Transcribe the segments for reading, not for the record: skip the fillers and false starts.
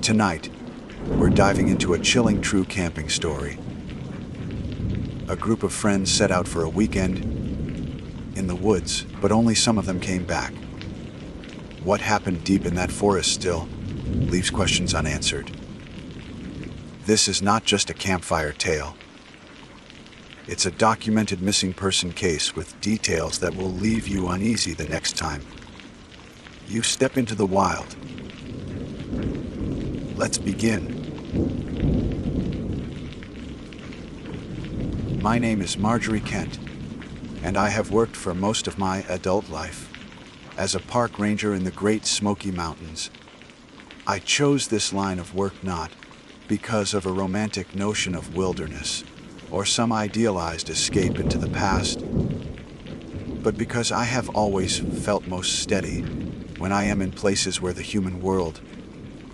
Tonight, we're diving into a chilling true camping story. A group of friends set out for a weekend in the woods, but only some of them came back. What happened deep in that forest still leaves questions unanswered. This is not just a campfire tale. It's a documented missing person case with details that will leave you uneasy the next time you step into the wild. Let's begin. My name is Marjorie Kent, and I have worked for most of my adult life as a park ranger in the Great Smoky Mountains. I chose this line of work not because of a romantic notion of wilderness or some idealized escape into the past, but because I have always felt most steady when I am in places where the human world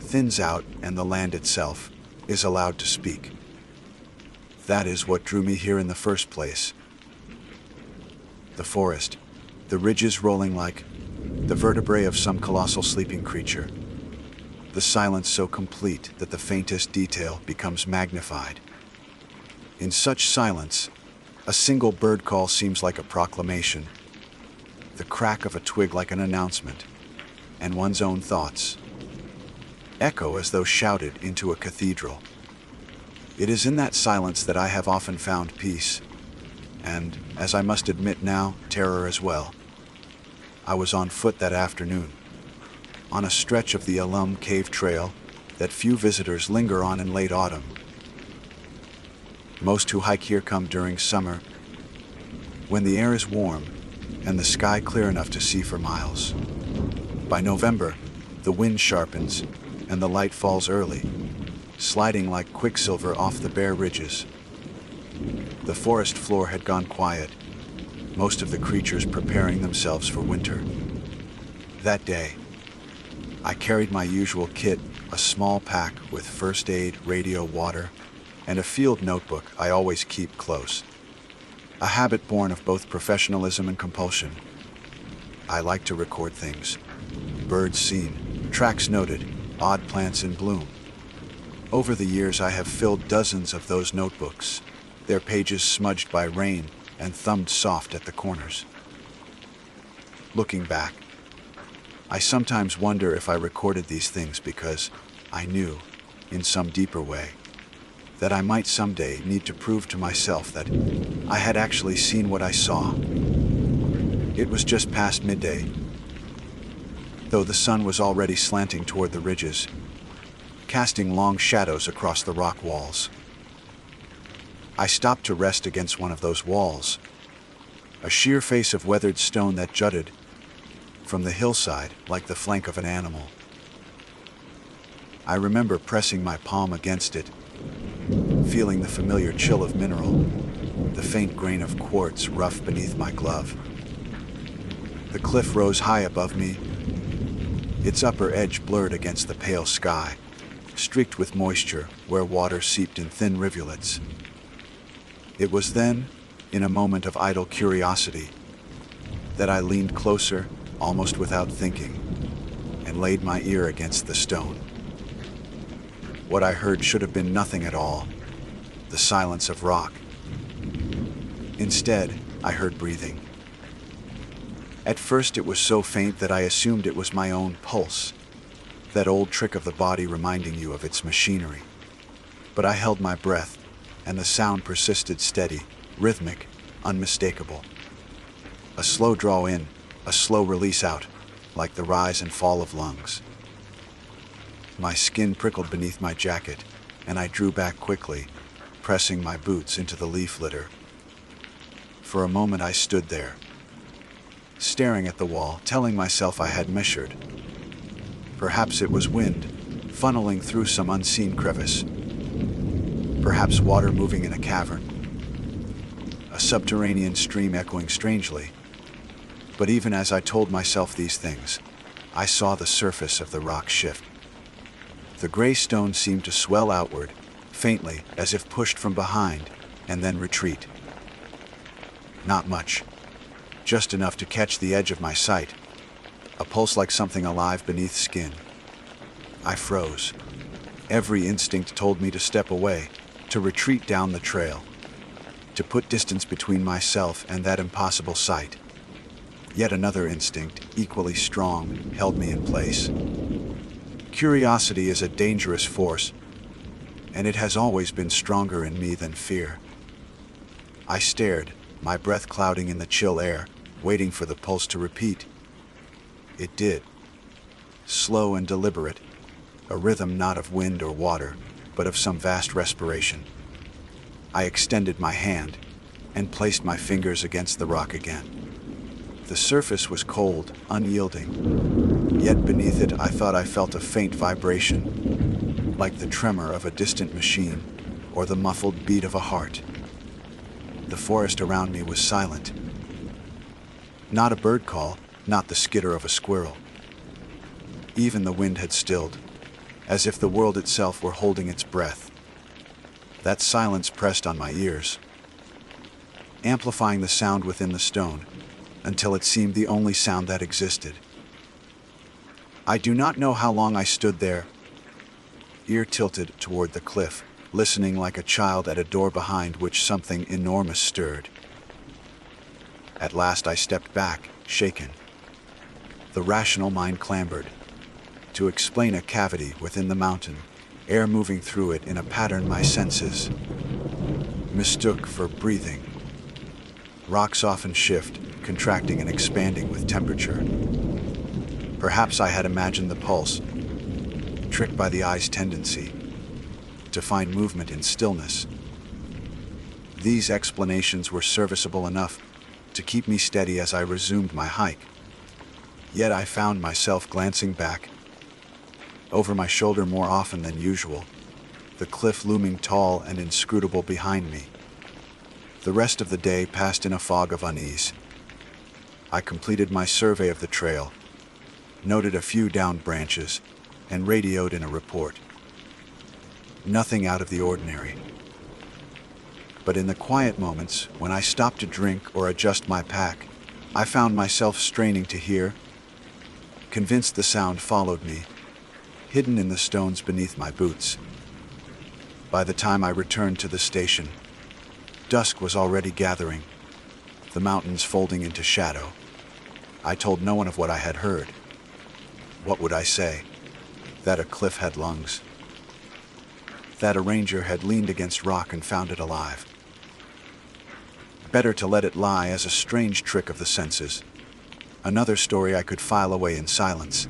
thins out and the land itself is allowed to speak. That is what drew me here in the first place. The forest, the ridges rolling like the vertebrae of some colossal sleeping creature. The silence so complete that the faintest detail becomes magnified. In such silence, a single bird call seems like a proclamation, the crack of a twig like an announcement, and one's own thoughts echo as though shouted into a cathedral. It is in that silence that I have often found peace, and, as I must admit now, terror as well. I was on foot that afternoon, on a stretch of the Alum Cave Trail that few visitors linger on in late autumn. Most who hike here come during summer, when the air is warm and the sky clear enough to see for miles. By November, the wind sharpens and the light falls early, sliding like quicksilver off the bare ridges. The forest floor had gone quiet, most of the creatures preparing themselves for winter. That day, I carried my usual kit, a small pack with first aid, radio, water, and a field notebook I always keep close. A habit born of both professionalism and compulsion. I like to record things. Birds seen, tracks noted, odd plants in bloom. Over the years I have filled dozens of those notebooks, their pages smudged by rain and thumbed soft at the corners. Looking back, I sometimes wonder if I recorded these things because I knew, in some deeper way, that I might someday need to prove to myself that I had actually seen what I saw. It was just past midday, though the sun was already slanting toward the ridges, casting long shadows across the rock walls. I stopped to rest against one of those walls, a sheer face of weathered stone that jutted from the hillside like the flank of an animal. I remember pressing my palm against it, feeling the familiar chill of mineral, the faint grain of quartz rough beneath my glove. The cliff rose high above me, its upper edge blurred against the pale sky, streaked with moisture where water seeped in thin rivulets. It was then, in a moment of idle curiosity, that I leaned closer, almost without thinking, and laid my ear against the stone. What I heard should have been nothing at all, the silence of rock. Instead, I heard breathing. At first it was so faint that I assumed it was my own pulse, that old trick of the body reminding you of its machinery. But I held my breath, and the sound persisted steady, rhythmic, unmistakable. A slow draw in, a slow release out, like the rise and fall of lungs. My skin prickled beneath my jacket, and I drew back quickly, pressing my boots into the leaf litter. For a moment I stood there, staring at the wall, telling myself I had measured. Perhaps it was wind, funneling through some unseen crevice. Perhaps water moving in a cavern. A subterranean stream echoing strangely. But even as I told myself these things, I saw the surface of the rock shift. The gray stone seemed to swell outward, faintly, as if pushed from behind, and then retreat. Not much. Just enough to catch the edge of my sight, a pulse like something alive beneath skin. I froze, Every instinct told me to step away, to retreat down the trail, to put distance between myself and that impossible sight. Yet another instinct, equally strong, held me in place. Curiosity is a dangerous force, and it has always been stronger in me than fear. I stared, my breath clouding in the chill air, waiting for the pulse to repeat. It did. Slow and deliberate, a rhythm not of wind or water, but of some vast respiration. I extended my hand and placed my fingers against the rock again. The surface was cold, unyielding, yet beneath it I thought I felt a faint vibration, like the tremor of a distant machine or the muffled beat of a heart. The forest around me was silent. Not a bird call, not the skitter of a squirrel. Even the wind had stilled, as if the world itself were holding its breath. That silence pressed on my ears, amplifying the sound within the stone, until it seemed the only sound that existed. I do not know how long I stood there, ear tilted toward the cliff, listening like a child at a door behind which something enormous stirred. At last I stepped back, shaken. The rational mind clamored to explain a cavity within the mountain, air moving through it in a pattern my senses mistook for breathing. Rocks often shift, contracting and expanding with temperature. Perhaps I had imagined the pulse, tricked by the eye's tendency to find movement in stillness. These explanations were serviceable enough to keep me steady as I resumed my hike. Yet I found myself glancing back, over my shoulder more often than usual, the cliff looming tall and inscrutable behind me. The rest of the day passed in a fog of unease. I completed my survey of the trail, noted a few downed branches, and radioed in a report. Nothing out of the ordinary. But in the quiet moments, when I stopped to drink or adjust my pack, I found myself straining to hear, convinced the sound followed me, hidden in the stones beneath my boots. By the time I returned to the station, dusk was already gathering, the mountains folding into shadow. I told no one of what I had heard. What would I say? That a cliff had lungs. That a ranger had leaned against rock and found it alive. Better to let it lie as a strange trick of the senses. Another story I could file away in silence.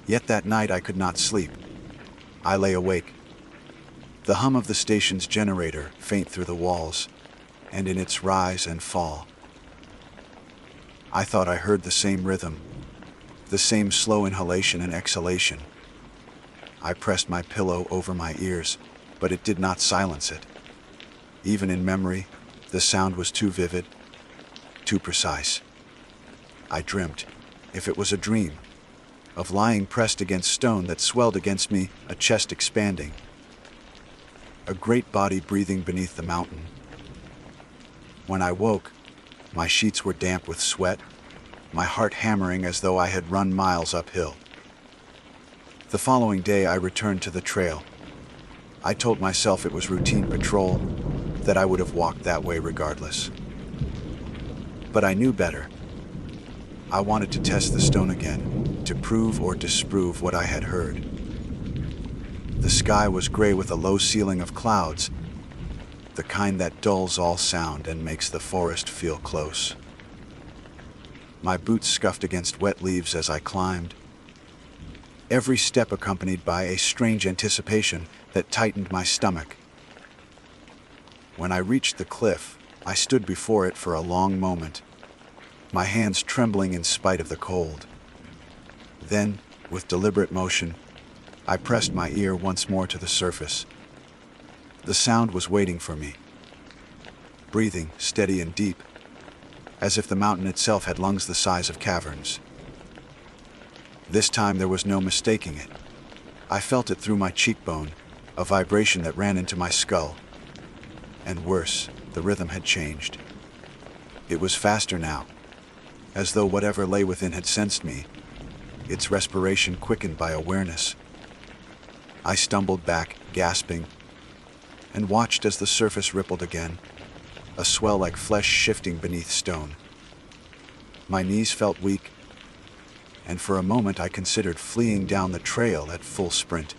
Yet that night I could not sleep. I lay awake. The hum of the station's generator faint through the walls, and in its rise and fall. I thought I heard the same rhythm, the same slow inhalation and exhalation. I pressed my pillow over my ears, but it did not silence it. Even in memory, the sound was too vivid, too precise. I dreamt, if it was a dream, of lying pressed against stone that swelled against me, a chest expanding, a great body breathing beneath the mountain. When I woke, my sheets were damp with sweat, my heart hammering as though I had run miles uphill. The following day I returned to the trail. I told myself it was routine patrol, that I would have walked that way regardless. But I knew better. I wanted to test the stone again, to prove or disprove what I had heard. The sky was gray with a low ceiling of clouds, the kind that dulls all sound and makes the forest feel close. My boots scuffed against wet leaves as I climbed, every step accompanied by a strange anticipation that tightened my stomach. When I reached the cliff, I stood before it for a long moment, my hands trembling in spite of the cold. Then, with deliberate motion, I pressed my ear once more to the surface. The sound was waiting for me, breathing steady and deep, as if the mountain itself had lungs the size of caverns. This time there was no mistaking it. I felt it through my cheekbone, a vibration that ran into my skull. And worse, the rhythm had changed. It was faster now, as though whatever lay within had sensed me, its respiration quickened by awareness. I stumbled back, gasping, and watched as the surface rippled again, a swell like flesh shifting beneath stone. My knees felt weak, and for a moment I considered fleeing down the trail at full sprint.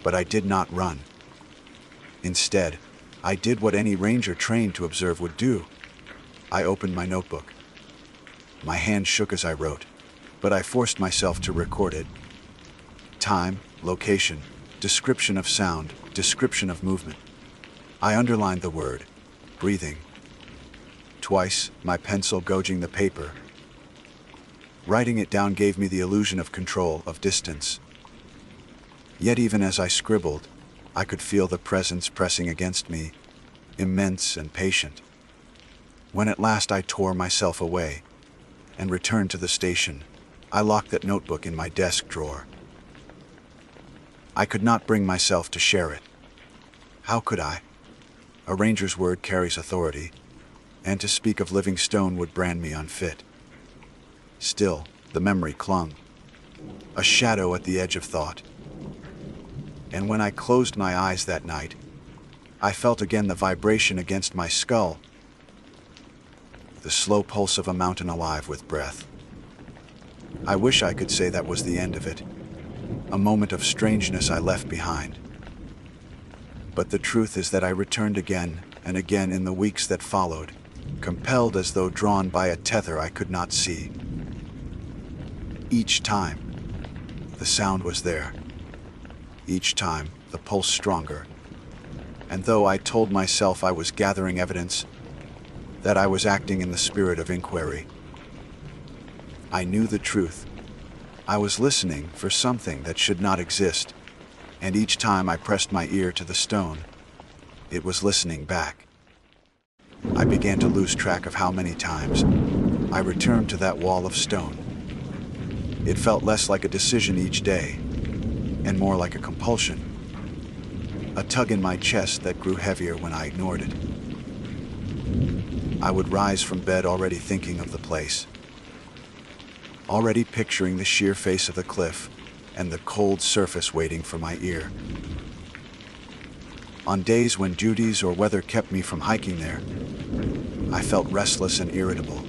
But I did not run. Instead, I did what any ranger trained to observe would do. I opened my notebook. My hand shook as I wrote, but I forced myself to record it. Time, location, description of sound, description of movement. I underlined the word, breathing. Twice, my pencil gouging the paper. Writing it down gave me the illusion of control, of distance. Yet even as I scribbled, I could feel the presence pressing against me, immense and patient. When at last I tore myself away and returned to the station, I locked that notebook in my desk drawer. I could not bring myself to share it. How could I? A ranger's word carries authority, and to speak of living stone would brand me unfit. Still, the memory clung, a shadow at the edge of thought. And when I closed my eyes that night, I felt again the vibration against my skull, the slow pulse of a mountain alive with breath. I wish I could say that was the end of it, a moment of strangeness I left behind. But the truth is that I returned again and again in the weeks that followed, compelled as though drawn by a tether I could not see. Each time, the sound was there. Each time, the pulse stronger. And though I told myself I was gathering evidence, that I was acting in the spirit of inquiry, I knew the truth. I was listening for something that should not exist, and each time I pressed my ear to the stone, it was listening back. I began to lose track of how many times I returned to that wall of stone. It felt less like a decision each day, and more like a compulsion, a tug in my chest that grew heavier when I ignored it. I would rise from bed already thinking of the place, already picturing the sheer face of the cliff and the cold surface waiting for my ear. On days when duties or weather kept me from hiking there, I felt restless and irritable,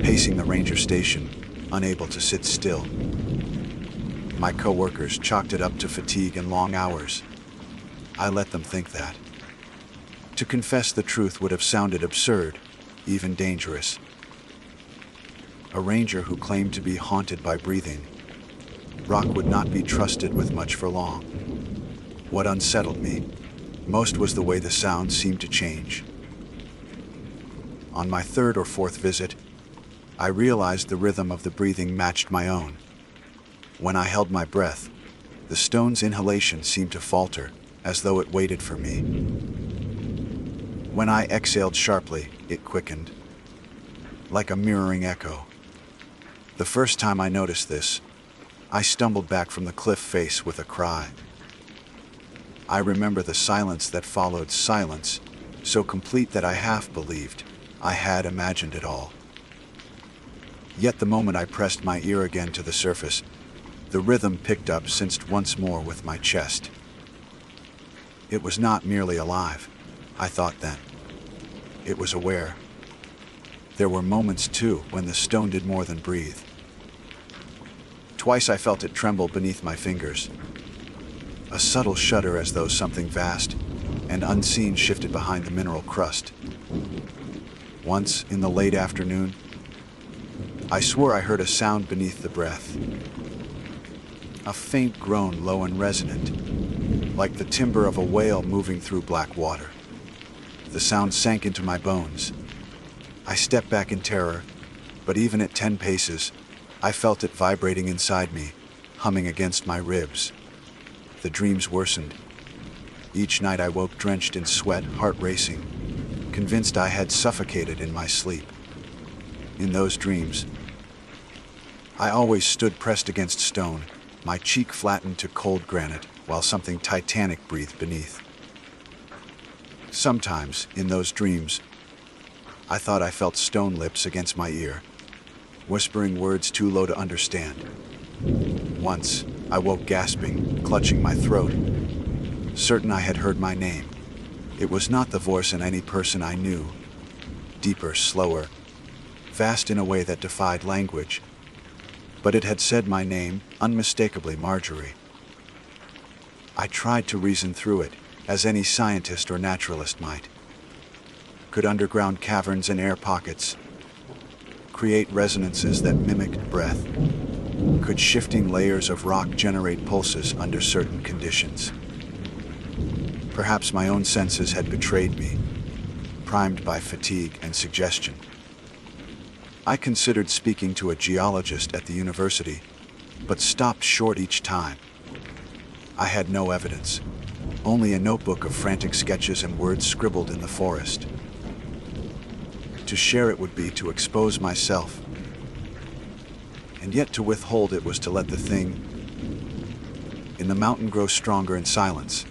pacing the ranger station, unable to sit still. My coworkers chalked it up to fatigue and long hours. I let them think that. To confess the truth would have sounded absurd, even dangerous. A ranger who claimed to be haunted by breathing, rock would not be trusted with much for long. What unsettled me most was the way the sound seemed to change. On my third or fourth visit, I realized the rhythm of the breathing matched my own. When I held my breath, the stone's inhalation seemed to falter, as though it waited for me. When I exhaled sharply, it quickened, like a mirroring echo. The first time I noticed this, I stumbled back from the cliff face with a cry. I remember the silence that followed, silence so complete that I half believed I had imagined it all. Yet the moment I pressed my ear again to the surface, the rhythm picked up, cinched once more with my chest. It was not merely alive, I thought then. It was aware. There were moments, too, when the stone did more than breathe. Twice I felt it tremble beneath my fingers. A subtle shudder as though something vast and unseen shifted behind the mineral crust. Once, in the late afternoon, I swore I heard a sound beneath the breath. A faint groan, low and resonant, like the timber of a whale moving through black water. The sound sank into my bones. I stepped back in terror, but even at 10 paces, I felt it vibrating inside me, humming against my ribs. The dreams worsened. Each night I woke drenched in sweat, heart racing, convinced I had suffocated in my sleep. In those dreams, I always stood pressed against stone, my cheek flattened to cold granite, while something titanic breathed beneath. Sometimes, in those dreams, I thought I felt stone lips against my ear, whispering words too low to understand. Once, I woke gasping, clutching my throat, certain I had heard my name. It was not the voice of any person I knew. Deeper, slower, vast in a way that defied language. But it had said my name, unmistakably Marjorie. I tried to reason through it, as any scientist or naturalist might. Could underground caverns and air pockets create resonances that mimicked breath? Could shifting layers of rock generate pulses under certain conditions? Perhaps my own senses had betrayed me, primed by fatigue and suggestion. I considered speaking to a geologist at the university, but stopped short each time. I had no evidence, only a notebook of frantic sketches and words scribbled in the forest. To share it would be to expose myself, and yet to withhold it was to let the thing in the mountain grow stronger in silence.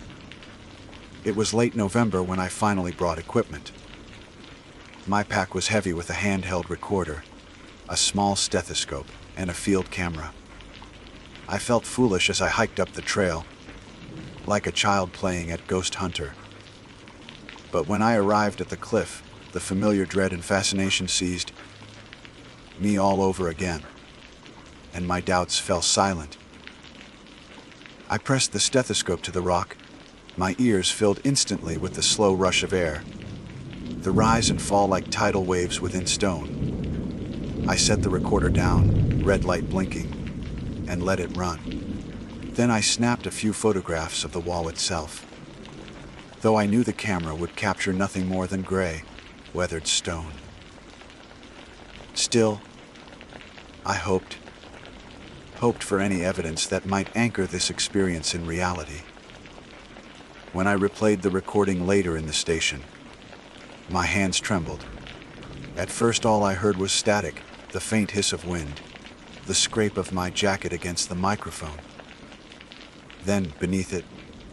It was late November when I finally brought equipment. My pack was heavy with a handheld recorder, a small stethoscope, and a field camera. I felt foolish as I hiked up the trail, like a child playing at Ghost Hunter. But when I arrived at the cliff, the familiar dread and fascination seized me all over again, and my doubts fell silent. I pressed the stethoscope to the rock, my ears filled instantly with the slow rush of air, the rise and fall like tidal waves within stone. I set the recorder down, red light blinking, and let it run. Then I snapped a few photographs of the wall itself, though I knew the camera would capture nothing more than gray, weathered stone. Still, I hoped for any evidence that might anchor this experience in reality. When I replayed the recording later in the station, my hands trembled. At first all I heard was static, the faint hiss of wind, the scrape of my jacket against the microphone. Then, beneath it,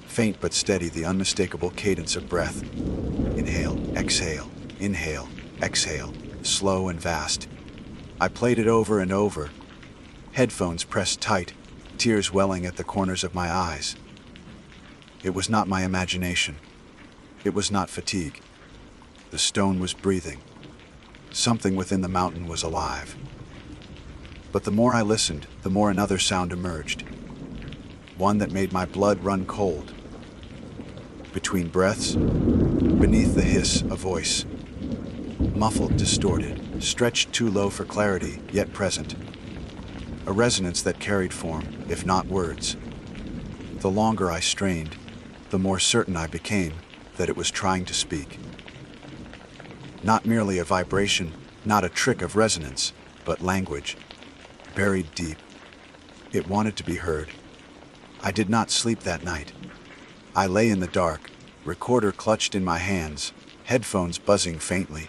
faint but steady, the unmistakable cadence of breath. Inhale, exhale, inhale, exhale, slow and vast. I played it over and over, headphones pressed tight, tears welling at the corners of my eyes. It was not my imagination. It was not fatigue. The stone was breathing. Something within the mountain was alive. But the more I listened, the more another sound emerged. One that made my blood run cold. Between breaths, beneath the hiss, a voice. Muffled, distorted, stretched too low for clarity, yet present. A resonance that carried form, if not words. The longer I strained, the more certain I became that it was trying to speak. Not merely a vibration, not a trick of resonance, but language, buried deep. It wanted to be heard. I did not sleep that night. I lay in the dark, recorder clutched in my hands, headphones buzzing faintly.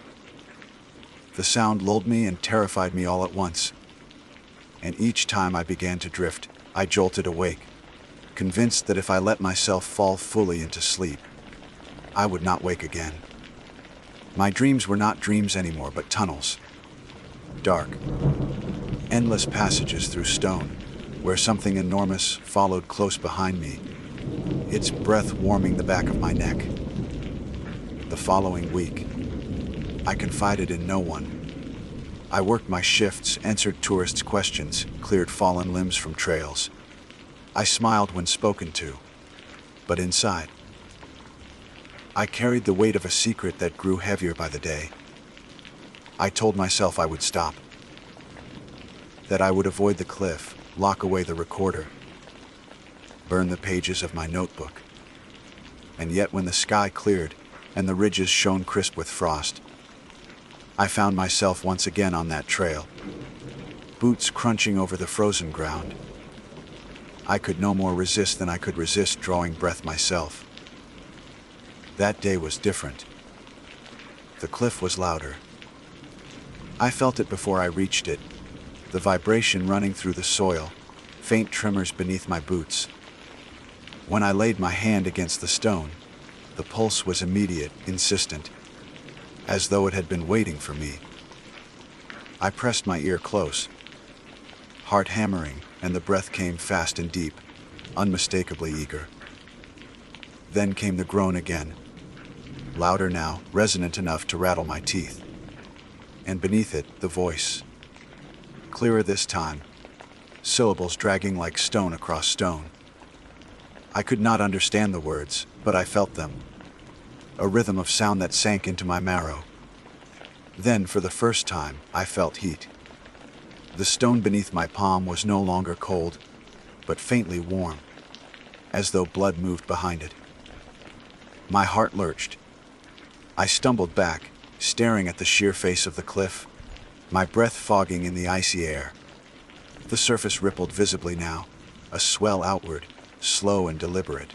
The sound lulled me and terrified me all at once. And each time I began to drift, I jolted awake, convinced that if I let myself fall fully into sleep, I would not wake again. My dreams were not dreams anymore, but tunnels. Dark, endless passages through stone, where something enormous followed close behind me, its breath warming the back of my neck. The following week, I confided in no one. I worked my shifts, answered tourists' questions, cleared fallen limbs from trails. I smiled when spoken to, but inside, I carried the weight of a secret that grew heavier by the day. I told myself I would stop, that I would avoid the cliff, lock away the recorder, burn the pages of my notebook. And yet when the sky cleared and the ridges shone crisp with frost, I found myself once again on that trail, boots crunching over the frozen ground. I could no more resist than I could resist drawing breath myself. That day was different. The cliff was louder. I felt it before I reached it, the vibration running through the soil, faint tremors beneath my boots. When I laid my hand against the stone, the pulse was immediate, insistent, as though it had been waiting for me. I pressed my ear close, heart hammering, and the breath came fast and deep, unmistakably eager. Then came the groan again, louder now, resonant enough to rattle my teeth. And beneath it, the voice. Clearer this time, syllables dragging like stone across stone. I could not understand the words, but I felt them. A rhythm of sound that sank into my marrow. Then, for the first time, I felt heat. The stone beneath my palm was no longer cold, but faintly warm, as though blood moved behind it. My heart lurched. I stumbled back, staring at the sheer face of the cliff, my breath fogging in the icy air. The surface rippled visibly now, a swell outward, slow and deliberate.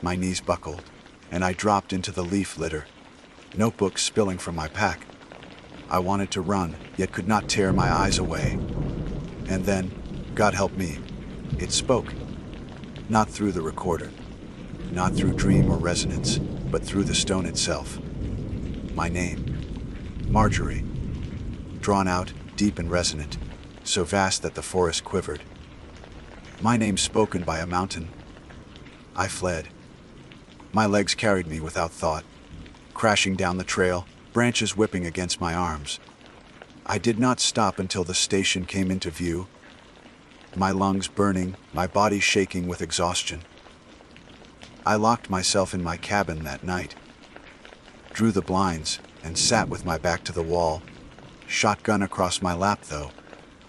My knees buckled, and I dropped into the leaf litter, notebooks spilling from my pack. I wanted to run, yet could not tear my eyes away. And then, God help me, it spoke. Not through the recorder, not through dream or resonance, but through the stone itself. My name, Marjorie, drawn out, deep and resonant, so vast that the forest quivered. My name spoken by a mountain. I fled. My legs carried me without thought, crashing down the trail, branches whipping against my arms. I did not stop until the station came into view, my lungs burning, my body shaking with exhaustion. I locked myself in my cabin that night, drew the blinds, and sat with my back to the wall, shotgun across my lap though.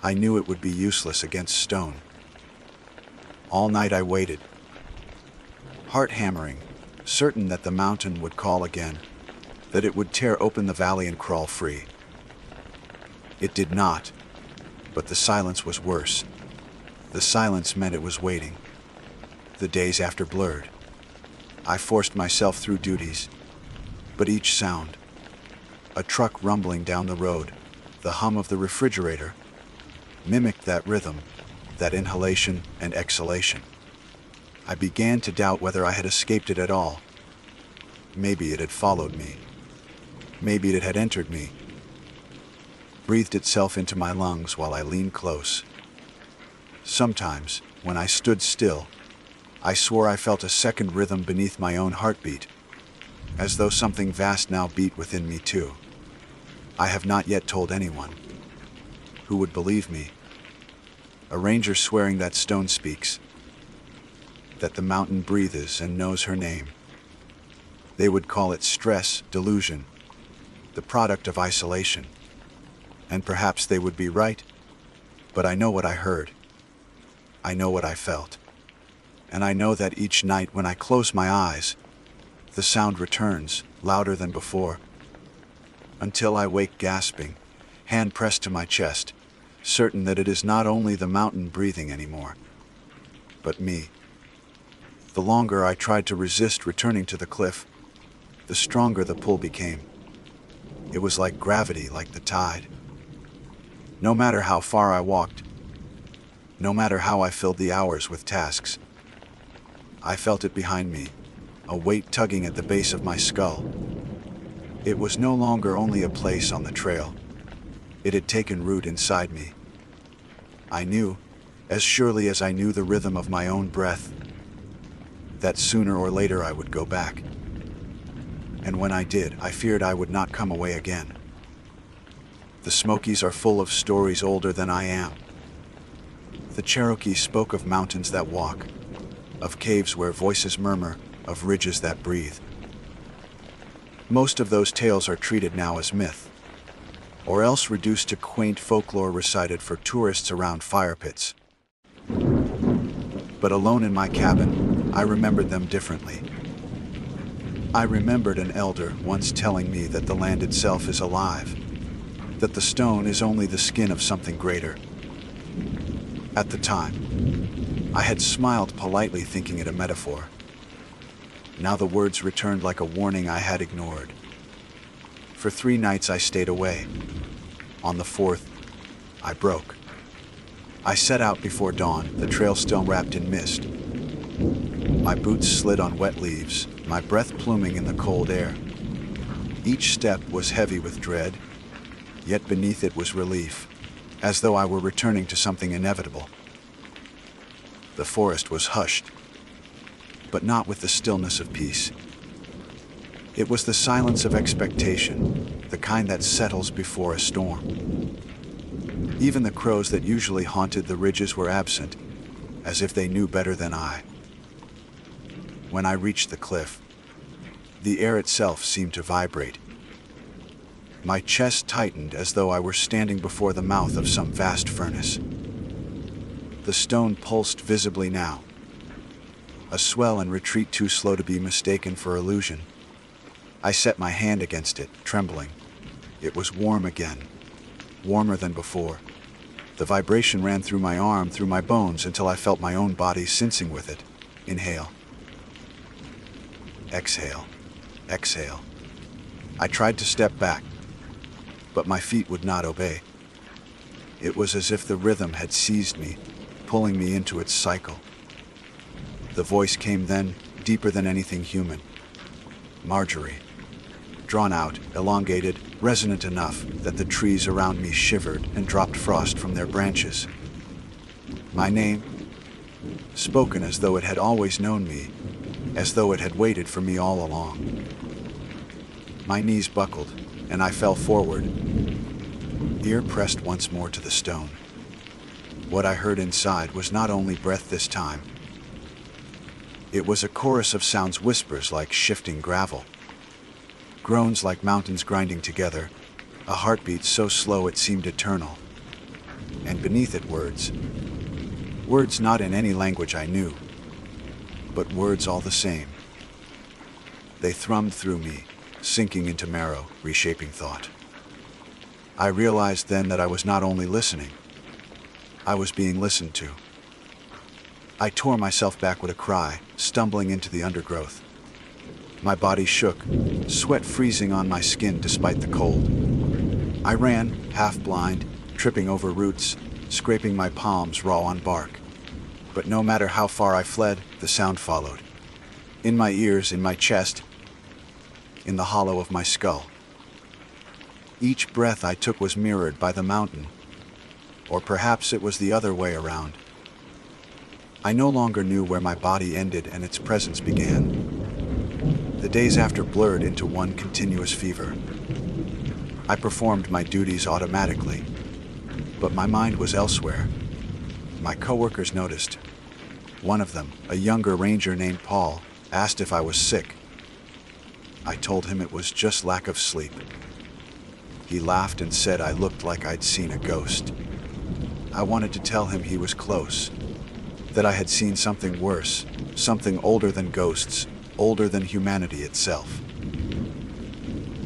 I knew it would be useless against stone. All night I waited, heart hammering, certain that the mountain would call again, that it would tear open the valley and crawl free. It did not, but the silence was worse. The silence meant it was waiting. The days after blurred. I forced myself through duties, but each sound, a truck rumbling down the road, the hum of the refrigerator, mimicked that rhythm, that inhalation and exhalation. I began to doubt whether I had escaped it at all. Maybe it had followed me. Maybe it had entered me, breathed itself into my lungs while I leaned close. Sometimes, when I stood still, I swore I felt a second rhythm beneath my own heartbeat, as though something vast now beat within me too. I have not yet told anyone. Who would believe me? A ranger swearing that stone speaks, that the mountain breathes and knows her name. They would call it stress, delusion, the product of isolation. And perhaps they would be right, but I know what I heard. I know what I felt. And I know that each night when I close my eyes, the sound returns, louder than before, until I wake gasping, hand pressed to my chest, certain that it is not only the mountain breathing anymore, but me. The longer I tried to resist returning to the cliff, the stronger the pull became. It was like gravity, like the tide. No matter how far I walked, no matter how I filled the hours with tasks, I felt it behind me, a weight tugging at the base of my skull. It was no longer only a place on the trail. It had taken root inside me. I knew, as surely as I knew the rhythm of my own breath, that sooner or later I would go back. And when I did, I feared I would not come away again. The Smokies are full of stories older than I am. The Cherokee spoke of mountains that walk, of caves where voices murmur, of ridges that breathe. Most of those tales are treated now as myth, or else reduced to quaint folklore recited for tourists around fire pits. But alone in my cabin, I remembered them differently. I remembered an elder once telling me that the land itself is alive, that the stone is only the skin of something greater. At the time, I had smiled politely, thinking it a metaphor. Now the words returned like a warning I had ignored. For 3 nights I stayed away. On the 4th, I broke. I set out before dawn, the trail still wrapped in mist. My boots slid on wet leaves, my breath pluming in the cold air. Each step was heavy with dread, yet beneath it was relief, as though I were returning to something inevitable. The forest was hushed, but not with the stillness of peace. It was the silence of expectation, the kind that settles before a storm. Even the crows that usually haunted the ridges were absent, as if they knew better than I. When I reached the cliff, the air itself seemed to vibrate. My chest tightened as though I were standing before the mouth of some vast furnace. The stone pulsed visibly now, a swell and retreat too slow to be mistaken for illusion. I set my hand against it, trembling. It was warm again, warmer than before. The vibration ran through my arm, through my bones, until I felt my own body sensing with it. Inhale. Exhale. Exhale. I tried to step back, but my feet would not obey. It was as if the rhythm had seized me, pulling me into its cycle. The voice came then, deeper than anything human. Marjorie. Drawn out, elongated, resonant enough that the trees around me shivered and dropped frost from their branches. My name, spoken as though it had always known me, as though it had waited for me all along. My knees buckled, and I fell forward, ear pressed once more to the stone. What I heard inside was not only breath this time. It was a chorus of sounds, whispers like shifting gravel, groans like mountains grinding together, a heartbeat so slow it seemed eternal, and beneath it words. Words not in any language I knew, but words all the same. They thrummed through me, sinking into marrow, reshaping thought. I realized then that I was not only listening, I was being listened to. I tore myself back with a cry, stumbling into the undergrowth. My body shook, sweat freezing on my skin despite the cold. I ran, half blind, tripping over roots, scraping my palms raw on bark. But no matter how far I fled, the sound followed. In my ears, in my chest, in the hollow of my skull. Each breath I took was mirrored by the mountain, or perhaps it was the other way around. I no longer knew where my body ended and its presence began. The days after blurred into one continuous fever. I performed my duties automatically, but my mind was elsewhere. My coworkers noticed. One of them, a younger ranger named Paul, asked if I was sick. I told him it was just lack of sleep. He laughed and said I looked like I'd seen a ghost. I wanted to tell him he was close, that I had seen something worse, something older than ghosts, older than humanity itself.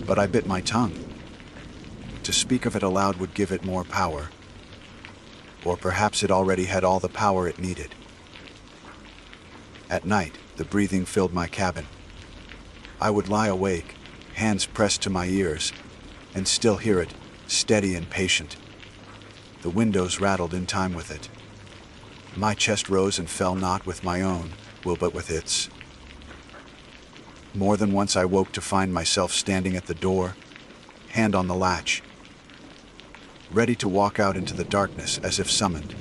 But I bit my tongue. To speak of it aloud would give it more power. Or perhaps it already had all the power it needed. At night, the breathing filled my cabin. I would lie awake, hands pressed to my ears, and still hear it, steady and patient. The windows rattled in time with it. My chest rose and fell not with my own will but with its. More than once I woke to find myself standing at the door, hand on the latch, ready to walk out into the darkness as if summoned.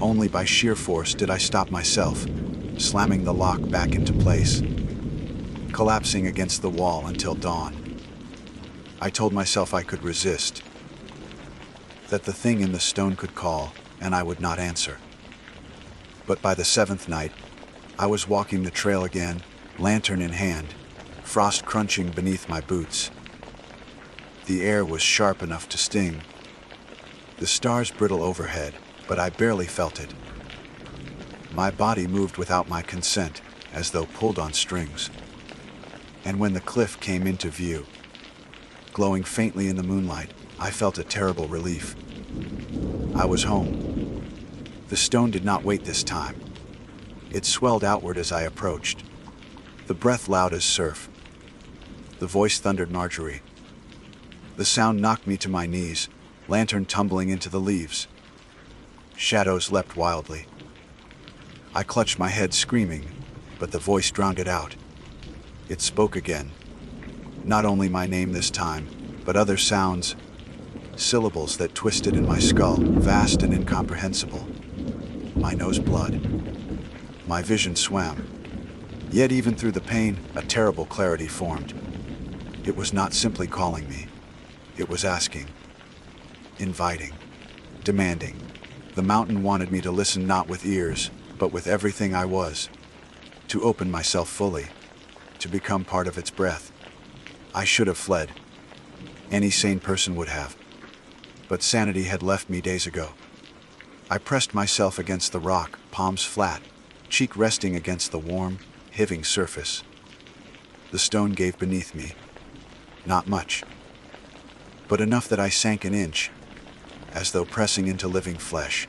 Only by sheer force did I stop myself, slamming the lock back into place, collapsing against the wall until dawn. I told myself I could resist, that the thing in the stone could call, and I would not answer. But by the seventh night, I was walking the trail again, lantern in hand, frost crunching beneath my boots. The air was sharp enough to sting. The stars brittle overhead, but I barely felt it. My body moved without my consent, as though pulled on strings. And when the cliff came into view, glowing faintly in the moonlight, I felt a terrible relief. I was home. The stone did not wait this time. It swelled outward as I approached, the breath loud as surf. The voice thundered Marjorie. The sound knocked me to my knees, lantern tumbling into the leaves. Shadows leapt wildly. I clutched my head screaming, but the voice drowned it out. It spoke again. Not only my name this time, but other sounds, syllables that twisted in my skull, vast and incomprehensible. my nose blood. My vision swam. Yet even through the pain, a terrible clarity formed. It was not simply calling me. It was asking, inviting, demanding. The mountain wanted me to listen not with ears, but with everything I was. To open myself fully. To become part of its breath. I should have fled. Any sane person would have. But sanity had left me days ago. I pressed myself against the rock, palms flat, cheek resting against the warm, hiving surface. The stone gave beneath me. Not much, but enough that I sank an inch, as though pressing into living flesh.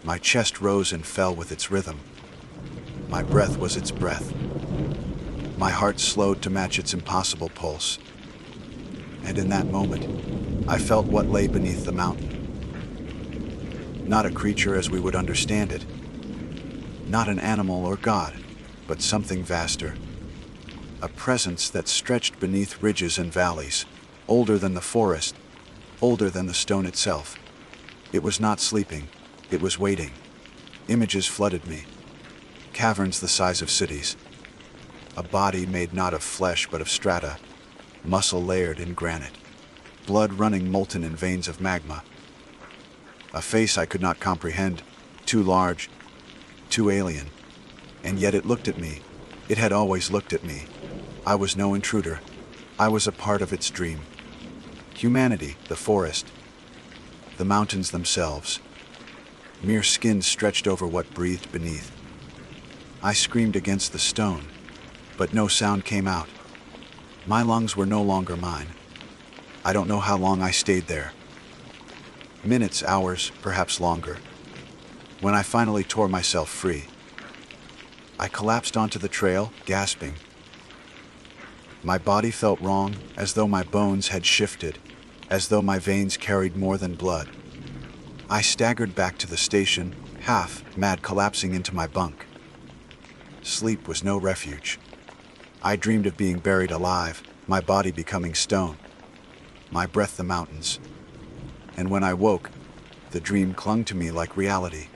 My chest rose and fell with its rhythm. My breath was its breath. My heart slowed to match its impossible pulse. And in that moment, I felt what lay beneath the mountain. Not a creature as we would understand it. Not an animal or God, but something vaster. A presence that stretched beneath ridges and valleys, older than the forest, older than the stone itself. It was not sleeping, it was waiting. Images flooded me. Caverns the size of cities. A body made not of flesh but of strata, muscle layered in granite, blood running molten in veins of magma. A face I could not comprehend, too large, too alien. And yet it looked at me. It had always looked at me. I was no intruder. I was a part of its dream. Humanity, the forest, the mountains themselves. Mere skin stretched over what breathed beneath. I screamed against the stone, but no sound came out. My lungs were no longer mine. I don't know how long I stayed there. Minutes, hours, perhaps longer. When I finally tore myself free, I collapsed onto the trail, gasping. My body felt wrong, as though my bones had shifted, as though my veins carried more than blood. I staggered back to the station, half mad, collapsing into my bunk. Sleep was no refuge. I dreamed of being buried alive, my body becoming stone, my breath the mountains. And when I woke, the dream clung to me like reality.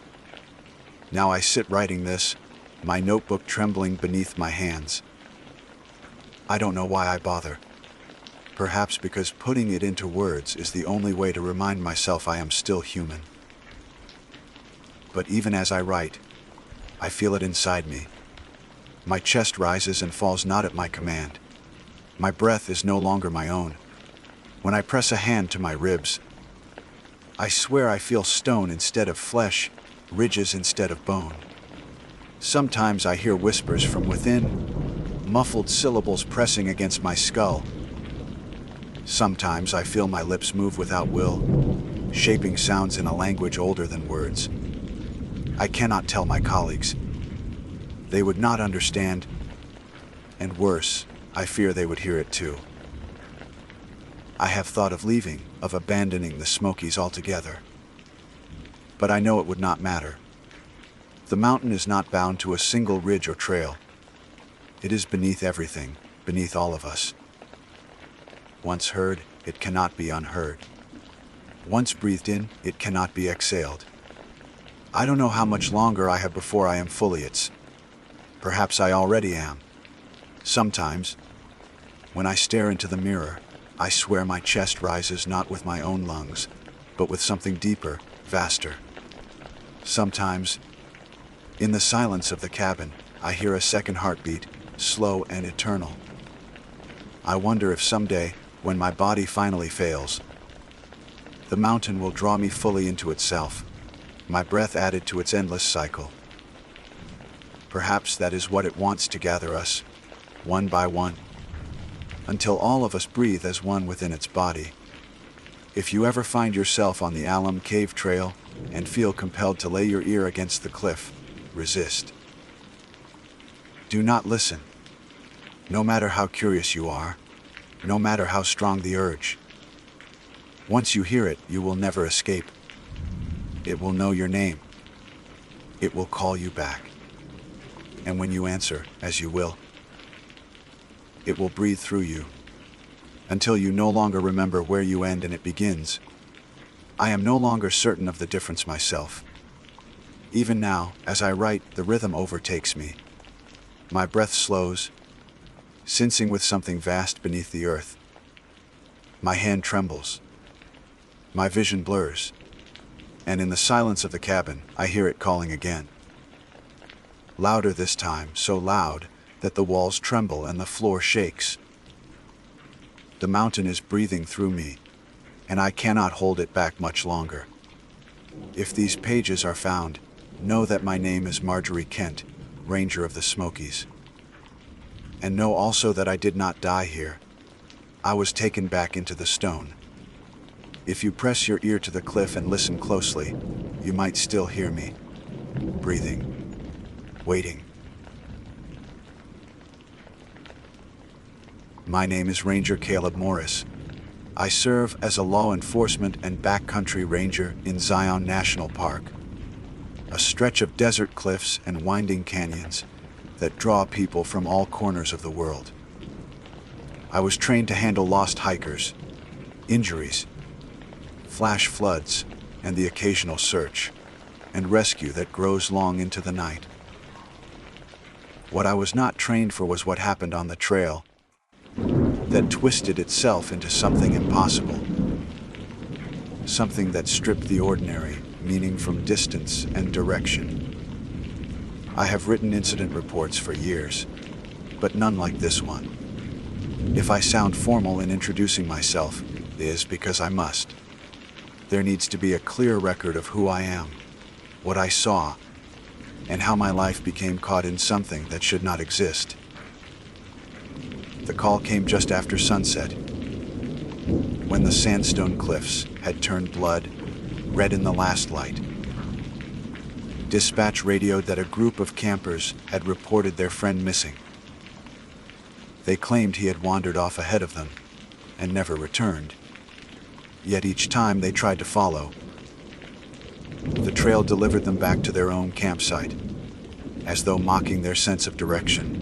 Now I sit writing this, my notebook trembling beneath my hands. I don't know why I bother. Perhaps because putting it into words is the only way to remind myself I am still human. But even as I write, I feel it inside me. My chest rises and falls not at my command. My breath is no longer my own. When I press a hand to my ribs, I swear I feel stone instead of flesh, ridges instead of bone. Sometimes I hear whispers from within, muffled syllables pressing against my skull. Sometimes I feel my lips move without will, shaping sounds in a language older than words. I cannot tell my colleagues. They would not understand, and worse, I fear they would hear it too. I have thought of leaving, of abandoning the Smokies altogether. But I know it would not matter. The mountain is not bound to a single ridge or trail. It is beneath everything, beneath all of us. Once heard, it cannot be unheard. Once breathed in, it cannot be exhaled. I don't know how much longer I have before I am fully its. Perhaps I already am. Sometimes, when I stare into the mirror, I swear my chest rises not with my own lungs, but with something deeper, vaster. Sometimes, in the silence of the cabin, I hear a second heartbeat, slow and eternal. I wonder if someday, when my body finally fails, the mountain will draw me fully into itself, my breath added to its endless cycle. Perhaps that is what it wants to gather us, one by one, until all of us breathe as one within its body. If you ever find yourself on the Alum Cave Trail and feel compelled to lay your ear against the cliff, resist. Do not listen. No matter how curious you are, no matter how strong the urge. Once you hear it, you will never escape. It will know your name. It will call you back. And when you answer, as you will, it will breathe through you, until you no longer remember where you end and it begins. I am no longer certain of the difference myself. Even now, as I write, the rhythm overtakes me. My breath slows, sensing with something vast beneath the earth. My hand trembles. My vision blurs. And in the silence of the cabin, I hear it calling again. Louder this time, so loud that the walls tremble and the floor shakes. The mountain is breathing through me, and I cannot hold it back much longer. If these pages are found, know that my name is Marjorie Kent, Ranger of the Smokies. And know also that I did not die here. I was taken back into the stone. If you press your ear to the cliff and listen closely, you might still hear me, breathing, waiting. My name is Ranger Caleb Morris. I serve as a law enforcement and backcountry ranger in Zion National Park, a stretch of desert cliffs and winding canyons that draw people from all corners of the world. I was trained to handle lost hikers, injuries, flash floods, and the occasional search and rescue that grows long into the night. What I was not trained for was what happened on the trail that twisted itself into something impossible, something that stripped the ordinary meaning from distance and direction. I have written incident reports for years, but none like this one. If I sound formal in introducing myself, it is because I must. There needs to be a clear record of who I am, what I saw, and how my life became caught in something that should not exist. The call came just after sunset, when the sandstone cliffs had turned blood red in the last light. Dispatch radioed that a group of campers had reported their friend missing. They claimed he had wandered off ahead of them and never returned. Yet each time they tried to follow, the trail delivered them back to their own campsite, as though mocking their sense of direction.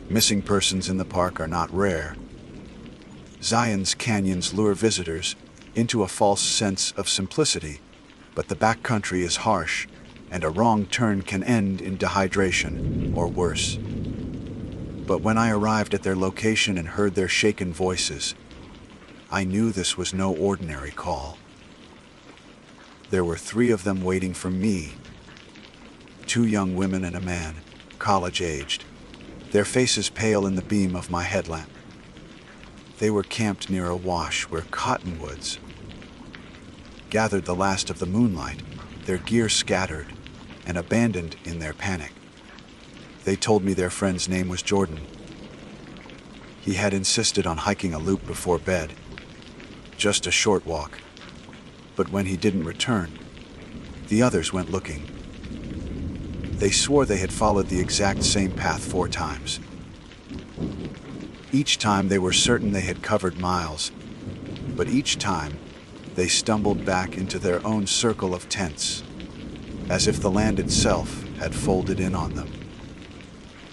Missing persons in the park are not rare. Zion's canyons lure visitors into a false sense of simplicity, but the backcountry is harsh, and a wrong turn can end in dehydration or worse. But when I arrived at their location and heard their shaken voices, I knew this was no ordinary call. There were 3 of them waiting for me, 2 young women and a man, college-aged, their faces pale in the beam of my headlamp. They were camped near a wash where cottonwoods gathered the last of the moonlight, their gear scattered and abandoned in their panic. They told me their friend's name was Jordan. He had insisted on hiking a loop before bed, just a short walk. But when he didn't return, the others went looking. They swore they had followed the exact same path 4 times. Each time they were certain they had covered miles, but each time they stumbled back into their own circle of tents, as if the land itself had folded in on them.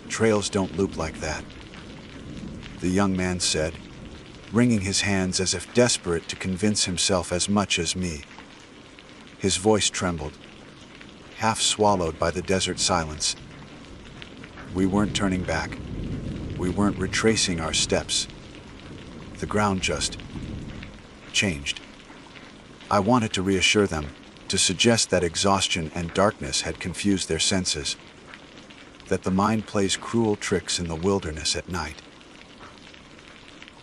Trails don't loop like that, the young man said, wringing his hands as if desperate to convince himself as much as me. His voice trembled, half swallowed by the desert silence. We weren't turning back. We weren't retracing our steps. The ground just changed. I wanted to reassure them, to suggest that exhaustion and darkness had confused their senses, that the mind plays cruel tricks in the wilderness at night.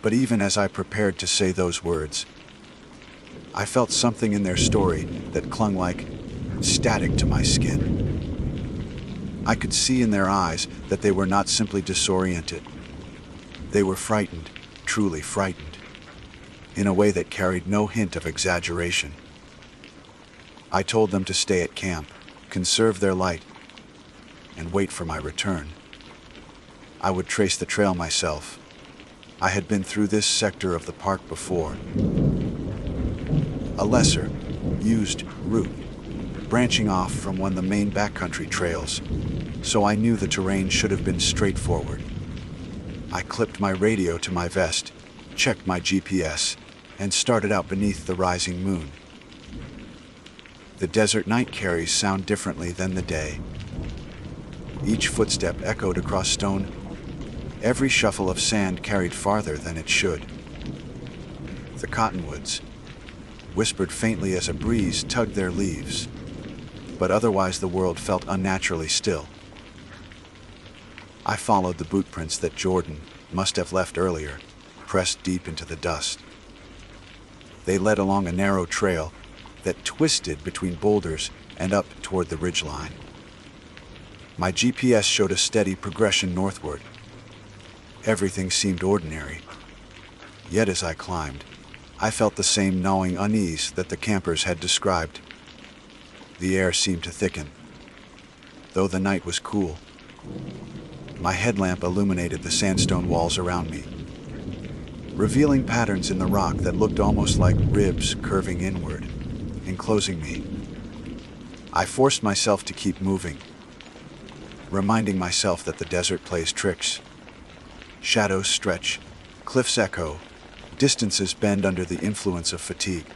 But even as I prepared to say those words, I felt something in their story that clung like static to my skin. I could see in their eyes that they were not simply disoriented. They were frightened, truly frightened, in a way that carried no hint of exaggeration. I told them to stay at camp, conserve their light, and wait for my return. I would trace the trail myself. I had been through this sector of the park before. A lesser, used route, branching off from one of the main backcountry trails, so I knew the terrain should have been straightforward. I clipped my radio to my vest, checked my GPS, and started out beneath the rising moon. The desert night carries sound differently than the day. Each footstep echoed across stone. Every shuffle of sand carried farther than it should. The cottonwoods whispered faintly as a breeze tugged their leaves, but otherwise the world felt unnaturally still. I followed the boot prints that Jordan must have left earlier, pressed deep into the dust. They led along a narrow trail that twisted between boulders and up toward the ridgeline. My GPS showed a steady progression northward. Everything seemed ordinary. Yet as I climbed, I felt the same gnawing unease that the campers had described. The air seemed to thicken, though the night was cool. My headlamp illuminated the sandstone walls around me, revealing patterns in the rock that looked almost like ribs curving inward, enclosing me. I forced myself to keep moving, reminding myself that the desert plays tricks. Shadows stretch, cliffs echo, distances bend under the influence of fatigue.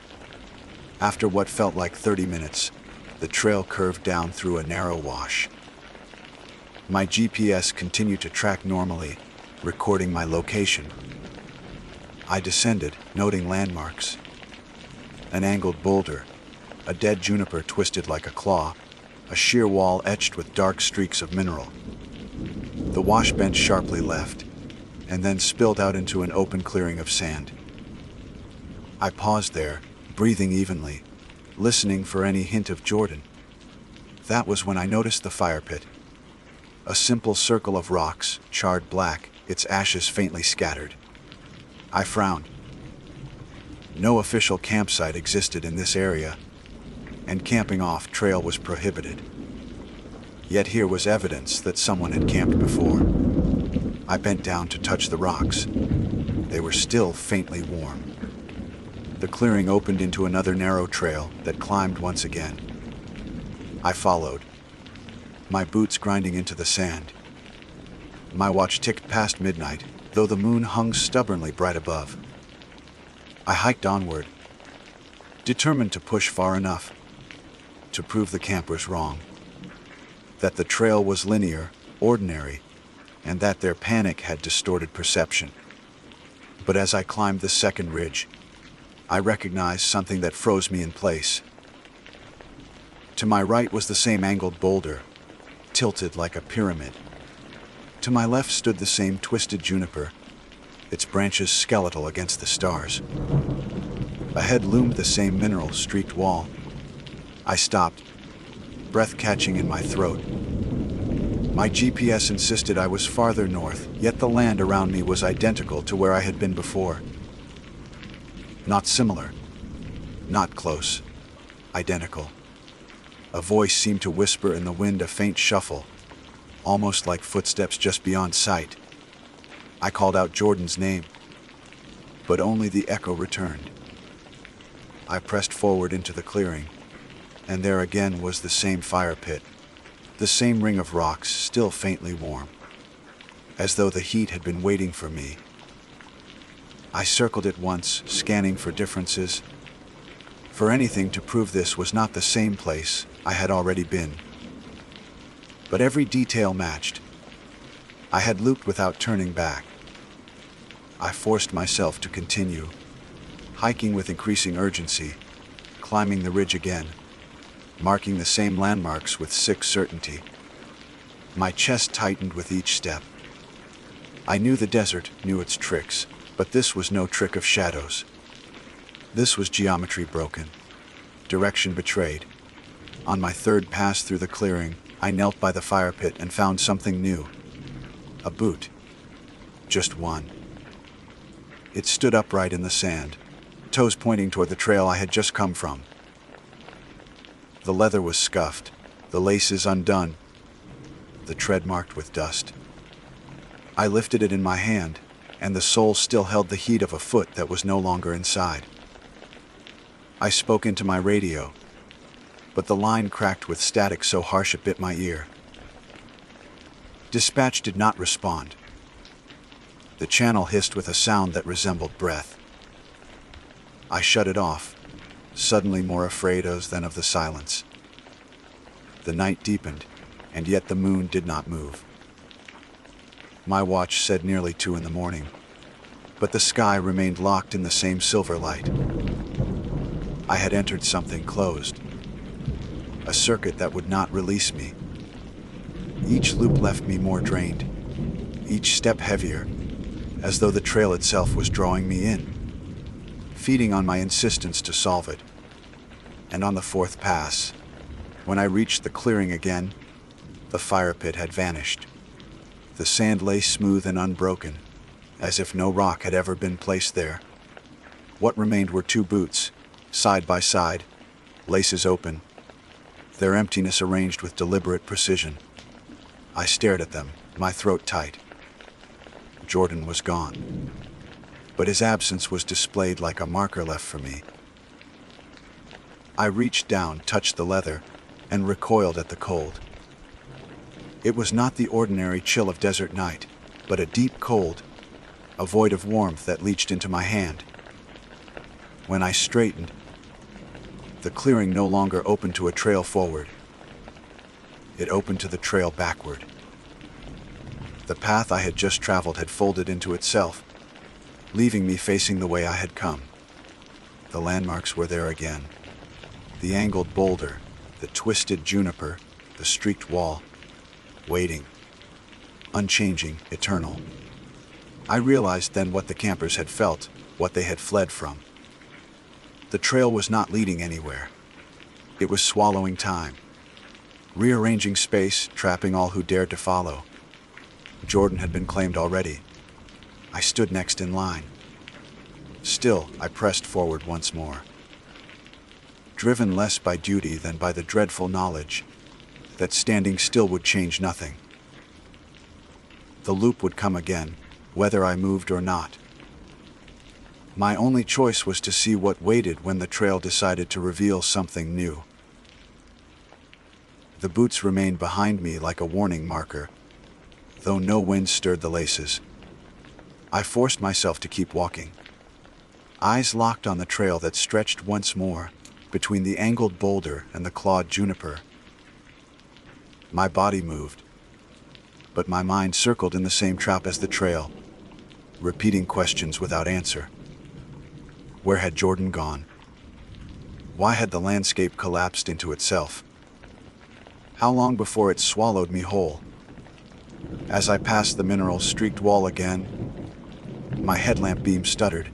After what felt like 30 minutes, the trail curved down through a narrow wash. My GPS continued to track normally, recording my location. I descended, noting landmarks. An angled boulder, a dead juniper twisted like a claw, a sheer wall etched with dark streaks of mineral. The wash bent sharply left, and then spilled out into an open clearing of sand. I paused there, breathing evenly, listening for any hint of Jordan. That was when I noticed the fire pit. A simple circle of rocks, charred black, its ashes faintly scattered. I frowned. No official campsite existed in this area, and camping off trail was prohibited. Yet here was evidence that someone had camped before. I bent down to touch the rocks. They were still faintly warm. The clearing opened into another narrow trail that climbed once again. I followed, my boots grinding into the sand. My watch ticked past midnight, though the moon hung stubbornly bright above. I hiked onward, determined to push far enough to prove the campers wrong, that the trail was linear, ordinary, and that their panic had distorted perception. But as I climbed the second ridge, I recognized something that froze me in place. To my right was the same angled boulder, tilted like a pyramid. To my left stood the same twisted juniper, its branches skeletal against the stars. Ahead loomed the same mineral-streaked wall. I stopped, breath catching in my throat. My GPS insisted I was farther north, yet the land around me was identical to where I had been before. Not similar, not close, identical. A voice seemed to whisper in the wind, a faint shuffle, almost like footsteps just beyond sight. I called out Jordan's name, but only the echo returned. I pressed forward into the clearing, and there again was the same fire pit, the same ring of rocks still faintly warm, as though the heat had been waiting for me. I circled it once, scanning for differences, for anything to prove this was not the same place I had already been. But every detail matched. I had looped without turning back. I forced myself to continue, hiking with increasing urgency, climbing the ridge again, marking the same landmarks with sick certainty. My chest tightened with each step. I knew the desert knew its tricks, but this was no trick of shadows. This was geometry broken, direction betrayed. On my third pass through the clearing, I knelt by the fire pit and found something new. A boot. Just one. It stood upright in the sand, toes pointing toward the trail I had just come from. The leather was scuffed, the laces undone, the tread marked with dust. I lifted it in my hand, and the sole still held the heat of a foot that was no longer inside. I spoke into my radio, but the line cracked with static so harsh it bit my ear. Dispatch did not respond. The channel hissed with a sound that resembled breath. I shut it off, suddenly more afraid of than of the silence. The night deepened, and yet the moon did not move. My watch said nearly 2 in the morning, but the sky remained locked in the same silver light. I had entered something closed, a circuit that would not release me. Each loop left me more drained, each step heavier, as though the trail itself was drawing me in, feeding on my insistence to solve it. And on the 4th pass, when I reached the clearing again, the fire pit had vanished. The sand lay smooth and unbroken, as if no rock had ever been placed there. What remained were 2 boots, side by side, laces open, their emptiness arranged with deliberate precision. I stared at them, my throat tight. Jordan was gone, but his absence was displayed like a marker left for me. I reached down, touched the leather, and recoiled at the cold. It was not the ordinary chill of desert night, but a deep cold, a void of warmth that leached into my hand. When I straightened, the clearing no longer opened to a trail forward. It opened to the trail backward. The path I had just traveled had folded into itself, leaving me facing the way I had come. The landmarks were there again. The angled boulder, the twisted juniper, the streaked wall, waiting, unchanging, eternal. I realized then what the campers had felt, what they had fled from. The trail was not leading anywhere. It was swallowing time, rearranging space, trapping all who dared to follow. Jordan had been claimed already. I stood next in line. Still, I pressed forward once more, driven less by duty than by the dreadful knowledge that standing still would change nothing. The loop would come again, whether I moved or not. My only choice was to see what waited when the trail decided to reveal something new. The boots remained behind me like a warning marker, though no wind stirred the laces. I forced myself to keep walking, eyes locked on the trail that stretched once more between the angled boulder and the clawed juniper. My body moved, but my mind circled in the same trap as the trail, repeating questions without answer. Where had Jordan gone? Why had the landscape collapsed into itself? How long before it swallowed me whole? As I passed the mineral-streaked wall again, my headlamp beam stuttered,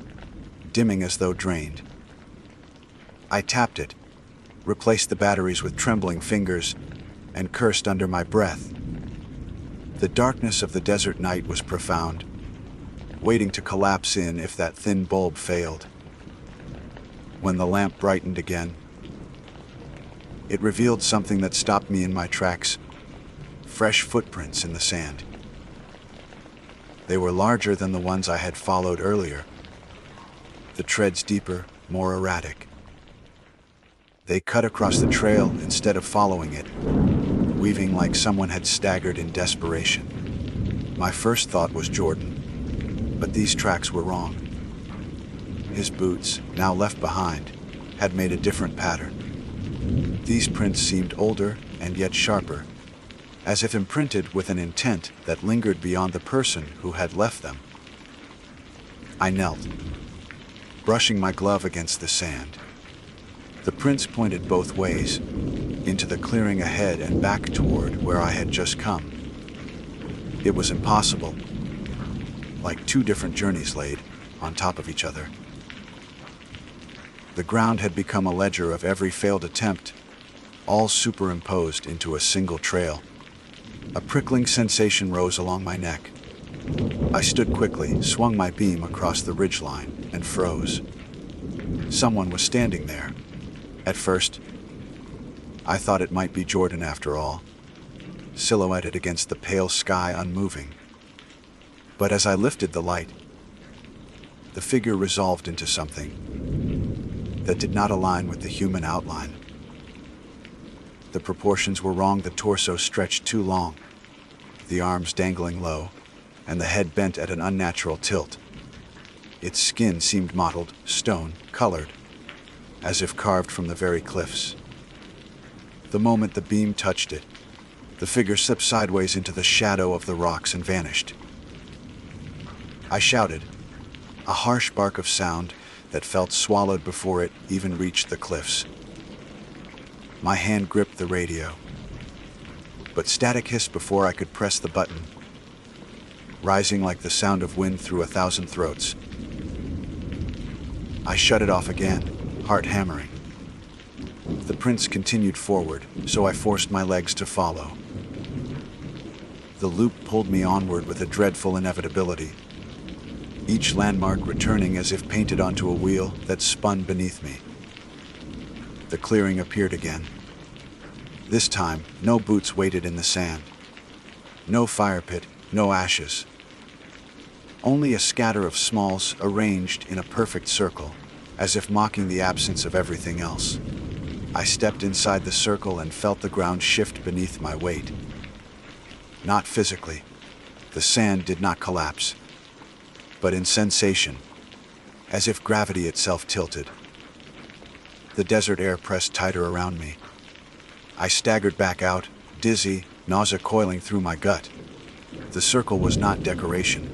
dimming as though drained. I tapped it, replaced the batteries with trembling fingers, and cursed under my breath. The darkness of the desert night was profound, waiting to collapse in if that thin bulb failed. When the lamp brightened again, it revealed something that stopped me in my tracks: fresh footprints in the sand. They were larger than the ones I had followed earlier, the treads deeper, more erratic. They cut across the trail instead of following it, weaving like someone had staggered in desperation. My first thought was Jordan, but these tracks were wrong. His boots, now left behind, had made a different pattern. These prints seemed older and yet sharper, as if imprinted with an intent that lingered beyond the person who had left them. I knelt, brushing my glove against the sand. The prints pointed both ways, into the clearing ahead and back toward where I had just come. It was impossible, like 2 different journeys laid on top of each other. The ground had become a ledger of every failed attempt, all superimposed into a single trail. A prickling sensation rose along my neck. I stood quickly, swung my beam across the ridgeline, and froze. Someone was standing there. At first, I thought it might be Jordan after all, silhouetted against the pale sky, unmoving. But as I lifted the light, the figure resolved into something that did not align with the human outline. The proportions were wrong. The torso stretched too long, the arms dangling low, and the head bent at an unnatural tilt. Its skin seemed mottled, stone-colored, as if carved from the very cliffs. The moment the beam touched it, the figure slipped sideways into the shadow of the rocks and vanished. I shouted, a harsh bark of sound that felt swallowed before it even reached the cliffs. My hand gripped the radio, but static hissed before I could press the button, rising like the sound of wind through 1,000 throats. I shut it off again, heart hammering. The prints continued forward, so I forced my legs to follow. The loop pulled me onward with a dreadful inevitability, each landmark returning as if painted onto a wheel that spun beneath me. The clearing appeared again. This time, no boots waited in the sand. No fire pit, no ashes. Only a scatter of smalls arranged in a perfect circle, as if mocking the absence of everything else. I stepped inside the circle and felt the ground shift beneath my weight. Not physically. The sand did not collapse, but in sensation, as if gravity itself tilted. The desert air pressed tighter around me. I staggered back out, dizzy, nausea coiling through my gut. The circle was not decoration.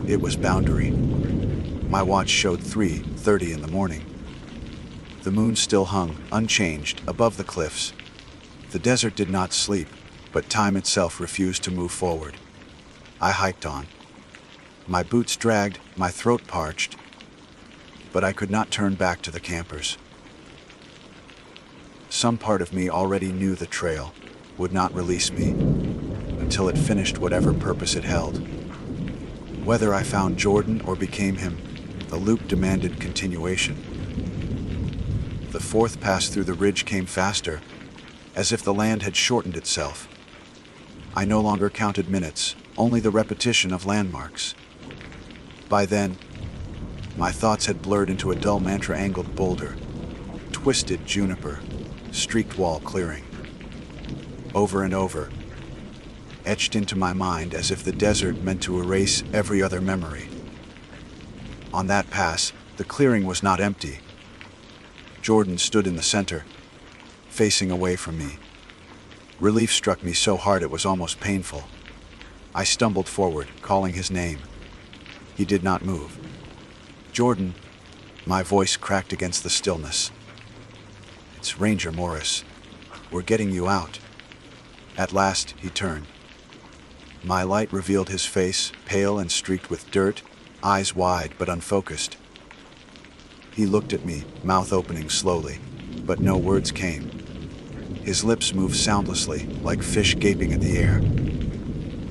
It was boundary. My watch showed 3:30 in the morning. The moon still hung, unchanged, above the cliffs. The desert did not sleep, but time itself refused to move forward. I hiked on. My boots dragged, my throat parched, but I could not turn back to the campers. Some part of me already knew the trail would not release me until it finished whatever purpose it held. Whether I found Jordan or became him, the loop demanded continuation. The fourth pass through the ridge came faster, as if the land had shortened itself. I no longer counted minutes, only the repetition of landmarks. By then, my thoughts had blurred into a dull mantra-angled boulder, twisted juniper, streaked wall clearing. Over and over, etched into my mind as if the desert meant to erase every other memory. On that pass, the clearing was not empty. Jordan stood in the center, facing away from me. Relief struck me so hard it was almost painful. I stumbled forward, calling his name. He did not move. Jordan, my voice cracked against the stillness. It's Ranger Morris. We're getting you out. At last, he turned. My light revealed his face, pale and streaked with dirt, eyes wide but unfocused. He looked at me, mouth opening slowly, but no words came. His lips moved soundlessly, like fish gaping at the air.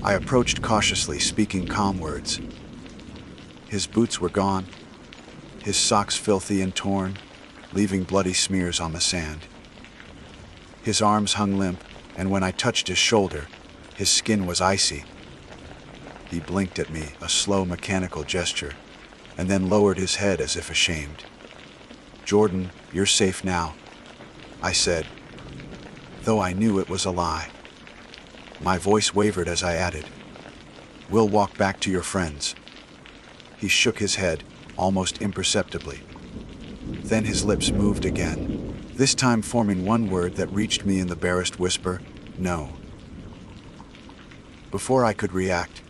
I approached cautiously, speaking calm words. His boots were gone, his socks filthy and torn, leaving bloody smears on the sand. His arms hung limp, and when I touched his shoulder, his skin was icy. He blinked at me, a slow mechanical gesture, and then lowered his head as if ashamed. Jordan, you're safe now, I said, though I knew it was a lie. My voice wavered as I added, we'll walk back to your friends. He shook his head, almost imperceptibly. Then his lips moved again, this time forming one word that reached me in the barest whisper, no. Before I could react,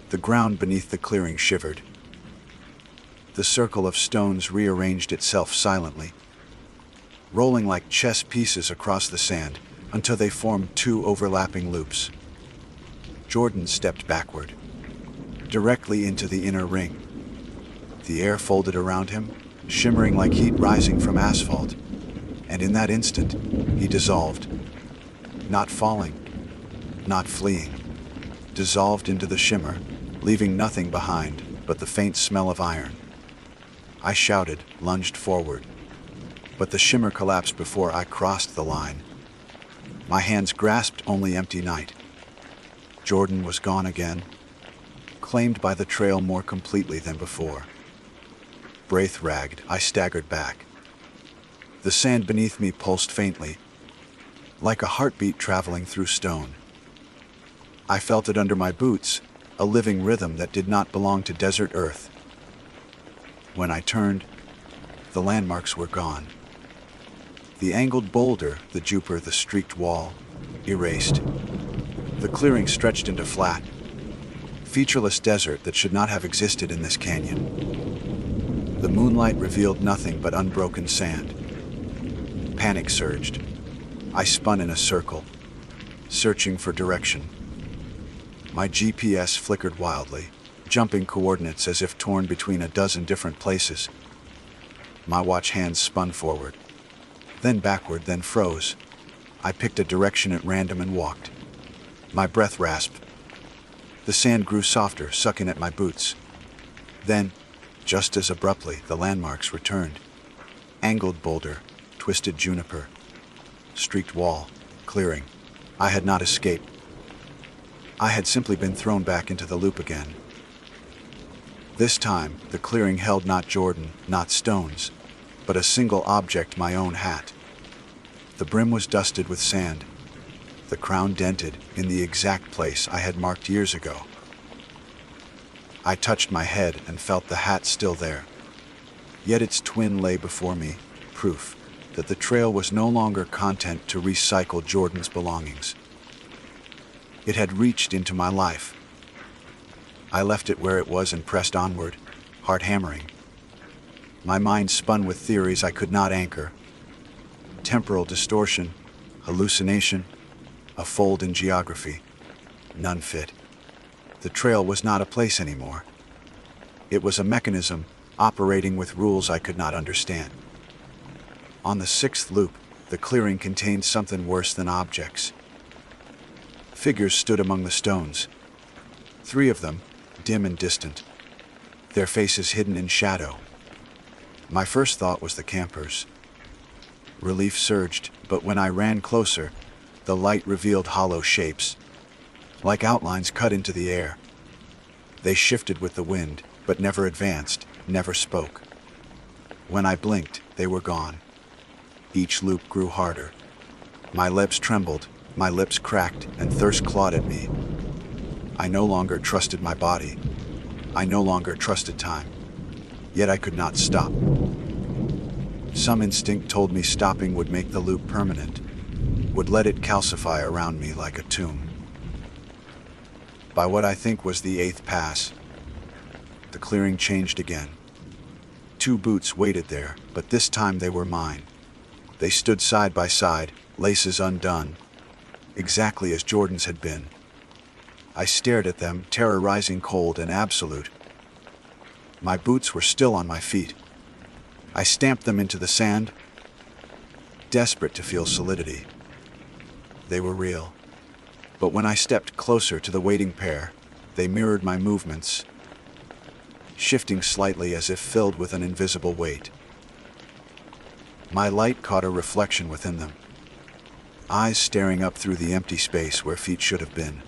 the ground beneath the clearing shivered. The circle of stones rearranged itself silently, rolling like chess pieces across the sand until they formed two overlapping loops. Jordan stepped backward, directly into the inner ring. The air folded around him, shimmering like heat rising from asphalt, and in that instant, he dissolved. Not falling, not fleeing, dissolved into the shimmer, leaving nothing behind but the faint smell of iron. I shouted, lunged forward, but the shimmer collapsed before I crossed the line. My hands grasped only empty night. Jordan was gone again, claimed by the trail more completely than before. Breath ragged, I staggered back. The sand beneath me pulsed faintly, like a heartbeat traveling through stone. I felt it under my boots, a living rhythm that did not belong to desert earth. When I turned, The landmarks were gone. The angled boulder, the Jupiter, the streaked wall, erased. The clearing stretched into flat, featureless desert that should not have existed in this canyon. The moonlight revealed nothing but unbroken sand. Panic surged. I spun in a circle, searching for direction. My GPS flickered wildly, jumping coordinates as if torn between a dozen different places. My watch hands spun forward, then backward, then froze. I picked a direction at random and walked. My breath rasped. The sand grew softer, sucking at my boots. Then, just as abruptly, the landmarks returned. Angled boulder, twisted juniper, streaked wall, clearing. I had not escaped. I had simply been thrown back into the loop again. This time, the clearing held not Jordan, not stones, but a single object, my own hat. The brim was dusted with sand, the crown dented in the exact place I had marked years ago. I touched my head and felt the hat still there. Yet its twin lay before me, proof that the trail was no longer content to recycle Jordan's belongings. It had reached into my life. I left it where it was and pressed onward, heart hammering. My mind spun with theories I could not anchor. Temporal distortion, hallucination, a fold in geography. None fit. The trail was not a place anymore. It was a mechanism operating with rules I could not understand. On the sixth loop, the clearing contained something worse than objects. Figures stood among the stones. 3 of them, dim and distant, their faces hidden in shadow. My first thought was the campers. Relief surged, but when I ran closer, the light revealed hollow shapes, like outlines cut into the air. They shifted with the wind, but never advanced, never spoke. When I blinked, they were gone. Each loop grew harder. My lips trembled, my lips cracked, and thirst clawed at me. I no longer trusted my body. I no longer trusted time. Yet I could not stop. Some instinct told me stopping would make the loop permanent, would let it calcify around me like a tomb. By what I think was the 8th pass, the clearing changed again. 2 boots waited there, but this time they were mine. They stood side by side, laces undone, exactly as Jordan's had been. I stared at them, terror rising cold and absolute. My boots were still on my feet. I stamped them into the sand, desperate to feel solidity. They were real. But when I stepped closer to the waiting pair, they mirrored my movements, shifting slightly as if filled with an invisible weight. My light caught a reflection within them, eyes staring up through the empty space where feet should have been.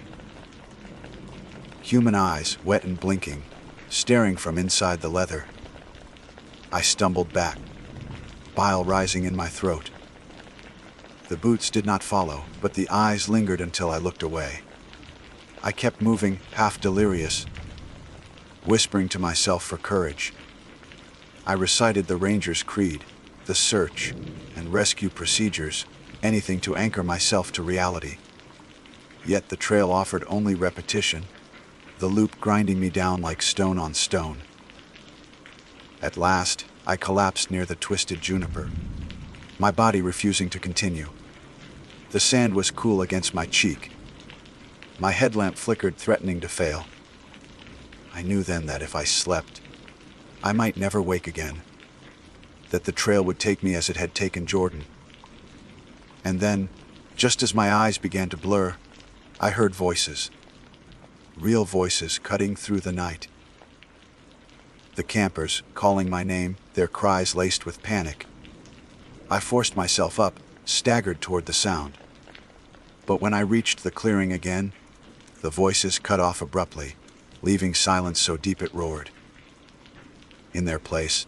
Human eyes, wet and blinking, staring from inside the leather. I stumbled back, bile rising in my throat. The boots did not follow, but the eyes lingered until I looked away. I kept moving, half delirious, whispering to myself for courage. I recited the Ranger's creed, the search and rescue procedures, anything to anchor myself to reality. Yet the trail offered only repetition, the loop grinding me down like stone on stone. At last, I collapsed near the twisted juniper, my body refusing to continue. The sand was cool against my cheek. My headlamp flickered, threatening to fail. I knew then that if I slept, I might never wake again, that the trail would take me as it had taken Jordan. And then, just as my eyes began to blur, I heard voices. Real voices cutting through the night. The campers calling my name, their cries laced with panic. I forced myself up, staggered toward the sound. But when I reached the clearing again, the voices cut off abruptly, leaving silence so deep it roared. In their place,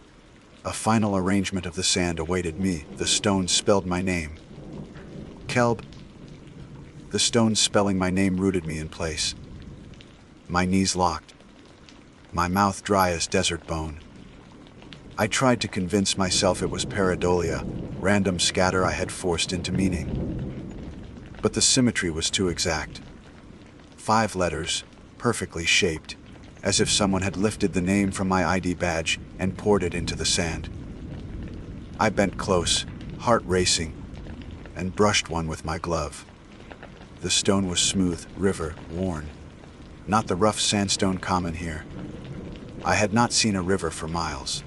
a final arrangement of the sand awaited me. The stones spelled my name. Kelb. The stones spelling my name rooted me in place. My knees locked, my mouth dry as desert bone. I tried to convince myself it was pareidolia, random scatter I had forced into meaning. But the symmetry was too exact. 5 letters, perfectly shaped, as if someone had lifted the name from my ID badge and poured it into the sand. I bent close, heart racing, and brushed one with my glove. The stone was smooth, river, worn, not the rough sandstone common here. I had not seen a river for miles.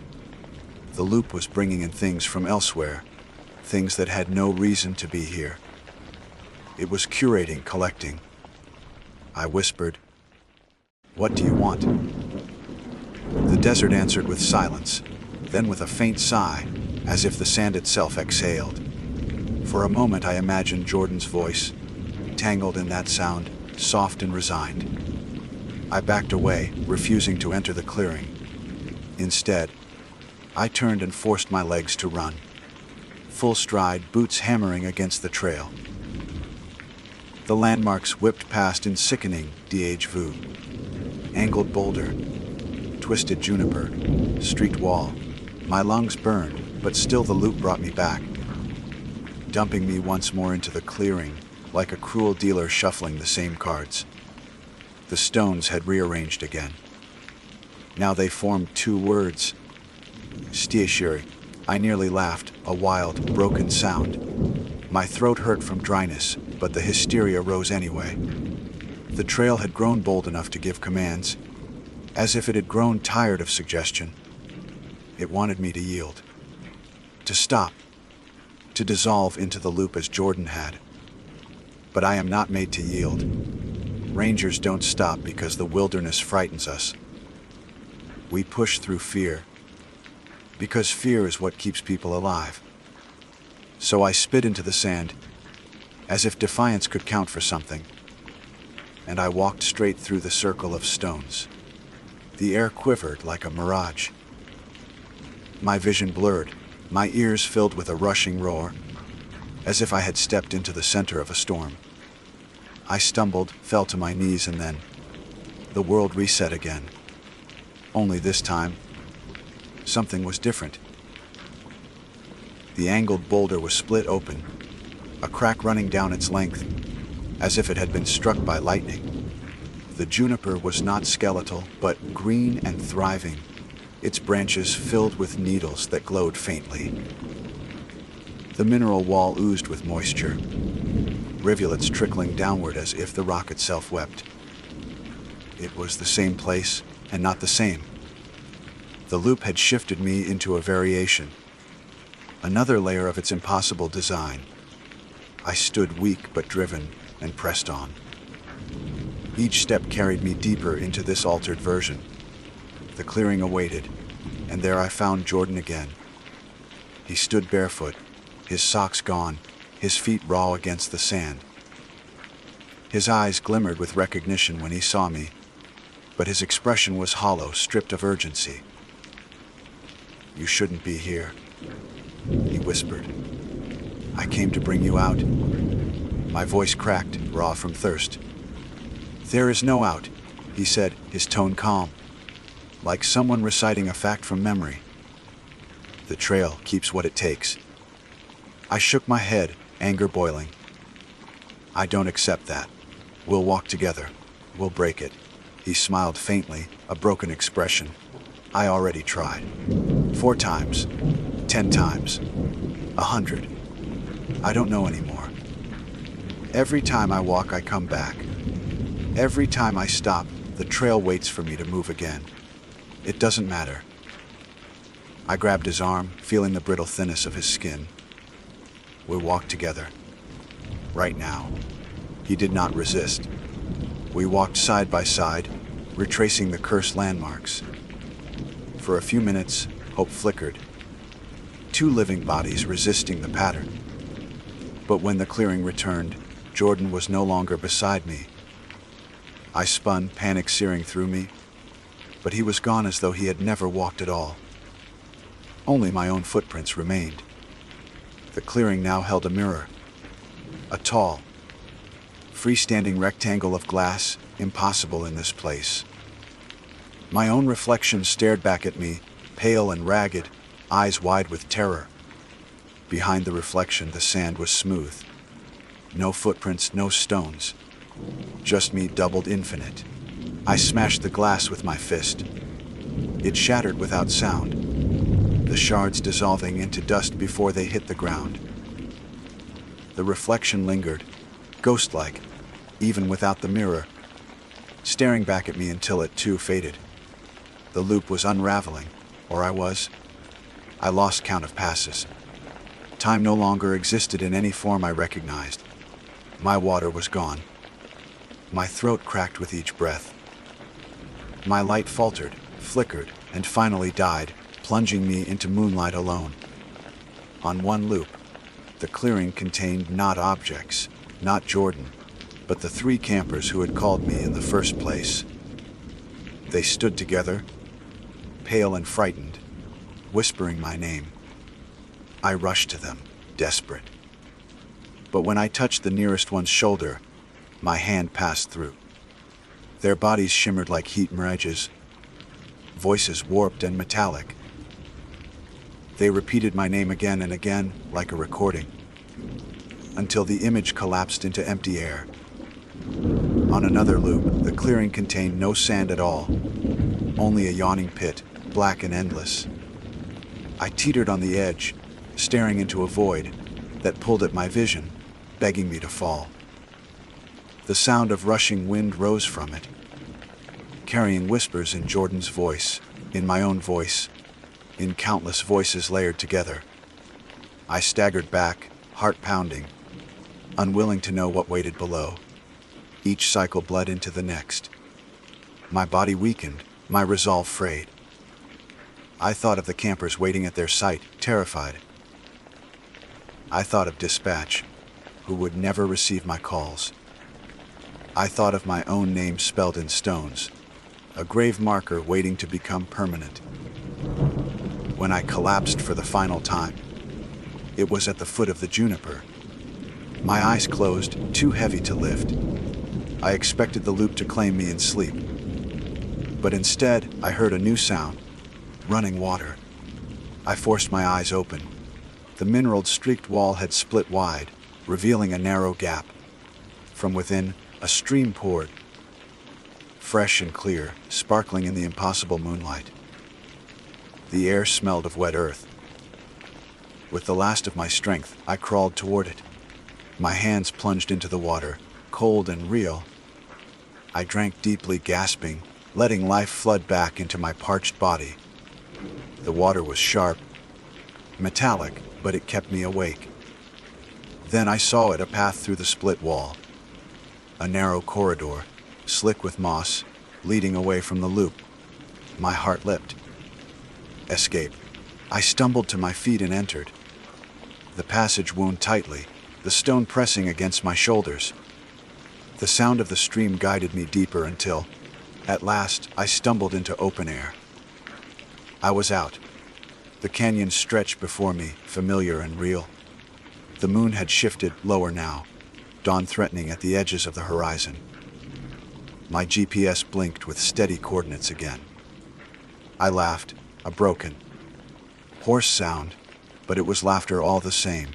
The loop was bringing in things from elsewhere, things that had no reason to be here. It was curating, collecting. I whispered, "What do you want?" The desert answered with silence, then with a faint sigh, as if the sand itself exhaled. For a moment I imagined Jordan's voice, tangled in that sound, soft and resigned. I backed away, refusing to enter the clearing. Instead, I turned and forced my legs to run. Full stride, boots hammering against the trail. The landmarks whipped past in sickening déjà vu. Angled boulder, twisted juniper, streaked wall. My lungs burned, but still the loop brought me back, dumping me once more into the clearing, like a cruel dealer shuffling the same cards. The stones had rearranged again. Now they formed 2 words. Stieshiri. I nearly laughed, a wild, broken sound. My throat hurt from dryness, but the hysteria rose anyway. The trail had grown bold enough to give commands, as if it had grown tired of suggestion. It wanted me to yield, to stop, to dissolve into the loop as Jordan had. But I am not made to yield. Rangers don't stop because the wilderness frightens us. We push through fear, because fear is what keeps people alive. So I spit into the sand, as if defiance could count for something, and I walked straight through the circle of stones. The air quivered like a mirage. My vision blurred, my ears filled with a rushing roar, as if I had stepped into the center of a storm. I stumbled, fell to my knees, and then the world reset again. Only this time, something was different. The angled boulder was split open, a crack running down its length, as if it had been struck by lightning. The juniper was not skeletal, but green and thriving, its branches filled with needles that glowed faintly. The mineral wall oozed with moisture, rivulets trickling downward as if the rock itself wept. It was the same place, and not the same. The loop had shifted me into a variation, another layer of its impossible design. I stood weak but driven and pressed on. Each step carried me deeper into this altered version. The clearing awaited, and there I found Jordan again. He stood barefoot, his socks gone, his feet raw against the sand. His eyes glimmered with recognition when he saw me, but his expression was hollow, stripped of urgency. "You shouldn't be here," he whispered. "I came to bring you out." My voice cracked, raw from thirst. "There is no out," he said, his tone calm, like someone reciting a fact from memory. "The trail keeps what it takes." I shook my head, anger boiling. "I don't accept that. We'll walk together. We'll break it." He smiled faintly, a broken expression. "I already tried. 4 times. 10 times. 100. I don't know anymore. Every time I walk, I come back. Every time I stop, the trail waits for me to move again. It doesn't matter." I grabbed his arm, feeling the brittle thinness of his skin. We walked together. Right now. He did not resist. We walked side by side, retracing the cursed landmarks. For a few minutes, hope flickered. 2 living bodies resisting the pattern. But when the clearing returned, Jordan was no longer beside me. I spun, panic searing through me, but he was gone as though he had never walked at all. Only my own footprints remained. The clearing now held a mirror. A tall, freestanding rectangle of glass, impossible in this place. My own reflection stared back at me, pale and ragged, eyes wide with terror. Behind the reflection, the sand was smooth. No footprints, no stones. Just me doubled infinite. I smashed the glass with my fist. It shattered without sound, the shards dissolving into dust before they hit the ground. The reflection lingered, ghost-like, even without the mirror, staring back at me until it too faded. The loop was unraveling, or I lost count of passes. Time no longer existed in any form I recognized. My water was gone. My throat cracked with each breath. My light faltered, flickered, and finally died, plunging me into moonlight alone. On one loop, the clearing contained not objects, not Jordan, but the 3 campers who had called me in the first place. They stood together, pale and frightened, whispering my name. I rushed to them, desperate. But when I touched the nearest one's shoulder, my hand passed through. Their bodies shimmered like heat mirages, voices warped and metallic. They repeated my name again and again, like a recording, until the image collapsed into empty air. On another loop, the clearing contained no sand at all, only a yawning pit, black and endless. I teetered on the edge, staring into a void that pulled at my vision, begging me to fall. The sound of rushing wind rose from it, carrying whispers in Jordan's voice, in my own voice, in countless voices layered together. I staggered back, heart pounding, unwilling to know what waited below. Each cycle bled into the next. My body weakened, my resolve frayed. I thought of the campers waiting at their site, terrified. I thought of dispatch, who would never receive my calls. I thought of my own name spelled in stones, a grave marker waiting to become permanent. When I collapsed for the final time, it was at the foot of the juniper. My eyes closed, too heavy to lift. I expected the loop to claim me in sleep. But instead, I heard a new sound, running water. I forced my eyes open. The mineral-streaked wall had split wide, revealing a narrow gap. From within, a stream poured, fresh and clear, sparkling in the impossible moonlight. The air smelled of wet earth. With the last of my strength, I crawled toward it. My hands plunged into the water, cold and real. I drank deeply, gasping, letting life flood back into my parched body. The water was sharp, metallic, but it kept me awake. Then I saw it, a path through the split wall. A narrow corridor, slick with moss, leading away from the loop. My heart leapt. Escape. I stumbled to my feet and entered. The passage wound tightly, the stone pressing against my shoulders. The sound of the stream guided me deeper until, at last, I stumbled into open air. I was out. The canyon stretched before me, familiar and real. The moon had shifted lower now, dawn threatening at the edges of the horizon. My GPS blinked with steady coordinates again. I laughed, a broken, hoarse sound, but it was laughter all the same.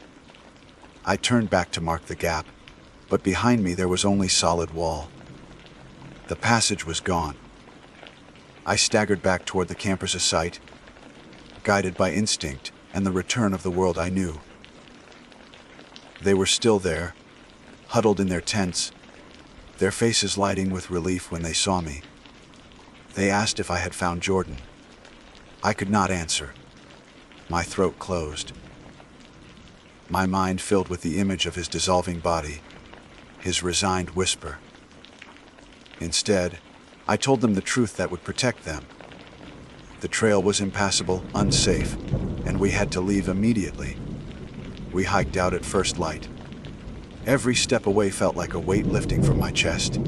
I turned back to mark the gap, but behind me there was only solid wall. The passage was gone. I staggered back toward the campers' site, guided by instinct and the return of the world I knew. They were still there, huddled in their tents, their faces lighting with relief when they saw me. They asked if I had found Jordan. I could not answer. My throat closed. My mind filled with the image of his dissolving body, his resigned whisper. Instead, I told them the truth that would protect them. The trail was impassable, unsafe, and we had to leave immediately. We hiked out at first light. Every step away felt like a weight lifting from my chest.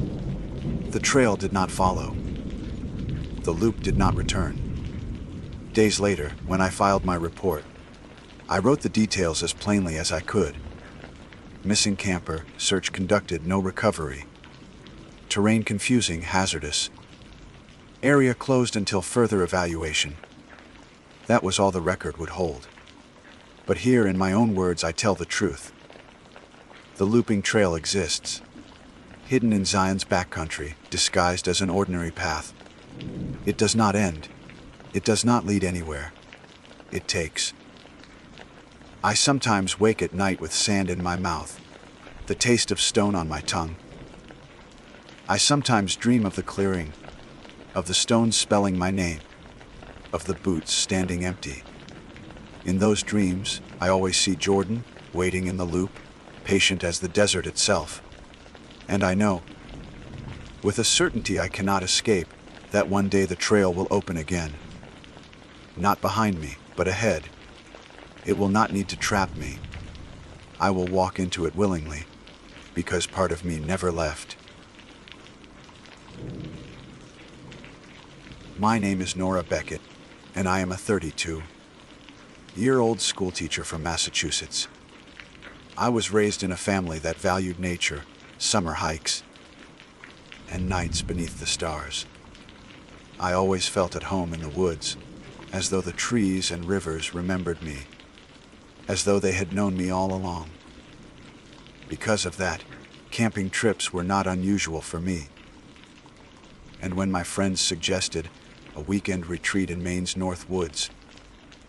The trail did not follow. The loop did not return. Days later, when I filed my report, I wrote the details as plainly as I could. Missing camper, search conducted, no recovery. Terrain confusing, hazardous. Area closed until further evaluation. That was all the record would hold. But here, in my own words, I tell the truth. The looping trail exists, hidden in Zion's backcountry, disguised as an ordinary path. It does not end. It does not lead anywhere. It takes. I sometimes wake at night with sand in my mouth, the taste of stone on my tongue. I sometimes dream of the clearing, of the stones spelling my name, of the boots standing empty. In those dreams, I always see Jordan, waiting in the loop, patient as the desert itself. And I know, with a certainty I cannot escape, that one day the trail will open again. Not behind me, but ahead. It will not need to trap me. I will walk into it willingly, because part of me never left. My name is Nora Beckett, and I am a 32-year-old schoolteacher from Massachusetts. I was raised in a family that valued nature, summer hikes, and nights beneath the stars. I always felt at home in the woods, as though the trees and rivers remembered me, as though they had known me all along. Because of that, camping trips were not unusual for me. And when my friends suggested a weekend retreat in Maine's North Woods,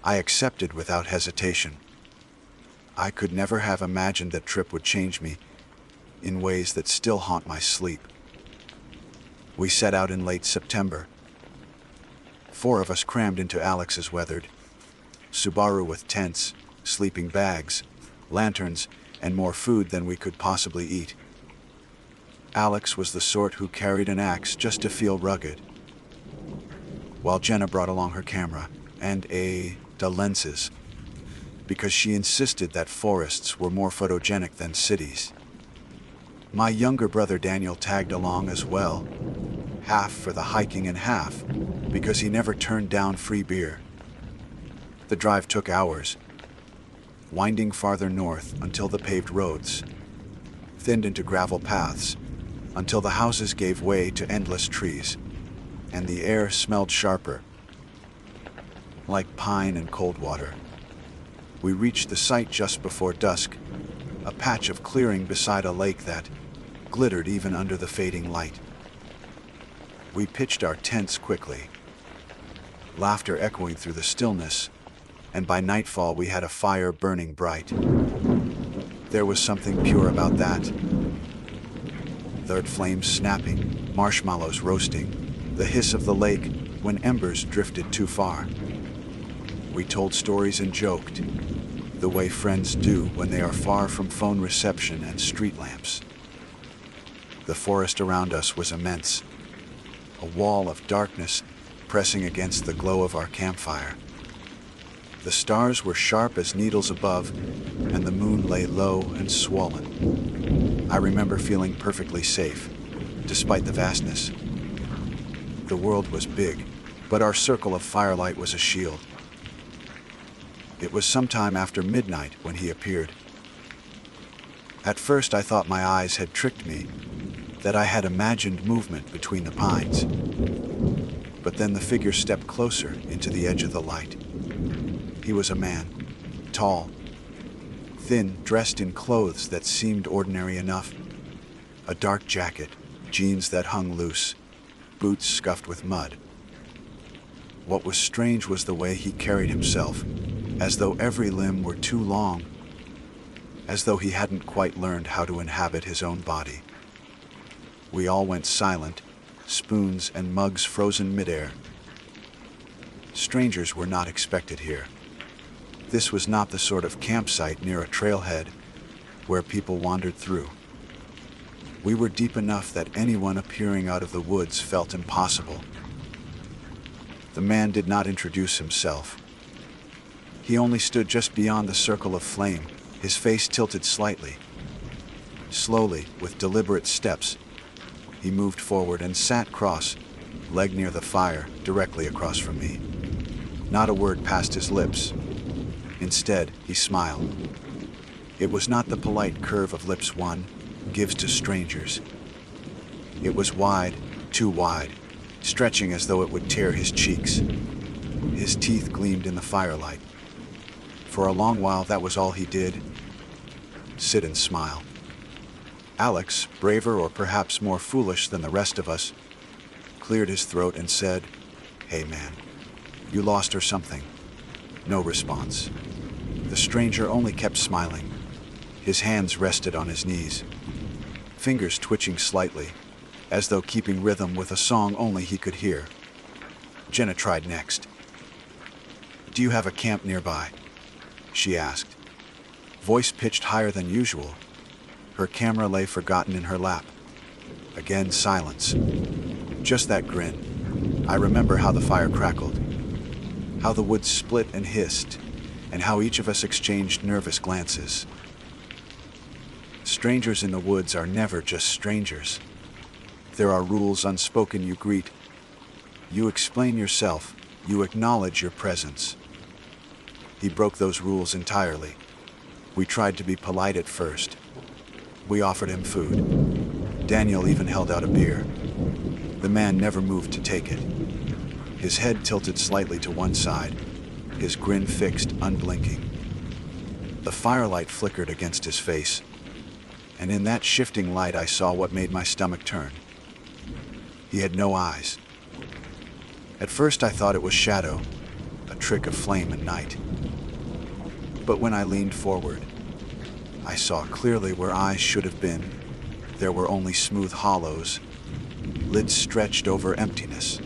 I accepted without hesitation. I could never have imagined that trip would change me in ways that still haunt my sleep. We set out in late September. 4 of us crammed into Alex's weathered Subaru with tents, sleeping bags, lanterns, and more food than we could possibly eat. Alex was the sort who carried an axe just to feel rugged, while Jenna brought along her camera and the lenses, because she insisted that forests were more photogenic than cities. My younger brother Daniel tagged along as well, half for the hiking and half because he never turned down free beer. The drive took hours, winding farther north until the paved roads thinned into gravel paths, until the houses gave way to endless trees, and the air smelled sharper, like pine and cold water. We reached the site just before dusk, a patch of clearing beside a lake that glittered even under the fading light. We pitched our tents quickly, laughter echoing through the stillness, and by nightfall we had a fire burning bright. There was something pure about that. The flames snapping, marshmallows roasting, the hiss of the lake when embers drifted too far. We told stories and joked, the way friends do when they are far from phone reception and street lamps. The forest around us was immense, a wall of darkness pressing against the glow of our campfire. The stars were sharp as needles above, and the moon lay low and swollen. I remember feeling perfectly safe, despite the vastness. The world was big, but our circle of firelight was a shield. It was sometime after midnight when he appeared. At first I thought my eyes had tricked me, that I had imagined movement between the pines. But then the figure stepped closer into the edge of the light. He was a man, tall, thin, dressed in clothes that seemed ordinary enough. A dark jacket, jeans that hung loose, boots scuffed with mud. What was strange was the way he carried himself, as though every limb were too long, as though he hadn't quite learned how to inhabit his own body. We all went silent, spoons and mugs frozen midair. Strangers were not expected here. This was not the sort of campsite near a trailhead where people wandered through. We were deep enough that anyone appearing out of the woods felt impossible. The man did not introduce himself. He only stood just beyond the circle of flame, his face tilted slightly. Slowly, with deliberate steps, he moved forward and sat cross, leg near the fire, directly across from me. Not a word passed his lips. Instead, he smiled. It was not the polite curve of lips one gives to strangers. It was wide, too wide, stretching as though it would tear his cheeks. His teeth gleamed in the firelight. For a long while, that was all he did: sit and smile. Alex, braver or perhaps more foolish than the rest of us, cleared his throat and said, "Hey man, you lost or something?" No response. The stranger only kept smiling. His hands rested on his knees, fingers twitching slightly, as though keeping rhythm with a song only he could hear. Jenna tried next. "Do you have a camp nearby?" she asked, voice pitched higher than usual. Her camera lay forgotten in her lap. Again, silence. Just that grin. I remember how the fire crackled, how the wood split and hissed, and how each of us exchanged nervous glances. Strangers in the woods are never just strangers. There are rules unspoken you greet. You explain yourself, you acknowledge your presence. He broke those rules entirely. We tried to be polite at first. We offered him food. Daniel even held out a beer. The man never moved to take it. His head tilted slightly to one side, his grin fixed, unblinking. The firelight flickered against his face, and in that shifting light I saw what made my stomach turn. He had no eyes. At first I thought it was shadow, a trick of flame and night. But when I leaned forward, I saw clearly where eyes should have been. There were only smooth hollows, lids stretched over emptiness.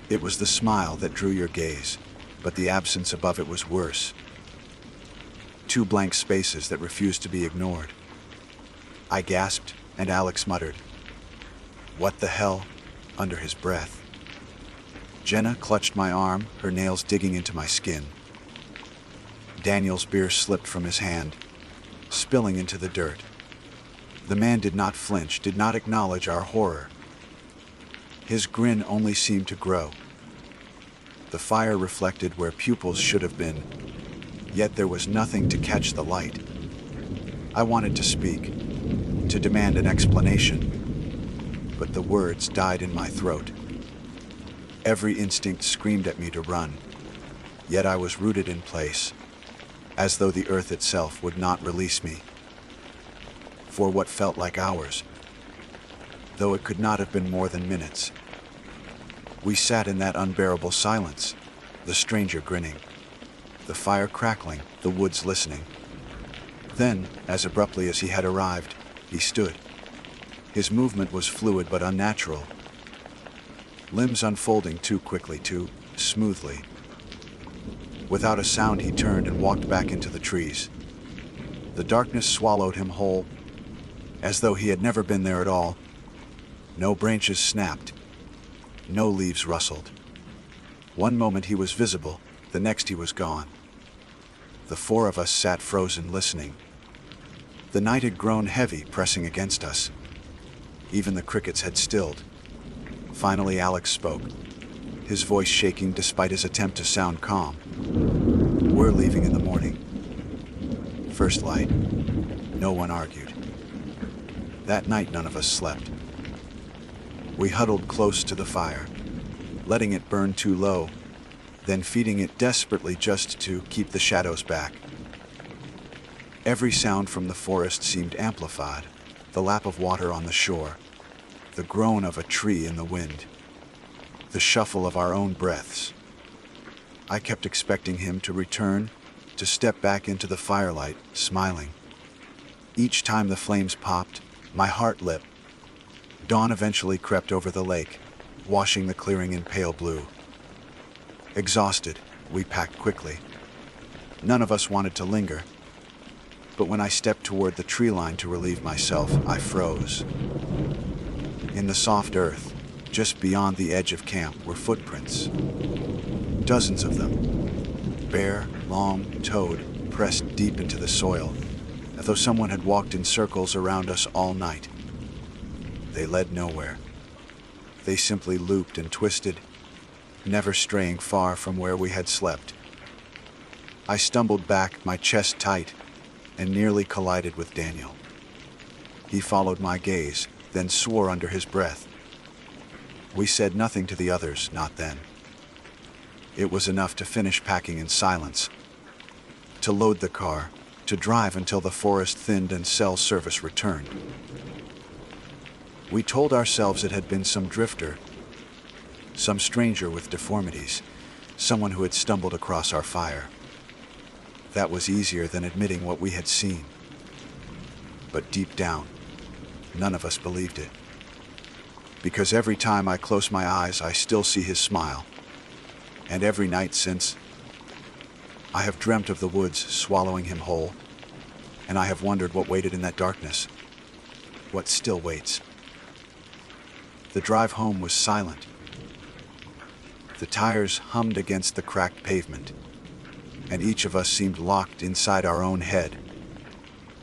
It was the smile that drew your gaze, but the absence above it was worse. Two blank spaces that refused to be ignored. I gasped, and Alex muttered, "What the hell?" under his breath. Jenna clutched my arm, her nails digging into my skin. Daniel's beer slipped from his hand, spilling into the dirt. The man did not flinch, did not acknowledge our horror. His grin only seemed to grow. The fire reflected where pupils should have been, yet there was nothing to catch the light. I wanted to speak, to demand an explanation, but the words died in my throat. Every instinct screamed at me to run, yet I was rooted in place, as though the earth itself would not release me. For what felt like hours, though it could not have been more than minutes, we sat in that unbearable silence, the stranger grinning, the fire crackling, the woods listening. Then, as abruptly as he had arrived, he stood. His movement was fluid but unnatural, limbs unfolding too quickly, too smoothly. Without a sound, he turned and walked back into the trees. The darkness swallowed him whole, as though he had never been there at all. No branches snapped, no leaves rustled. One moment he was visible, the next he was gone. The four of us sat frozen, listening. The night had grown heavy, pressing against us. Even the crickets had stilled. Finally, Alex spoke, his voice shaking despite his attempt to sound calm. "We're leaving in the morning. First light." No one argued. That night, none of us slept. We huddled close to the fire, letting it burn too low, then feeding it desperately just to keep the shadows back. Every sound from the forest seemed amplified: the lap of water on the shore, the groan of a tree in the wind, the shuffle of our own breaths. I kept expecting him to return, to step back into the firelight, smiling. Each time the flames popped, my heart leapt. Dawn eventually crept over the lake, washing the clearing in pale blue. Exhausted, we packed quickly. None of us wanted to linger, but when I stepped toward the tree line to relieve myself, I froze. In the soft earth, just beyond the edge of camp, were footprints. Dozens of them, bare, long-toed, pressed deep into the soil, as though someone had walked in circles around us all night. They led nowhere. They simply looped and twisted, never straying far from where we had slept. I stumbled back, my chest tight, and nearly collided with Daniel. He followed my gaze, then swore under his breath. We said nothing to the others, not then. It was enough to finish packing in silence, to load the car, to drive until the forest thinned and cell service returned. We told ourselves it had been some drifter, some stranger with deformities, someone who had stumbled across our fire. That was easier than admitting what we had seen. But deep down, none of us believed it. Because every time I close my eyes, I still see his smile. And every night since, I have dreamt of the woods swallowing him whole, and I have wondered what waited in that darkness, what still waits. The drive home was silent. The tires hummed against the cracked pavement, and each of us seemed locked inside our own head,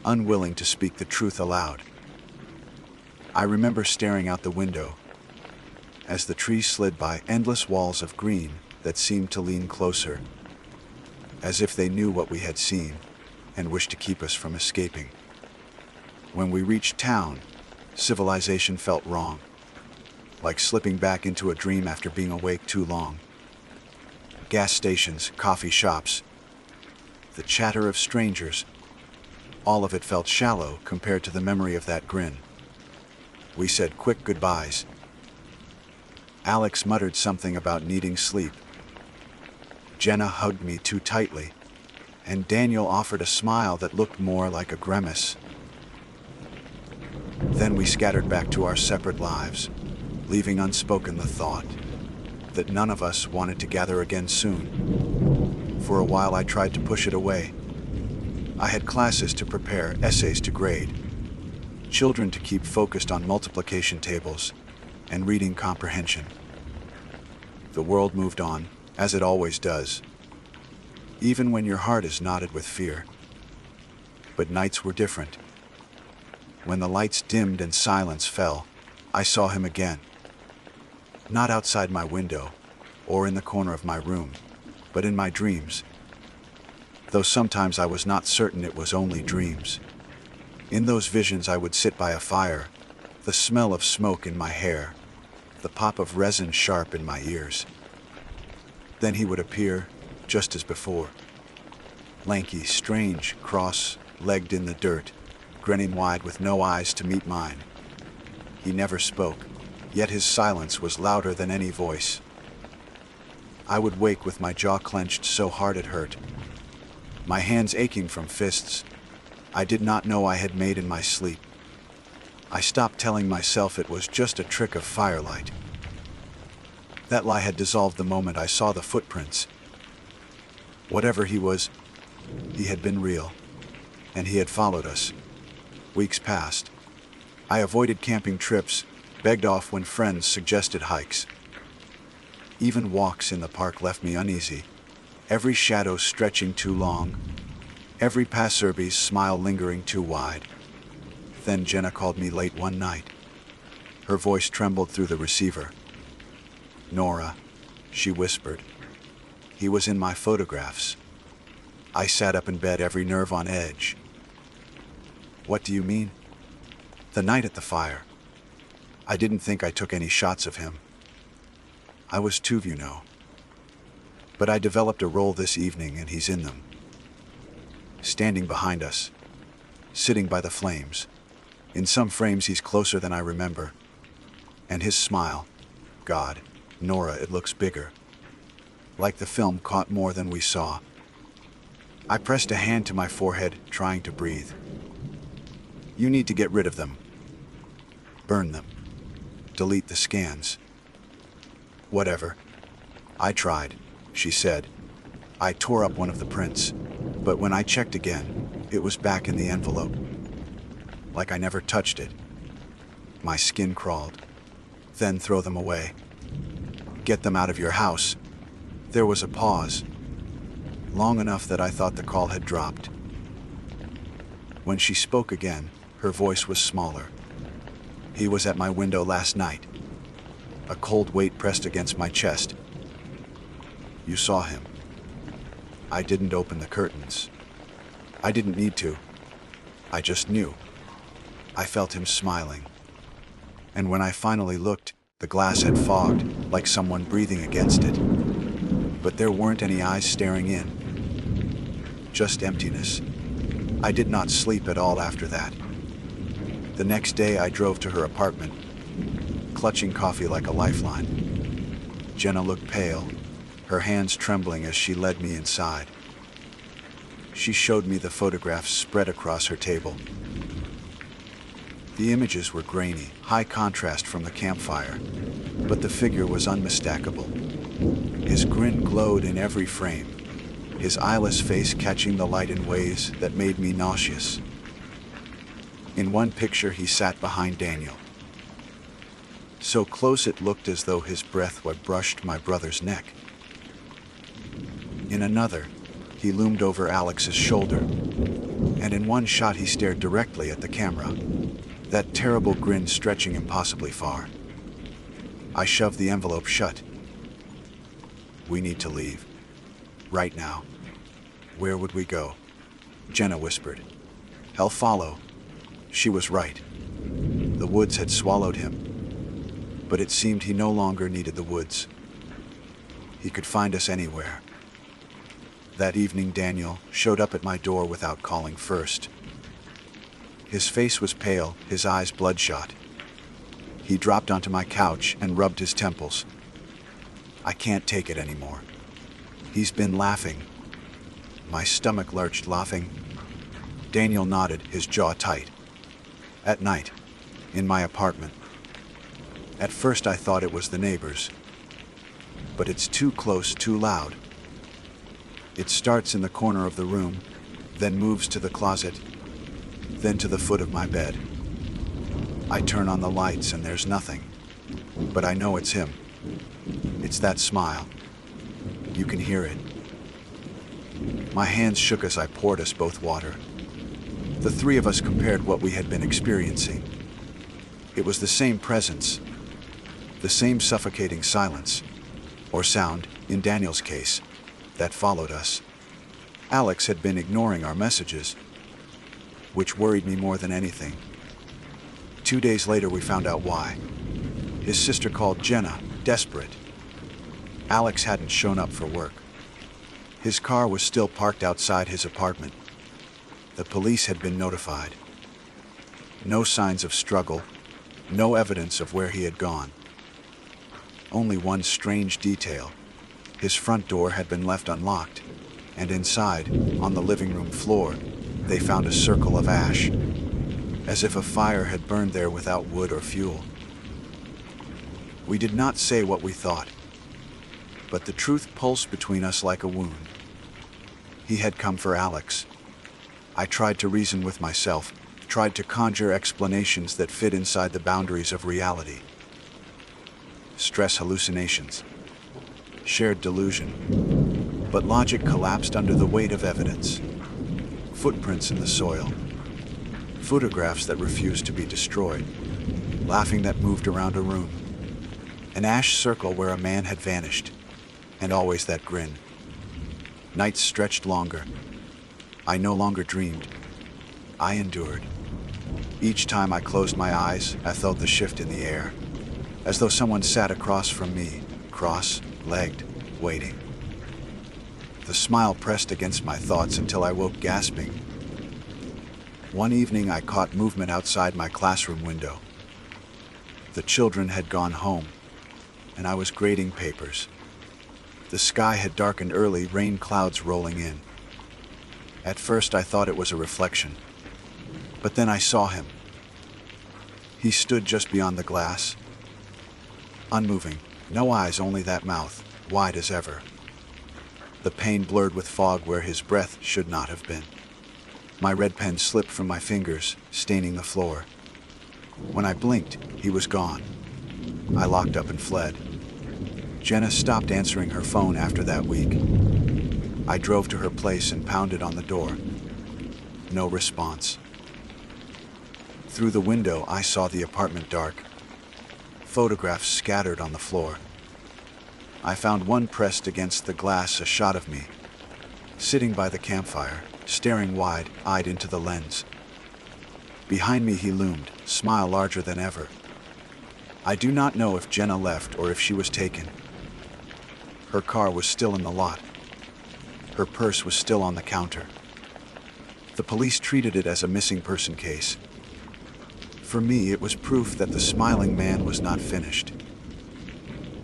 unwilling to speak the truth aloud. I remember staring out the window as the trees slid by, endless walls of green that seemed to lean closer, as if they knew what we had seen and wished to keep us from escaping. When we reached town, civilization felt wrong, like slipping back into a dream after being awake too long. Gas stations, coffee shops, the chatter of strangers, all of it felt shallow compared to the memory of that grin. We said quick goodbyes. Alex muttered something about needing sleep. Jenna hugged me too tightly, and Daniel offered a smile that looked more like a grimace. Then we scattered back to our separate lives, leaving unspoken the thought that none of us wanted to gather again soon. For a while I tried to push it away. I had classes to prepare, essays to grade, children to keep focused on multiplication tables, and reading comprehension. The world moved on, as it always does, even when your heart is knotted with fear. But nights were different. When the lights dimmed and silence fell, I saw him again. Not outside my window, or in the corner of my room, but in my dreams. Though sometimes I was not certain it was only dreams. In those visions I would sit by a fire, the smell of smoke in my hair, the pop of resin sharp in my ears. Then he would appear, just as before. Lanky, strange, cross-legged in the dirt, grinning wide with no eyes to meet mine. He never spoke, yet his silence was louder than any voice. I would wake with my jaw clenched so hard it hurt, my hands aching from fists I did not know I had made in my sleep. I stopped telling myself it was just a trick of firelight. That lie had dissolved the moment I saw the footprints. Whatever he was, he had been real, and he had followed us. Weeks passed. I avoided camping trips, begged off when friends suggested hikes. Even walks in the park left me uneasy, every shadow stretching too long, every passerby's smile lingering too wide. Then Jenna called me late one night. Her voice trembled through the receiver. "Nora," she whispered. "He was in my photographs." I sat up in bed, every nerve on edge. "What do you mean?" "The night at the fire. I didn't think I took any shots of him. I was too, you know. But I developed a role this evening and he's in them. Standing behind us, sitting by the flames. In some frames he's closer than I remember. And his smile, God, Nora, it looks bigger. Like the film caught more than we saw." I pressed a hand to my forehead, trying to breathe. "You need to get rid of them. Burn them. Delete the scans." "Whatever." I tried, she said. I tore up one of the prints, but when I checked again, it was back in the envelope. Like I never touched it. My skin crawled. "Then throw them away. Get them out of your house." There was a pause, long enough that I thought the call had dropped. When she spoke again, her voice was smaller. "He was at my window last night." A cold weight pressed against my chest. "You saw him." I didn't open the curtains. I didn't need to. I just knew. I felt him smiling. And when I finally looked, the glass had fogged, like someone breathing against it. but there weren't any eyes staring in. Just emptiness. I did not sleep at all after that. The next day I drove to her apartment, clutching coffee like a lifeline. Jenna looked pale, her hands trembling as she led me inside. She showed me the photographs spread across her table. The images were grainy, high contrast from the campfire, but the figure was unmistakable. His grin glowed in every frame, his eyeless face catching the light in ways that made me nauseous. In one picture, he sat behind Daniel, so close it looked as though his breath had brushed my brother's neck. In another, he loomed over Alex's shoulder, and in one shot he stared directly at the camera, that terrible grin stretching impossibly far. I shoved the envelope shut. We need to leave. Right now. Where would we go? Jenna whispered. Hell follow. She was right. The woods had swallowed him, but it seemed he no longer needed the woods. He could find us anywhere. That evening, Daniel showed up at my door without calling first. His face was pale, his eyes bloodshot. He dropped onto my couch and rubbed his temples. I can't take it anymore. He's been laughing. My stomach lurched, laughing. Daniel nodded, his jaw tight. At night, in my apartment. At first I thought it was the neighbors. But it's too close, too loud. It starts in the corner of the room, then moves to the closet, then to the foot of my bed. I turn on the lights and there's nothing. But I know it's him. It's that smile. You can hear it. My hands shook as I poured us both water. The three of us compared what we had been experiencing. It was the same presence, the same suffocating silence, or sound, in Daniel's case, that followed us. Alex had been ignoring our messages, which worried me more than anything. 2 days later, we found out why. His sister called Jenna, desperate. Alex hadn't shown up for work. His car was still parked outside his apartment. The police had been notified. No signs of struggle, no evidence of where he had gone. Only one strange detail. His front door had been left unlocked, and inside, on the living room floor, they found a circle of ash, as if a fire had burned there without wood or fuel. We did not say what we thought, but the truth pulsed between us like a wound. He had come for Alex. I tried to reason with myself, tried to conjure explanations that fit inside the boundaries of reality. Stress hallucinations. Shared delusion. But logic collapsed under the weight of evidence. Footprints in the soil. Photographs that refused to be destroyed. Laughing that moved around a room. An ash circle where a man had vanished. And always that grin. Nights stretched longer. I no longer dreamed. I endured. Each time I closed my eyes, I felt the shift in the air, as though someone sat across from me, cross-legged, waiting. The smile pressed against my thoughts until I woke gasping. One evening I caught movement outside my classroom window. The children had gone home, and I was grading papers. The sky had darkened early, rain clouds rolling in. At first I thought it was a reflection, but then I saw him. He stood just beyond the glass, unmoving, no eyes, only that mouth, wide as ever. The pane blurred with fog where his breath should not have been. My red pen slipped from my fingers, staining the floor. When I blinked, he was gone. I locked up and fled. Jenna stopped answering her phone after that week. I drove to her place and pounded on the door. No response. Through the window, I saw the apartment dark. Photographs scattered on the floor. I found one pressed against the glass, a shot of me, sitting by the campfire, staring wide-eyed into the lens. Behind me he loomed, smile larger than ever. I do not know if Jenna left or if she was taken. Her car was still in the lot. Her purse was still on the counter. The police treated it as a missing person case. For me, it was proof that the smiling man was not finished.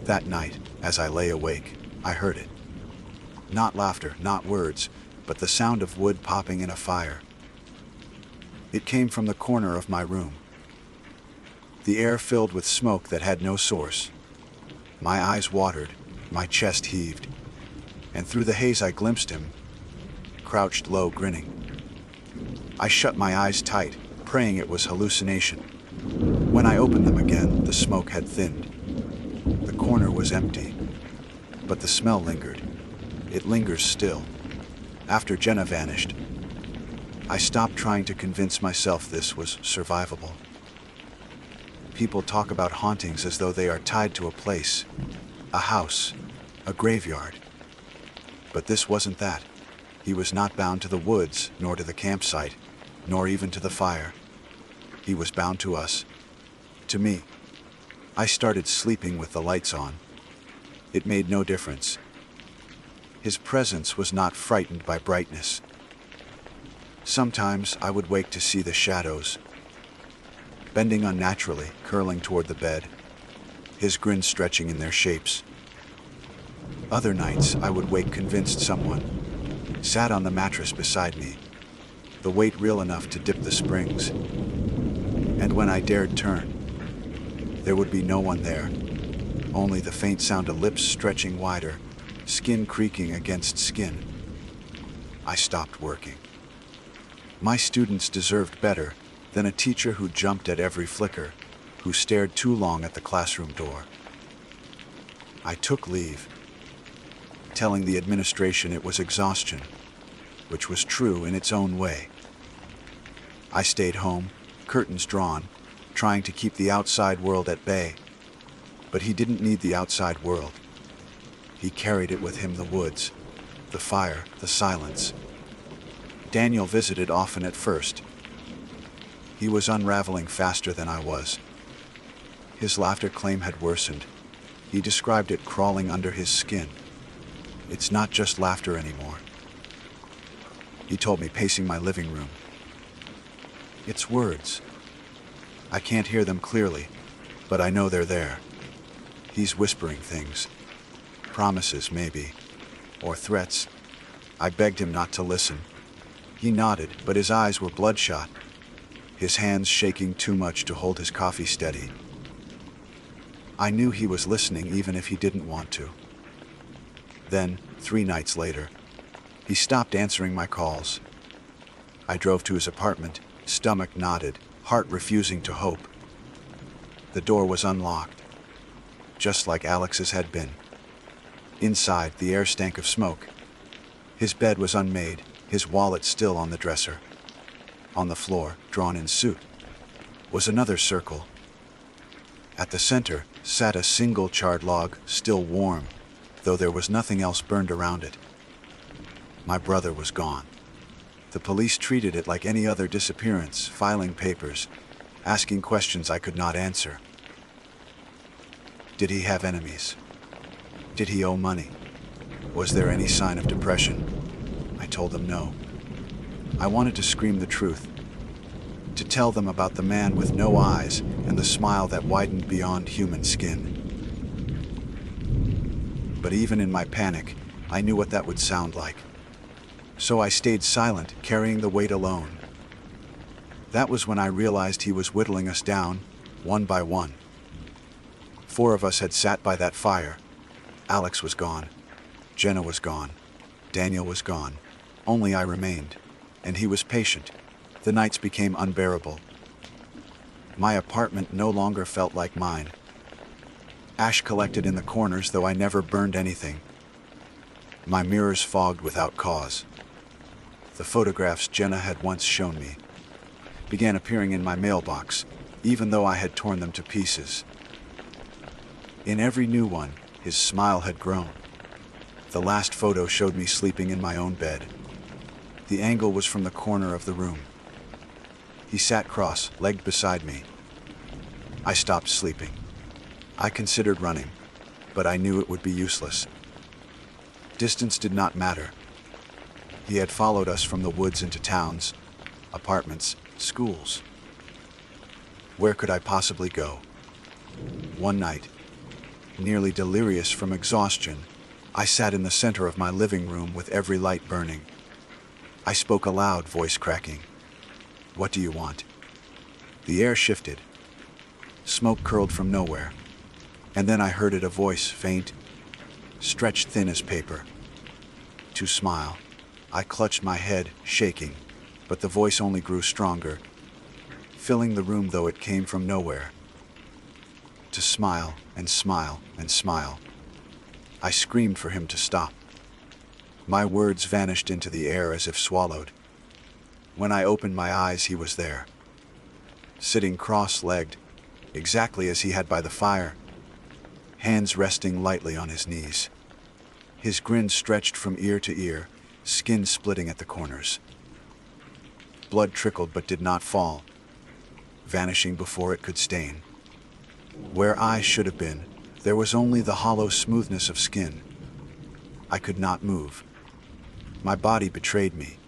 That night, as I lay awake, I heard it. Not laughter, not words, but the sound of wood popping in a fire. It came from the corner of my room. The air filled with smoke that had no source. My eyes watered, my chest heaved, and through the haze I glimpsed him, crouched low, grinning. I shut my eyes tight, praying it was hallucination. When I opened them again, the smoke had thinned. The corner was empty, but the smell lingered. It lingers still. After Jenna vanished, I stopped trying to convince myself this was survivable. People talk about hauntings as though they are tied to a place, a house, a graveyard. But this wasn't that. He was not bound to the woods, nor to the campsite, nor even to the fire. He was bound to us, to me. I started sleeping with the lights on. It made no difference. His presence was not frightened by brightness. Sometimes I would wake to see the shadows, bending unnaturally, curling toward the bed, his grin stretching in their shapes. Other nights I would wake convinced someone sat on the mattress beside me, the weight real enough to dip the springs. And when I dared turn, there would be no one there, only the faint sound of lips stretching wider, skin creaking against skin. I stopped working. My students deserved better than a teacher who jumped at every flicker, who stared too long at the classroom door. I took leave, telling the administration it was exhaustion, which was true in its own way. I stayed home, curtains drawn, trying to keep the outside world at bay. But he didn't need the outside world. He carried it with him, the woods, the fire, the silence. Daniel visited often at first. He was unraveling faster than I was. His laughter claim had worsened. He described it crawling under his skin. It's not just laughter anymore. He told me, pacing my living room. It's words. I can't hear them clearly, but I know they're there. He's whispering things. Promises, maybe. Or threats. I begged him not to listen. He nodded, but his eyes were bloodshot, his hands shaking too much to hold his coffee steady. I knew he was listening even if he didn't want to. Then, 3 nights later, he stopped answering my calls. I drove to his apartment, stomach knotted, heart refusing to hope. The door was unlocked, just like Alex's had been. Inside, the air stank of smoke. His bed was unmade, his wallet still on the dresser. On the floor, drawn in suit, was another circle. At the center sat a single charred log, still warm, though there was nothing else burned around it. My brother was gone. The police treated it like any other disappearance, filing papers, asking questions I could not answer. Did he have enemies? Did he owe money? Was there any sign of depression? I told them no. I wanted to scream the truth, to tell them about the man with no eyes and the smile that widened beyond human skin. But even in my panic, I knew what that would sound like. So I stayed silent, carrying the weight alone. That was when I realized he was whittling us down, one by one. 4 of us had sat by that fire. Alex was gone. Jenna was gone. Daniel was gone. Only I remained. And he was patient. The nights became unbearable. My apartment no longer felt like mine. Ash collected in the corners, though I never burned anything. My mirrors fogged without cause. The photographs Jenna had once shown me began appearing in my mailbox, even though I had torn them to pieces. In every new one, his smile had grown. The last photo showed me sleeping in my own bed. The angle was from the corner of the room. He sat cross-legged beside me. I stopped sleeping. I considered running, but I knew it would be useless. Distance did not matter. He had followed us from the woods into towns, apartments, schools. Where could I possibly go? One night, nearly delirious from exhaustion, I sat in the center of my living room with every light burning. I spoke aloud, voice cracking. "What do you want?" The air shifted. Smoke curled from nowhere. And then I heard it, a voice, faint, stretched thin as paper. To smile. I clutched my head, shaking, but the voice only grew stronger, filling the room though it came from nowhere. To smile and smile and smile. I screamed for him to stop. My words vanished into the air as if swallowed. When I opened my eyes, he was there, sitting cross-legged, exactly as he had by the fire, hands resting lightly on his knees. His grin stretched from ear to ear, skin splitting at the corners. Blood trickled but did not fall, vanishing before it could stain. Where eyes should have been, there was only the hollow smoothness of skin. I could not move. My body betrayed me.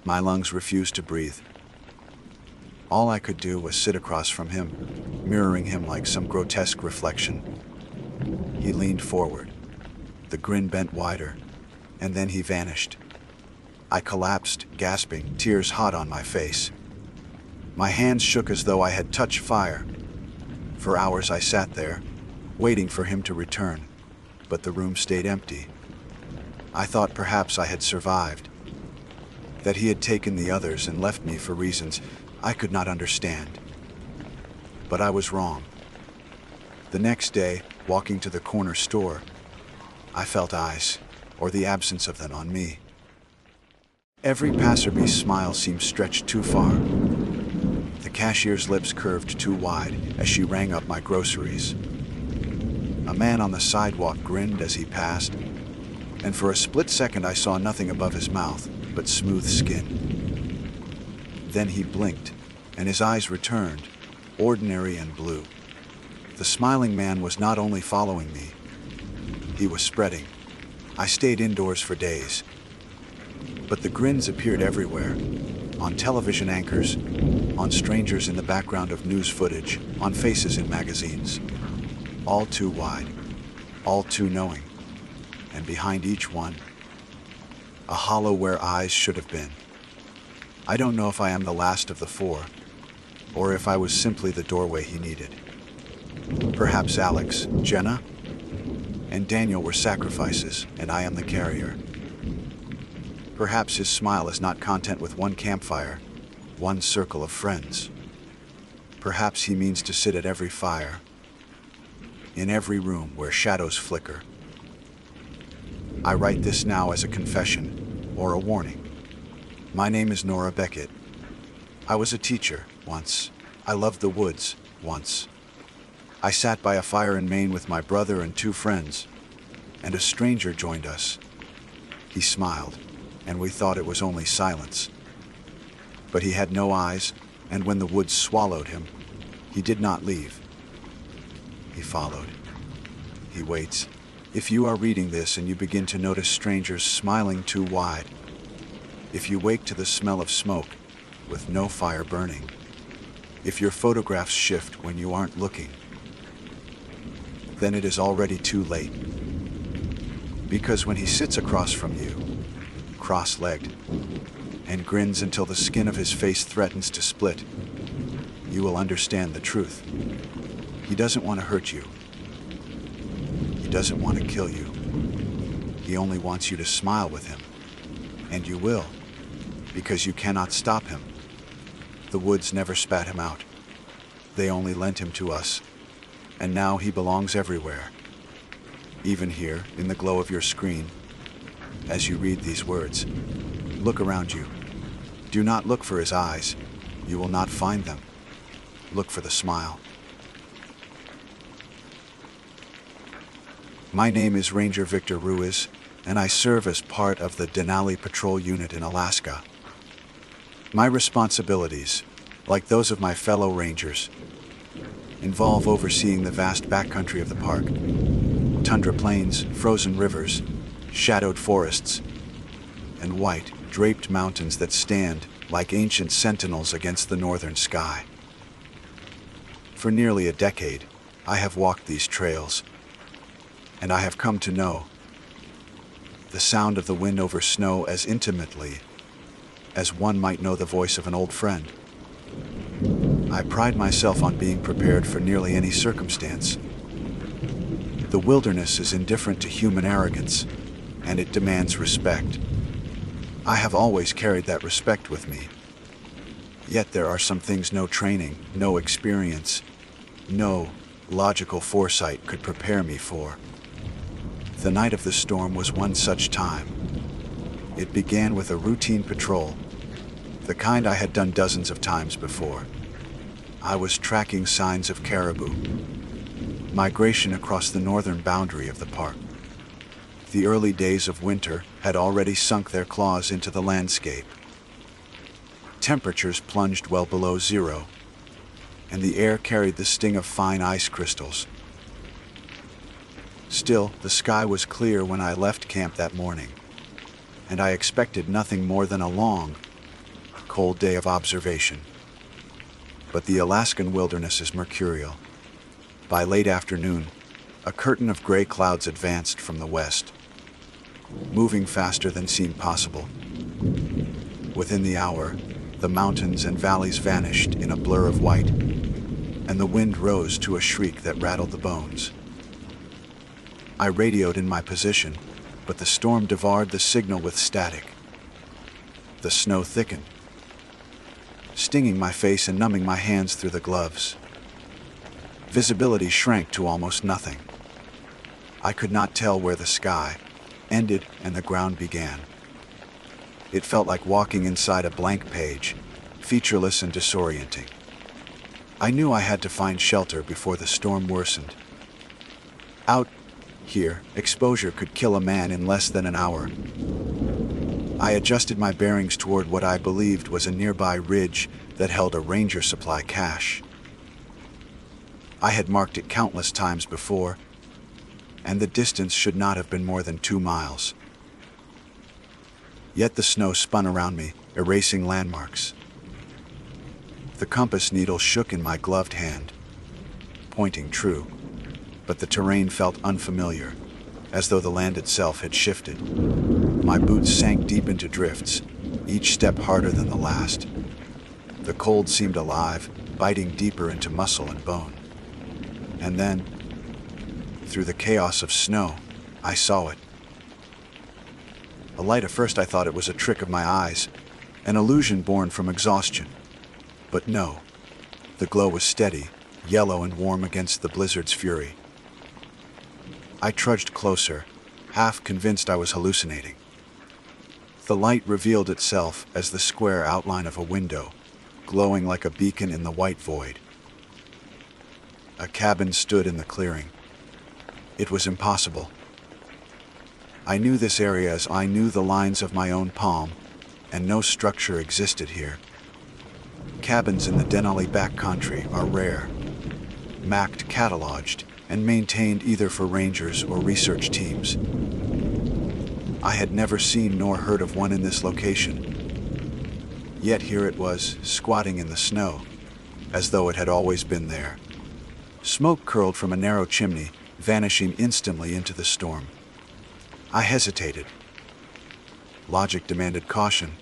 My lungs refused to breathe. All I could do was sit across from him, mirroring him like some grotesque reflection. He leaned forward. The grin bent wider, and then he vanished. I collapsed, gasping, tears hot on my face. My hands shook as though I had touched fire. For hours I sat there, waiting for him to return, but the room stayed empty. I thought perhaps I had survived, that he had taken the others and left me for reasons I could not understand. But I was wrong. The next day, walking to the corner store, I felt eyes, or the absence of them, on me. Every passerby's smile seemed stretched too far. The cashier's lips curved too wide as she rang up my groceries. A man on the sidewalk grinned as he passed, and for a split second I saw nothing above his mouth but smooth skin. Then he blinked, and his eyes returned, ordinary and blue. The smiling man was not only following me, he was spreading. I stayed indoors for days. But the grins appeared everywhere, on television anchors, on strangers in the background of news footage, on faces in magazines. All too wide, all too knowing, and behind each one, a hollow where eyes should have been. I don't know if I am the last of the four, or if I was simply the doorway he needed. Perhaps Alex, Jenna, and Daniel were sacrifices, and I am the carrier. Perhaps his smile is not content with one campfire, one circle of friends. Perhaps he means to sit at every fire, in every room where shadows flicker. I write this now as a confession, or a warning. My name is Nora Beckett. I was a teacher, once. I loved the woods, once. I sat by a fire in Maine with my brother and two friends, and a stranger joined us. He smiled, and we thought it was only silence. But he had no eyes, and when the woods swallowed him, he did not leave. He followed. He waits. If you are reading this and you begin to notice strangers smiling too wide, if you wake to the smell of smoke with no fire burning, if your photographs shift when you aren't looking, then it is already too late. Because when he sits across from you, cross-legged, and grins until the skin of his face threatens to split, you will understand the truth. He doesn't want to hurt you. He doesn't want to kill you. He only wants you to smile with him. And you will, because you cannot stop him. The woods never spat him out. They only lent him to us. And now he belongs everywhere. Even here, in the glow of your screen, as you read these words. Look around you. Do not look for his eyes. You will not find them. Look for the smile. My name is Ranger Victor Ruiz, and I serve as part of the Denali Patrol Unit in Alaska. My responsibilities, like those of my fellow rangers, involve overseeing the vast backcountry of the park. Tundra plains, frozen rivers, shadowed forests, and white, draped mountains that stand like ancient sentinels against the northern sky. For nearly a decade, I have walked these trails, and I have come to know the sound of the wind over snow as intimately as one might know the voice of an old friend. I pride myself on being prepared for nearly any circumstance. The wilderness is indifferent to human arrogance, and it demands respect. I have always carried that respect with me. Yet there are some things no training, no experience, no logical foresight could prepare me for. The night of the storm was one such time. It began with a routine patrol, the kind I had done dozens of times before. I was tracking signs of caribou, migration across the northern boundary of the park. The early days of winter had already sunk their claws into the landscape. Temperatures plunged well below zero, and the air carried the sting of fine ice crystals. Still, the sky was clear when I left camp that morning, and I expected nothing more than a long, cold day of observation. But the Alaskan wilderness is mercurial. By late afternoon, a curtain of gray clouds advanced from the west, moving faster than seemed possible. Within the hour, the mountains and valleys vanished in a blur of white, and the wind rose to a shriek that rattled the bones. I radioed in my position, but the storm devoured the signal with static. The snow thickened, stinging my face and numbing my hands through the gloves. Visibility shrank to almost nothing. I could not tell where the sky ended and the ground began. It felt like walking inside a blank page, featureless and disorienting. I knew I had to find shelter before the storm worsened. Out here, exposure could kill a man in less than an hour. I adjusted my bearings toward what I believed was a nearby ridge that held a ranger supply cache. I had marked it countless times before, and the distance should not have been more than 2 miles. Yet the snow spun around me, erasing landmarks. The compass needle shook in my gloved hand, pointing true, but the terrain felt unfamiliar, as though the land itself had shifted. My boots sank deep into drifts, each step harder than the last. The cold seemed alive, biting deeper into muscle and bone. And then, through the chaos of snow, I saw it. A light. At first I thought it was a trick of my eyes, an illusion born from exhaustion. But no, the glow was steady, yellow and warm against the blizzard's fury. I trudged closer, half convinced I was hallucinating. The light revealed itself as the square outline of a window, glowing like a beacon in the white void. A cabin stood in the clearing. It was impossible. I knew this area as I knew the lines of my own palm, and no structure existed here. Cabins in the Denali backcountry are rare, marked, cataloged, and maintained either for rangers or research teams. I had never seen nor heard of one in this location. Yet here it was, squatting in the snow, as though it had always been there. Smoke curled from a narrow chimney, vanishing instantly into the storm. I hesitated. Logic demanded caution.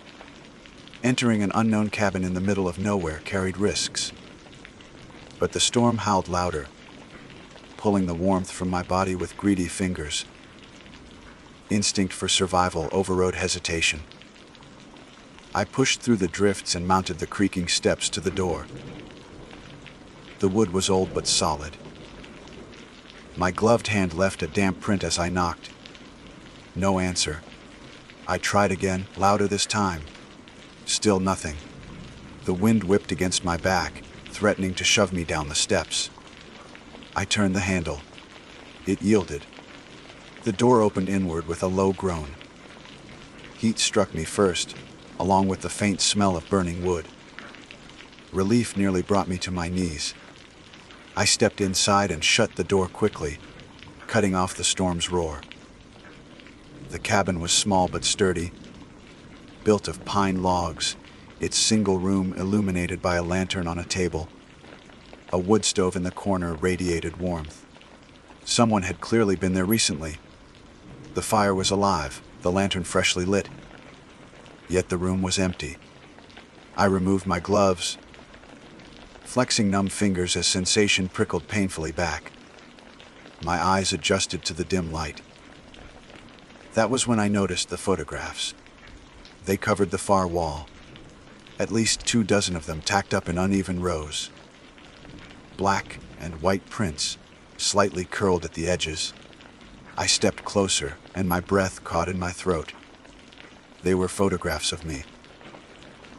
Entering an unknown cabin in the middle of nowhere carried risks. But the storm howled louder, pulling the warmth from my body with greedy fingers. Instinct for survival overrode hesitation. I pushed through the drifts and mounted the creaking steps to the door. The wood was old but solid. My gloved hand left a damp print as I knocked. No answer. I tried again, louder this time. Still nothing. The wind whipped against my back, threatening to shove me down the steps. I turned the handle. It yielded. The door opened inward with a low groan. Heat struck me first, along with the faint smell of burning wood. Relief nearly brought me to my knees. I stepped inside and shut the door quickly, cutting off the storm's roar. The cabin was small but sturdy, built of pine logs, its single room illuminated by a lantern on a table. A wood stove in the corner radiated warmth. Someone had clearly been there recently. The fire was alive, the lantern freshly lit. Yet the room was empty. I removed my gloves, flexing numb fingers as sensation prickled painfully back. My eyes adjusted to the dim light. That was when I noticed the photographs. They covered the far wall, at least 24 of them tacked up in uneven rows. Black and white prints, slightly curled at the edges. I stepped closer, and my breath caught in my throat. They were photographs of me.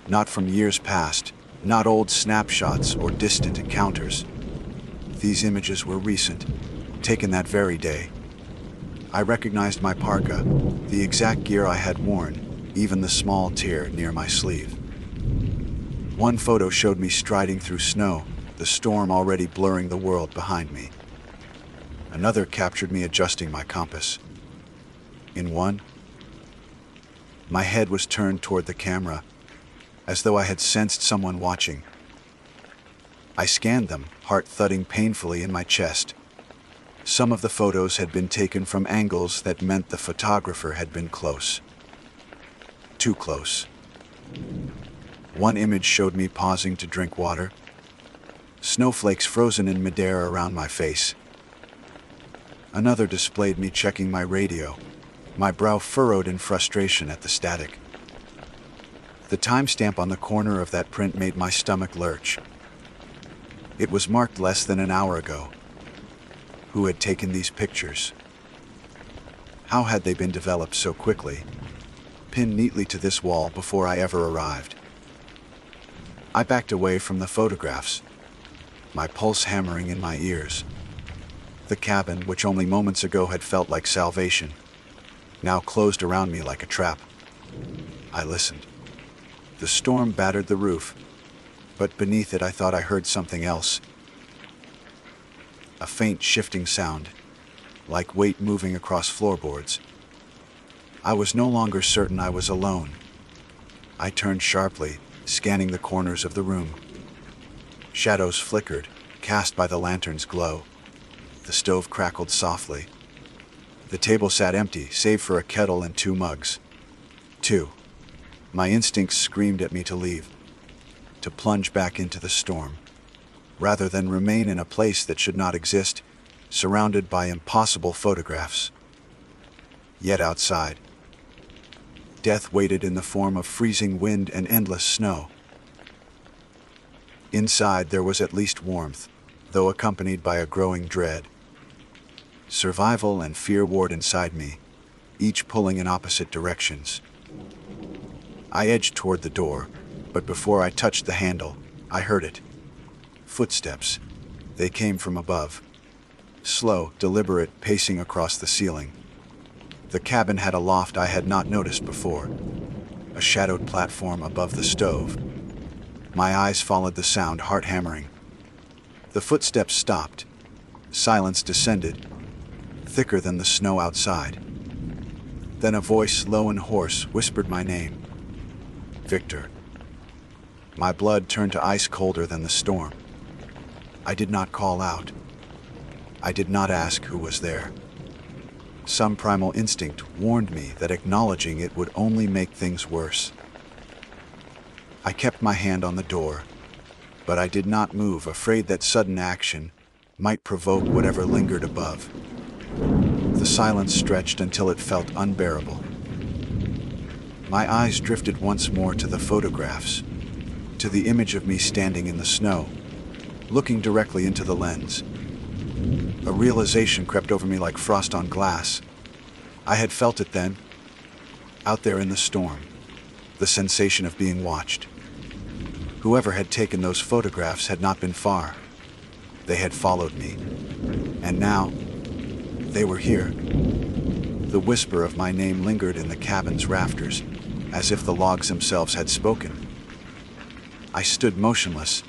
Not from years past, not old snapshots or distant encounters. These images were recent, taken that very day. I recognized my parka, the exact gear I had worn, even the small tear near my sleeve. One photo showed me striding through snow, the storm already blurring the world behind me. Another captured me adjusting my compass. In one, my head was turned toward the camera, as though I had sensed someone watching. I scanned them, heart thudding painfully in my chest. Some of the photos had been taken from angles that meant the photographer had been close. Too close. One image showed me pausing to drink water, snowflakes frozen in midair around my face. Another displayed me checking my radio, my brow furrowed in frustration at the static. The timestamp on the corner of that print made my stomach lurch. It was marked less than an hour ago. Who had taken these pictures? How had they been developed so quickly, pinned neatly to this wall before I ever arrived? I backed away from the photographs, my pulse hammering in my ears. The cabin, which only moments ago had felt like salvation, now closed around me like a trap. I listened. The storm battered the roof, but beneath it I thought I heard something else. A faint shifting sound, like weight moving across floorboards. I was no longer certain I was alone. I turned sharply, scanning the corners of the room. Shadows flickered, cast by the lantern's glow. The stove crackled softly. The table sat empty, save for a kettle and 2 mugs. 2. My instincts screamed at me to leave, to plunge back into the storm, rather than remain in a place that should not exist, surrounded by impossible photographs. Yet outside, death waited in the form of freezing wind and endless snow. Inside there was at least warmth, though accompanied by a growing dread. Survival and fear warred inside me, each pulling in opposite directions. I edged toward the door, but before I touched the handle, I heard it. Footsteps. They came from above. Slow, deliberate pacing across the ceiling. The cabin had a loft I had not noticed before, a shadowed platform above the stove. My eyes followed the sound, heart hammering. The footsteps stopped. Silence descended, thicker than the snow outside. Then a voice, low and hoarse, whispered my name. Victor. My blood turned to ice colder than the storm. I did not call out. I did not ask who was there. Some primal instinct warned me that acknowledging it would only make things worse. I kept my hand on the door, but I did not move, afraid that sudden action might provoke whatever lingered above. The silence stretched until it felt unbearable. My eyes drifted once more to the photographs, to the image of me standing in the snow, looking directly into the lens. A realization crept over me like frost on glass. I had felt it then, out there in the storm, the sensation of being watched. Whoever had taken those photographs had not been far. They had followed me, and now they were here. The whisper of my name lingered in the cabin's rafters, as if the logs themselves had spoken. I stood motionless,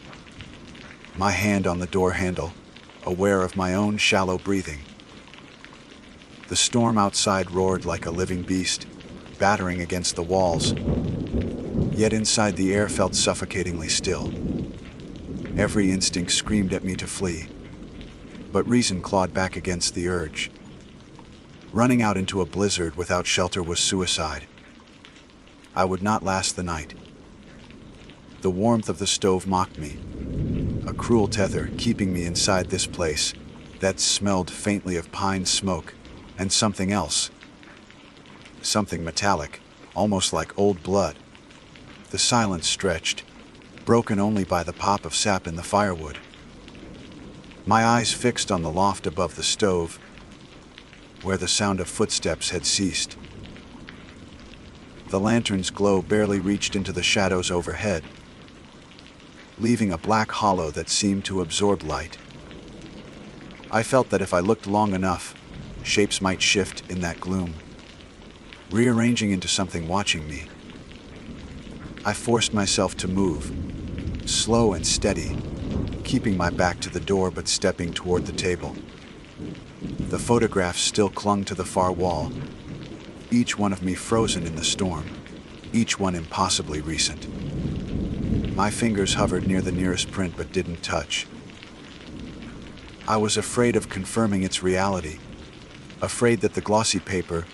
my hand on the door handle, aware of my own shallow breathing. The storm outside roared like a living beast, battering against the walls, yet inside the air felt suffocatingly still. Every instinct screamed at me to flee, but reason clawed back against the urge. Running out into a blizzard without shelter was suicide. I would not last the night. The warmth of the stove mocked me, a cruel tether keeping me inside this place that smelled faintly of pine smoke and something else. Something metallic, almost like old blood. The silence stretched, broken only by the pop of sap in the firewood. My eyes fixed on the loft above the stove, where the sound of footsteps had ceased. The lantern's glow barely reached into the shadows overhead, leaving a black hollow that seemed to absorb light. I felt that if I looked long enough, shapes might shift in that gloom, rearranging into something watching me. I forced myself to move, slow and steady, keeping my back to the door but stepping toward the table. The photographs still clung to the far wall, each one of me frozen in the storm, each one impossibly recent. My fingers hovered near the nearest print but didn't touch. I was afraid of confirming its reality, afraid that the glossy paper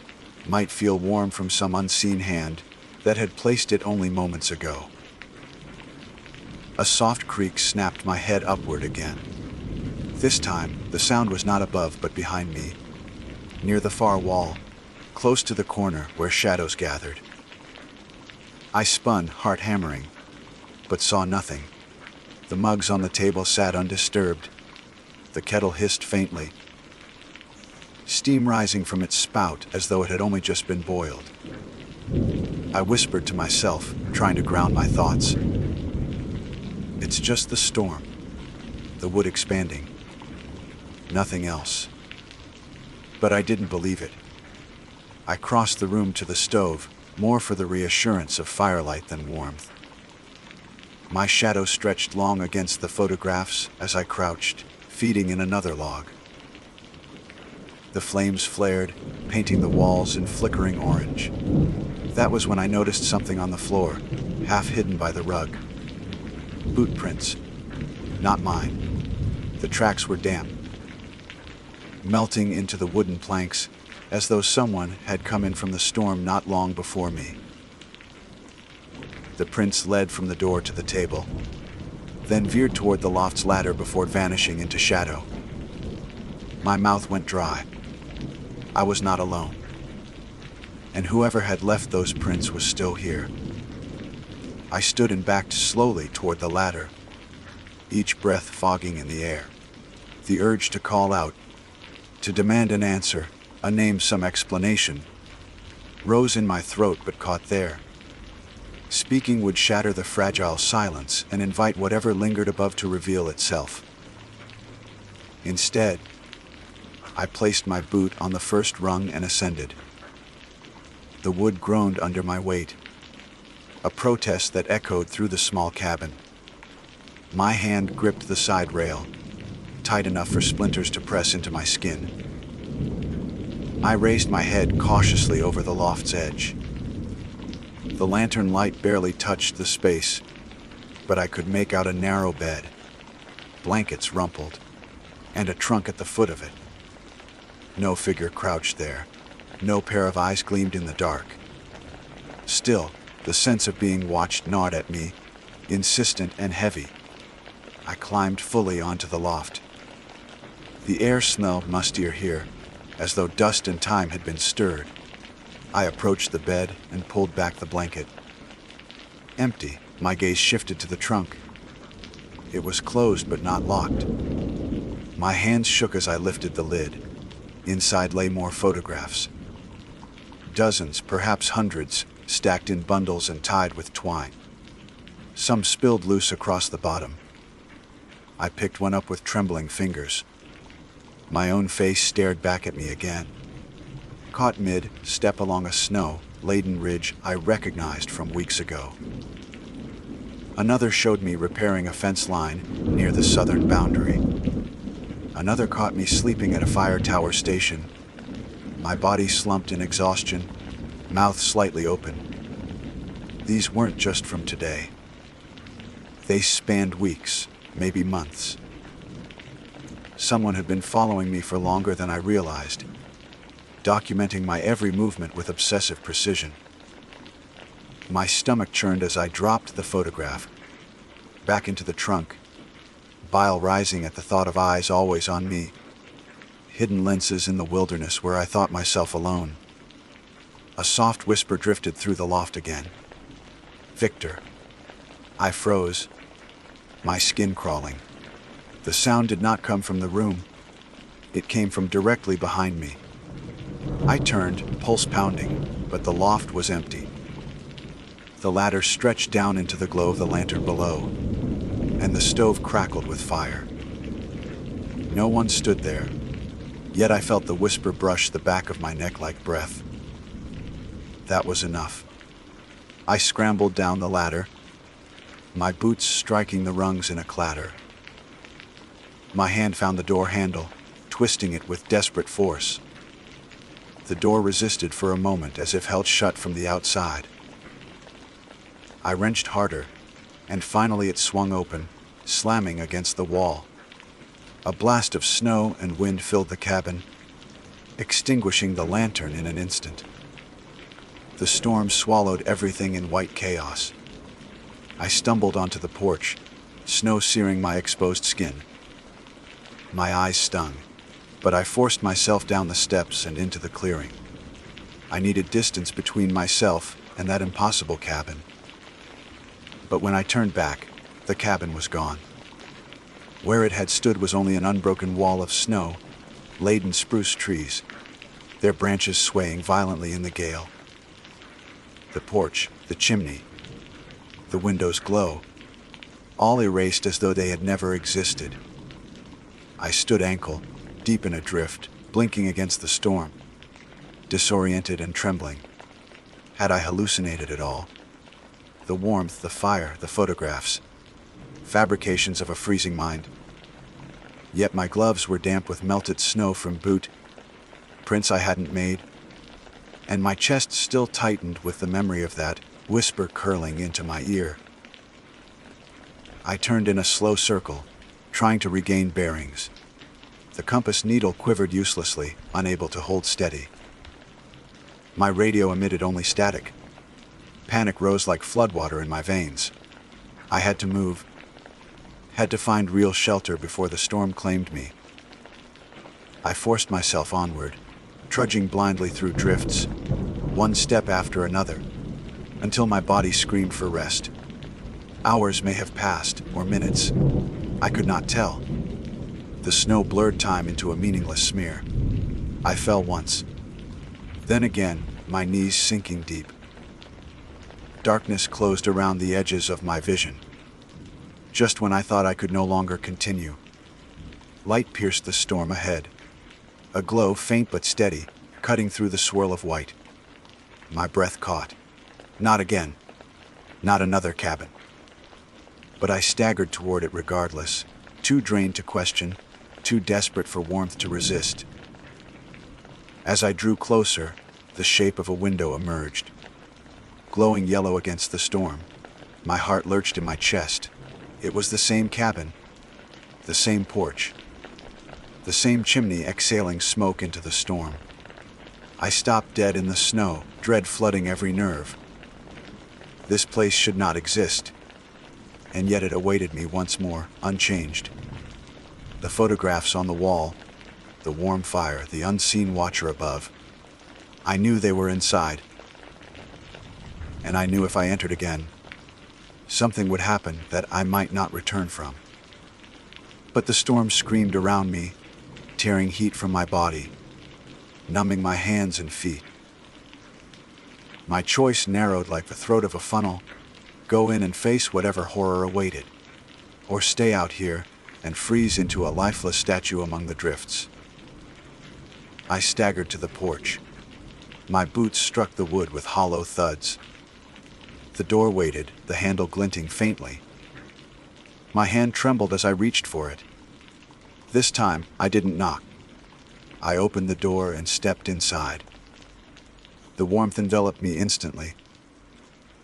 might feel warm from some unseen hand that had placed it only moments ago. A soft creak snapped my head upward again. This time, the sound was not above but behind me, near the far wall, close to the corner where shadows gathered. I spun, heart hammering, but saw nothing. The mugs on the table sat undisturbed. The kettle hissed faintly, steam rising from its spout as though it had only just been boiled. I whispered to myself, trying to ground my thoughts. It's just the storm, the wood expanding. Nothing else. But I didn't believe it. I crossed the room to the stove, more for the reassurance of firelight than warmth. My shadow stretched long against the photographs as I crouched, feeding in another log. The flames flared, painting the walls in flickering orange. That was when I noticed something on the floor, half hidden by the rug. Boot prints. Not mine. The tracks were damp, melting into the wooden planks, as though someone had come in from the storm not long before me. The prints led from the door to the table, then veered toward the loft's ladder before vanishing into shadow. My mouth went dry. I was not alone. And whoever had left those prints was still here. I stood and backed slowly toward the ladder, each breath fogging in the air. The urge to call out, to demand an answer, a name, some explanation, rose in my throat but caught there. Speaking would shatter the fragile silence and invite whatever lingered above to reveal itself. Instead, I placed my boot on the first rung and ascended. The wood groaned under my weight, a protest that echoed through the small cabin. My hand gripped the side rail, tight enough for splinters to press into my skin. I raised my head cautiously over the loft's edge. The lantern light barely touched the space, but I could make out a narrow bed, blankets rumpled, and a trunk at the foot of it. No figure crouched there. No pair of eyes gleamed in the dark. Still, the sense of being watched gnawed at me, insistent and heavy. I climbed fully onto the loft. The air smelled mustier here, as though dust and time had been stirred. I approached the bed and pulled back the blanket. Empty, my gaze shifted to the trunk. It was closed but not locked. My hands shook as I lifted the lid. Inside lay more photographs. Dozens, perhaps hundreds, stacked in bundles and tied with twine. Some spilled loose across the bottom. I picked one up with trembling fingers. My own face stared back at me again. Caught mid-step along a snow-laden ridge I recognized from weeks ago. Another showed me repairing a fence line near the southern boundary. Another caught me sleeping at a fire tower station, my body slumped in exhaustion, mouth slightly open. These weren't just from today. They spanned weeks, maybe months. Someone had been following me for longer than I realized, documenting my every movement with obsessive precision. My stomach churned as I dropped the photograph back into the trunk, bile rising at the thought of eyes always on me, hidden lenses in the wilderness where I thought myself alone. A soft whisper drifted through the loft again. "Victor." I froze, my skin crawling. The sound did not come from the room. It came from directly behind me. I turned, pulse pounding, but the loft was empty. The ladder stretched down into the glow of the lantern below, and the stove crackled with fire. No one stood there, yet I felt the whisper brush the back of my neck like breath. That was enough. I scrambled down the ladder, my boots striking the rungs in a clatter. My hand found the door handle, twisting it with desperate force. The door resisted for a moment as if held shut from the outside. I wrenched harder, and finally it swung open, slamming against the wall. A blast of snow and wind filled the cabin, extinguishing the lantern in an instant. The storm swallowed everything in white chaos. I stumbled onto the porch, snow searing my exposed skin. My eyes stung, but I forced myself down the steps and into the clearing. I needed distance between myself and that impossible cabin. But when I turned back, the cabin was gone. Where it had stood was only an unbroken wall of snow-laden spruce trees, their branches swaying violently in the gale. The porch, the chimney, the window's glow, all erased as though they had never existed. I stood ankle deep in a drift, blinking against the storm, disoriented and trembling. Had I hallucinated at all? The warmth, the fire, the photographs, fabrications of a freezing mind. Yet my gloves were damp with melted snow from prints I hadn't made, and my chest still tightened with the memory of that whisper curling into my ear. I turned in a slow circle, trying to regain bearings. The compass needle quivered uselessly, unable to hold steady. My radio emitted only static. Panic rose like floodwater in my veins. I had to move, had to find real shelter before the storm claimed me. I forced myself onward, trudging blindly through drifts, one step after another, until my body screamed for rest. Hours may have passed, or minutes. I could not tell. The snow blurred time into a meaningless smear. I fell once. Then again, my knees sinking deep. Darkness closed around the edges of my vision. Just when I thought I could no longer continue, light pierced the storm ahead. A glow, faint but steady, cutting through the swirl of white. My breath caught. Not again. Not another cabin. But I staggered toward it regardless, too drained to question, too desperate for warmth to resist. As I drew closer, the shape of a window emerged. Glowing yellow against the storm, my heart lurched in my chest. It was the same cabin, the same porch, the same chimney exhaling smoke into the storm. I stopped dead in the snow, dread flooding every nerve. This place should not exist, and yet it awaited me once more, unchanged. The photographs on the wall, the warm fire, the unseen watcher above. I knew they were inside, and I knew if I entered again, something would happen that I might not return from. But the storm screamed around me, tearing heat from my body, numbing my hands and feet. My choice narrowed like the throat of a funnel: go in and face whatever horror awaited, or stay out here and freeze into a lifeless statue among the drifts. I staggered to the porch. My boots struck the wood with hollow thuds. The door waited, the handle glinting faintly. My hand trembled as I reached for it. This time, I didn't knock. I opened the door and stepped inside. The warmth enveloped me instantly.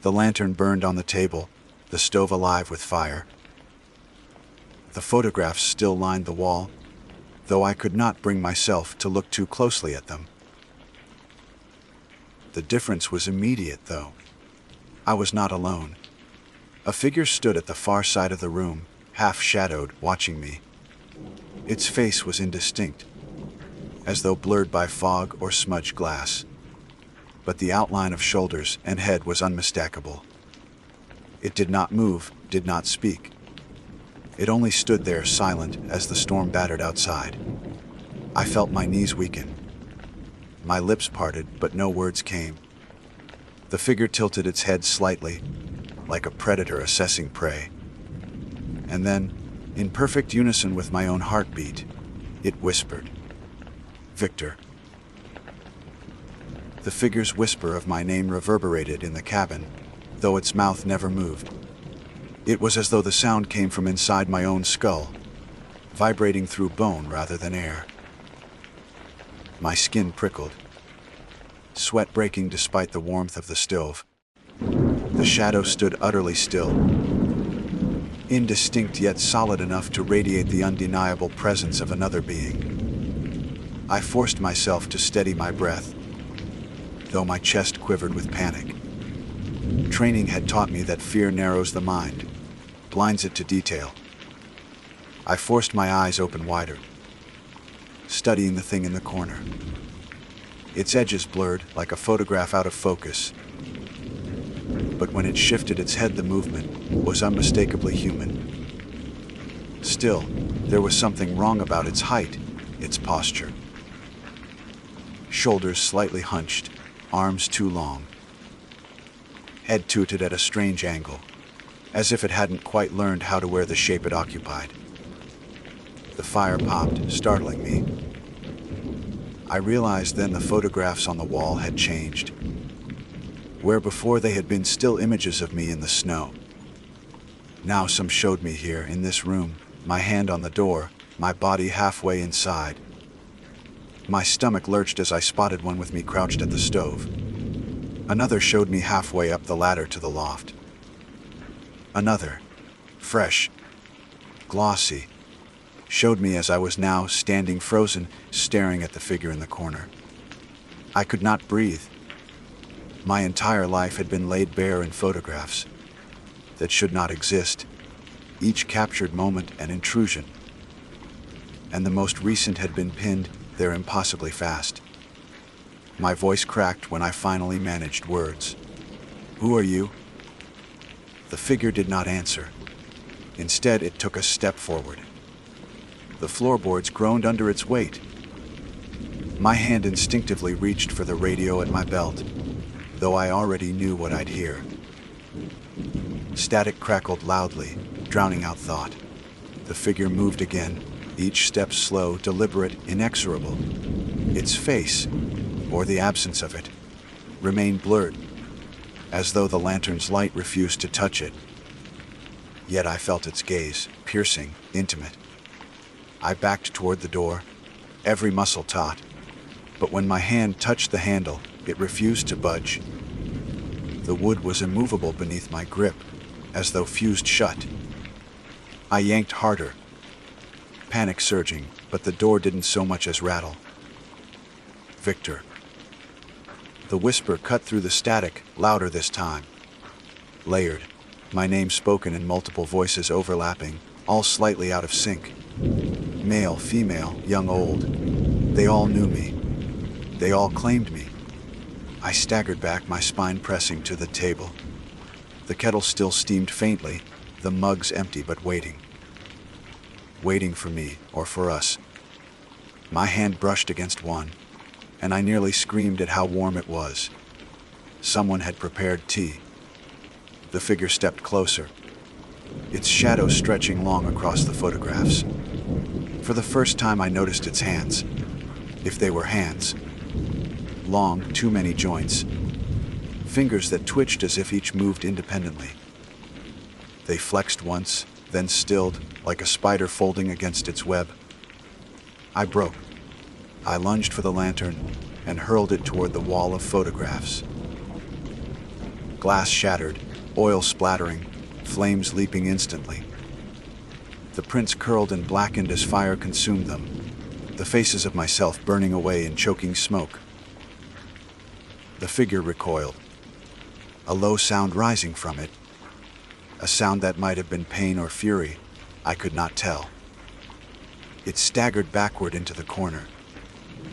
The lantern burned on the table, the stove alive with fire. The photographs still lined the wall, though I could not bring myself to look too closely at them. The difference was immediate, though. I was not alone. A figure stood at the far side of the room, half-shadowed, watching me. Its face was indistinct, as though blurred by fog or smudged glass, but the outline of shoulders and head was unmistakable. It did not move, did not speak. It only stood there silent as the storm battered outside. I felt my knees weaken. My lips parted, but no words came. The figure tilted its head slightly, like a predator assessing prey. And then, in perfect unison with my own heartbeat, it whispered, "Victor." The figure's whisper of my name reverberated in the cabin, though its mouth never moved. It was as though the sound came from inside my own skull, vibrating through bone rather than air. My skin prickled, sweat breaking despite the warmth of the stove. The shadow stood utterly still, indistinct yet solid enough to radiate the undeniable presence of another being. I forced myself to steady my breath, though my chest quivered with panic. Training had taught me that fear narrows the mind, blinds it to detail. I forced my eyes open wider, studying the thing in the corner. Its edges blurred like a photograph out of focus, but when it shifted its head, the movement was unmistakably human. Still, there was something wrong about its height, its posture. Shoulders slightly hunched, arms too long. Head tooted at a strange angle, as if it hadn't quite learned how to wear the shape it occupied. The fire popped, startling me. I realized then the photographs on the wall had changed. Where before they had been still images of me in the snow, now some showed me here, in this room, my hand on the door, my body halfway inside. My stomach lurched as I spotted one with me crouched at the stove. Another showed me halfway up the ladder to the loft. Another, fresh, glossy, showed me as I was now standing frozen, staring at the figure in the corner. I could not breathe. My entire life had been laid bare in photographs that should not exist, each captured moment an intrusion. And the most recent had been pinned there impossibly fast. My voice cracked when I finally managed words. "Who are you?" The figure did not answer. Instead, it took a step forward. The floorboards groaned under its weight. My hand instinctively reached for the radio at my belt, though I already knew what I'd hear. Static crackled loudly, drowning out thought. The figure moved again, each step slow, deliberate, inexorable. Its face, or the absence of it, remained blurred, as though the lantern's light refused to touch it. Yet I felt its gaze, piercing, intimate. I backed toward the door, every muscle taut, but when my hand touched the handle, it refused to budge. The wood was immovable beneath my grip, as though fused shut. I yanked harder, panic surging, but the door didn't so much as rattle. "Victor." The whisper cut through the static, louder this time. Layered, my name spoken in multiple voices overlapping, all slightly out of sync. Male, female, young, old. They all knew me. They all claimed me. I staggered back, my spine pressing to the table. The kettle still steamed faintly, the mugs empty but waiting. Waiting for me, or for us. My hand brushed against one, and I nearly screamed at how warm it was. Someone had prepared tea. The figure stepped closer, its shadow stretching long across the photographs. For the first time I noticed its hands, if they were hands. Long, too many joints. Fingers that twitched as if each moved independently. They flexed once, then stilled, like a spider folding against its web. I broke. I lunged for the lantern and hurled it toward the wall of photographs. Glass shattered, oil splattering, flames leaping instantly. The prints curled and blackened as fire consumed them, the faces of myself burning away in choking smoke. The figure recoiled, a low sound rising from it, a sound that might have been pain or fury, I could not tell. It staggered backward into the corner,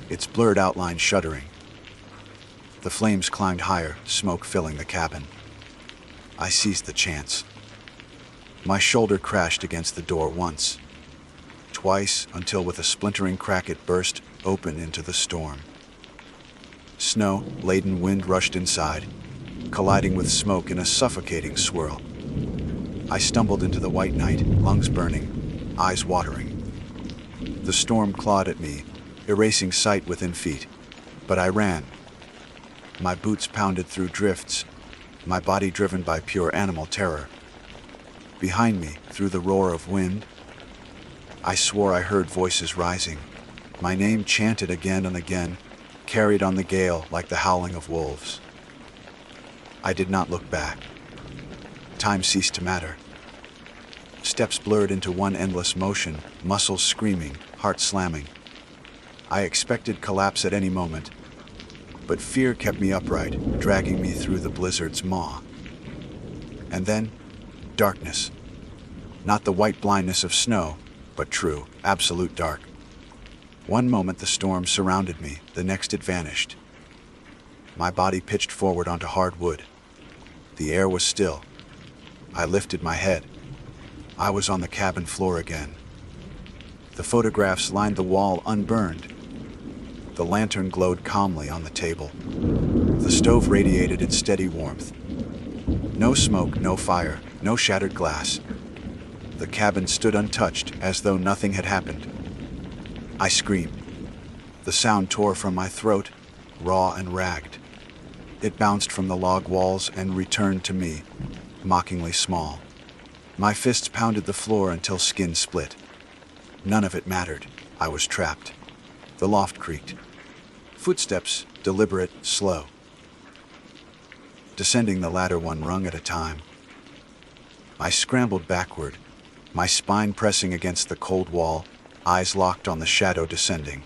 its blurred outline shuddering. The flames climbed higher, smoke filling the cabin. I seized the chance. My shoulder crashed against the door once, twice, until with a splintering crack it burst open into the storm. Snow-laden wind rushed inside, colliding with smoke in a suffocating swirl. I stumbled into the white night, lungs burning, eyes watering. The storm clawed at me, erasing sight within feet, but I ran. My boots pounded through drifts, my body driven by pure animal terror. Behind me, through the roar of wind, I swore I heard voices rising, my name chanted again and again, carried on the gale like the howling of wolves. I did not look back. Time ceased to matter. Steps blurred into one endless motion, muscles screaming, heart slamming. I expected collapse at any moment, but fear kept me upright, dragging me through the blizzard's maw. And then, darkness. Not the white blindness of snow, but true, absolute dark. One moment the storm surrounded me, the next it vanished. My body pitched forward onto hard wood. The air was still. I lifted my head. I was on the cabin floor again. The photographs lined the wall unburned. The lantern glowed calmly on the table. The stove radiated its steady warmth. No smoke, no fire, no shattered glass. The cabin stood untouched, as though nothing had happened. I screamed. The sound tore from my throat, raw and ragged. It bounced from the log walls and returned to me, mockingly small. My fists pounded the floor until skin split. None of it mattered. I was trapped. The loft creaked. Footsteps, deliberate, slow. Descending the ladder one rung at a time. I scrambled backward, my spine pressing against the cold wall, eyes locked on the shadow descending.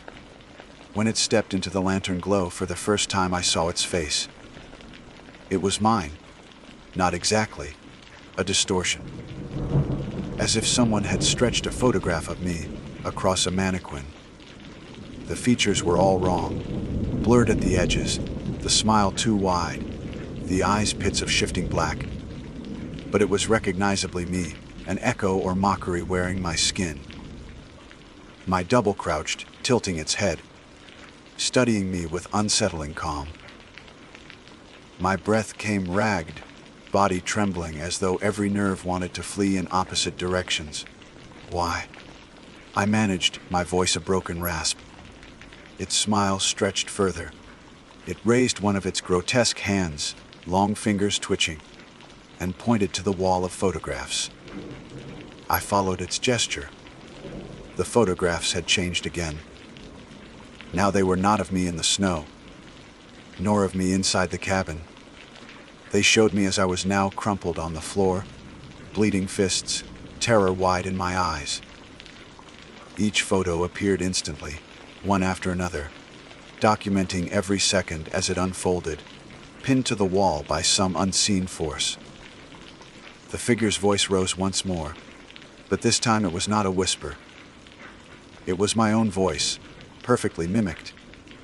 When it stepped into the lantern glow for the first time, I saw its face. It was mine. Not exactly. A distortion. As if someone had stretched a photograph of me across a mannequin. The features were all wrong, blurred at the edges, the smile too wide, the eyes pits of shifting black. But it was recognizably me, an echo or mockery wearing my skin. My double crouched, tilting its head, studying me with unsettling calm. My breath came ragged, body trembling as though every nerve wanted to flee in opposite directions. Why? I managed, my voice a broken rasp. Its smile stretched further. It raised one of its grotesque hands, long fingers twitching, and pointed to the wall of photographs. I followed its gesture. The photographs had changed again. Now they were not of me in the snow, nor of me inside the cabin. They showed me as I was now crumpled on the floor, bleeding fists, terror wide in my eyes. Each photo appeared instantly, one after another, documenting every second as it unfolded, pinned to the wall by some unseen force. The figure's voice rose once more, but this time it was not a whisper. It was my own voice, perfectly mimicked,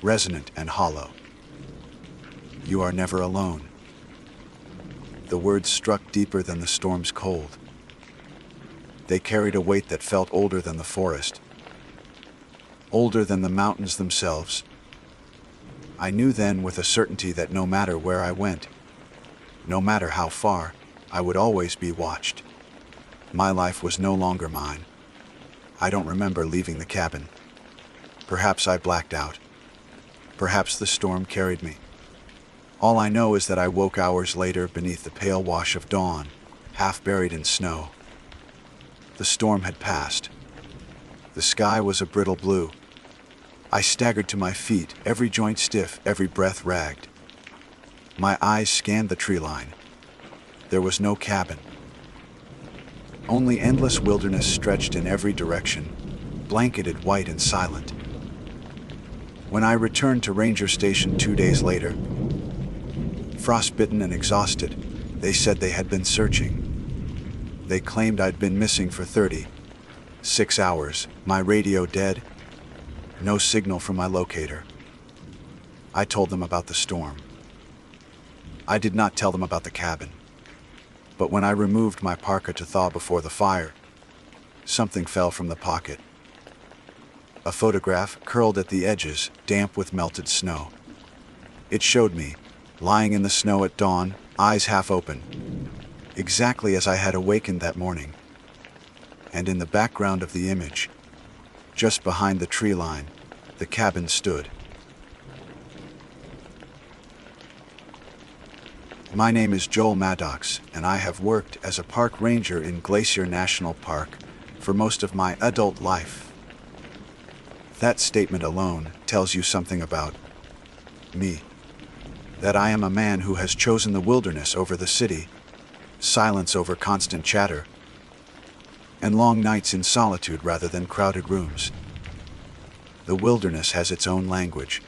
resonant and hollow. You are never alone. The words struck deeper than the storm's cold. They carried a weight that felt older than the forest, older than the mountains themselves. I knew then with a certainty that no matter where I went, no matter how far, I would always be watched. My life was no longer mine. I don't remember leaving the cabin. Perhaps I blacked out. Perhaps the storm carried me. All I know is that I woke hours later beneath the pale wash of dawn, half buried in snow. The storm had passed. The sky was a brittle blue. I staggered to my feet, every joint stiff, every breath ragged. My eyes scanned the tree line. There was no cabin. Only endless wilderness stretched in every direction, blanketed white and silent. When I returned to Ranger Station 2 days later, frostbitten and exhausted, they said they had been searching. They claimed I'd been missing for 36 hours, my radio dead, no signal from my locator. I told them about the storm. I did not tell them about the cabin. But when I removed my parka to thaw before the fire, something fell from the pocket. A photograph curled at the edges, damp with melted snow. It showed me, lying in the snow at dawn, eyes half open, exactly as I had awakened that morning. And in the background of the image, just behind the tree line, the cabin stood. My name is Joel Maddox, and I have worked as a park ranger in Glacier National Park for most of my adult life. That statement alone tells you something about me. That I am a man who has chosen the wilderness over the city, silence over constant chatter, and long nights in solitude rather than crowded rooms. The wilderness has its own language,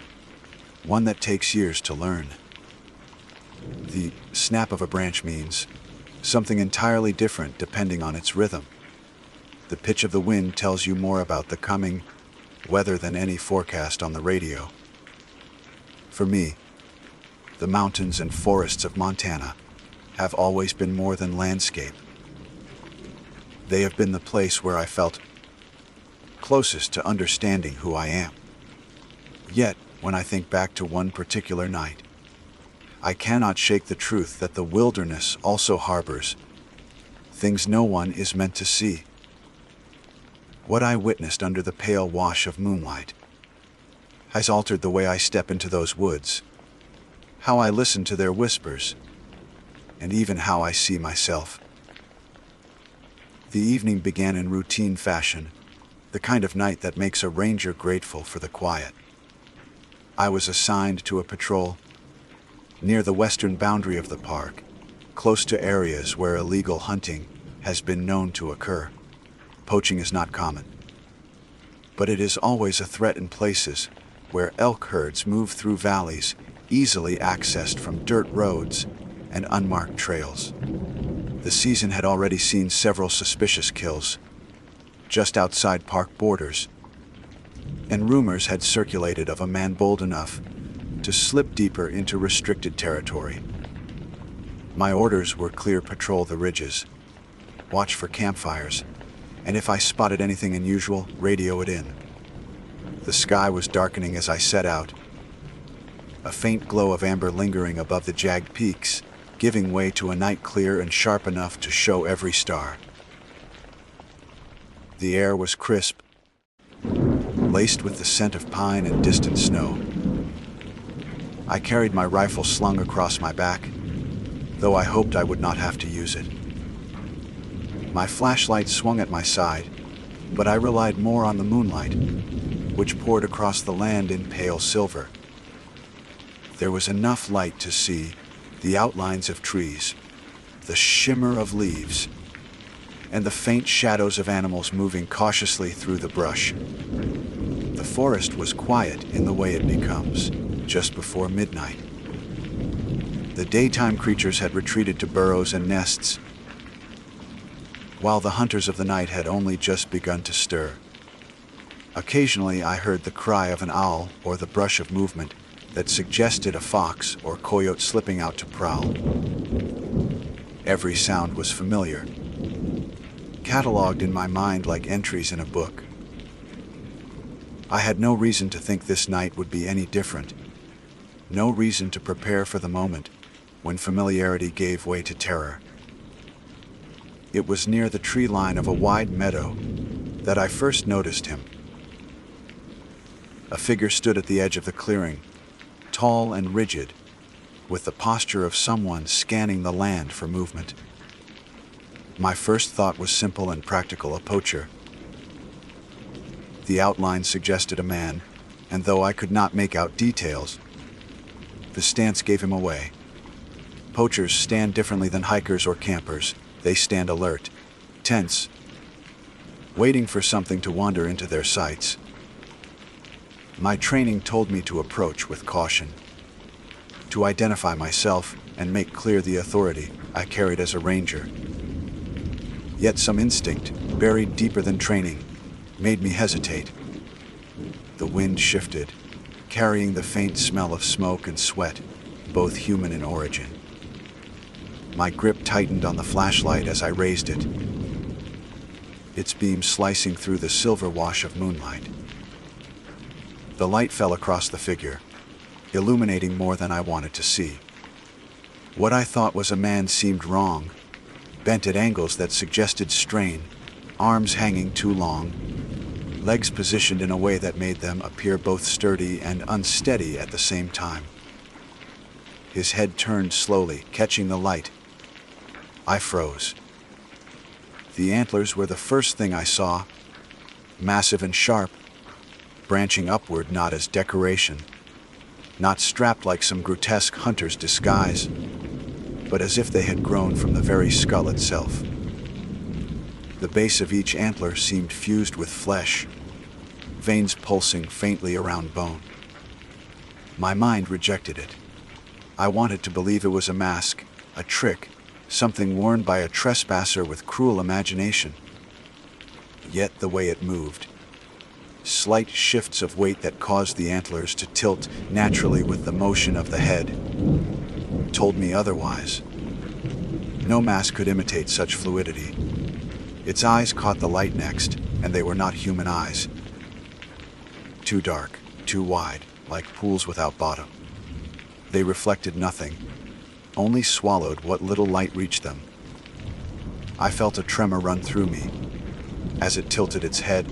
one that takes years to learn. The snap of a branch means something entirely different depending on its rhythm. The pitch of the wind tells you more about the coming weather than any forecast on the radio. For me, the mountains and forests of Montana have always been more than landscape. They have been the place where I felt closest to understanding who I am. Yet, when I think back to one particular night, I cannot shake the truth that the wilderness also harbors things no one is meant to see. What I witnessed under the pale wash of moonlight has altered the way I step into those woods, how I listen to their whispers, and even how I see myself. The evening began in routine fashion, the kind of night that makes a ranger grateful for the quiet. I was assigned to a patrol near the western boundary of the park, close to areas where illegal hunting has been known to occur. Poaching is not common, but it is always a threat in places where elk herds move through valleys easily accessed from dirt roads and unmarked trails. The season had already seen several suspicious kills just outside park borders, and rumors had circulated of a man bold enough to slip deeper into restricted territory. My orders were clear: patrol the ridges, watch for campfires, and if I spotted anything unusual, radio it in. The sky was darkening as I set out, a faint glow of amber lingering above the jagged peaks, giving way to a night clear and sharp enough to show every star. The air was crisp, laced with the scent of pine and distant snow. I carried my rifle slung across my back, though I hoped I would not have to use it. My flashlight swung at my side, but I relied more on the moonlight, which poured across the land in pale silver. There was enough light to see the outlines of trees, the shimmer of leaves, and the faint shadows of animals moving cautiously through the brush. The forest was quiet in the way it becomes just before midnight. The daytime creatures had retreated to burrows and nests, while the hunters of the night had only just begun to stir. Occasionally I heard the cry of an owl or the brush of movement that suggested a fox or coyote slipping out to prowl. Every sound was familiar, catalogued in my mind like entries in a book. I had no reason to think this night would be any different, no reason to prepare for the moment when familiarity gave way to terror. It was near the tree line of a wide meadow that I first noticed him. A figure stood at the edge of the clearing, tall and rigid, with the posture of someone scanning the land for movement. My first thought was simple and practical: a poacher. The outline suggested a man, and though I could not make out details, the stance gave him away. Poachers stand differently than hikers or campers. They stand alert, tense, waiting for something to wander into their sights. My training told me to approach with caution, to identify myself and make clear the authority I carried as a ranger. Yet some instinct, buried deeper than training, made me hesitate. The wind shifted, carrying the faint smell of smoke and sweat, both human in origin. My grip tightened on the flashlight as I raised it, its beam slicing through the silver wash of moonlight. The light fell across the figure, illuminating more than I wanted to see. What I thought was a man seemed wrong, bent at angles that suggested strain, arms hanging too long, legs positioned in a way that made them appear both sturdy and unsteady at the same time. His head turned slowly, catching the light. I froze. The antlers were the first thing I saw, massive and sharp, branching upward not as decoration, not strapped like some grotesque hunter's disguise, but as if they had grown from the very skull itself. The base of each antler seemed fused with flesh, veins pulsing faintly around bone. My mind rejected it. I wanted to believe it was a mask, a trick, something worn by a trespasser with cruel imagination. Yet the way it moved, slight shifts of weight that caused the antlers to tilt naturally with the motion of the head, told me otherwise. No mask could imitate such fluidity. Its eyes caught the light next, and they were not human eyes. Too dark, too wide, like pools without bottom. They reflected nothing, only swallowed what little light reached them. I felt a tremor run through me as it tilted its head,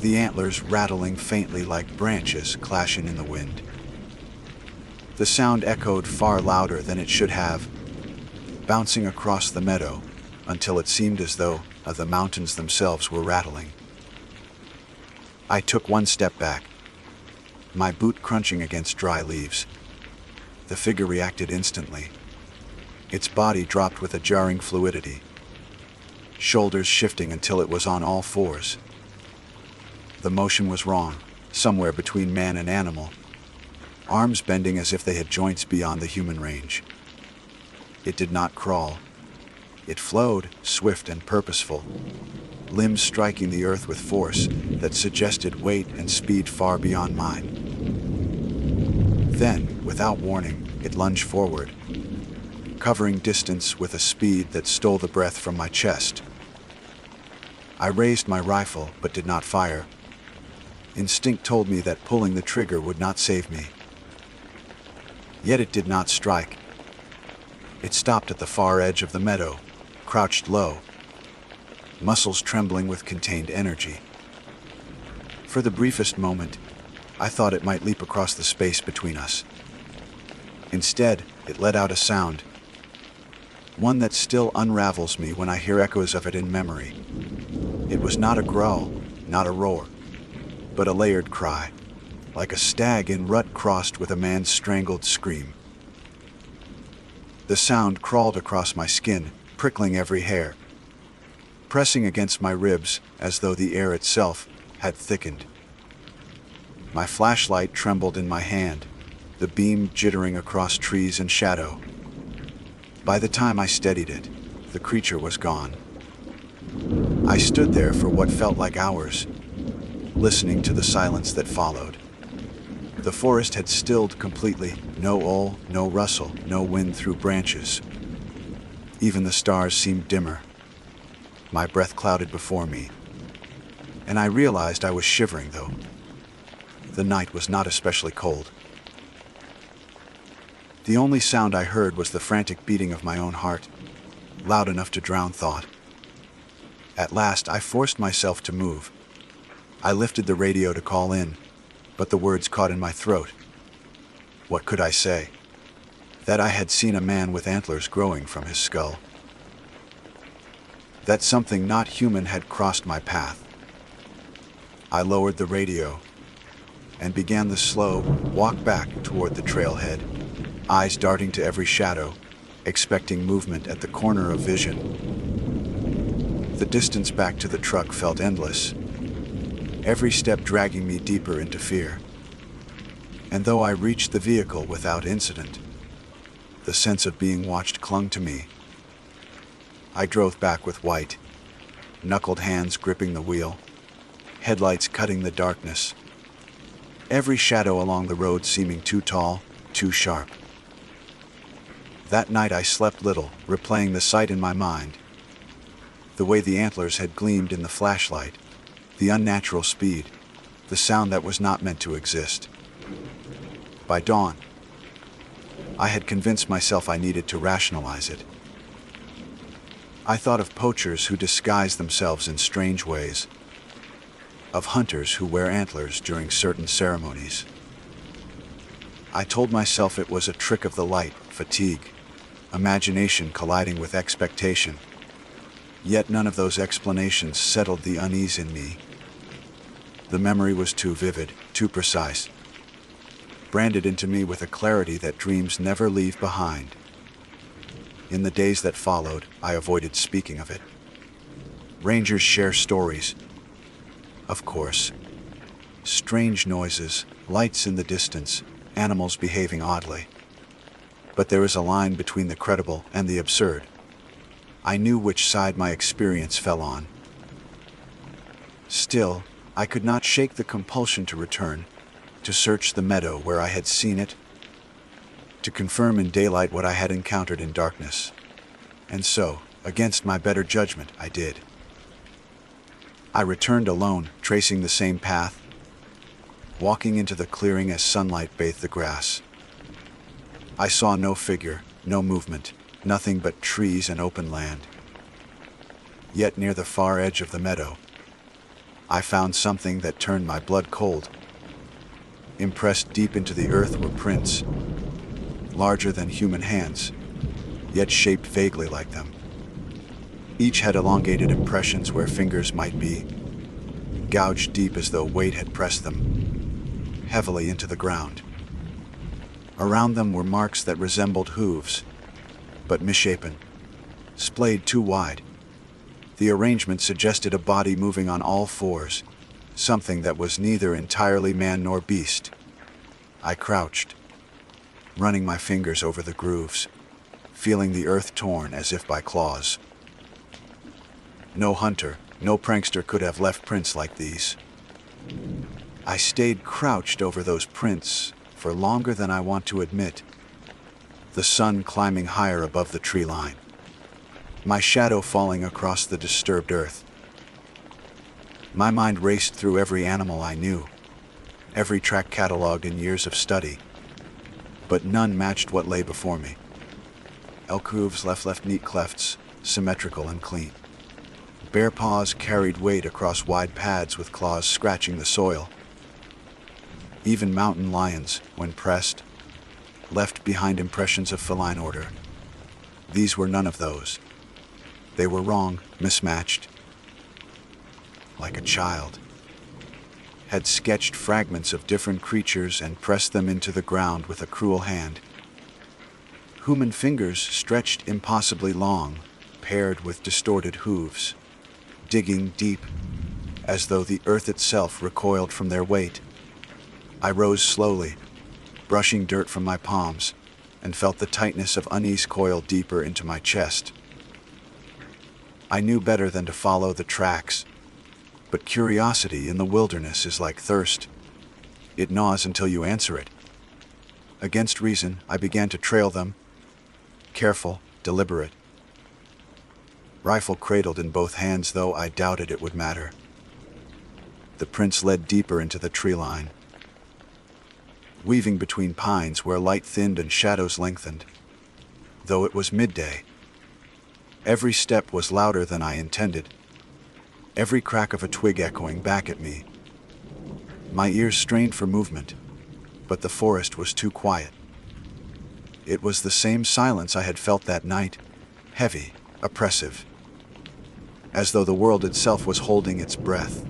the antlers rattling faintly like branches clashing in the wind. The sound echoed far louder than it should have, bouncing across the meadow until it seemed as though the mountains themselves were rattling. I took one step back, my boot crunching against dry leaves. The figure reacted instantly. Its body dropped with a jarring fluidity, shoulders shifting until it was on all fours. The motion was wrong, somewhere between man and animal, arms bending as if they had joints beyond the human range. It did not crawl. It flowed, swift and purposeful, limbs striking the earth with force that suggested weight and speed far beyond mine. Then, without warning, it lunged forward, covering distance with a speed that stole the breath from my chest. I raised my rifle, but did not fire. Instinct told me that pulling the trigger would not save me. Yet it did not strike. It stopped at the far edge of the meadow, crouched low, muscles trembling with contained energy. For the briefest moment, I thought it might leap across the space between us. Instead, it let out a sound, one that still unravels me when I hear echoes of it in memory. It was not a growl, not a roar, but a layered cry, like a stag in rut crossed with a man's strangled scream. The sound crawled across my skin, prickling every hair, pressing against my ribs as though the air itself had thickened. My flashlight trembled in my hand, the beam jittering across trees and shadow. By the time I steadied it, the creature was gone. I stood there for what felt like hours, listening to the silence that followed. The forest had stilled completely, no owl, no rustle, no wind through branches. Even the stars seemed dimmer. My breath clouded before me, and I realized I was shivering, though. The night was not especially cold. The only sound I heard was the frantic beating of my own heart, loud enough to drown thought. At last, I forced myself to move. I lifted the radio to call in, but the words caught in my throat. What could I say? That I had seen a man with antlers growing from his skull. That something not human had crossed my path. I lowered the radio, and began the slow walk back toward the trailhead, eyes darting to every shadow, expecting movement at the corner of vision. The distance back to the truck felt endless, every step dragging me deeper into fear. And though I reached the vehicle without incident, the sense of being watched clung to me. I drove back with white, knuckled hands gripping the wheel, headlights cutting the darkness, every shadow along the road seeming too tall, too sharp. That night I slept little, replaying the sight in my mind. The way the antlers had gleamed in the flashlight, the unnatural speed, the sound that was not meant to exist. By dawn, I had convinced myself I needed to rationalize it. I thought of poachers who disguise themselves in strange ways, of hunters who wear antlers during certain ceremonies. I told myself it was a trick of the light, fatigue, imagination colliding with expectation. Yet none of those explanations settled the unease in me. The memory was too vivid, too precise, branded into me with a clarity that dreams never leave behind. In the days that followed, I avoided speaking of it. Rangers share stories, of course. Strange noises, lights in the distance, animals behaving oddly. But there is a line between the credible and the absurd. I knew which side my experience fell on. Still, I could not shake the compulsion to return, to search the meadow where I had seen it, to confirm in daylight what I had encountered in darkness. And so, against my better judgment, I did. I returned alone, tracing the same path, walking into the clearing as sunlight bathed the grass. I saw no figure, no movement, nothing but trees and open land. Yet near the far edge of the meadow, I found something that turned my blood cold. Impressed deep into the earth were prints, larger than human hands, yet shaped vaguely like them. Each had elongated impressions where fingers might be, gouged deep as though weight had pressed them heavily into the ground. Around them were marks that resembled hooves, but misshapen, splayed too wide. The arrangement suggested a body moving on all fours, something that was neither entirely man nor beast. I crouched, running my fingers over the grooves, feeling the earth torn as if by claws. No hunter, no prankster could have left prints like these. I stayed crouched over those prints for longer than I want to admit, the sun climbing higher above the tree line, my shadow falling across the disturbed earth. My mind raced through every animal I knew, every track cataloged in years of study, but none matched what lay before me. Elk hooves left neat clefts, symmetrical and clean. Bare paws carried weight across wide pads with claws scratching the soil. Even mountain lions, when pressed, left behind impressions of feline order. These were none of those. They were wrong, mismatched. Like a child, had sketched fragments of different creatures and pressed them into the ground with a cruel hand. Human fingers stretched impossibly long, paired with distorted hooves, digging deep, as though the earth itself recoiled from their weight. I rose slowly, brushing dirt from my palms, and felt the tightness of unease coil deeper into my chest. I knew better than to follow the tracks, but curiosity in the wilderness is like thirst. It gnaws until you answer it. Against reason, I began to trail them, careful, deliberate. Rifle cradled in both hands, though I doubted it would matter. The prints led deeper into the tree line, weaving between pines where light thinned and shadows lengthened. Though it was midday, every step was louder than I intended, every crack of a twig echoing back at me. My ears strained for movement, but the forest was too quiet. It was the same silence I had felt that night, heavy, oppressive, as though the world itself was holding its breath.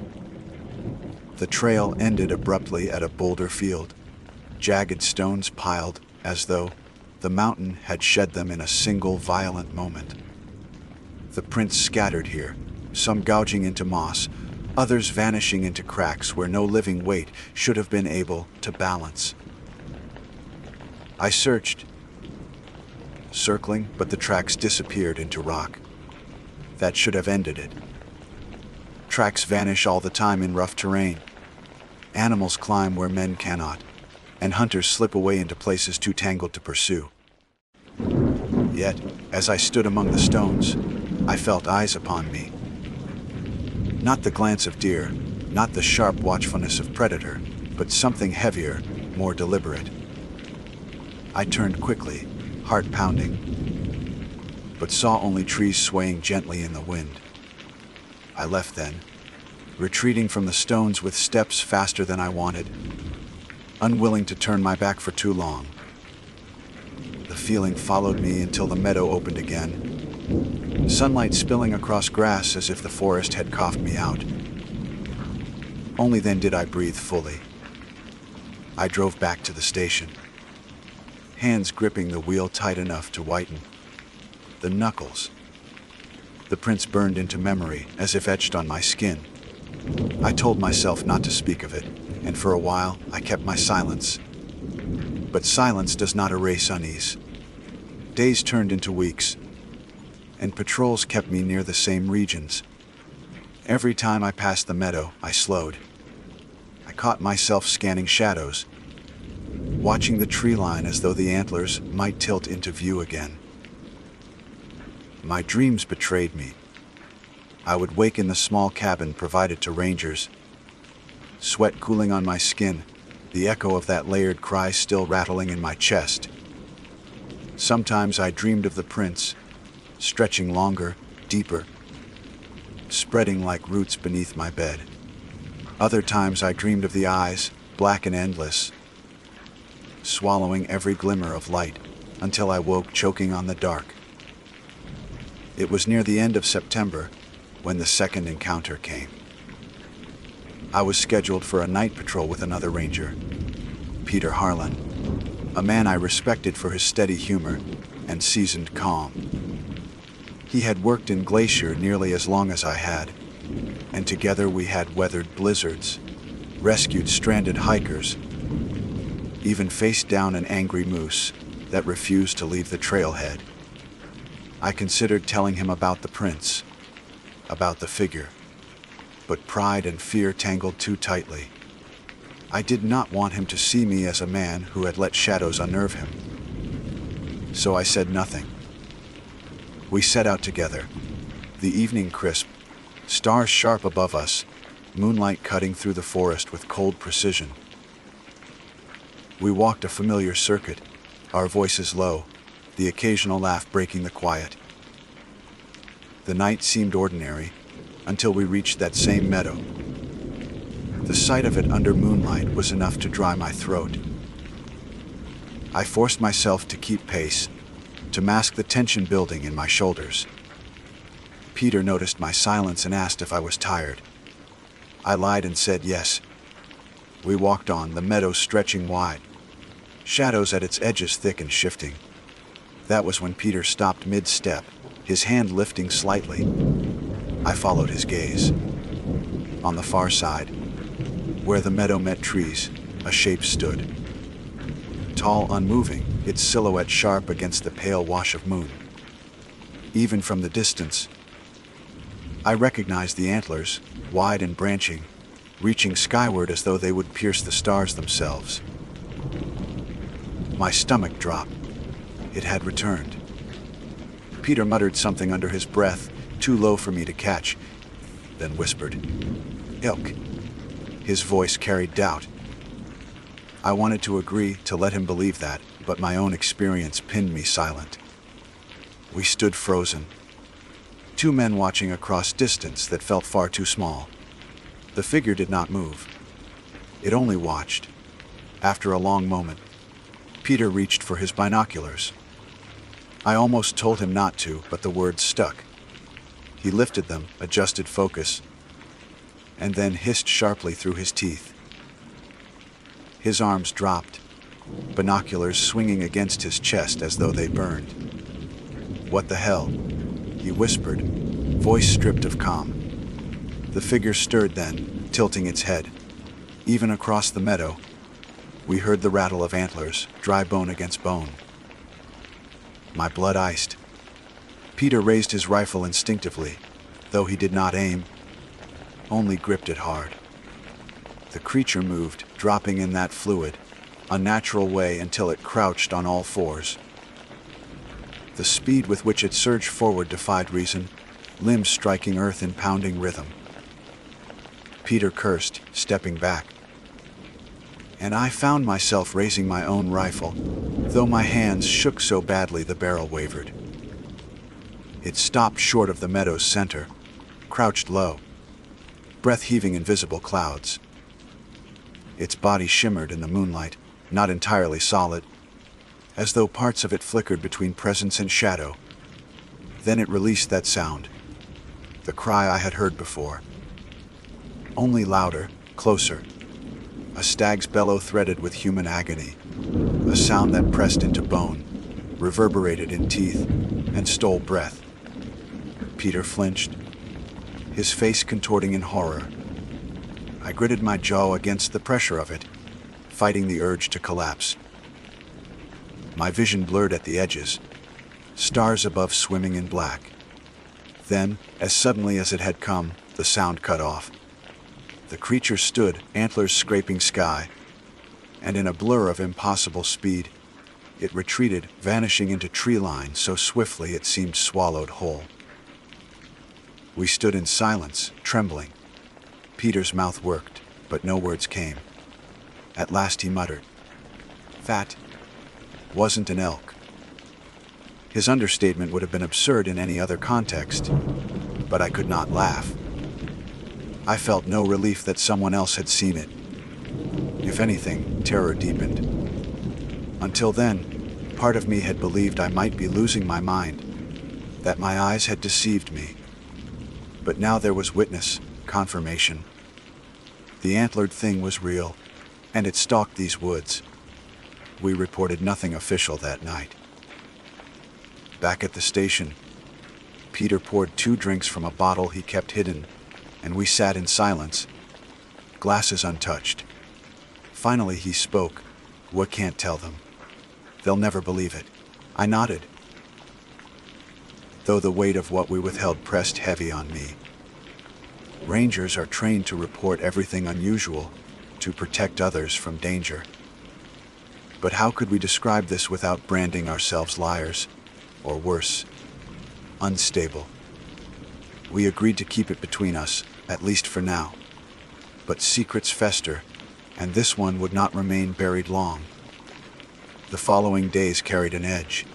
The trail ended abruptly at a boulder field, jagged stones piled as though the mountain had shed them in a single violent moment. The prints scattered here, some gouging into moss, others vanishing into cracks where no living weight should have been able to balance. I searched, circling, but the tracks disappeared into rock. That should have ended it. Tracks vanish all the time in rough terrain. Animals climb where men cannot, and hunters slip away into places too tangled to pursue. Yet, as I stood among the stones, I felt eyes upon me. Not the glance of deer, not the sharp watchfulness of predator, but something heavier, more deliberate. I turned quickly, heart pounding, but saw only trees swaying gently in the wind. I left then, retreating from the stones with steps faster than I wanted, unwilling to turn my back for too long. The feeling followed me until the meadow opened again, sunlight spilling across grass as if the forest had coughed me out. Only then did I breathe fully. I drove back to the station, hands gripping the wheel tight enough to whiten the knuckles. The prints burned into memory as if etched on my skin. I told myself not to speak of it, and for a while I kept my silence. But silence does not erase unease. Days turned into weeks, and patrols kept me near the same regions. Every time I passed the meadow, I slowed. I caught myself scanning shadows, watching the tree line as though the antlers might tilt into view again. My dreams betrayed me. I would wake in the small cabin provided to rangers, sweat cooling on my skin, the echo of that layered cry still rattling in my chest. Sometimes I dreamed of the prints, stretching longer, deeper, spreading like roots beneath my bed. Other times I dreamed of the eyes, black and endless, swallowing every glimmer of light until I woke choking on the dark. It was near the end of September when the second encounter came. I was scheduled for a night patrol with another ranger, Peter Harlan, a man I respected for his steady humor and seasoned calm. He had worked in Glacier nearly as long as I had, and together we had weathered blizzards, rescued stranded hikers, even faced down an angry moose that refused to leave the trailhead. I considered telling him about the prints, about the figure, but pride and fear tangled too tightly. I did not want him to see me as a man who had let shadows unnerve him. So I said nothing. We set out together, the evening crisp, stars sharp above us, moonlight cutting through the forest with cold precision. We walked a familiar circuit, our voices low, the occasional laugh breaking the quiet. The night seemed ordinary until we reached that same meadow. The sight of it under moonlight was enough to dry my throat. I forced myself to keep pace, to mask the tension building in my shoulders. Peter noticed my silence and asked if I was tired. I lied and said yes. We walked on, the meadow stretching wide, shadows at its edges thick and shifting. That was when Peter stopped mid-step, his hand lifting slightly. I followed his gaze. On the far side, where the meadow met trees, a shape stood. Tall, unmoving, its silhouette sharp against the pale wash of moon. Even from the distance, I recognized the antlers, wide and branching, reaching skyward as though they would pierce the stars themselves. My stomach dropped. It had returned. Peter muttered something under his breath, too low for me to catch, then whispered, "Ilk." His voice carried doubt. I wanted to agree, to let him believe that, but my own experience pinned me silent. We stood frozen. Two men watching across distance that felt far too small. The figure did not move. It only watched. After a long moment, Peter reached for his binoculars. I almost told him not to, but the words stuck. He lifted them, adjusted focus. and then hissed sharply through his teeth. His arms dropped, binoculars swinging against his chest as though they burned. "What the hell?" he whispered, voice stripped of calm. The figure stirred then, tilting its head. Even across the meadow, we heard the rattle of antlers, dry bone against bone. My blood iced. Peter raised his rifle instinctively, though he did not aim, only gripped it hard. The creature moved, dropping in that fluid, unnatural way until it crouched on all fours. The speed with which it surged forward defied reason, limbs striking earth in pounding rhythm. Peter cursed, stepping back. And I found myself raising my own rifle, though my hands shook so badly the barrel wavered. It stopped short of the meadow's center, crouched low, breath heaving invisible clouds. Its body shimmered in the moonlight, not entirely solid, as though parts of it flickered between presence and shadow. Then it released that sound, the cry I had heard before. Only louder, closer. A stag's bellow threaded with human agony, a sound that pressed into bone, reverberated in teeth, and stole breath. Peter flinched, his face contorting in horror. I gritted my jaw against the pressure of it, fighting the urge to collapse. My vision blurred at the edges, stars above swimming in black. Then, as suddenly as it had come, the sound cut off. The creature stood, antlers scraping sky, and in a blur of impossible speed, it retreated, vanishing into tree line so swiftly it seemed swallowed whole. We stood in silence, trembling. Peter's mouth worked, but no words came. At last he muttered, "That wasn't an elk." His understatement would have been absurd in any other context, but I could not laugh. I felt no relief that someone else had seen it. If anything, terror deepened. Until then, part of me had believed I might be losing my mind, that my eyes had deceived me. But now there was witness, confirmation. The antlered thing was real, and it stalked these woods. We reported nothing official that night. Back at the station, Peter poured 2 drinks from a bottle he kept hidden, and we sat in silence, glasses untouched. Finally he spoke. "What can't tell them? They'll never believe it." I nodded, though the weight of what we withheld pressed heavy on me. Rangers are trained to report everything unusual, to protect others from danger. But how could we describe this without branding ourselves liars, or worse, unstable? We agreed to keep it between us, at least for now. But secrets fester, and this one would not remain buried long. The following days carried an edge.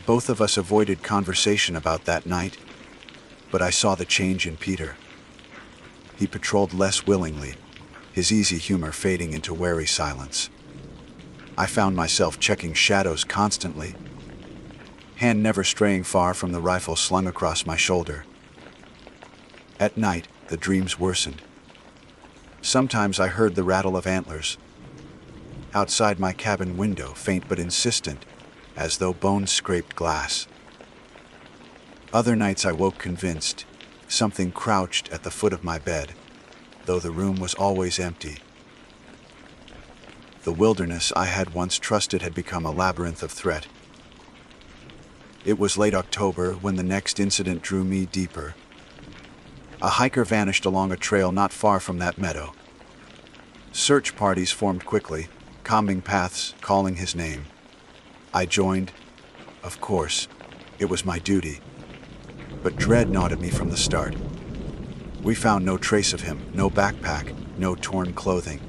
Both of us avoided conversation about that night, but I saw the change in Peter. He patrolled less willingly, his easy humor fading into wary silence. I found myself checking shadows constantly, hand never straying far from the rifle slung across my shoulder. At night, the dreams worsened. Sometimes I heard the rattle of antlers. Outside my cabin window, faint but insistent, as though bones scraped glass. Other nights I woke convinced something crouched at the foot of my bed, though the room was always empty. The wilderness I had once trusted had become a labyrinth of threat. It was late October when the next incident drew me deeper. A hiker vanished along a trail not far from that meadow. Search parties formed quickly, combing paths, calling his name. I joined. Of course, it was my duty. But dread gnawed at me from the start. We found no trace of him, no backpack, no torn clothing.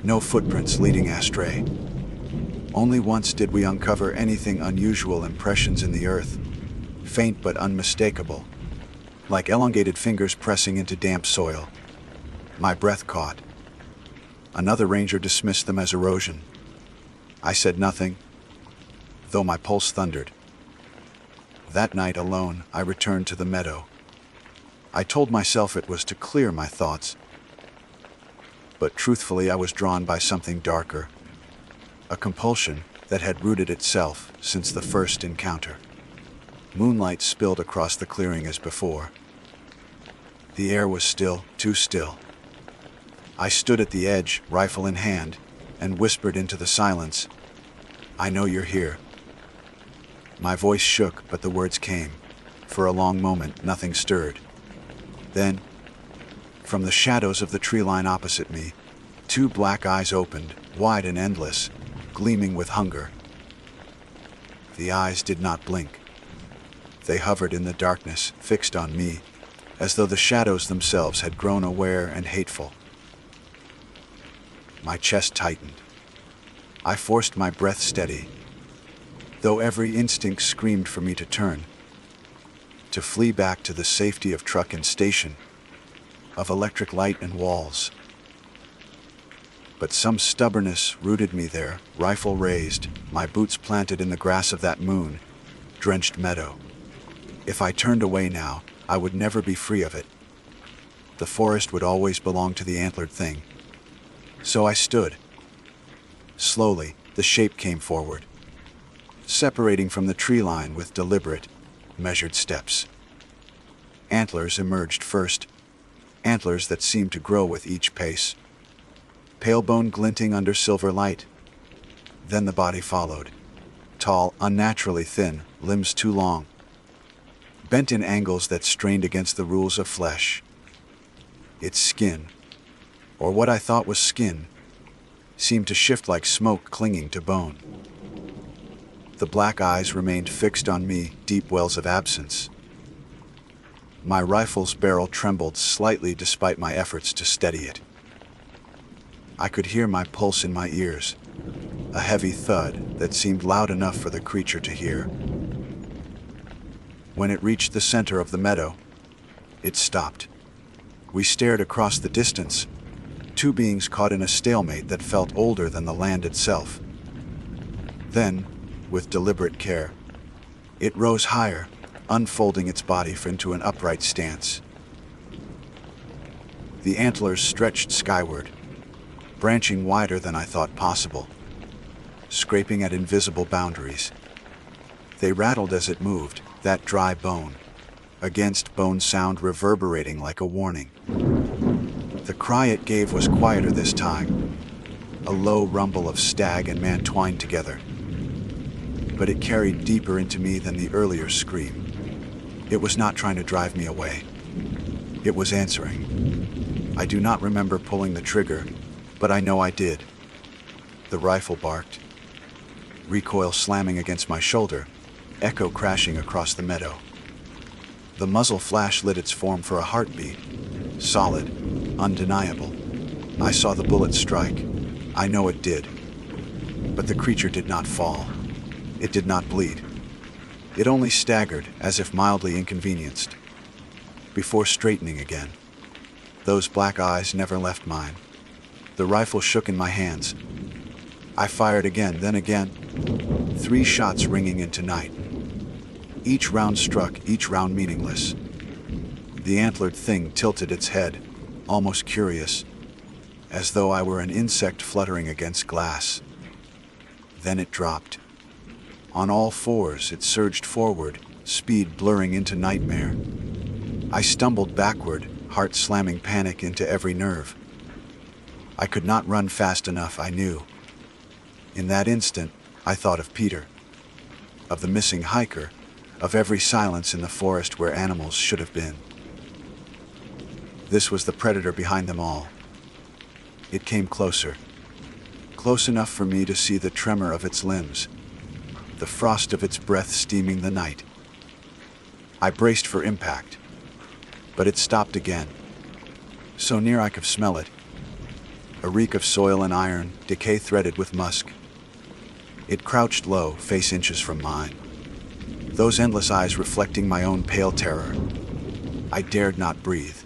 No footprints leading astray. Only once did we uncover anything unusual, impressions in the earth, faint but unmistakable, like elongated fingers pressing into damp soil. My breath caught. Another ranger dismissed them as erosion. I said nothing, though my pulse thundered. That night alone, I returned to the meadow. I told myself it was to clear my thoughts, but truthfully I was drawn by something darker, a compulsion that had rooted itself since the first encounter. Moonlight spilled across the clearing as before. The air was still, too still. I stood at the edge, rifle in hand, and whispered into the silence, "I know you're here." My voice shook, but the words came. For a long moment, nothing stirred. Then, from the shadows of the tree line opposite me, two black eyes opened, wide and endless, gleaming with hunger. The eyes did not blink. They hovered in the darkness, fixed on me, as though the shadows themselves had grown aware and hateful. My chest tightened. I forced my breath steady, though every instinct screamed for me to turn, to flee back to the safety of truck and station, of electric light and walls. But some stubbornness rooted me there, rifle raised, my boots planted in the grass of that moon-drenched meadow. If I turned away now, I would never be free of it. The forest would always belong to the antlered thing. So I stood. Slowly, the shape came forward, separating from the tree line with deliberate, measured steps. Antlers emerged first, antlers that seemed to grow with each pace, pale bone glinting under silver light. Then the body followed, tall, unnaturally thin, limbs too long, bent in angles that strained against the rules of flesh. Its skin, or what I thought was skin, seemed to shift like smoke clinging to bone. The black eyes remained fixed on me, deep wells of absence. My rifle's barrel trembled slightly despite my efforts to steady it. I could hear my pulse in my ears, a heavy thud that seemed loud enough for the creature to hear. When it reached the center of the meadow, it stopped. We stared across the distance, two beings caught in a stalemate that felt older than the land itself. Then, with deliberate care, it rose higher, unfolding its body into an upright stance. The antlers stretched skyward, branching wider than I thought possible, scraping at invisible boundaries. They rattled as it moved, that dry bone against bone sound reverberating like a warning. The cry it gave was quieter this time, a low rumble of stag and man twined together. But it carried deeper into me than the earlier scream. It was not trying to drive me away. It was answering. I do not remember pulling the trigger, but I know I did. The rifle barked, recoil slamming against my shoulder, echo crashing across the meadow. The muzzle flash lit its form for a heartbeat, solid, undeniable. I saw the bullet strike. I know it did. But the creature did not fall. It did not bleed. It only staggered, as if mildly inconvenienced, before straightening again. Those black eyes never left mine. The rifle shook in my hands. I fired again, then again. 3 shots ringing into night. Each round struck, each round meaningless. The antlered thing tilted its head, almost curious, as though I were an insect fluttering against glass. Then it dropped. On all fours, it surged forward, speed blurring into nightmare. I stumbled backward, heart slamming panic into every nerve. I could not run fast enough, I knew. In that instant, I thought of Peter, of the missing hiker, of every silence in the forest where animals should have been. This was the predator behind them all. It came closer, close enough for me to see the tremor of its limbs, the frost of its breath steaming the night. I braced for impact, but it stopped again, so near I could smell it, a reek of soil and iron, decay threaded with musk. It crouched low, face inches from mine, those endless eyes reflecting my own pale terror. I dared not breathe.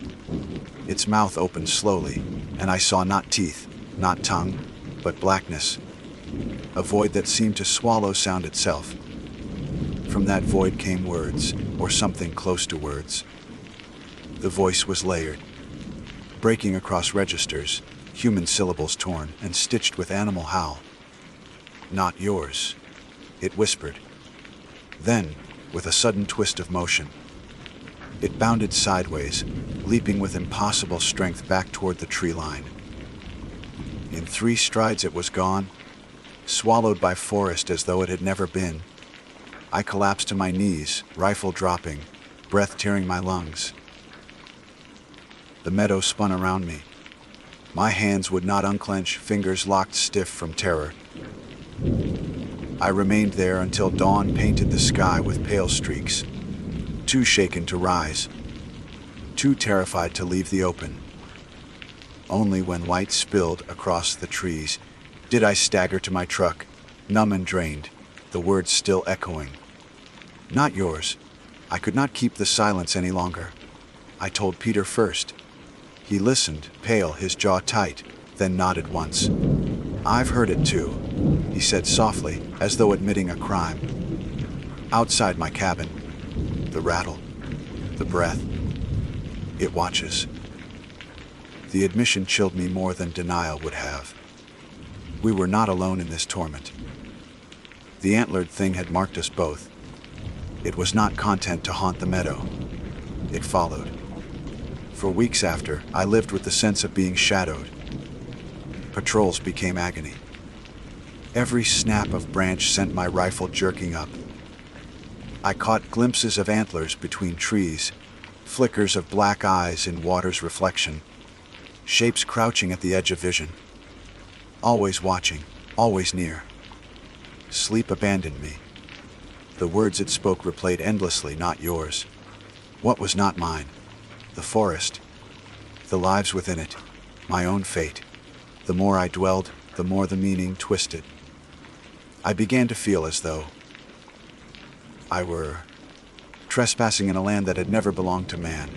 Its mouth opened slowly, and I saw not teeth, not tongue, but blackness, a void that seemed to swallow sound itself. From that void came words, or something close to words. The voice was layered, breaking across registers, human syllables torn and stitched with animal howl. "Not yours," it whispered. Then, with a sudden twist of motion, it bounded sideways, leaping with impossible strength back toward the tree line. In 3 strides it was gone, swallowed by forest as though it had never been. I collapsed to my knees, rifle dropping, breath tearing my lungs. The meadow spun around me. My hands would not unclench, fingers locked stiff from terror. I remained there until dawn painted the sky with pale streaks, too shaken to rise, too terrified to leave the open. Only when light spilled across the trees did I stagger to my truck, numb and drained, the words still echoing. "Not yours." I could not keep the silence any longer. I told Peter first. He listened, pale, his jaw tight, then nodded once. "I've heard it too," he said softly, as though admitting a crime. "Outside my cabin. The rattle. The breath. It watches." The admission chilled me more than denial would have. We were not alone in this torment. The antlered thing had marked us both. It was not content to haunt the meadow. It followed. For weeks after, I lived with the sense of being shadowed. Patrols became agony. Every snap of branch sent my rifle jerking up. I caught glimpses of antlers between trees, flickers of black eyes in water's reflection, shapes crouching at the edge of vision. Always watching, always near. Sleep abandoned me. The words it spoke replayed endlessly, "Not yours." What was not mine? The forest, the lives within it, my own fate. The more I dwelled, the more the meaning twisted. I began to feel as though I were trespassing in a land that had never belonged to man.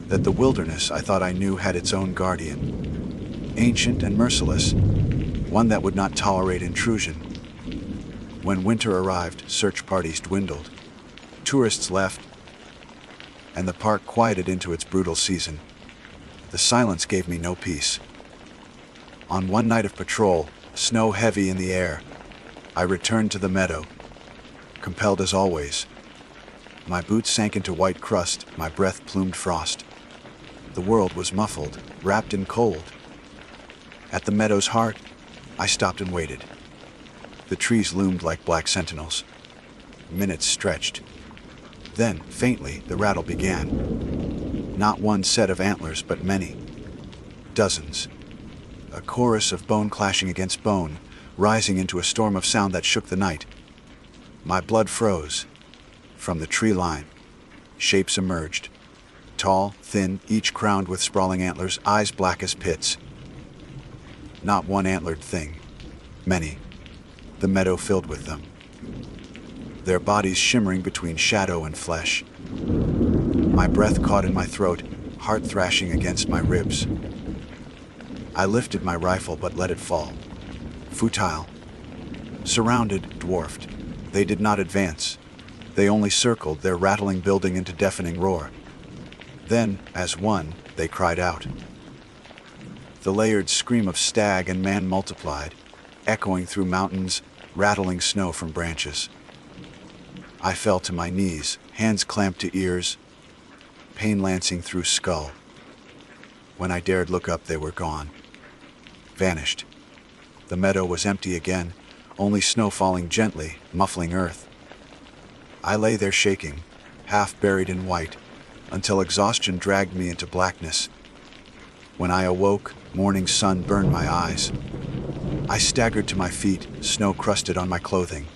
That the wilderness I thought I knew had its own guardian, ancient and merciless, one that would not tolerate intrusion. When winter arrived, search parties dwindled. Tourists left, and the park quieted into its brutal season. The silence gave me no peace. On one night of patrol, snow heavy in the air, I returned to the meadow, compelled as always. My boots sank into white crust, my breath plumed frost. The world was muffled, wrapped in cold. At the meadow's heart, I stopped and waited. The trees loomed like black sentinels. Minutes stretched. Then, faintly, the rattle began. Not one set of antlers, but many. Dozens. A chorus of bone clashing against bone, rising into a storm of sound that shook the night. My blood froze. From the tree line, shapes emerged. Tall, thin, each crowned with sprawling antlers, eyes black as pits. Not one antlered thing. Many. The meadow filled with them. Their bodies shimmering between shadow and flesh. My breath caught in my throat, heart thrashing against my ribs. I lifted my rifle but let it fall. Futile. Surrounded, dwarfed. They did not advance. They only circled, their rattling building into deafening roar. Then, as one, they cried out. The layered scream of stag and man multiplied, echoing through mountains, rattling snow from branches. I fell to my knees, hands clamped to ears, pain lancing through skull. When I dared look up, they were gone. Vanished. The meadow was empty again, only snow falling gently, muffling earth. I lay there shaking, half buried in white, until exhaustion dragged me into blackness. When I awoke, morning sun burned my eyes. I staggered to my feet, snow crusted on my clothing.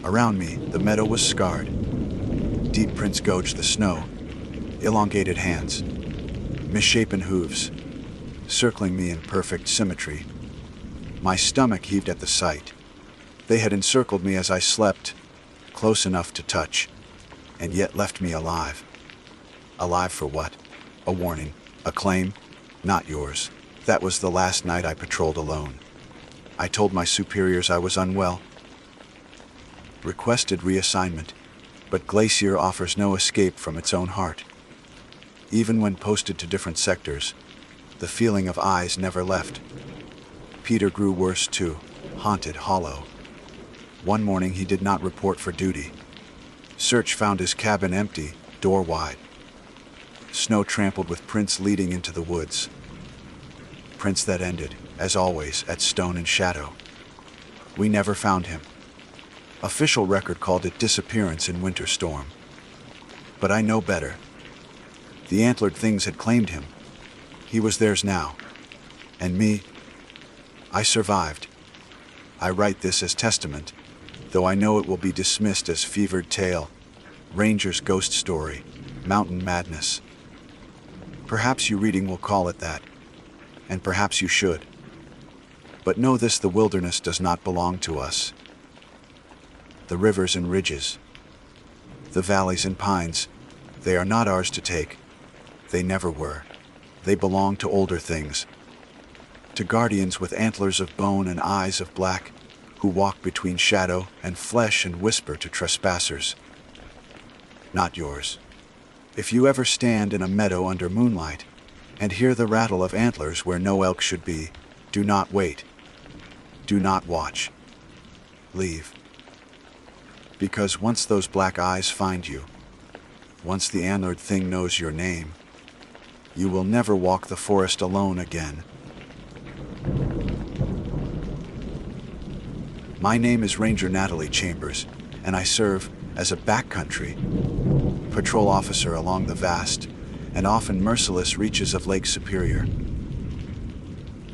Around me, the meadow was scarred. Deep prints gouged the snow, elongated hands, misshapen hooves, circling me in perfect symmetry. My stomach heaved at the sight. They had encircled me as I slept, close enough to touch, and yet left me alive. Alive for what? A warning, a claim, not yours. That was the last night I patrolled alone. I told my superiors I was unwell. Requested reassignment, but Glacier offers no escape from its own heart. Even when posted to different sectors, the feeling of eyes never left. Peter grew worse too, haunted, hollow. One morning he did not report for duty. Search found his cabin empty, door wide. Snow trampled with prints leading into the woods. Prints that ended, as always, at stone and shadow. We never found him. Official record called it disappearance in winter storm. But I know better. The antlered things had claimed him. He was theirs now. And me, I survived. I write this as testament, though I know it will be dismissed as fevered tale, ranger's ghost story, mountain madness. Perhaps you reading will call it that, and perhaps you should. But know this: the wilderness does not belong to us. The rivers and ridges, the valleys and pines, they are not ours to take. They never were. They belong to older things, to guardians with antlers of bone and eyes of black, who walk between shadow and flesh and whisper to trespassers. Not yours. If you ever stand in a meadow under moonlight and hear the rattle of antlers where no elk should be, do not wait. Do not watch. Leave. Because once those black eyes find you, once the antlered thing knows your name, you will never walk the forest alone again. My name is Ranger Natalie Chambers, and I serve as a backcountry patrol officer along the vast and often merciless reaches of Lake Superior.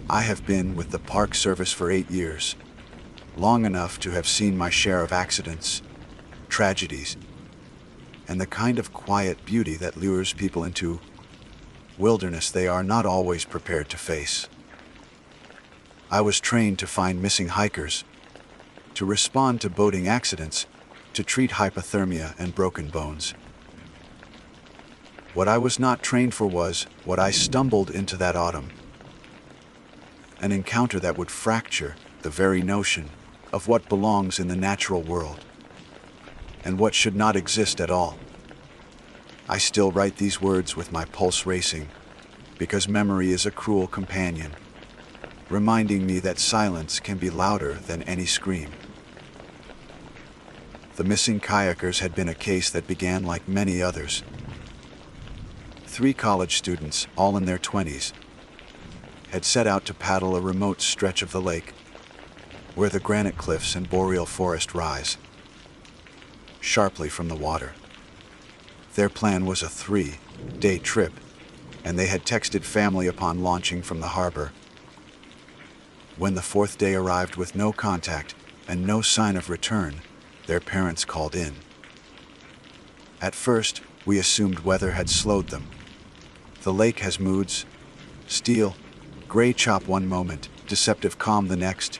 I have been with the Park Service for 8 years, long enough to have seen my share of accidents, tragedies, and the kind of quiet beauty that lures people into wilderness they are not always prepared to face. I was trained to find missing hikers, to respond to boating accidents, to treat hypothermia and broken bones. What I was not trained for was what I stumbled into that autumn. An encounter that would fracture the very notion of what belongs in the natural world and what should not exist at all. I still write these words with my pulse racing, because memory is a cruel companion, reminding me that silence can be louder than any scream. The missing kayakers had been a case that began like many others. 3 college students, all in their 20s, had set out to paddle a remote stretch of the lake, where the granite cliffs and boreal forest rise sharply from the water. Their plan was a 3-day trip, and they had texted family upon launching from the harbor. When the 4th day arrived with no contact and no sign of return, their parents called in. At first, we assumed weather had slowed them. The lake has moods: steel, gray chop one moment, deceptive calm the next.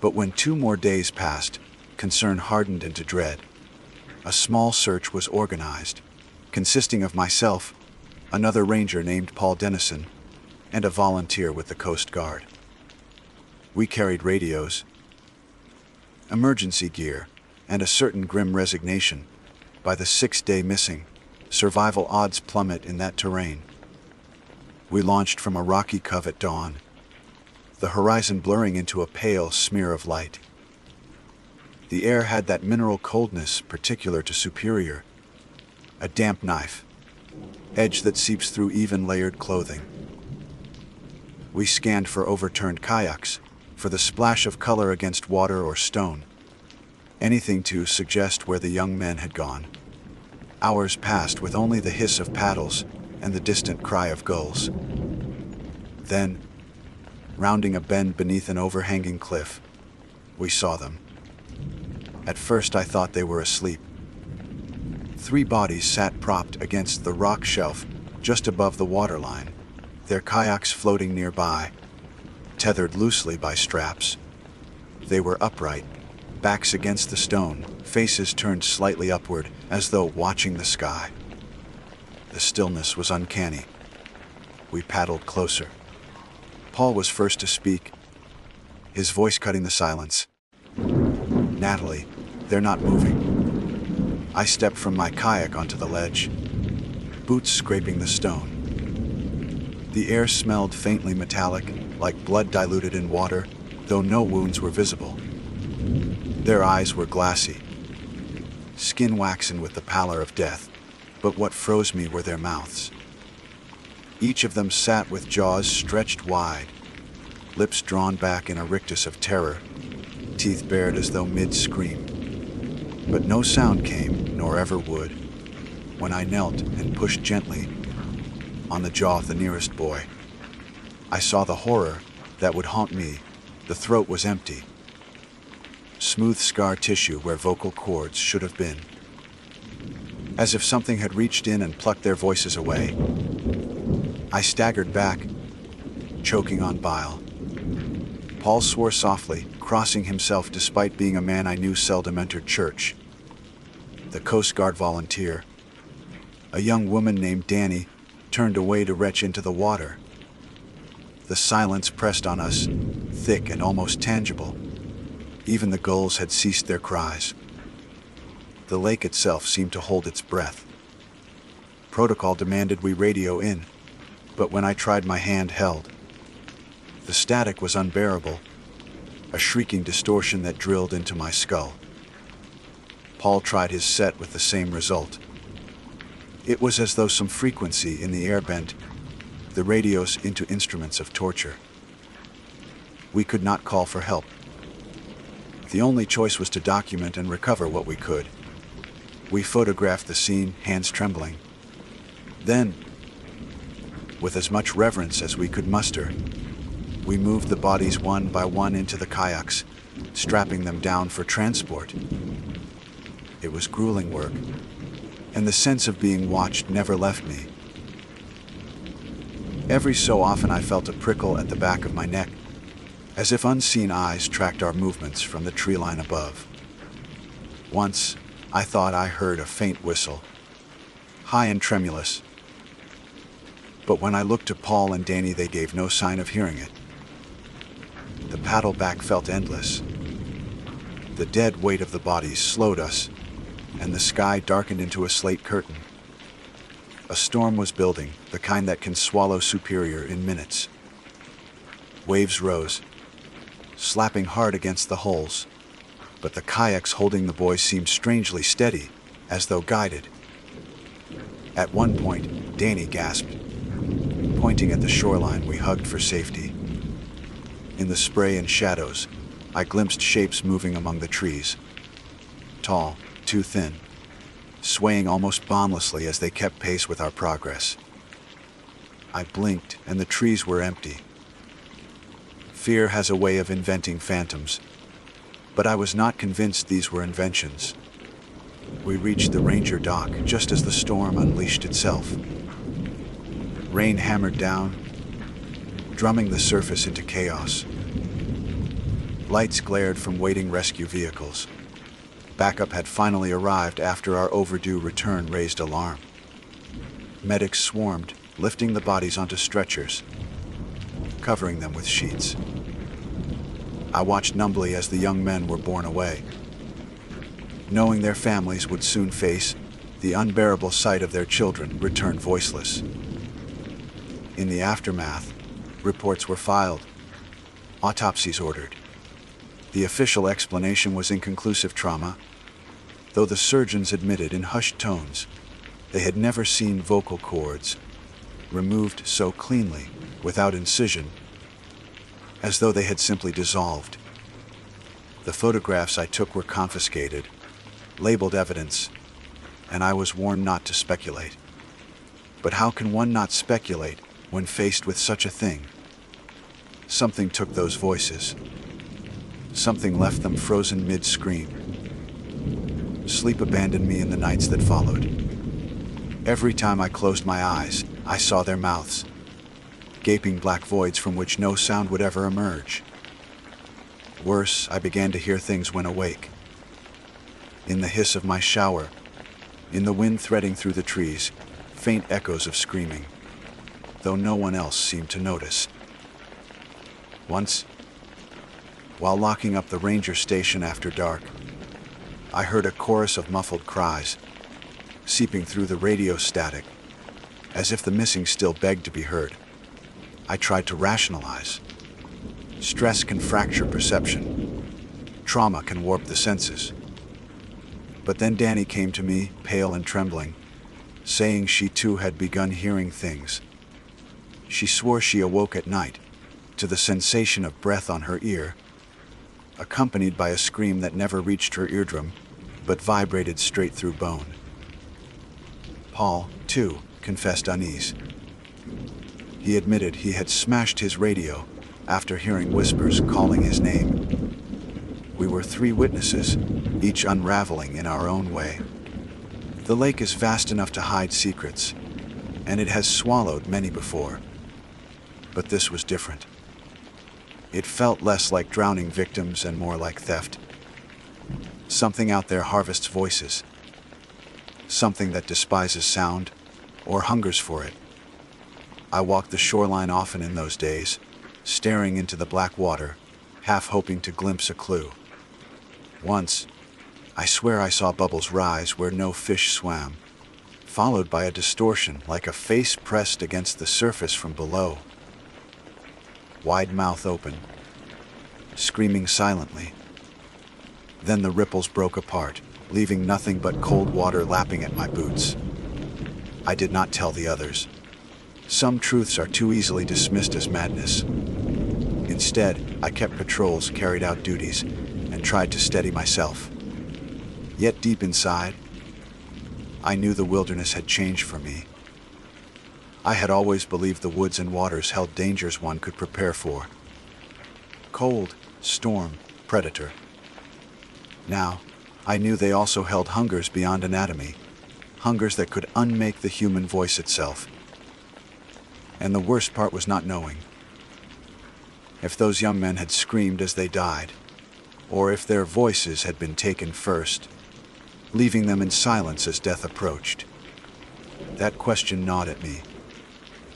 But when 2 more days passed, concern hardened into dread. A small search was organized, consisting of myself, another ranger named Paul Dennison, and a volunteer with the Coast Guard. We carried radios, emergency gear, and a certain grim resignation. By the 6th day missing, survival odds plummet in that terrain. We launched from a rocky cove at dawn, the horizon blurring into a pale smear of light. The air had that mineral coldness particular to Superior, a damp knife, edge that seeps through even layered clothing. We scanned for overturned kayaks, for the splash of color against water or stone, anything to suggest where the young men had gone. Hours passed with only the hiss of paddles and the distant cry of gulls. Then, rounding a bend beneath an overhanging cliff, we saw them. At first I thought they were asleep. 3 bodies sat propped against the rock shelf just above the waterline, their kayaks floating nearby, tethered loosely by straps. They were upright, backs against the stone, faces turned slightly upward as though watching the sky. The stillness was uncanny. We paddled closer. Paul was first to speak, his voice cutting the silence. "Natalie, they're not moving." I stepped from my kayak onto the ledge. boots scraping the stone. The air smelled faintly metallic, like blood diluted in water, though no wounds were visible. Their eyes were glassy, skin waxen with the pallor of death, but what froze me were their mouths. Each of them sat with jaws stretched wide, lips drawn back in a rictus of terror, teeth bared as though mid-scream. But no sound came, nor ever would, when I knelt and pushed gently on the jaw of the nearest boy. I saw the horror that would haunt me. The throat was empty, smooth scar tissue where vocal cords should have been, as if something had reached in and plucked their voices away. I staggered back, choking on bile. Paul swore softly, crossing himself despite being a man I knew seldom entered church. The Coast Guard volunteer, a young woman named Danny, turned away to retch into the water. The silence pressed on us, thick and almost tangible. Even the gulls had ceased their cries. The lake itself seemed to hold its breath. Protocol demanded we radio in, but when I tried, my hand held. The static was unbearable, a shrieking distortion that drilled into my skull. Paul tried his set with the same result. It was as though some frequency in the air bent the radios into instruments of torture. We could not call for help. The only choice was to document and recover what we could. We photographed the scene, hands trembling. Then, with as much reverence as we could muster, we moved the bodies one by one into the kayaks, strapping them down for transport. It was grueling work, and the sense of being watched never left me. Every so often I felt a prickle at the back of my neck, as if unseen eyes tracked our movements from the tree line above. Once, I thought I heard a faint whistle, high and tremulous. But when I looked to Paul and Danny, they gave no sign of hearing it. The paddle back felt endless. The dead weight of the bodies slowed us, and the sky darkened into a slate curtain. A storm was building, the kind that can swallow Superior in minutes. Waves rose, slapping hard against the hulls, but the kayaks holding the boys seemed strangely steady, as though guided. At one point, Danny gasped. Pointing at the shoreline, we hugged for safety. In the spray and shadows, I glimpsed shapes moving among the trees. Tall, too thin, swaying almost boundlessly as they kept pace with our progress. I blinked, and the trees were empty. Fear has a way of inventing phantoms, but I was not convinced these were inventions. We reached the ranger dock just as the storm unleashed itself. Rain hammered down, drumming the surface into chaos. Lights glared from waiting rescue vehicles. Backup had finally arrived after our overdue return raised alarm. Medics swarmed, lifting the bodies onto stretchers, covering them with sheets. I watched numbly as the young men were borne away, knowing their families would soon face the unbearable sight of their children return voiceless. In the aftermath, reports were filed, autopsies ordered. The official explanation was inconclusive trauma, though the surgeons admitted in hushed tones they had never seen vocal cords removed so cleanly, without incision, as though they had simply dissolved. The photographs I took were confiscated, labeled evidence, and I was warned not to speculate. But how can one not speculate when faced with such a thing? Something took those voices. Something left them frozen mid-scream. Sleep abandoned me in the nights that followed. Every time I closed my eyes, I saw their mouths, gaping black voids from which no sound would ever emerge. Worse, I began to hear things when awake. In the hiss of my shower, in the wind threading through the trees, faint echoes of screaming, though no one else seemed to notice. Once, while locking up the ranger station after dark, I heard a chorus of muffled cries, seeping through the radio static, as if the missing still begged to be heard. I tried to rationalize. Stress can fracture perception. Trauma can warp the senses. But then Danny came to me, pale and trembling, saying she too had begun hearing things. She swore she awoke at night to the sensation of breath on her ear, accompanied by a scream that never reached her eardrum, but vibrated straight through bone. Paul, too, confessed unease. He admitted he had smashed his radio after hearing whispers calling his name. We were 3 witnesses, each unraveling in our own way. The lake is vast enough to hide secrets, and it has swallowed many before. But this was different. It felt less like drowning victims and more like theft. Something out there harvests voices. Something that despises sound or hungers for it. I walked the shoreline often in those days, staring into the black water, half hoping to glimpse a clue. Once, I swear I saw bubbles rise where no fish swam, followed by a distortion like a face pressed against the surface from below. Wide mouth open, screaming silently. Then the ripples broke apart, leaving nothing but cold water lapping at my boots. I did not tell the others. Some truths are too easily dismissed as madness. Instead, I kept patrols, carried out duties, and tried to steady myself. Yet deep inside, I knew the wilderness had changed for me. I had always believed the woods and waters held dangers one could prepare for. Cold, storm, predator. Now, I knew they also held hungers beyond anatomy, hungers that could unmake the human voice itself. And the worst part was not knowing. If those young men had screamed as they died, or if their voices had been taken first, leaving them in silence as death approached. That question gnawed at me,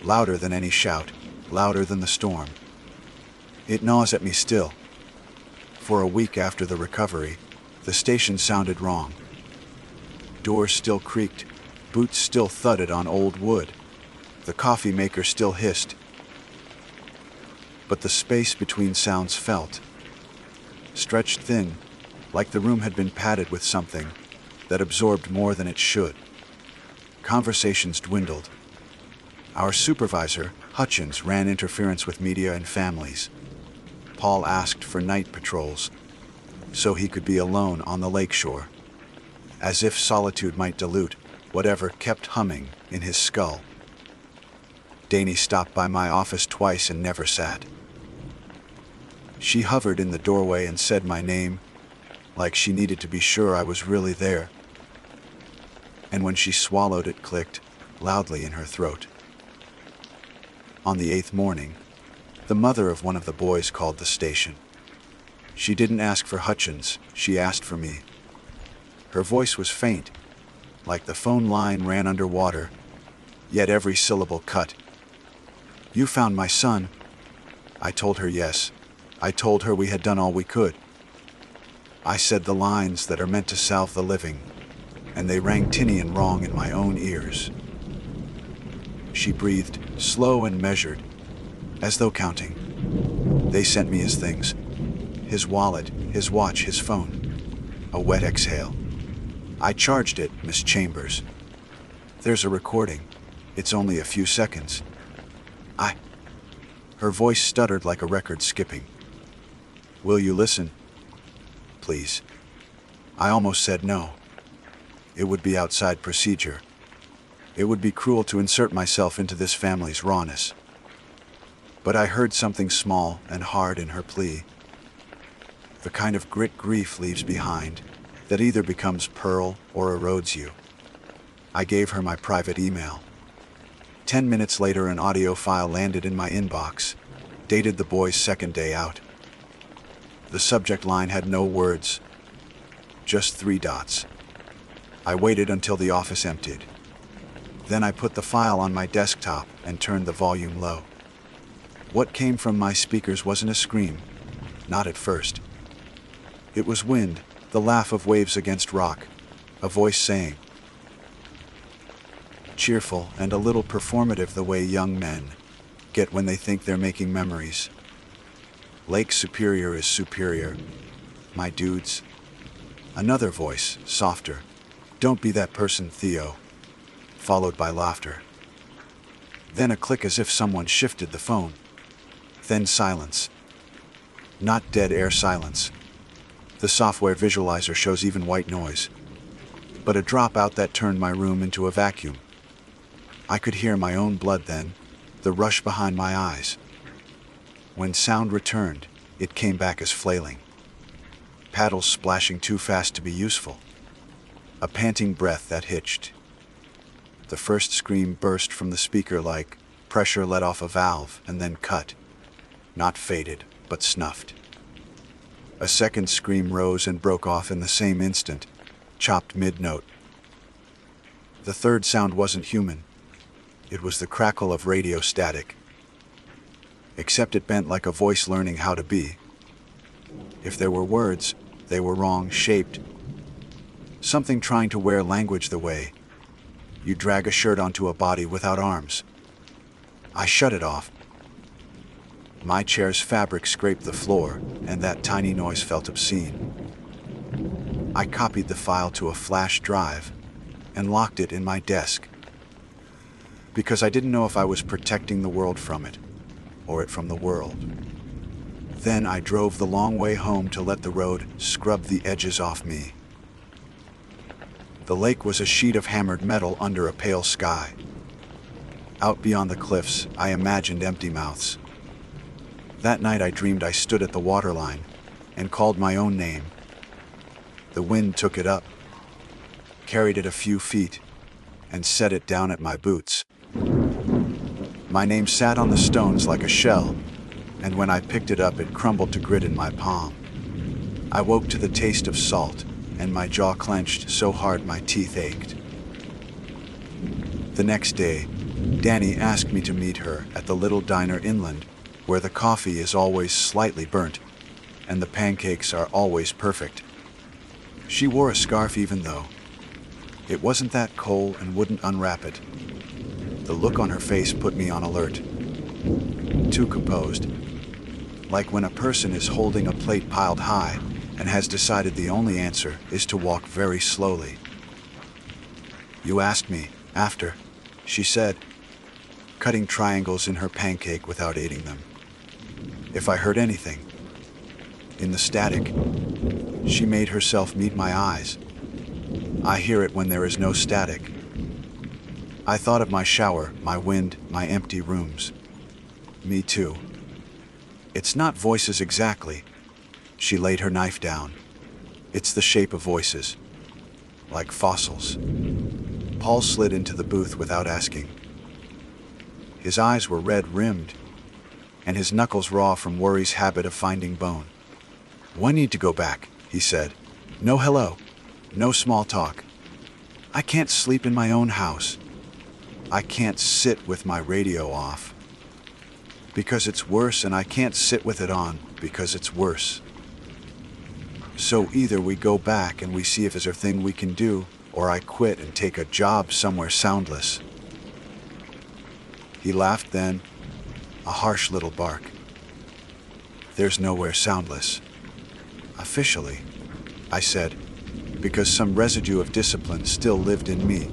louder than any shout, louder than the storm. It gnaws at me still. For a week after the recovery, the station sounded wrong. Doors still creaked, boots still thudded on old wood, the coffee maker still hissed. But the space between sounds felt, stretched thin, like the room had been padded with something that absorbed more than it should. Conversations dwindled. Our supervisor, Hutchins, ran interference with media and families. Paul asked for night patrols, so he could be alone on the lakeshore, as if solitude might dilute whatever kept humming in his skull. Danny stopped by my office twice and never sat. She hovered in the doorway and said my name, like she needed to be sure I was really there. And when she swallowed, it clicked loudly in her throat. On the 8th morning, the mother of one of the boys called the station. She didn't ask for Hutchins, she asked for me. Her voice was faint, like the phone line ran underwater, yet every syllable cut. "You found my son." I told her yes. I told her we had done all we could. I said the lines that are meant to salve the living, and they rang tinny and wrong in my own ears. She breathed, slow and measured, as though counting. They sent me his things. His wallet, his watch, his phone. A wet exhale. I charged it, Miss Chambers. There's a recording. It's only a few seconds. Her voice stuttered like a record skipping. Will you listen? Please. I almost said no. It would be outside procedure. It would be cruel to insert myself into this family's rawness. But I heard something small and hard in her plea. The kind of grit grief leaves behind, that either becomes pearl or erodes you. I gave her my private email. 10 minutes later, an audio file landed in my inbox, dated the boy's second day out. The subject line had no words, just 3 dots. I waited until the office emptied. Then I put the file on my desktop and turned the volume low. What came from my speakers wasn't a scream, not at first. It was wind, the laugh of waves against rock, a voice saying, cheerful and a little performative, the way young men get when they think they're making memories. Lake Superior is superior, my dudes. Another voice, softer. Don't be that person, Theo. Followed by laughter. Then a click as if someone shifted the phone. Then silence. Not dead air silence. The software visualizer shows even white noise. But a dropout that turned my room into a vacuum. I could hear my own blood then, the rush behind my eyes. When sound returned, it came back as flailing. Paddles splashing too fast to be useful. A panting breath that hitched. The first scream burst from the speaker like pressure let off a valve and then cut. Not faded, but snuffed. A second scream rose and broke off in the same instant, chopped mid-note. The third sound wasn't human. It was the crackle of radio static. Except it bent like a voice learning how to be. If there were words, they were wrong shaped. Something trying to wear language the way you drag a shirt onto a body without arms. I shut it off. My chair's fabric scraped the floor, and that tiny noise felt obscene. I copied the file to a flash drive and locked it in my desk, because I didn't know if I was protecting the world from it, or it from the world. Then I drove the long way home to let the road scrub the edges off me. The lake was a sheet of hammered metal under a pale sky. Out beyond the cliffs, I imagined empty mouths. That night I dreamed I stood at the waterline and called my own name. The wind took it up, carried it a few feet, and set it down at my boots. My name sat on the stones like a shell, and when I picked it up it crumbled to grit in my palm. I woke to the taste of salt, and my jaw clenched so hard my teeth ached. The next day, Danny asked me to meet her at the little diner inland, where the coffee is always slightly burnt, and the pancakes are always perfect. She wore a scarf even though it wasn't that cold and wouldn't unwrap it. The look on her face put me on alert. Too composed. Like when a person is holding a plate piled high and has decided the only answer is to walk very slowly. You asked me, after, she said, cutting triangles in her pancake without aiding them. If I heard anything. In the static, she made herself meet my eyes. I hear it when there is no static. I thought of my shower, my wind, my empty rooms. Me too. It's not voices exactly. She laid her knife down. It's the shape of voices. Like fossils. Paul slid into the booth without asking. His eyes were red-rimmed, and his knuckles raw from worry's habit of finding bone. "I need to go back," he said. "No hello. No small talk. I can't sleep in my own house. I can't sit with my radio off. Because it's worse, and I can't sit with it on because it's worse. So either we go back and we see if there's a thing we can do, or I quit and take a job somewhere soundless." He laughed then, a harsh little bark. "There's nowhere soundless. Officially," I said, because some residue of discipline still lived in me.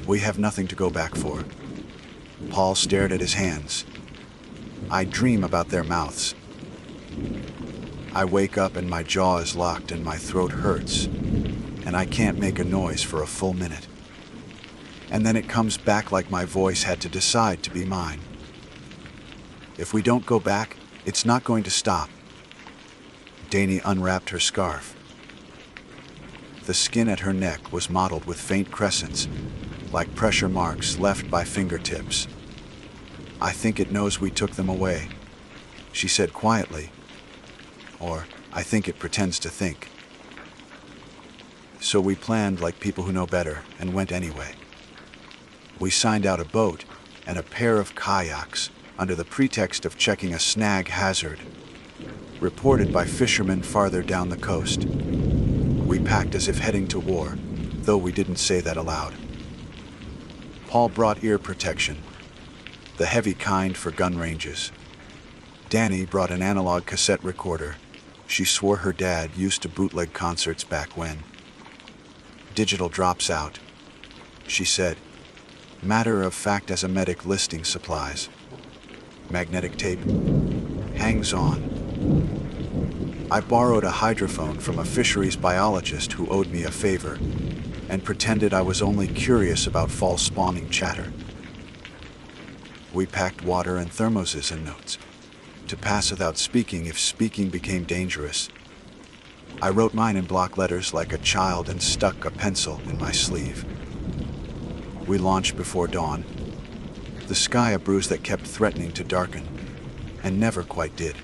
"We have nothing to go back for." Paul stared at his hands. "I dream about their mouths. I wake up and my jaw is locked and my throat hurts, and I can't make a noise for a full minute. And then it comes back like my voice had to decide to be mine. If we don't go back, it's not going to stop." Dani unwrapped her scarf. The skin at her neck was mottled with faint crescents, like pressure marks left by fingertips. "I think it knows we took them away," she said quietly. "Or, I think it pretends to think." So we planned like people who know better and went anyway. We signed out a boat and a pair of kayaks under the pretext of checking a snag hazard, reported by fishermen farther down the coast. We packed as if heading to war, though we didn't say that aloud. Paul brought ear protection, the heavy kind for gun ranges. Danny brought an analog cassette recorder. She swore her dad used to bootleg concerts back when. Digital drops out, she said. Matter of fact as a medic listing supplies. Magnetic tape hangs on. I borrowed a hydrophone from a fisheries biologist who owed me a favor and pretended I was only curious about fall spawning chatter. We packed water and thermoses and notes to pass without speaking if speaking became dangerous. I wrote mine in block letters like a child and stuck a pencil in my sleeve. We launched before dawn, the sky a bruise that kept threatening to darken, and never quite did.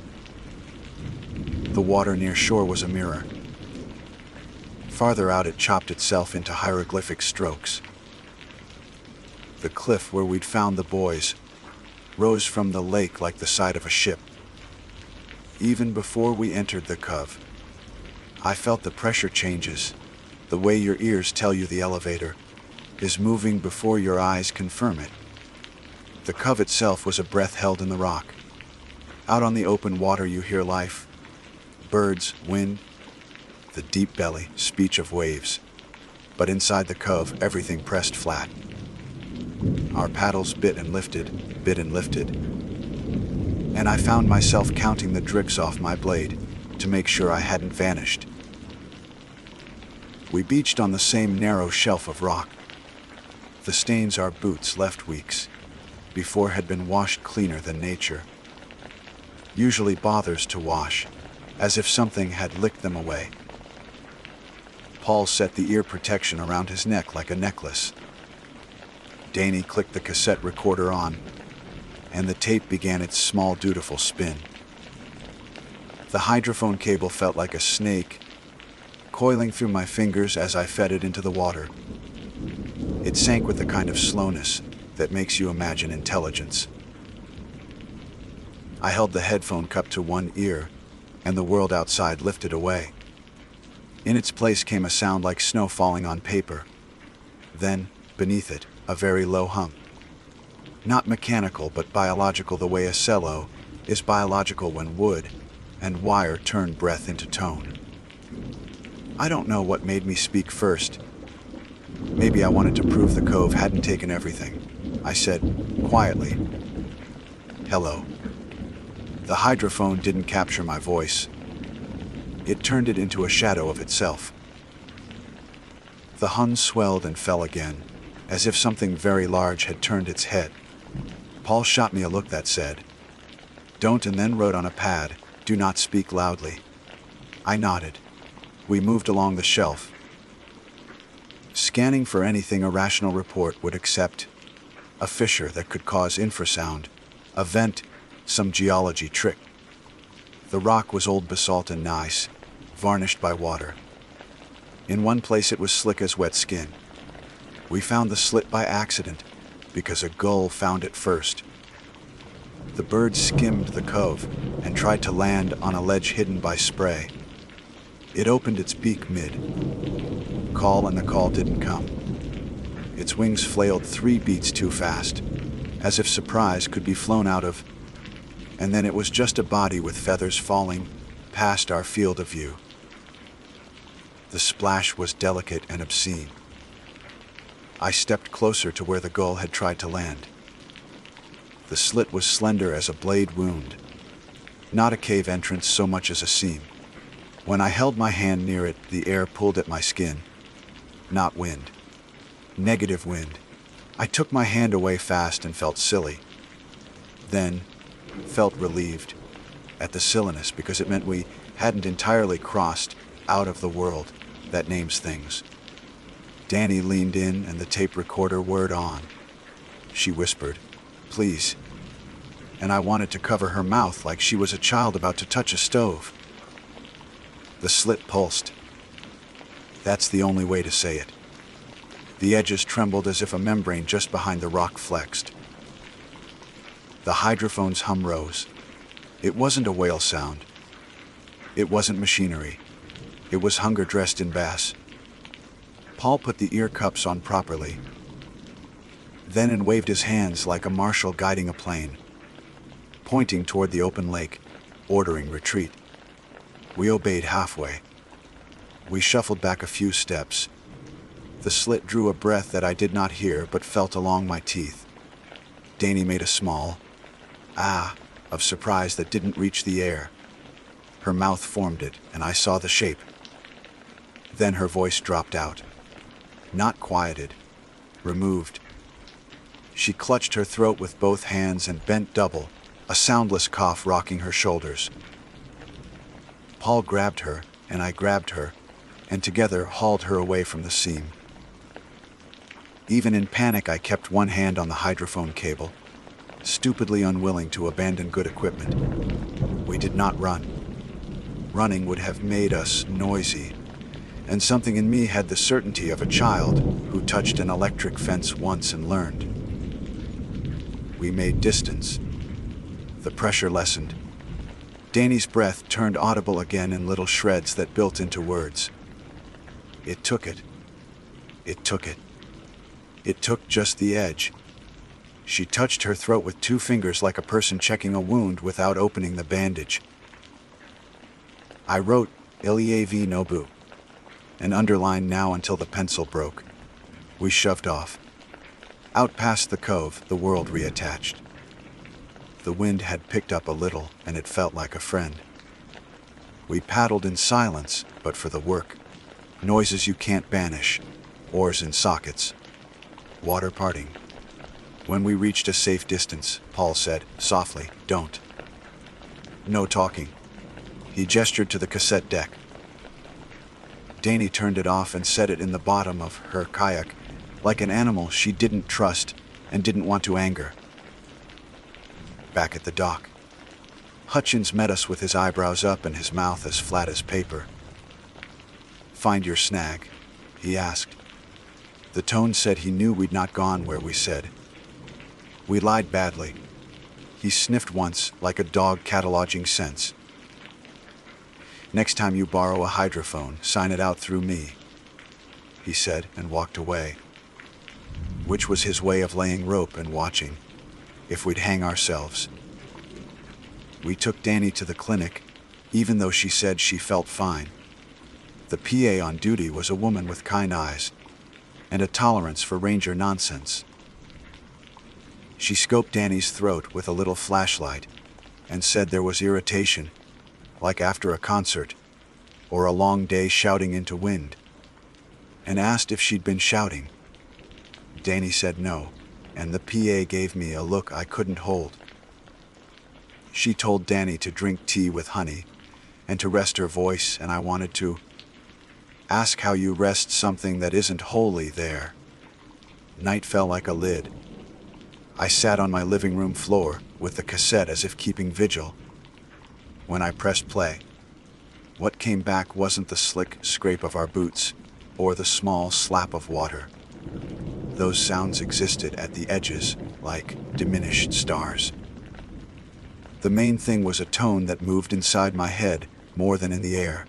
The water near shore was a mirror. Farther out it chopped itself into hieroglyphic strokes. The cliff where we'd found the boys rose from the lake like the side of a ship. Even before we entered the cove, I felt the pressure changes, the way your ears tell you the elevator is moving before your eyes confirm it. The cove itself was a breath held in the rock. Out on the open water you hear life, birds, wind, the deep belly, speech of waves. But inside the cove, everything pressed flat. Our paddles bit and lifted, and I found myself counting the dricks off my blade to make sure I hadn't vanished. We beached on the same narrow shelf of rock. The stains our boots left weeks before had been washed cleaner than nature usually bothers to wash, as if something had licked them away. Paul set the ear protection around his neck like a necklace. Danny clicked the cassette recorder on, and the tape began its small, dutiful spin. The hydrophone cable felt like a snake, coiling through my fingers as I fed it into the water. It sank with the kind of slowness that makes you imagine intelligence. I held the headphone cup to one ear, and the world outside lifted away. In its place came a sound like snow falling on paper. Then, beneath it, a very low hum. Not mechanical, but biological, the way a cello is biological when wood and wire turn breath into tone. I don't know what made me speak first. Maybe I wanted to prove the cove hadn't taken everything. I said, quietly, "Hello." The hydrophone didn't capture my voice. It turned it into a shadow of itself. The hum swelled and fell again, as if something very large had turned its head. Paul shot me a look that said, "Don't," and then wrote on a pad, "Do not speak loudly." I nodded. We moved along the shelf, scanning for anything a rational report would accept. A fissure that could cause infrasound, a vent, some geology trick. The rock was old basalt and gneiss, varnished by water. In one place it was slick as wet skin. We found the slit by accident, because a gull found it first. The bird skimmed the cove and tried to land on a ledge hidden by spray. It opened its beak mid-call, and the call didn't come. Its wings flailed 3 beats too fast, as if surprise could be flown out of, and then it was just a body with feathers falling past our field of view. The splash was delicate and obscene. I stepped closer to where the gull had tried to land. The slit was slender as a blade wound, not a cave entrance so much as a seam. When I held my hand near it, the air pulled at my skin. Not wind. Negative wind. I took my hand away fast and felt silly. Then, felt relieved at the silliness, because it meant we hadn't entirely crossed out of the world that names things. Danny leaned in and the tape recorder whirred on. She whispered, "Please." And I wanted to cover her mouth like she was a child about to touch a stove. The slit pulsed. That's the only way to say it. The edges trembled as if a membrane just behind the rock flexed. The hydrophone's hum rose. It wasn't a whale sound. It wasn't machinery. It was hunger dressed in bass. Paul put the ear cups on properly. then and waved his hands like a marshal guiding a plane, pointing toward the open lake, ordering retreat. We obeyed halfway. We shuffled back a few steps. The slit drew a breath that I did not hear but felt along my teeth. Danny made a small ah of surprise that didn't reach the air. Her mouth formed it, and I saw the shape. Then her voice dropped out. Not quieted, removed. She clutched her throat with both hands and bent double, a soundless cough rocking her shoulders. Paul grabbed her, and I grabbed her, and together hauled her away from the seam. Even in panic, I kept one hand on the hydrophone cable, stupidly unwilling to abandon good equipment. We did not run. Running would have made us noisy, and something in me had the certainty of a child who touched an electric fence once and learned. We made distance. The pressure lessened. Danny's breath turned audible again in little shreds that built into words. It took it. It took it. It took just the edge. She touched her throat with 2 fingers like a person checking a wound without opening the bandage. I wrote Ilievi Nobu, and underlined now until the pencil broke. We shoved off. Out past the cove, the world reattached. The wind had picked up a little, and it felt like a friend. We paddled in silence, but for the work. Noises you can't banish. Oars in sockets. Water parting. When we reached a safe distance, Paul said, softly, "Don't." No talking. He gestured to the cassette deck. Danny turned it off and set it in the bottom of her kayak, like an animal she didn't trust and didn't want to anger. Back at the dock, Hutchins met us with his eyebrows up and his mouth as flat as paper. "Find your snag?" he asked. The tone said he knew we'd not gone where we said. We lied badly. He sniffed once, like a dog cataloging scents. "Next time you borrow a hydrophone, sign it out through me," he said, and walked away. Which was his way of laying rope and watching, if we'd hang ourselves. We took Danny to the clinic, even though she said she felt fine. The PA on duty was a woman with kind eyes, and a tolerance for ranger nonsense. She scoped Danny's throat with a little flashlight, and said there was irritation, like after a concert, or a long day shouting into wind, and asked if she'd been shouting. Danny said no, and the PA gave me a look I couldn't hold. She told Danny to drink tea with honey, and to rest her voice, and I wanted to ask how you rest something that isn't wholly there. Night fell like a lid. I sat on my living room floor with the cassette as if keeping vigil. When I pressed play, what came back wasn't the slick scrape of our boots or the small slap of water. Those sounds existed at the edges like diminished stars. The main thing was a tone that moved inside my head more than in the air.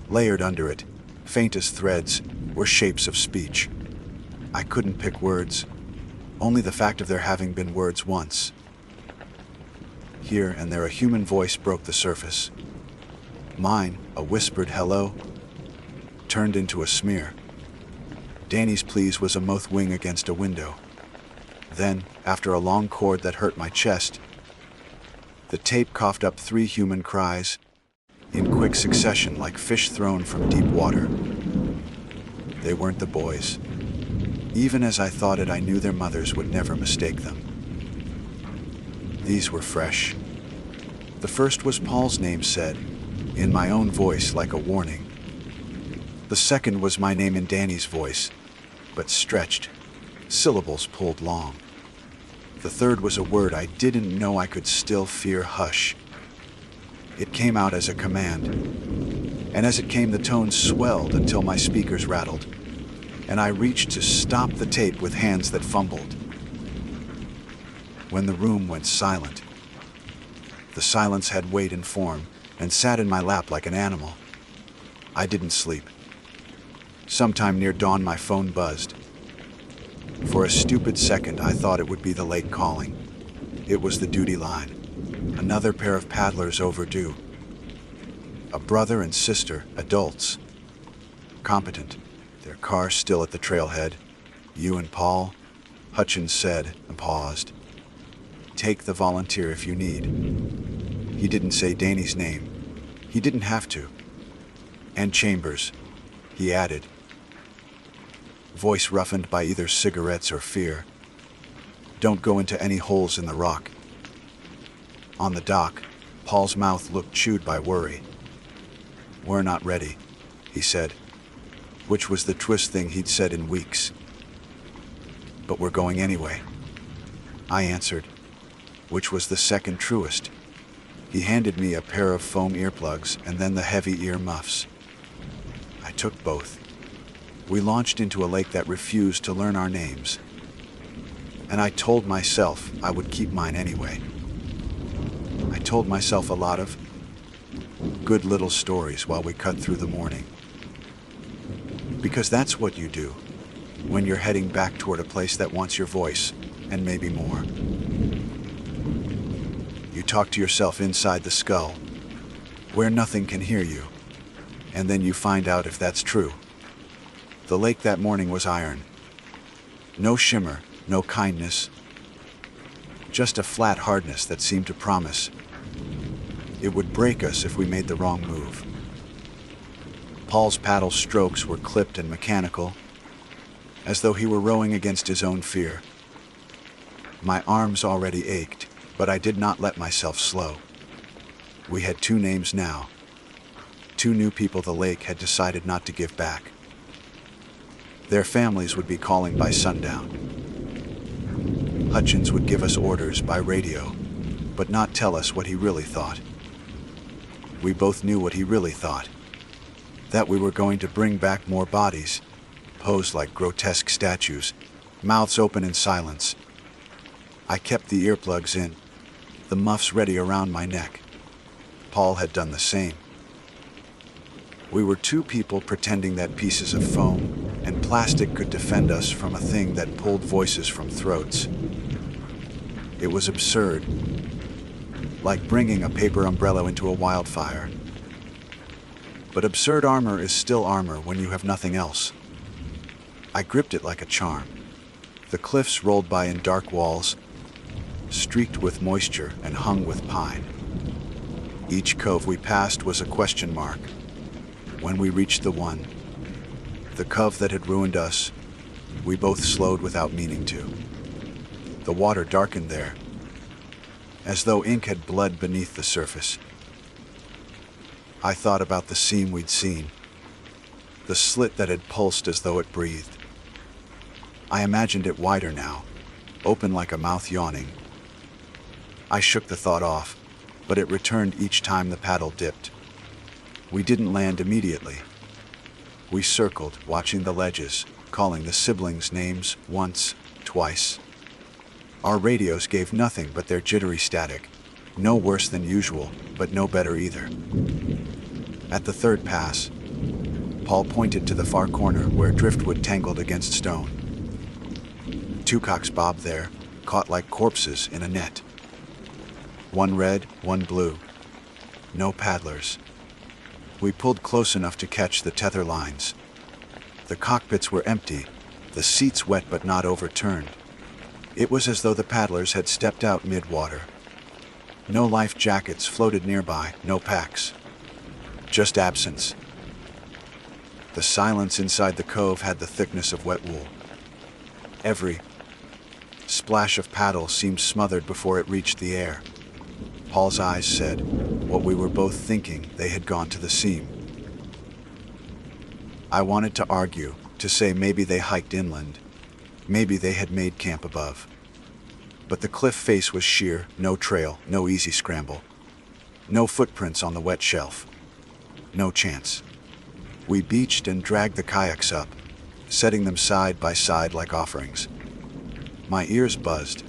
Layered under it, faint as threads, were shapes of speech. I couldn't pick words, only the fact of there having been words once. Here and there a human voice broke the surface. Mine, a whispered hello, turned into a smear. Danny's please was a moth wing against a window. Then, after a long chord that hurt my chest, the tape coughed up 3 human cries, in quick succession like fish thrown from deep water. They weren't the boys. Even as I thought it, I knew their mothers would never mistake them. These were fresh. The first was Paul's name said, in my own voice like a warning. The second was my name in Danny's voice, but stretched, syllables pulled long. The third was a word I didn't know I could still fear hush. It came out as a command, and as it came the tone swelled until my speakers rattled, and I reached to stop the tape with hands that fumbled. When the room went silent, the silence had weight and form and sat in my lap like an animal. I didn't sleep. Sometime near dawn my phone buzzed. For a stupid second, I thought it would be the lake calling. It was the duty line. Another pair of paddlers overdue. A brother and sister, adults. Competent. Their car still at the trailhead. You and Paul? Hutchins said and paused. Take the volunteer if you need. He didn't say Danny's name. He didn't have to. And Chambers, he added. Voice roughened by either cigarettes or fear. Don't go into any holes in the rock. On the dock, Paul's mouth looked chewed by worry. We're not ready, he said, which was the twist thing he'd said in weeks. But we're going anyway, I answered, which was the second truest. He handed me a pair of foam earplugs and then the heavy ear muffs. I took both. We launched into a lake that refused to learn our names. And I told myself I would keep mine anyway. I told myself a lot of good little stories while we cut through the morning. Because that's what you do when you're heading back toward a place that wants your voice, and maybe more. You talk to yourself inside the skull, where nothing can hear you, and then you find out if that's true. The lake that morning was iron. No shimmer, no kindness, just a flat hardness that seemed to promise it would break us if we made the wrong move. Paul's paddle strokes were clipped and mechanical, as though he were rowing against his own fear. My arms already ached, but I did not let myself slow. We had 2 names now. 2 new people the lake had decided not to give back. Their families would be calling by sundown. Hutchins would give us orders by radio, but not tell us what he really thought. We both knew what he really thought. That we were going to bring back more bodies, posed like grotesque statues, mouths open in silence. I kept the earplugs in, the muffs ready around my neck. Paul had done the same. We were 2 people pretending that pieces of foam and plastic could defend us from a thing that pulled voices from throats. It was absurd, like bringing a paper umbrella into a wildfire. But absurd armor is still armor when you have nothing else. I gripped it like a charm. The cliffs rolled by in dark walls, streaked with moisture and hung with pine. Each cove we passed was a question mark. When we reached the one, the cove that had ruined us, we both slowed without meaning to. The water darkened there, as though ink had bled beneath the surface. I thought about the seam we'd seen, the slit that had pulsed as though it breathed. I imagined it wider now, open like a mouth yawning. I shook the thought off, but it returned each time the paddle dipped. We didn't land immediately. We circled, watching the ledges, calling the siblings names once, twice. Our radios gave nothing but their jittery static, no worse than usual, but no better either. At the 3rd pass, Paul pointed to the far corner where driftwood tangled against stone. 2 cocks bobbed there, caught like corpses in a net. 1 red, 1 blue. No paddlers. We pulled close enough to catch the tether lines. The cockpits were empty, the seats wet but not overturned. It was as though the paddlers had stepped out mid-water. No life jackets floated nearby, no packs. Just absence. The silence inside the cove had the thickness of wet wool. Every splash of paddle seemed smothered before it reached the air. Paul's eyes said what we were both thinking: they had gone to the seam. I wanted to argue, to say maybe they hiked inland. Maybe they had made camp above. But the cliff face was sheer, no trail, no easy scramble. No footprints on the wet shelf. No chance. We beached and dragged the kayaks up, setting them side by side like offerings. My ears buzzed.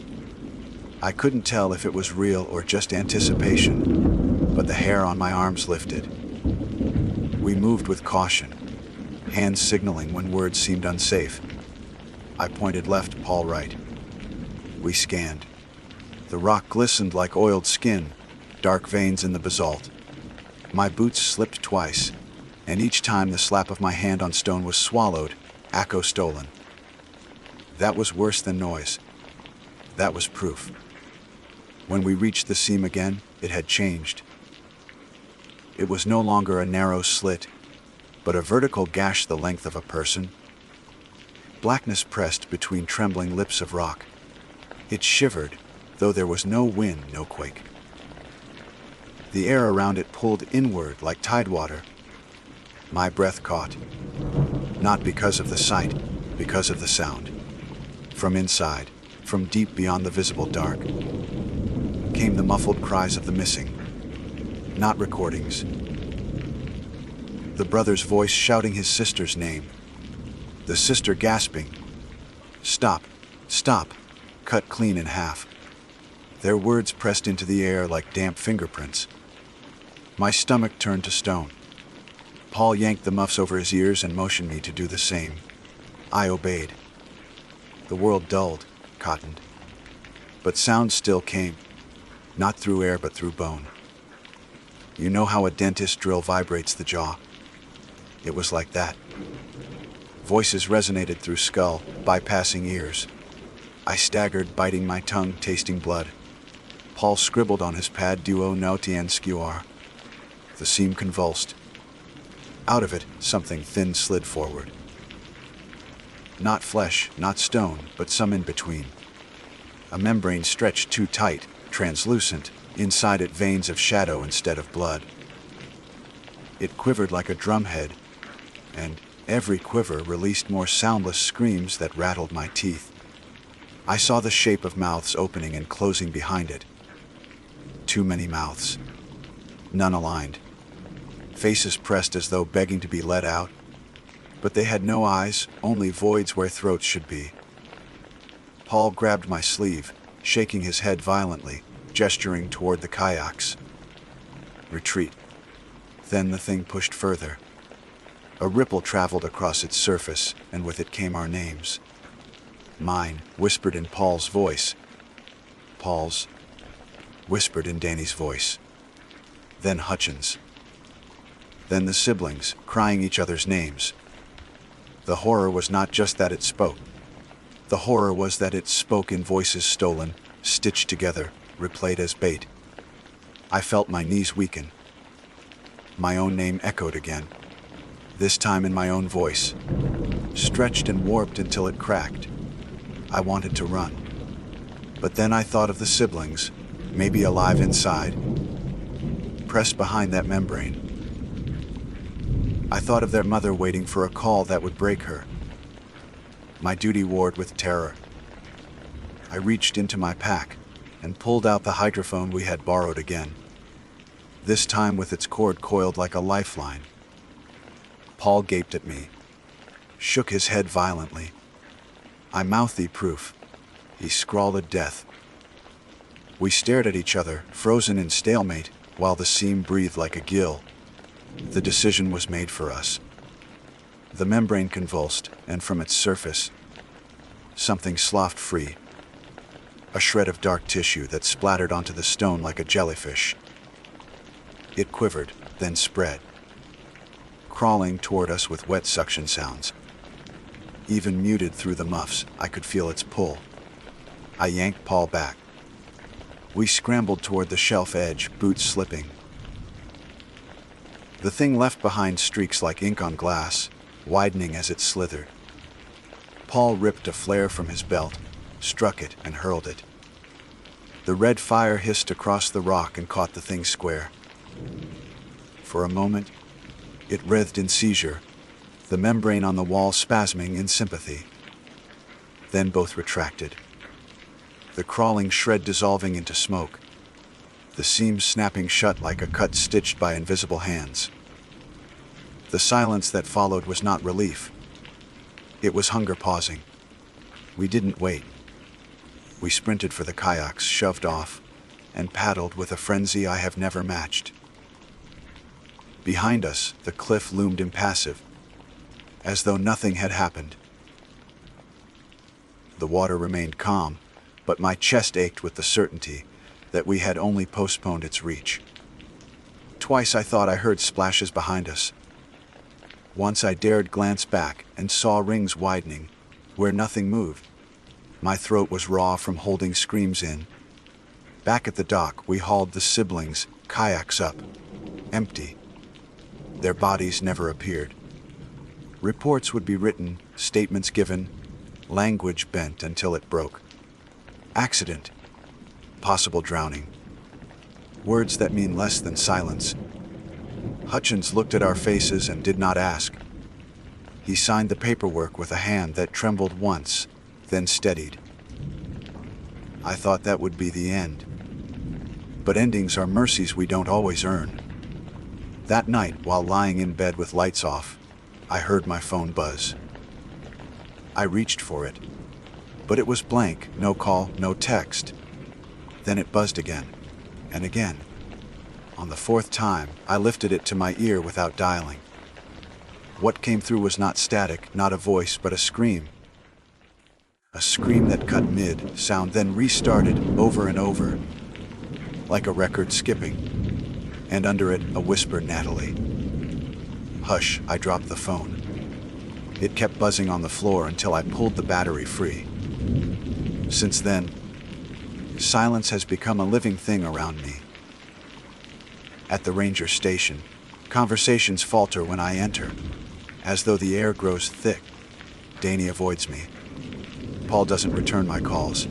I couldn't tell if it was real or just anticipation, but the hair on my arms lifted. We moved with caution, hands signaling when words seemed unsafe. I pointed left, Paul right. We scanned. The rock glistened like oiled skin, dark veins in the basalt. My boots slipped twice, and each time the slap of my hand on stone was swallowed, echo stolen. That was worse than noise. That was proof. When we reached the seam again, it had changed. It was no longer a narrow slit, but a vertical gash the length of a person. Blackness pressed between trembling lips of rock. It shivered, though there was no wind, no quake. The air around it pulled inward like tidewater. My breath caught, not because of the sight, because of the sound. From inside, from deep beyond the visible dark, came the muffled cries of the missing. Not recordings. The brother's voice shouting his sister's name. The sister gasping. Stop, stop, cut clean in half. Their words pressed into the air like damp fingerprints. My stomach turned to stone. Paul yanked the muffs over his ears and motioned me to do the same. I obeyed. The world dulled, cottoned. But sound still came, not through air but through bone. You know how a dentist drill vibrates the jaw? It was like that. Voices resonated through skull, bypassing ears. I staggered, biting my tongue, tasting blood. Paul scribbled on his pad, duo no tien scuar. The seam convulsed. Out of it, something thin slid forward. Not flesh, not stone, but some in between. A membrane stretched too tight, translucent, inside it veins of shadow instead of blood. It quivered like a drumhead, and every quiver released more soundless screams that rattled my teeth. I saw the shape of mouths opening and closing behind it. Too many mouths. None aligned. Faces pressed as though begging to be let out. But they had no eyes, only voids where throats should be. Paul grabbed my sleeve, shaking his head violently, gesturing toward the kayaks. Retreat. Then the thing pushed further. A ripple traveled across its surface, and with it came our names. Mine, whispered in Paul's voice. Paul's, whispered in Danny's voice. Then Hutchins. Then the siblings, crying each other's names. The horror was not just that it spoke. The horror was that it spoke in voices stolen, stitched together, replayed as bait. I felt my knees weaken. My own name echoed again, this time in my own voice, stretched and warped until it cracked. I wanted to run. But then I thought of the siblings, maybe alive inside, pressed behind that membrane. I thought of their mother waiting for a call that would break her. My duty warred with terror. I reached into my pack and pulled out the hydrophone we had borrowed again, this time with its cord coiled like a lifeline. Paul gaped at me, shook his head violently. I mouthed the proof. He scrawled death. We stared at each other, frozen in stalemate, while the seam breathed like a gill. The decision was made for us. The membrane convulsed, and from its surface, something sloughed free. A shred of dark tissue that splattered onto the stone like a jellyfish. It quivered, then spread, crawling toward us with wet suction sounds. Even muted through the muffs, I could feel its pull. I yanked Paul back. We scrambled toward the shelf edge, boots slipping. The thing left behind streaks like ink on glass, widening as it slithered. Paul ripped a flare from his belt, struck it, and hurled it. The red fire hissed across the rock and caught the thing square. For a moment, it writhed in seizure, the membrane on the wall spasming in sympathy. Then both retracted, the crawling shred dissolving into smoke, the seams snapping shut like a cut stitched by invisible hands. The silence that followed was not relief. It was hunger pausing. We didn't wait. We sprinted for the kayaks, shoved off, and paddled with a frenzy I have never matched. Behind us, the cliff loomed impassive, as though nothing had happened. The water remained calm, but my chest ached with the certainty that we had only postponed its reach. Twice I thought I heard splashes behind us. Once I dared glance back and saw rings widening, where nothing moved. My throat was raw from holding screams in. Back at the dock, we hauled the siblings' kayaks up, empty. Their bodies never appeared. Reports would be written, statements given, language bent until it broke. Accident. Possible drowning. Words that mean less than silence. Hutchins looked at our faces and did not ask. He signed the paperwork with a hand that trembled once, then steadied. I thought that would be the end. But endings are mercies we don't always earn. That night, while lying in bed with lights off, I heard my phone buzz. I reached for it, but it was blank, no call, no text. Then it buzzed again, and again. On the fourth time, I lifted it to my ear without dialing. What came through was not static, not a voice, but a scream. A scream that cut mid-sound, then restarted over and over, like a record skipping. And under it, a whisper, "Natalie." Hush, I dropped the phone. It kept buzzing on the floor until I pulled the battery free. Since then, silence has become a living thing around me. At the ranger station, conversations falter when I enter, as though the air grows thick. Danny avoids me. Paul doesn't return my calls.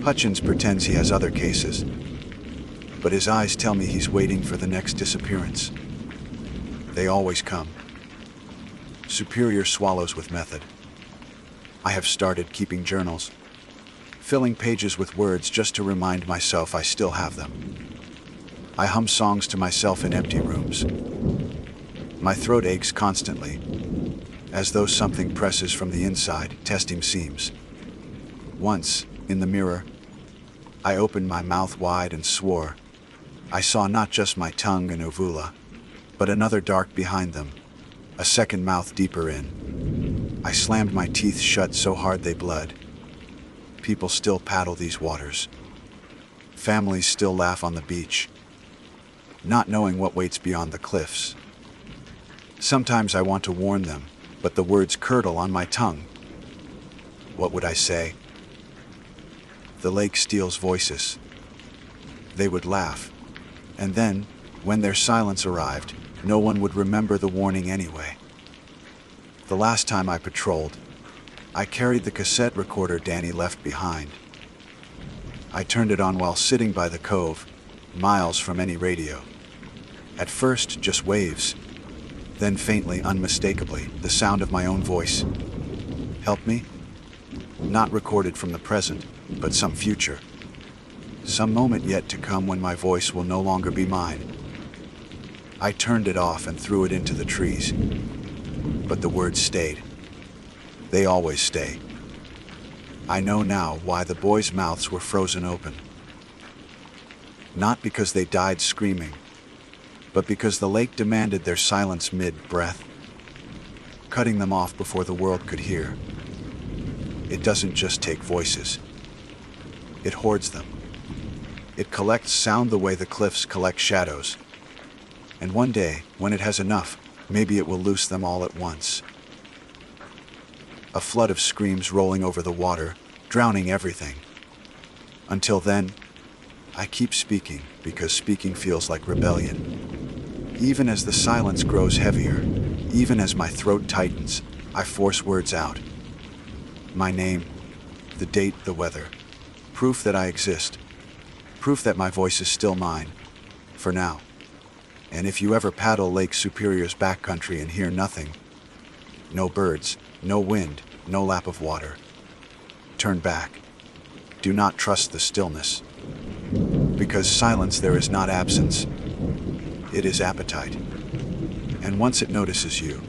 Hutchins pretends he has other cases, but his eyes tell me he's waiting for the next disappearance. They always come. Superior swallows with method. I have started keeping journals, filling pages with words just to remind myself I still have them. I hum songs to myself in empty rooms. My throat aches constantly, as though something presses from the inside, testing seams. Once, in the mirror, I opened my mouth wide and swore. I saw not just my tongue and uvula, but another dark behind them, a second mouth deeper in. I slammed my teeth shut so hard they bled. People still paddle these waters. Families still laugh on the beach, not knowing what waits beyond the cliffs. Sometimes I want to warn them, but the words curdle on my tongue. What would I say? The lake steals voices. They would laugh, and then, when their silence arrived, no one would remember the warning anyway. The last time I patrolled, I carried the cassette recorder Danny left behind. I turned it on while sitting by the cove, miles from any radio. At first, just waves, then faintly, unmistakably, the sound of my own voice. Help me? Not recorded from the present, but some future. Some moment yet to come when my voice will no longer be mine. I turned it off and threw it into the trees. But the words stayed. They always stay. I know now why the boys' mouths were frozen open. Not because they died screaming, but because the lake demanded their silence mid-breath, cutting them off before the world could hear. It doesn't just take voices. It hoards them. It collects sound the way the cliffs collect shadows. And one day, when it has enough, maybe it will loose them all at once. A flood of screams rolling over the water, drowning everything. Until then, I keep speaking because speaking feels like rebellion. Even as the silence grows heavier, even as my throat tightens, I force words out. My name, the date, the weather. Proof that I exist. Proof that my voice is still mine. For now. And if you ever paddle Lake Superior's backcountry and hear nothing, no birds, no wind, no lap of water, turn back. Do not trust the stillness. Because silence there is not absence. It is appetite. And once it notices you,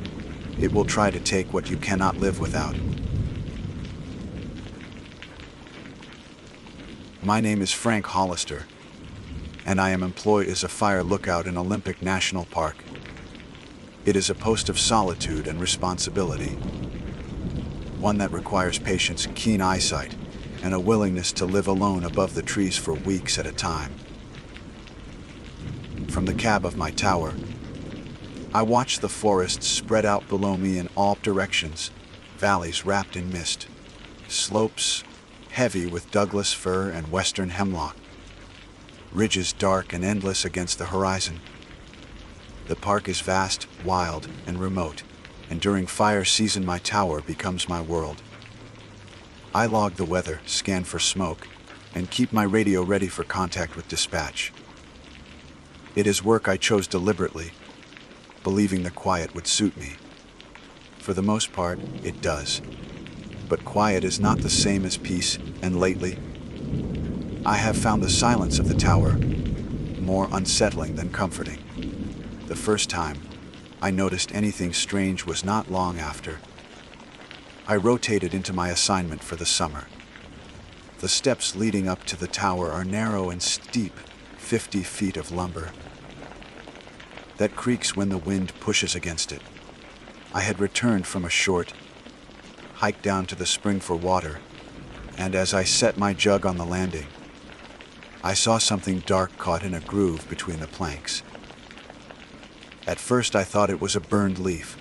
it will try to take what you cannot live without. My name is Frank Hollister, and I am employed as a fire lookout in Olympic National Park. It is a post of solitude and responsibility. one that requires patience, keen eyesight, and a willingness to live alone above the trees for weeks at a time. From the cab of my tower, I watched the forest spread out below me in all directions, valleys wrapped in mist, slopes heavy with Douglas fir and western hemlock, ridges dark and endless against the horizon. The park is vast, wild, and remote, and during fire season my tower becomes my world. I log the weather, scan for smoke, and keep my radio ready for contact with dispatch. It is work I chose deliberately, believing the quiet would suit me. For the most part, it does. But quiet is not the same as peace, and lately, I have found the silence of the tower more unsettling than comforting. The first time I noticed anything strange was not long after I rotated into my assignment for the summer. The steps leading up to the tower are narrow and steep, 50 feet of lumber that creaks when the wind pushes against it. I had returned from a short hike down to the spring for water, and as I set my jug on the landing, I saw something dark caught in a groove between the planks. At first I thought it was a burned leaf.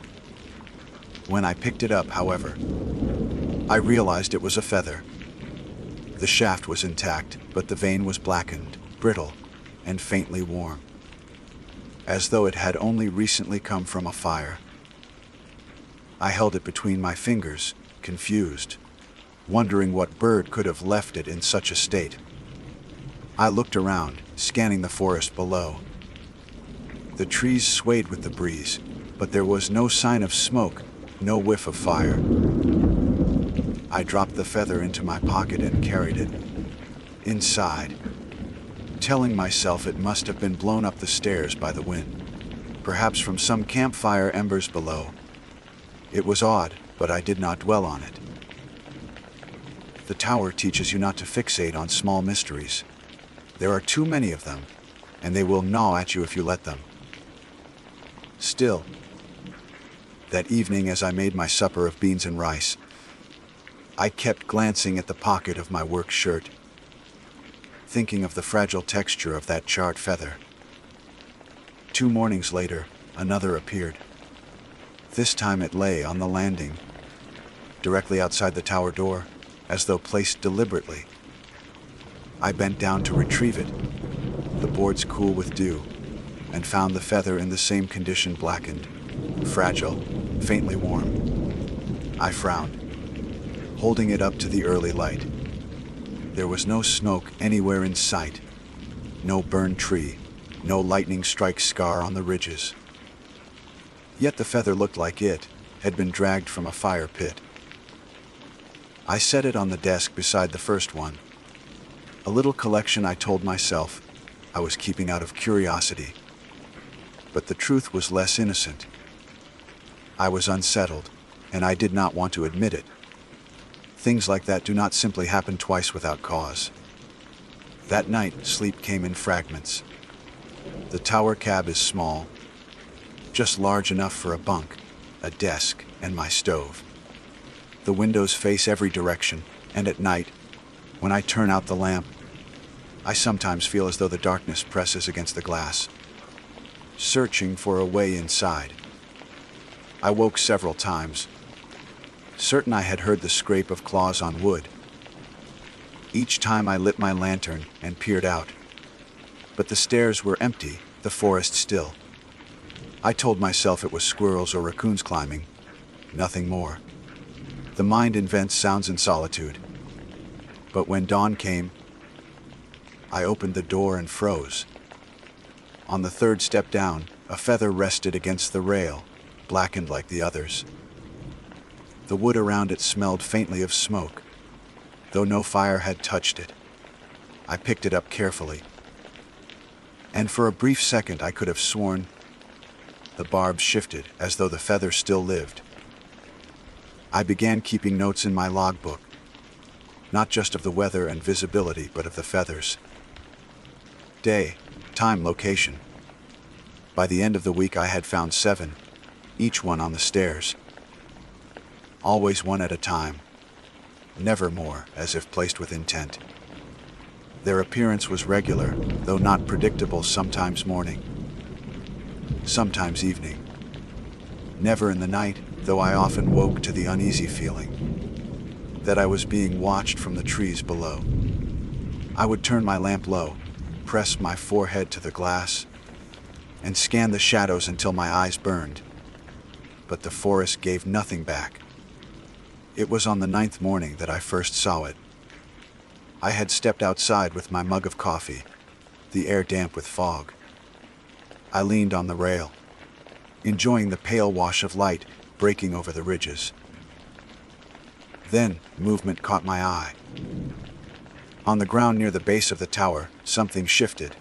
When I picked it up, however, I realized it was a feather. The shaft was intact, but the vein was blackened, brittle, and faintly warm, as though it had only recently come from a fire. I held it between my fingers, confused, wondering what bird could have left it in such a state. I looked around, scanning the forest below. The trees swayed with the breeze, but there was no sign of smoke, no whiff of fire. I dropped the feather into my pocket and carried it inside, telling myself it must have been blown up the stairs by the wind, perhaps from some campfire embers below. It was odd, but I did not dwell on it. The tower teaches you not to fixate on small mysteries. There are too many of them, and they will gnaw at you if you let them. Still, that evening as I made my supper of beans and rice, I kept glancing at the pocket of my work shirt, thinking of the fragile texture of that charred feather. 2 mornings later, another appeared. This time it lay on the landing, directly outside the tower door, as though placed deliberately. I bent down to retrieve it, the boards cool with dew, and found the feather in the same condition, blackened, fragile, faintly warm. I frowned, holding it up to the early light. There was no smoke anywhere in sight, no burned tree, no lightning strike scar on the ridges. Yet the feather looked like it had been dragged from a fire pit. I set it on the desk beside the first one, a little collection I told myself I was keeping out of curiosity. But the truth was less innocent. I was unsettled, and I did not want to admit it. Things like that do not simply happen twice without cause. That night, sleep came in fragments. The tower cab is small, just large enough for a bunk, a desk, and my stove. The windows face every direction, and at night, when I turn out the lamp, I sometimes feel as though the darkness presses against the glass, searching for a way inside. I woke several times, certain I had heard the scrape of claws on wood. Each time I lit my lantern and peered out, but the stairs were empty, the forest still. I told myself it was squirrels or raccoons climbing, nothing more. The mind invents sounds in solitude. But when dawn came, I opened the door and froze. On the 3rd step down, a feather rested against the rail, blackened like the others. The wood around it smelled faintly of smoke, though no fire had touched it. I picked it up carefully, and for a brief second I could have sworn the barbs shifted as though the feather still lived. I began keeping notes in my logbook, not just of the weather and visibility, but of the feathers. Day, time, location. By the end of the week I had found 7, each one on the stairs. always one at a time, never more, as if placed with intent. Their appearance was regular, though not predictable, sometimes morning, sometimes evening. Never in the night, though I often woke to the uneasy feeling that I was being watched from the trees below. I would turn my lamp low, press my forehead to the glass, and scan the shadows until my eyes burned. But the forest gave nothing back. It was on the 9th morning that I first saw it. I had stepped outside with my mug of coffee, the air damp with fog. I leaned on the rail, enjoying the pale wash of light breaking over the ridges. Then, movement caught my eye. On the ground near the base of the tower, something shifted.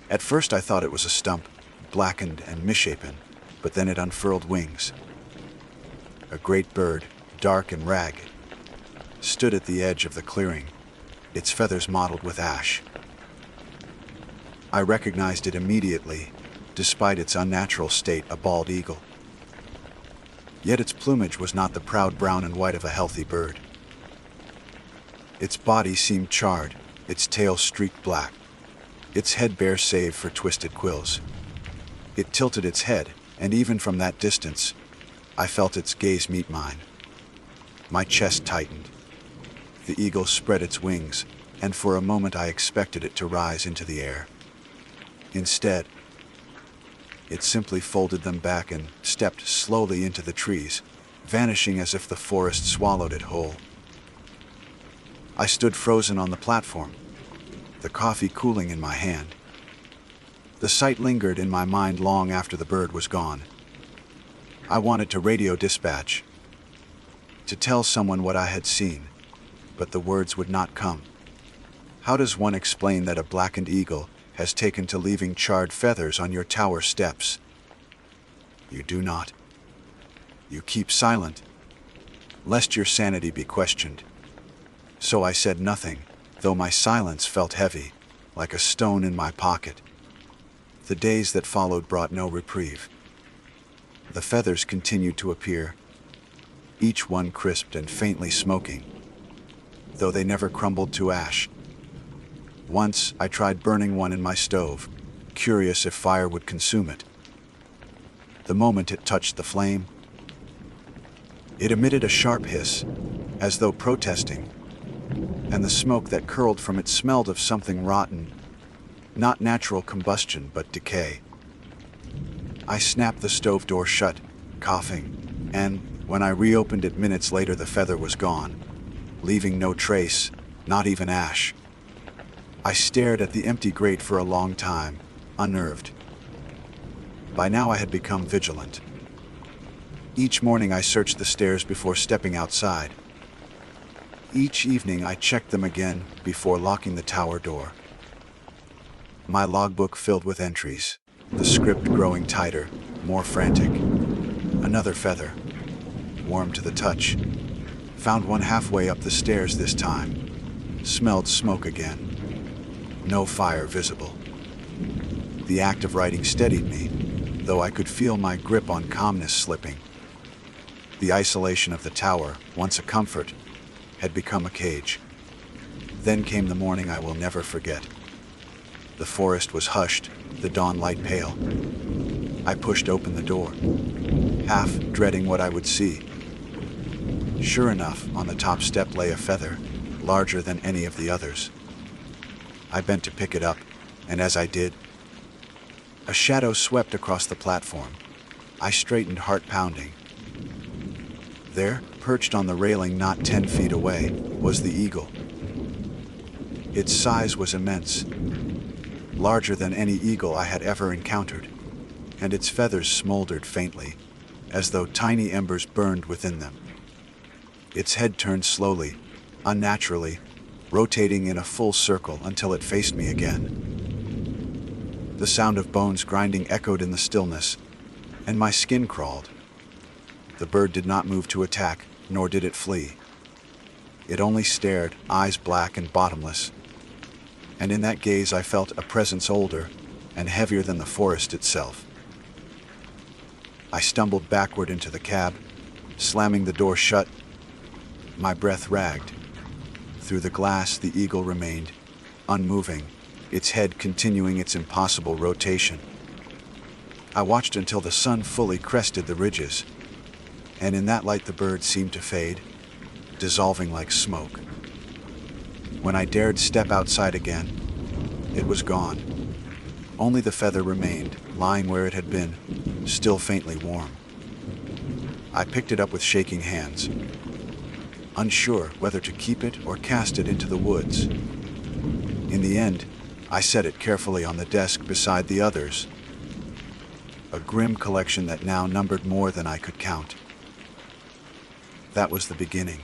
At first I thought it was a stump, blackened and misshapen, but then it unfurled wings. A great bird, dark and ragged, stood at the edge of the clearing, its feathers mottled with ash. I recognized it immediately, despite its unnatural state, a bald eagle. Yet its plumage was not the proud brown and white of a healthy bird. Its body seemed charred, its tail streaked black, its head bare save for twisted quills. It tilted its head, and even from that distance, I felt its gaze meet mine. My chest tightened. The eagle spread its wings, and for a moment I expected it to rise into the air. Instead, it simply folded them back and stepped slowly into the trees, vanishing as if the forest swallowed it whole. I stood frozen on the platform, the coffee cooling in my hand. The sight lingered in my mind long after the bird was gone. I wanted to radio dispatch, to tell someone what I had seen, but the words would not come. How does one explain that a blackened eagle has taken to leaving charred feathers on your tower steps? You do not. You keep silent, lest your sanity be questioned. So I said nothing, though my silence felt heavy, like a stone in my pocket. The days that followed brought no reprieve. The feathers continued to appear, each one crisped and faintly smoking, though they never crumbled to ash. Once I tried burning one in my stove, curious if fire would consume it. The moment it touched the flame, it emitted a sharp hiss, as though protesting, and the smoke that curled from it smelled of something rotten, not natural combustion but decay. I snapped the stove door shut, coughing, and when I reopened it minutes later, the feather was gone, leaving no trace, not even ash. I stared at the empty grate for a long time, unnerved. By now I had become vigilant. Each morning I searched the stairs before stepping outside. Each evening I checked them again before locking the tower door. My logbook filled with entries, the script growing tighter, more frantic. Another feather, warm to the touch. Found one halfway up the stairs this time. Smelled smoke again. No fire visible. The act of writing steadied me, though I could feel my grip on calmness slipping. The isolation of the tower, once a comfort, had become a cage. Then came the morning I will never forget. The forest was hushed, the dawn light pale. I pushed open the door, half dreading what I would see. Sure enough, on the top step lay a feather, larger than any of the others. I bent to pick it up, and as I did, a shadow swept across the platform. I straightened, heart pounding. There, perched on the railing not 10 feet away, was the eagle. Its size was immense, larger than any eagle I had ever encountered, and its feathers smoldered faintly, as though tiny embers burned within them. Its head turned slowly, unnaturally, rotating in a full circle until it faced me again. The sound of bones grinding echoed in the stillness, and my skin crawled. The bird did not move to attack, nor did it flee. It only stared, eyes black and bottomless, and in that gaze I felt a presence older and heavier than the forest itself. I stumbled backward into the cab, Slamming the door shut, my breath ragged. Through the glass, the eagle remained, unmoving, its head continuing its impossible rotation. I watched until the sun fully crested the ridges, and in that light the bird seemed to fade, dissolving like smoke. When I dared step outside again, it was gone. Only the feather remained, lying where it had been, still faintly warm. I picked it up with shaking hands, unsure whether to keep it or cast it into the woods. In the end, I set it carefully on the desk beside the others, a grim collection that now numbered more than I could count. That was the beginning.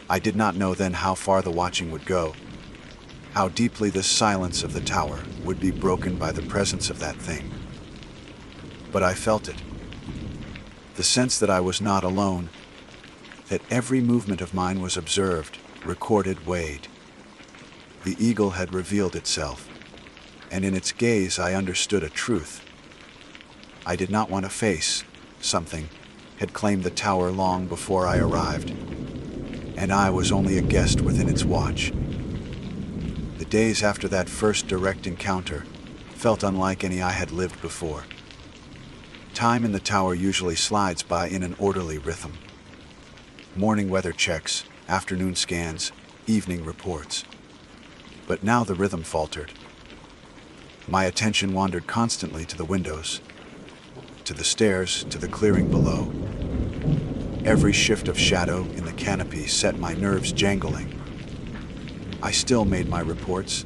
I did not know then how far the watching would go, how deeply the silence of the tower would be broken by the presence of that thing. But I felt it. The sense that I was not alone, that every movement of mine was observed, recorded, weighed. The eagle had revealed itself, and in its gaze I understood a truth. I did not want to face something had claimed the tower long before I arrived, and I was only a guest within its watch. The days after that first direct encounter felt unlike any I had lived before. Time in the tower usually slides by in an orderly rhythm. Morning weather checks, afternoon scans, evening reports. But now the rhythm faltered. My attention wandered constantly to the windows, to the stairs, to the clearing below. Every shift of shadow in the canopy set my nerves jangling. I still made my reports,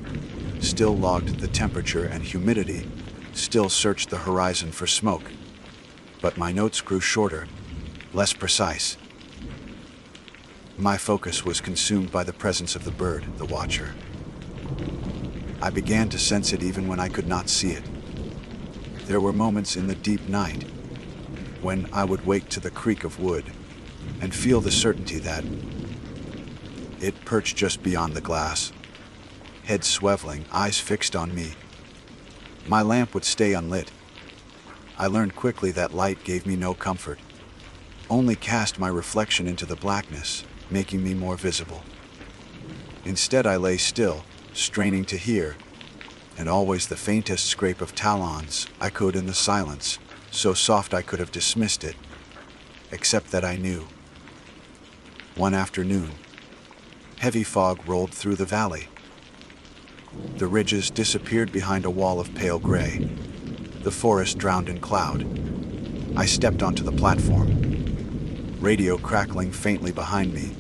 still logged the temperature and humidity, still searched the horizon for smoke. But my notes grew shorter, less precise. My focus was consumed by the presence of the bird, the watcher. I began to sense it even when I could not see it. There were moments in the deep night when I would wake to the creak of wood and feel the certainty that it perched just beyond the glass, head swiveling, eyes fixed on me. My lamp would stay unlit. I learned quickly that light gave me no comfort, only cast my reflection into the blackness, making me more visible. Instead, I lay still, straining to hear, and always the faintest scrape of talons echoed in the silence, so soft I could have dismissed it, except that I knew. One afternoon, heavy fog rolled through the valley. The ridges disappeared behind a wall of pale gray. The forest drowned in cloud. I stepped onto the platform, radio crackling faintly behind me,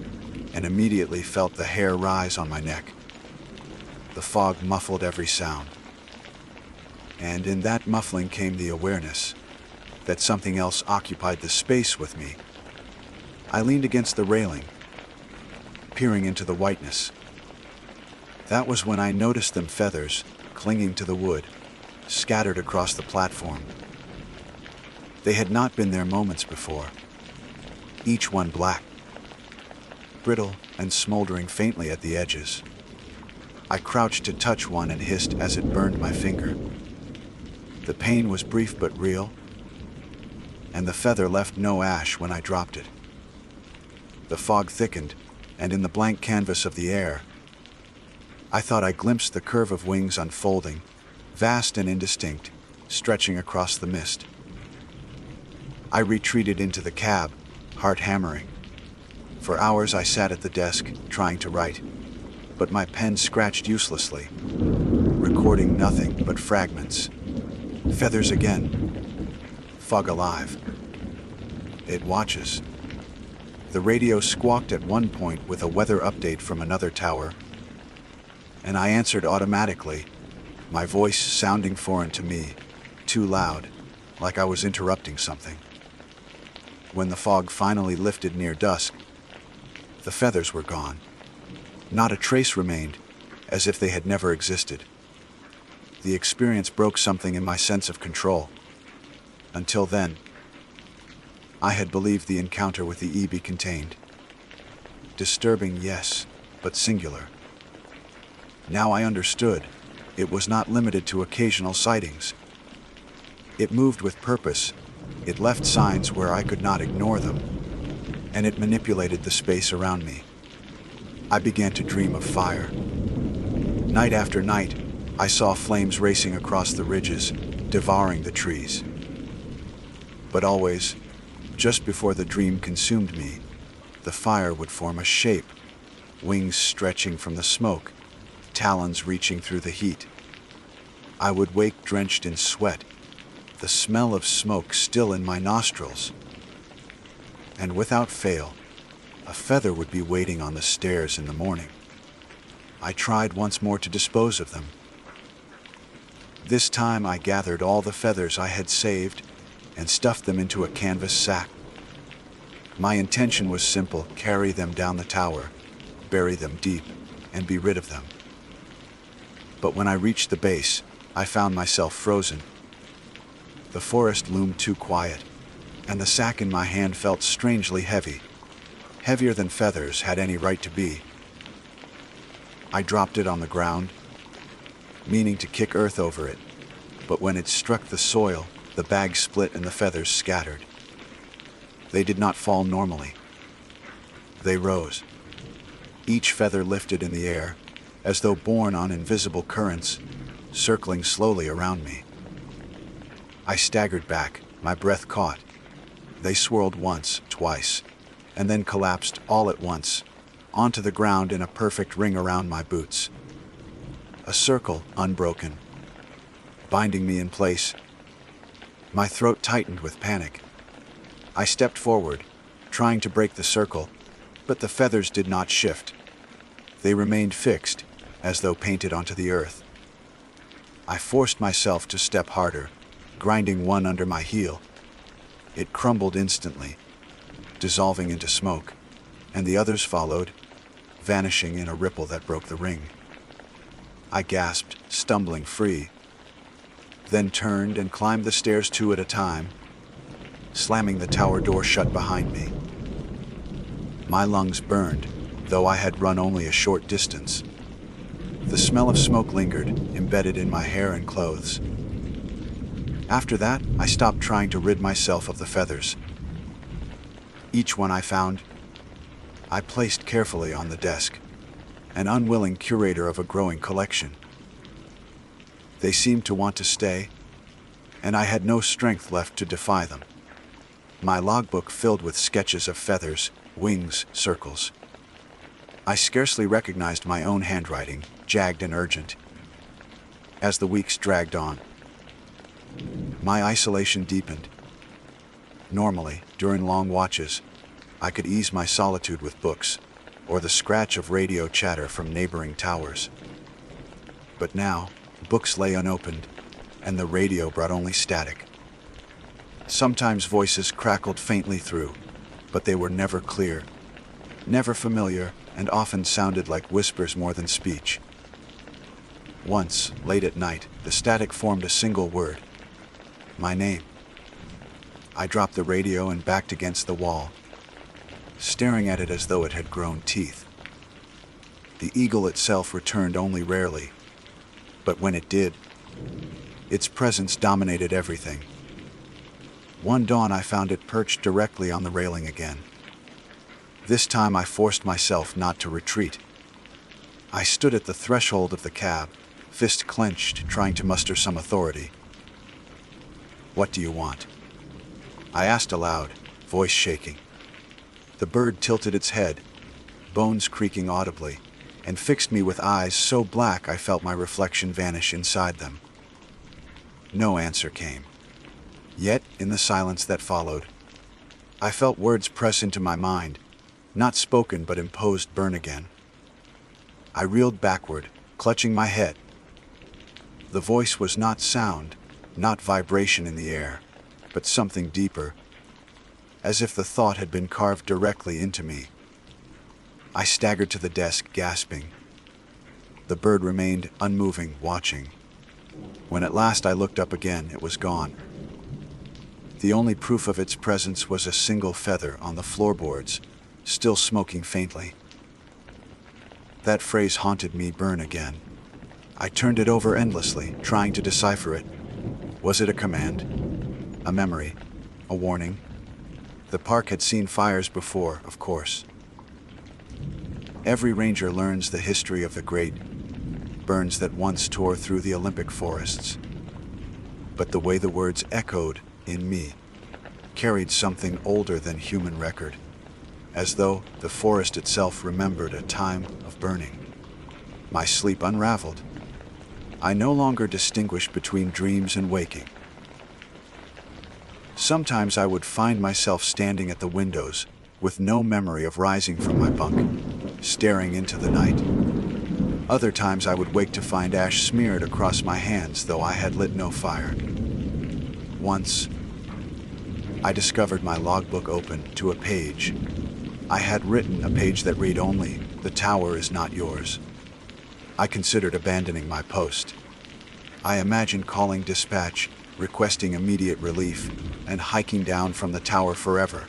and immediately felt the hair rise on my neck. The fog muffled every sound. And in that muffling came the awareness that something else occupied the space with me. I leaned against the railing, peering into the whiteness. That was when I noticed them feathers clinging to the wood, scattered across the platform. They had not been there moments before, each one black, brittle and smoldering faintly at the edges. I crouched to touch one and hissed as it burned my finger. The pain was brief but real, and the feather left no ash when I dropped it. The fog thickened, and in the blank canvas of the air, I thought I glimpsed the curve of wings unfolding, vast and indistinct, stretching across the mist. I retreated into the cab, heart hammering. For hours I sat at the desk, trying to write, but my pen scratched uselessly, recording nothing but fragments. Feathers again. Fog alive. It watches. The radio squawked at one point with a weather update from another tower, and I answered automatically, my voice sounding foreign to me, too loud, like I was interrupting something. When the fog finally lifted near dusk, the feathers were gone. Not a trace remained, as if they had never existed. The experience broke something in my sense of control. Until then, I had believed the encounter with the E be contained. Disturbing, yes, but singular. Now I understood. It was not limited to occasional sightings. It moved with purpose, It left signs where I could not ignore them, and it manipulated the space around me. I began to dream of fire. Night after night, I saw flames racing across the ridges, devouring the trees. But always, just before the dream consumed me, the fire would form a shape, wings stretching from the smoke, talons reaching through the heat. I would wake drenched in sweat, the smell of smoke still in my nostrils. And without fail, a feather would be waiting on the stairs in the morning. I tried once more to dispose of them. This time I gathered all the feathers I had saved and stuffed them into a canvas sack. My intention was simple: carry them down the tower, bury them deep, and be rid of them. But when I reached the base, I found myself frozen. The forest loomed too quiet, and the sack in my hand felt strangely heavy, heavier than feathers had any right to be. I dropped it on the ground, meaning to kick earth over it, but when it struck the soil, the bag split and the feathers scattered. They did not fall normally. They rose, each feather lifted in the air, as though borne on invisible currents, circling slowly around me. I staggered back, my breath caught. They swirled once, twice, and then collapsed all at once, onto the ground in a perfect ring around my boots. A circle, unbroken, binding me in place. My throat tightened with panic. I stepped forward, trying to break the circle, but the feathers did not shift. They remained fixed, as though painted onto the earth. I forced myself to step harder, grinding one under my heel. It crumbled instantly, dissolving into smoke, and the others followed, vanishing in a ripple that broke the ring. I gasped, stumbling free, then turned and climbed the stairs two at a time, slamming the tower door shut behind me. My lungs burned, though I had run only a short distance. The smell of smoke lingered, embedded in my hair and clothes. After that, I stopped trying to rid myself of the feathers. Each one I found, I placed carefully on the desk, an unwilling curator of a growing collection. They seemed to want to stay, and I had no strength left to defy them. My logbook filled with sketches of feathers, wings, circles. I scarcely recognized my own handwriting, jagged and urgent. As the weeks dragged on, my isolation deepened. Normally, during long watches, I could ease my solitude with books, or the scratch of radio chatter from neighboring towers. But now, books lay unopened, and the radio brought only static. Sometimes voices crackled faintly through, but they were never clear, never familiar, and often sounded like whispers more than speech. Once, late at night, the static formed a single word: my name. I dropped the radio and backed against the wall, staring at it as though it had grown teeth. The eagle itself returned only rarely, but when it did, its presence dominated everything. One dawn I found it perched directly on the railing again. This time I forced myself not to retreat. I stood at the threshold of the cab, fist clenched, trying to muster some authority. "What do you want?" I asked aloud, voice shaking. The bird tilted its head, bones creaking audibly, and fixed me with eyes so black I felt my reflection vanish inside them. No answer came. Yet, in the silence that followed, I felt words press into my mind, not spoken but imposed burn again. I reeled backward, clutching my head. The voice was not sound, not vibration in the air, but something deeper, as if the thought had been carved directly into me. I staggered to the desk, gasping. The bird remained unmoving, watching. When at last I looked up again, it was gone. The only proof of its presence was a single feather on the floorboards, still smoking faintly. That phrase haunted me burn again. I turned it over endlessly, trying to decipher it. Was it a command? A memory? A warning. The park had seen fires before, of course. Every ranger learns the history of the great burns that once tore through the Olympic forests. But the way the words echoed in me carried something older than human record, as though the forest itself remembered a time of burning. My sleep unraveled. I no longer distinguished between dreams and waking. Sometimes I would find myself standing at the windows with no memory of rising from my bunk, staring into the night. Other times I would wake to find ash smeared across my hands, though I had lit no fire. Once, I discovered my logbook open to a page. I had written a page that read only, "The tower is not yours." I considered abandoning my post. I imagined calling dispatch, requesting immediate relief, and hiking down from the tower forever.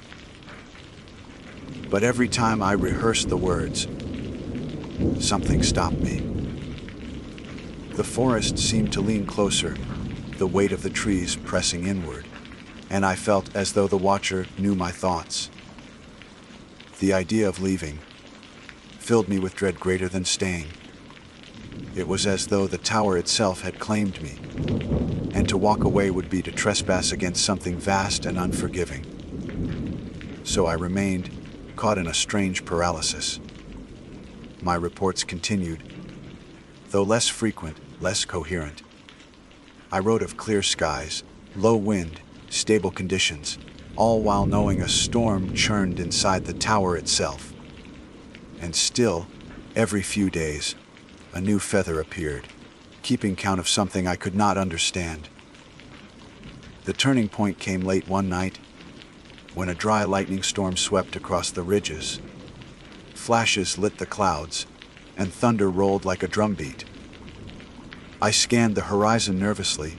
But every time I rehearsed the words, something stopped me. The forest seemed to lean closer, the weight of the trees pressing inward, and I felt as though the watcher knew my thoughts. The idea of leaving filled me with dread greater than staying. It was as though the tower itself had claimed me, and to walk away would be to trespass against something vast and unforgiving. So I remained, caught in a strange paralysis. My reports continued, though less frequent, less coherent. I wrote of clear skies, low wind, stable conditions, all while knowing a storm churned inside the tower itself. And still, every few days, a new feather appeared, keeping count of something I could not understand. The turning point came late one night, when a dry lightning storm swept across the ridges. Flashes lit the clouds, and thunder rolled like a drumbeat. I scanned the horizon nervously,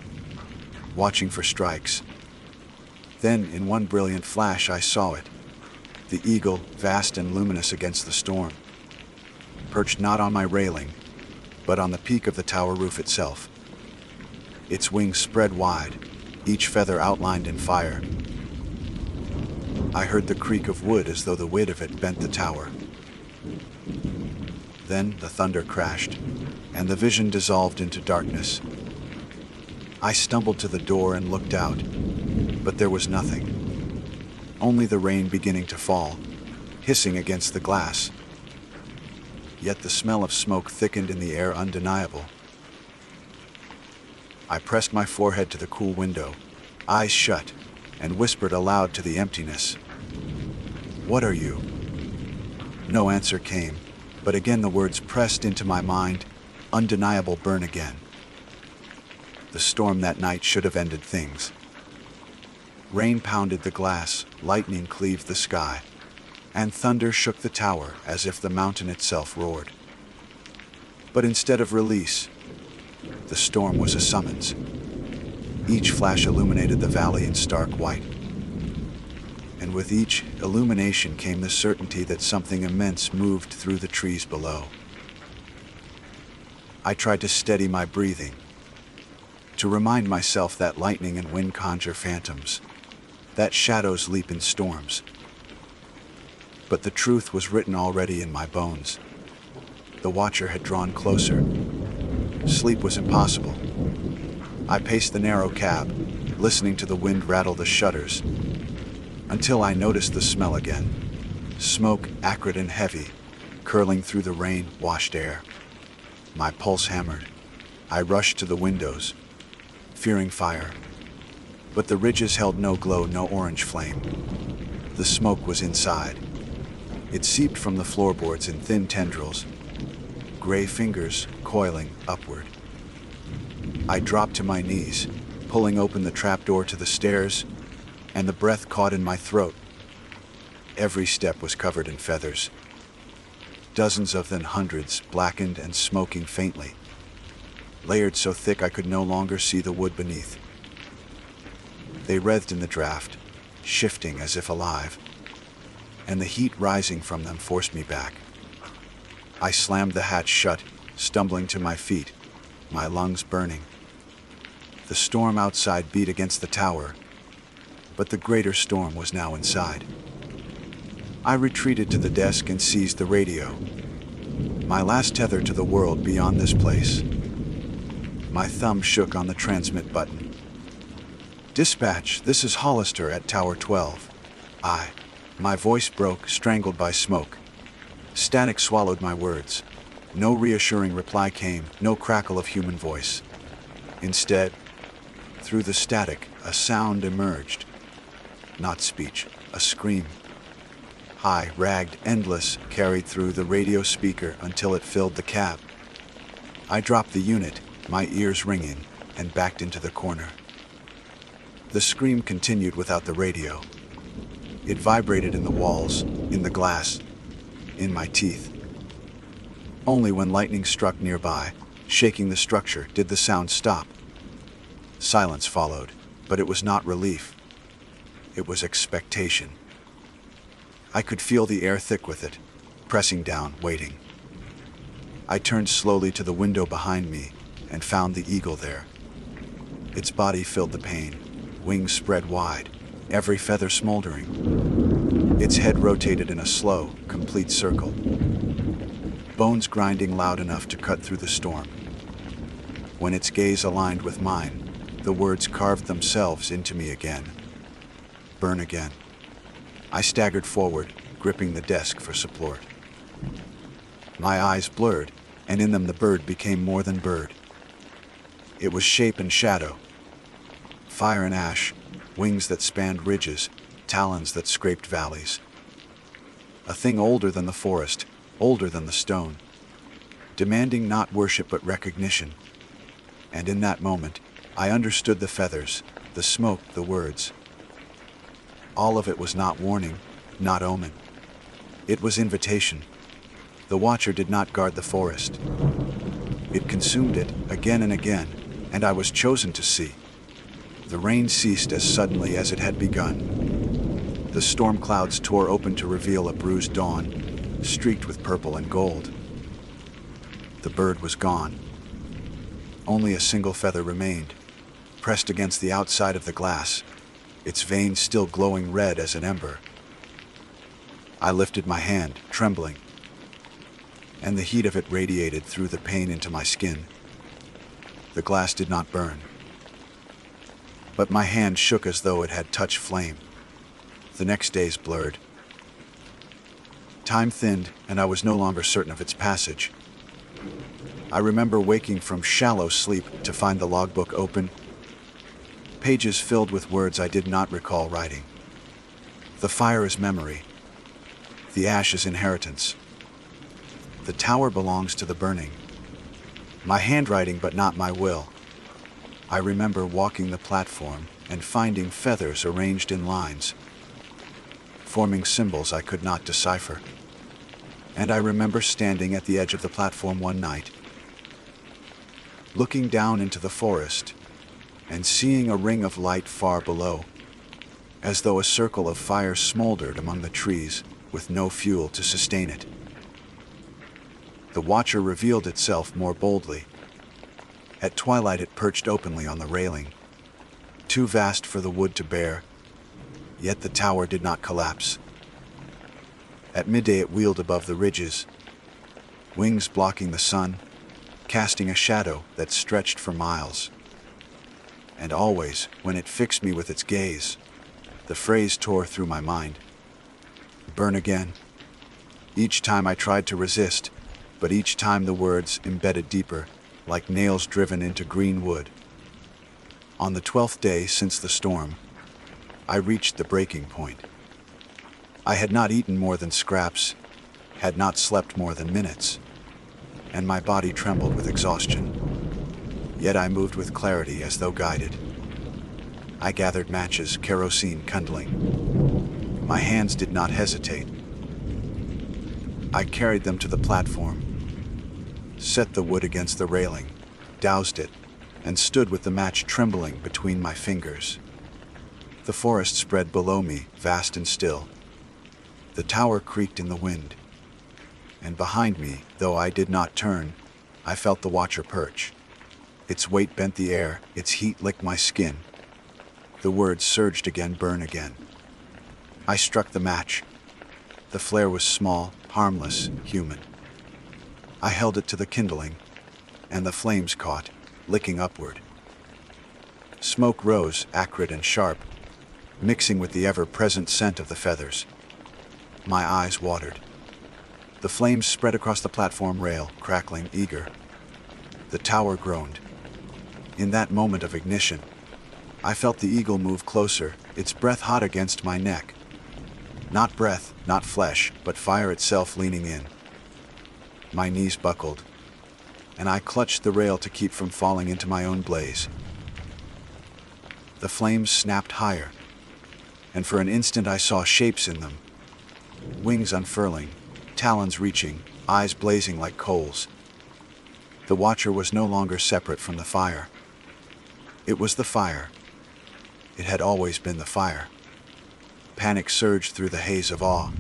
watching for strikes. Then, in one brilliant flash, I saw it, the eagle, vast and luminous against the storm, perched not on my railing, but on the peak of the tower roof itself. Its wings spread wide, each feather outlined in fire. I heard the creak of wood as though the weight of it bent the tower. Then the thunder crashed, and the vision dissolved into darkness. I stumbled to the door and looked out, but there was nothing. Only the rain beginning to fall, hissing against the glass. Yet the smell of smoke thickened in the air undeniable. I pressed my forehead to the cool window, eyes shut, and whispered aloud to the emptiness, "What are you?" No answer came, but again the words pressed into my mind, undeniable burn again. The storm that night should have ended things. Rain pounded the glass, lightning cleaved the sky, and thunder shook the tower as if the mountain itself roared. But instead of release, the storm was a summons. Each flash illuminated the valley in stark white. And with each illumination came the certainty that something immense moved through the trees below. I tried to steady my breathing, to remind myself that lightning and wind conjure phantoms, that shadows leap in storms. But the truth was written already in my bones. The watcher had drawn closer. Sleep was impossible. I paced the narrow cab, listening to the wind rattle the shutters, until I noticed the smell again. Smoke, acrid and heavy, curling through the rain-washed air. My pulse hammered. I rushed to the windows, fearing fire. But the ridges held no glow, no orange flame. The smoke was inside. It seeped from the floorboards in thin tendrils, gray fingers coiling upward. I dropped to my knees, pulling open the trapdoor to the stairs, and the breath caught in my throat. Every step was covered in feathers. Dozens of them, hundreds, blackened and smoking faintly, layered so thick I could no longer see the wood beneath. They writhed in the draft, shifting as if alive, and the heat rising from them forced me back. I slammed the hatch shut, stumbling to my feet, my lungs burning. The storm outside beat against the tower, but the greater storm was now inside. I retreated to the desk and seized the radio. My last tether to the world beyond this place. My thumb shook on the transmit button. "Dispatch, this is Hollister at Tower 12. My voice broke, strangled by smoke. Static swallowed my words. No reassuring reply came, no crackle of human voice. Instead, through the static, a sound emerged. Not speech, a scream. High, ragged, endless, carried through the radio speaker until it filled the cab. I dropped the unit, my ears ringing, and backed into the corner. The scream continued without the radio. It vibrated in the walls, in the glass, in my teeth. Only when lightning struck nearby, shaking the structure, did the sound stop. Silence followed, but it was not relief. It was expectation. I could feel the air thick with it, pressing down, waiting. I turned slowly to the window behind me and found the eagle there. Its body filled the pane, wings spread wide, every feather smoldering. Its head rotated in a slow, complete circle. Bones grinding loud enough to cut through the storm. When its gaze aligned with mine, the words carved themselves into me again. Burn again. I staggered forward, gripping the desk for support. My eyes blurred, and in them the bird became more than bird. It was shape and shadow. Fire and ash, wings that spanned ridges, talons that scraped valleys. A thing older than the forest, older than the stone, demanding not worship but recognition. And in that moment, I understood the feathers, the smoke, the words. All of it was not warning, not omen. It was invitation. The watcher did not guard the forest. It consumed it again and again, and I was chosen to see. The rain ceased as suddenly as it had begun. The storm clouds tore open to reveal a bruised dawn, streaked with purple and gold. The bird was gone. Only a single feather remained, pressed against the outside of the glass, its veins still glowing red as an ember. I lifted my hand, trembling, and the heat of it radiated through the pane into my skin. The glass did not burn, but my hand shook as though it had touched flame. The next days blurred. Time thinned, and I was no longer certain of its passage. I remember waking from shallow sleep to find the logbook open, pages filled with words I did not recall writing. The fire is memory. The ash is inheritance. The tower belongs to the burning. My handwriting, but not my will. I remember walking the platform and finding feathers arranged in lines, forming symbols I could not decipher. And I remember standing at the edge of the platform one night, looking down into the forest and seeing a ring of light far below, as though a circle of fire smoldered among the trees with no fuel to sustain it. The watcher revealed itself more boldly. At twilight it perched openly on the railing, too vast for the wood to bear, yet the tower did not collapse. At midday it wheeled above the ridges, wings blocking the sun, casting a shadow that stretched for miles. And always, when it fixed me with its gaze, the phrase tore through my mind. Burn again. Each time I tried to resist, but each time the words embedded deeper, like nails driven into green wood. On the 12th day since the storm, I reached the breaking point. I had not eaten more than scraps, had not slept more than minutes, and my body trembled with exhaustion. Yet I moved with clarity as though guided. I gathered matches, kerosene kindling. My hands did not hesitate. I carried them to the platform, set the wood against the railing, doused it, and stood with the match trembling between my fingers. The forest spread below me, vast and still. The tower creaked in the wind. And behind me, though I did not turn, I felt the watcher perch. Its weight bent the air, its heat licked my skin. The words surged again, burn again. I struck the match. The flare was small, harmless, human. I held it to the kindling, and the flames caught, licking upward. Smoke rose, acrid and sharp, mixing with the ever-present scent of the feathers. My eyes watered. The flames spread across the platform rail, crackling, eager. The tower groaned. In that moment of ignition, I felt the eagle move closer, its breath hot against my neck. Not breath, not flesh, but fire itself leaning in. My knees buckled, and I clutched the rail to keep from falling into my own blaze. The flames snapped higher, and for an instant I saw shapes in them. Wings unfurling, talons reaching, eyes blazing like coals. The watcher was no longer separate from the fire. It was the fire. It had always been the fire. Panic surged through the haze of awe.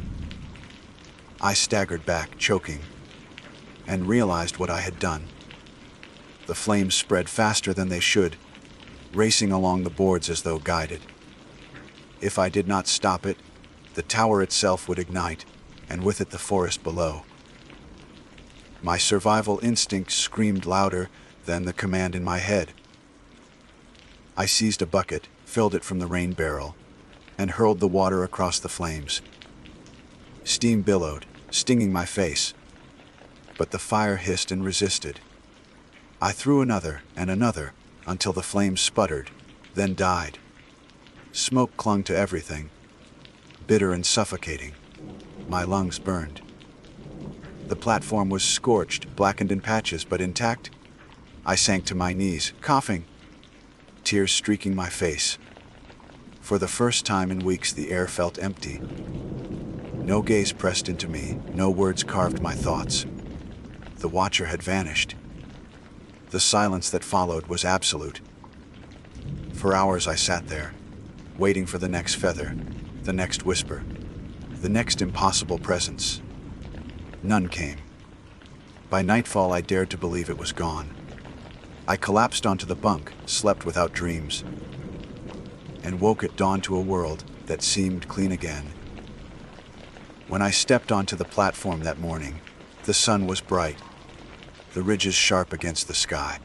I staggered back, choking, and realized what I had done. The flames spread faster than they should, racing along the boards as though guided. If I did not stop it, the tower itself would ignite, and with it the forest below. My survival instinct screamed louder than the command in my head. I seized a bucket, filled it from the rain barrel, and hurled the water across the flames. Steam billowed, stinging my face, but the fire hissed and resisted. I threw another and another until the flames sputtered, then died. Smoke clung to everything, bitter and suffocating. My lungs burned. The platform was scorched, blackened in patches, but intact. I sank to my knees, coughing, tears streaking my face. For the first time in weeks, the air felt empty. No gaze pressed into me, no words carved my thoughts. The watcher had vanished. The silence that followed was absolute. For hours I sat there, waiting for the next feather, the next whisper, the next impossible presence. None came. By nightfall I dared to believe it was gone. I collapsed onto the bunk, slept without dreams, and woke at dawn to a world that seemed clean again. When I stepped onto the platform that morning, the sun was bright, the ridges sharp against the sky.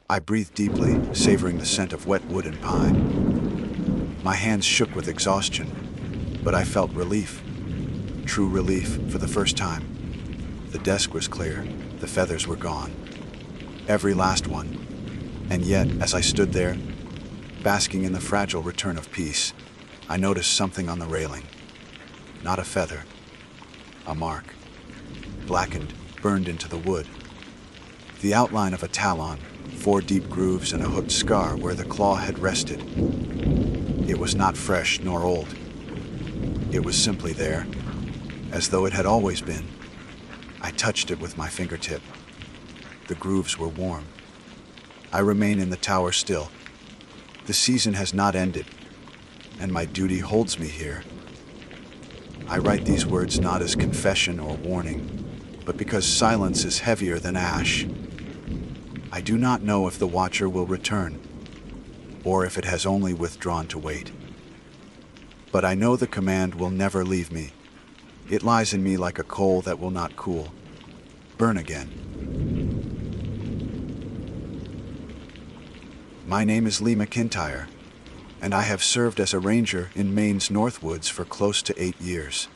I breathed deeply, savoring the scent of wet wood and pine. My hands shook with exhaustion, but I felt relief. True relief for the first time. The desk was clear, the feathers were gone. Every last one. And yet, as I stood there, basking in the fragile return of peace, I noticed something on the railing. Not a feather. A mark. Blackened, burned into the wood. The outline of a talon, 4 deep grooves and a hooked scar where the claw had rested. It was not fresh nor old. It was simply there, as though it had always been. I touched it with my fingertip. The grooves were warm. I remain in the tower still. The season has not ended, and my duty holds me here. I write these words not as confession or warning, but because silence is heavier than ash. I do not know if the watcher will return, or if it has only withdrawn to wait. But I know the command will never leave me. It lies in me like a coal that will not cool. Burn again. My name is Lee McIntyre, and I have served as a ranger in Maine's Northwoods for close to 8 years.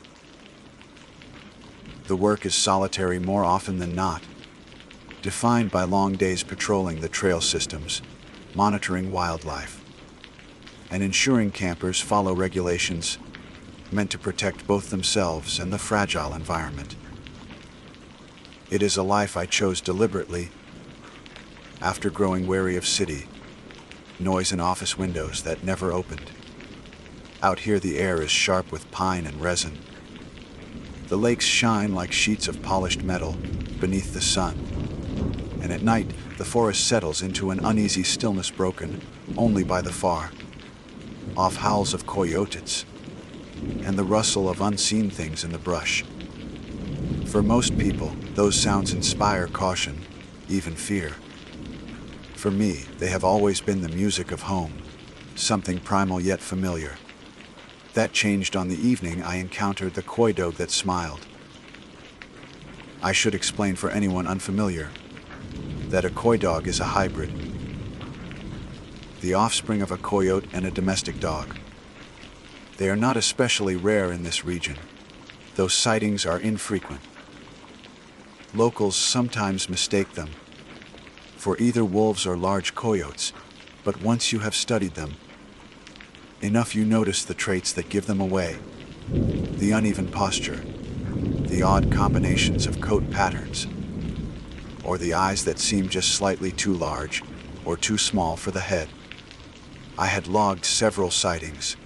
The work is solitary more often than not, defined by long days patrolling the trail systems, monitoring wildlife, and ensuring campers follow regulations meant to protect both themselves and the fragile environment. It is a life I chose deliberately after growing wary of city, noise in office windows that never opened. Out here the air is sharp with pine and resin. The lakes shine like sheets of polished metal beneath the sun. And at night, the forest settles into an uneasy stillness broken only by the far off howls of coyotes and the rustle of unseen things in the brush. For most people, those sounds inspire caution, even fear. For me, they have always been the music of home, something primal yet familiar. That changed on the evening I encountered the coy dog that smiled. I should explain for anyone unfamiliar that a coy dog is a hybrid, the offspring of a coyote and a domestic dog. They are not especially rare in this region, though sightings are infrequent. Locals sometimes mistake them for either wolves or large coyotes, but once you have studied them enough, you notice the traits that give them away: the uneven posture, the odd combinations of coat patterns, or the eyes that seem just slightly too large or too small for the head. I had logged several sightings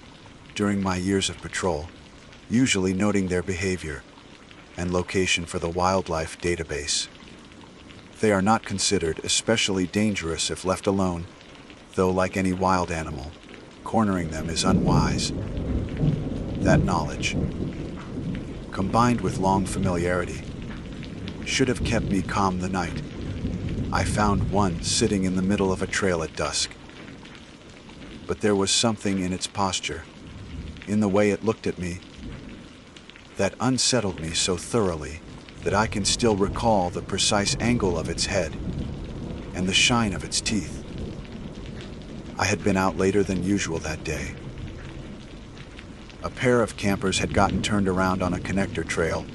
during my years of patrol, usually noting their behavior and location for the wildlife database. They are not considered especially dangerous if left alone, though like any wild animal, cornering them is unwise. That knowledge, combined with long familiarity, should have kept me calm the night I found one sitting in the middle of a trail at dusk. But there was something in its posture, in the way it looked at me, that unsettled me so thoroughly that I can still recall the precise angle of its head and the shine of its teeth. I had been out later than usual that day. A pair of campers had gotten turned around on a connector trail,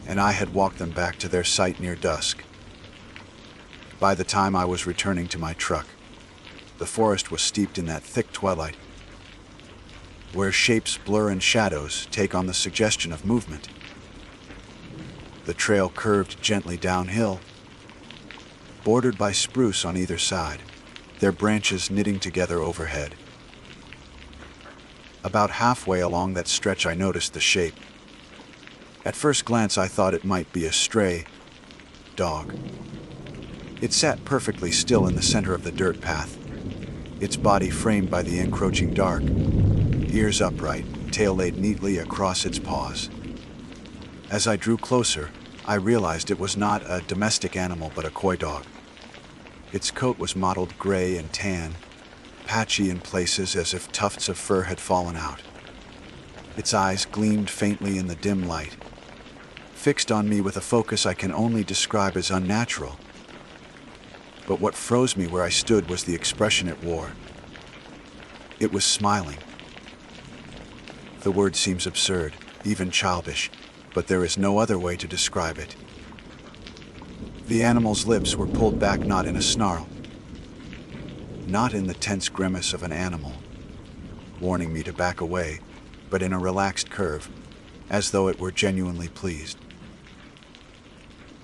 and I had walked them back to their site near dusk. By the time I was returning to my truck, the forest was steeped in that thick twilight, where shapes blur and shadows take on the suggestion of movement. The trail curved gently downhill, bordered by spruce on either side, their branches knitting together overhead. About halfway along that stretch, I noticed the shape. At first glance, I thought it might be a stray dog. It sat perfectly still in the center of the dirt path, its body framed by the encroaching dark, ears upright, tail laid neatly across its paws. As I drew closer, I realized it was not a domestic animal but a coy dog. Its coat was mottled gray and tan, patchy in places as if tufts of fur had fallen out. Its eyes gleamed faintly in the dim light, fixed on me with a focus I can only describe as unnatural. But what froze me where I stood was the expression it wore. It was smiling. The word seems absurd, even childish, but there is no other way to describe it. The animal's lips were pulled back, not in a snarl, not in the tense grimace of an animal, warning me to back away, but in a relaxed curve, as though it were genuinely pleased.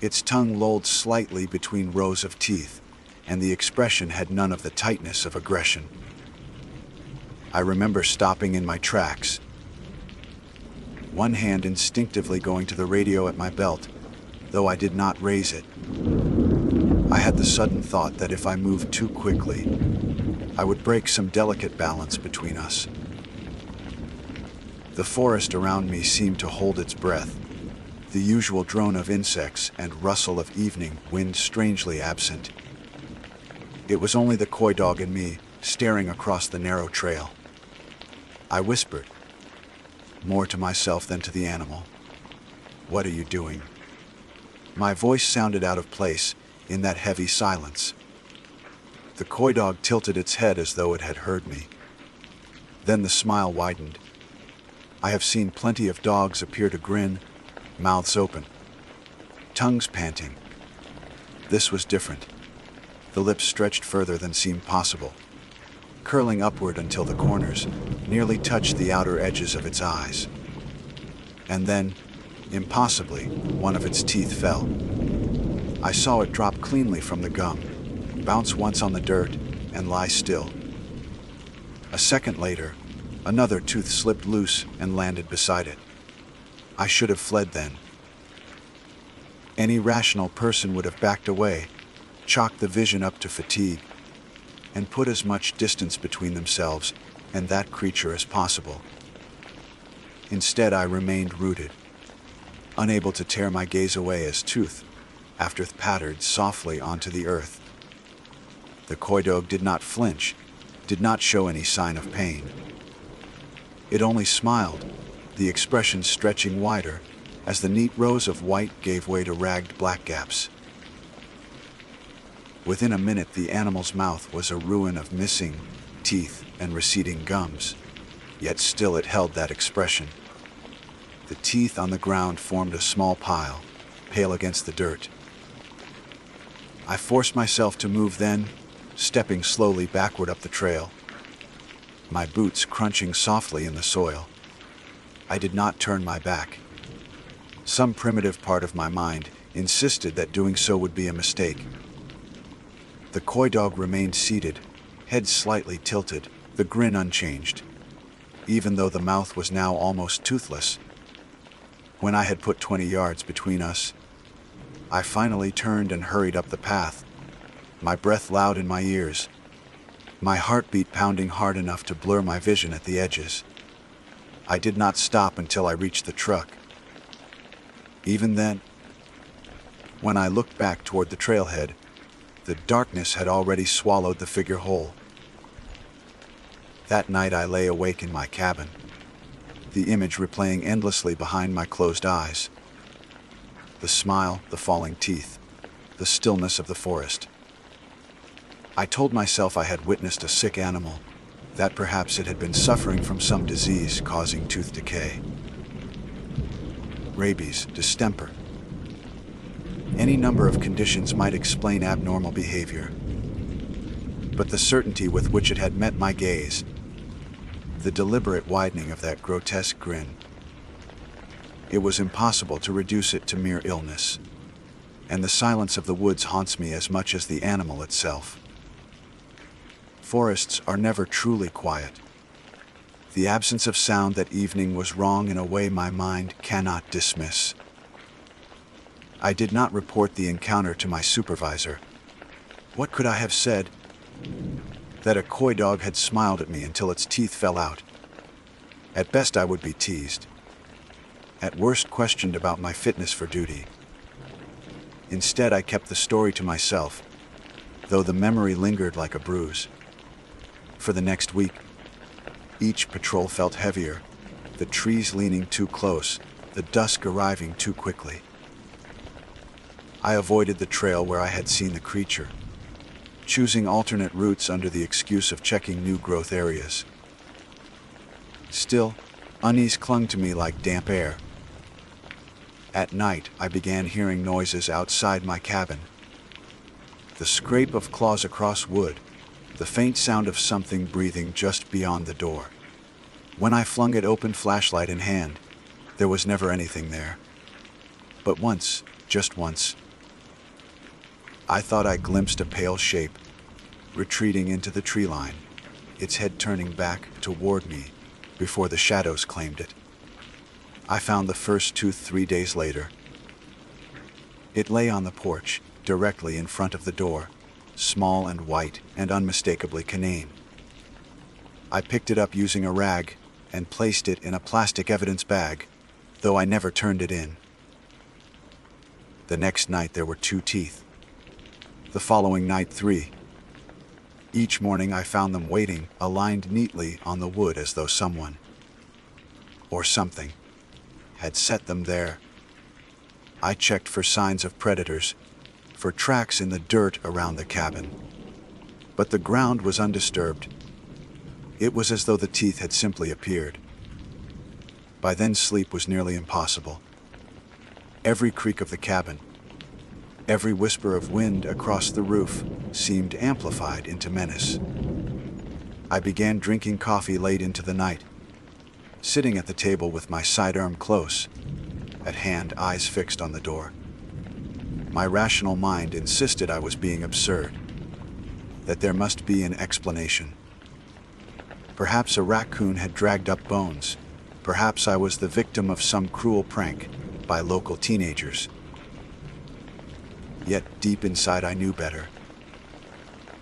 Its tongue lolled slightly between rows of teeth, and the expression had none of the tightness of aggression. I remember stopping in my tracks, one hand instinctively going to the radio at my belt, though I did not raise it. I had the sudden thought that if I moved too quickly, I would break some delicate balance between us. The forest around me seemed to hold its breath, the usual drone of insects and rustle of evening wind strangely absent. It was only the coy dog and me, staring across the narrow trail. I whispered, more to myself than to the animal, "What are you doing?" My voice sounded out of place in that heavy silence. The coy dog tilted its head as though it had heard me. Then the smile widened. I have seen plenty of dogs appear to grin, mouths open, tongues panting. This was different. The lips stretched further than seemed possible, curling upward until the corners nearly touched the outer edges of its eyes. And then, impossibly, one of its teeth fell. I saw it drop cleanly from the gum, bounce once on the dirt, and lie still. A second later, another tooth slipped loose and landed beside it. I should have fled then. Any rational person would have backed away, chalked the vision up to fatigue, and put as much distance between themselves and that creature as possible. Instead, I remained rooted, unable to tear my gaze away as tooth pattered softly onto the earth. The coy dog did not flinch, did not show any sign of pain. It only smiled, the expression stretching wider as the neat rows of white gave way to ragged black gaps. Within a minute, the animal's mouth was a ruin of missing teeth and receding gums, yet still it held that expression. The teeth on the ground formed a small pile, pale against the dirt. I forced myself to move then, stepping slowly backward up the trail, my boots crunching softly in the soil. I did not turn my back. Some primitive part of my mind insisted that doing so would be a mistake. The coy dog remained seated, head slightly tilted, the grin unchanged, even though the mouth was now almost toothless. When I had put 20 yards between us, I finally turned and hurried up the path, my breath loud in my ears, my heartbeat pounding hard enough to blur my vision at the edges. I did not stop until I reached the truck. Even then, when I looked back toward the trailhead, the darkness had already swallowed the figure whole. That night I lay awake in my cabin, the image replaying endlessly behind my closed eyes. The smile, the falling teeth, the stillness of the forest. I told myself I had witnessed a sick animal, that perhaps it had been suffering from some disease causing tooth decay. Rabies, distemper. Any number of conditions might explain abnormal behavior. But the certainty with which it had met my gaze, the deliberate widening of that grotesque grin, it was impossible to reduce it to mere illness. And the silence of the woods haunts me as much as the animal itself. Forests are never truly quiet. The absence of sound that evening was wrong in a way my mind cannot dismiss. I did not report the encounter to my supervisor. What could I have said? That a coy dog had smiled at me until its teeth fell out. At best I would be teased. At worst questioned about my fitness for duty. Instead I kept the story to myself, though the memory lingered like a bruise. For the next week, each patrol felt heavier, the trees leaning too close, the dusk arriving too quickly. I avoided the trail where I had seen the creature, choosing alternate routes under the excuse of checking new growth areas. Still, unease clung to me like damp air. At night, I began hearing noises outside my cabin. The scrape of claws across wood, the faint sound of something breathing just beyond the door. When I flung it open, flashlight in hand, there was never anything there. But once, just once, I thought I glimpsed a pale shape, retreating into the tree line, its head turning back toward me before the shadows claimed it. I found the first tooth 3 days later. It lay on the porch, directly in front of the door, small and white and unmistakably canine. I picked it up using a rag and placed it in a plastic evidence bag, though I never turned it in. The next night there were 2 teeth. The following night 3. Each morning I found them waiting, aligned neatly on the wood as though someone, or something, had set them there. I checked for signs of predators, for tracks in the dirt around the cabin. But the ground was undisturbed. It was as though the teeth had simply appeared. By then sleep was nearly impossible. Every creak of the cabin, every whisper of wind across the roof seemed amplified into menace. I began drinking coffee late into the night, sitting at the table with my sidearm close, at hand, eyes fixed on the door. My rational mind insisted I was being absurd, that there must be an explanation. Perhaps a raccoon had dragged up bones. Perhaps I was the victim of some cruel prank by local teenagers. Yet deep inside I knew better.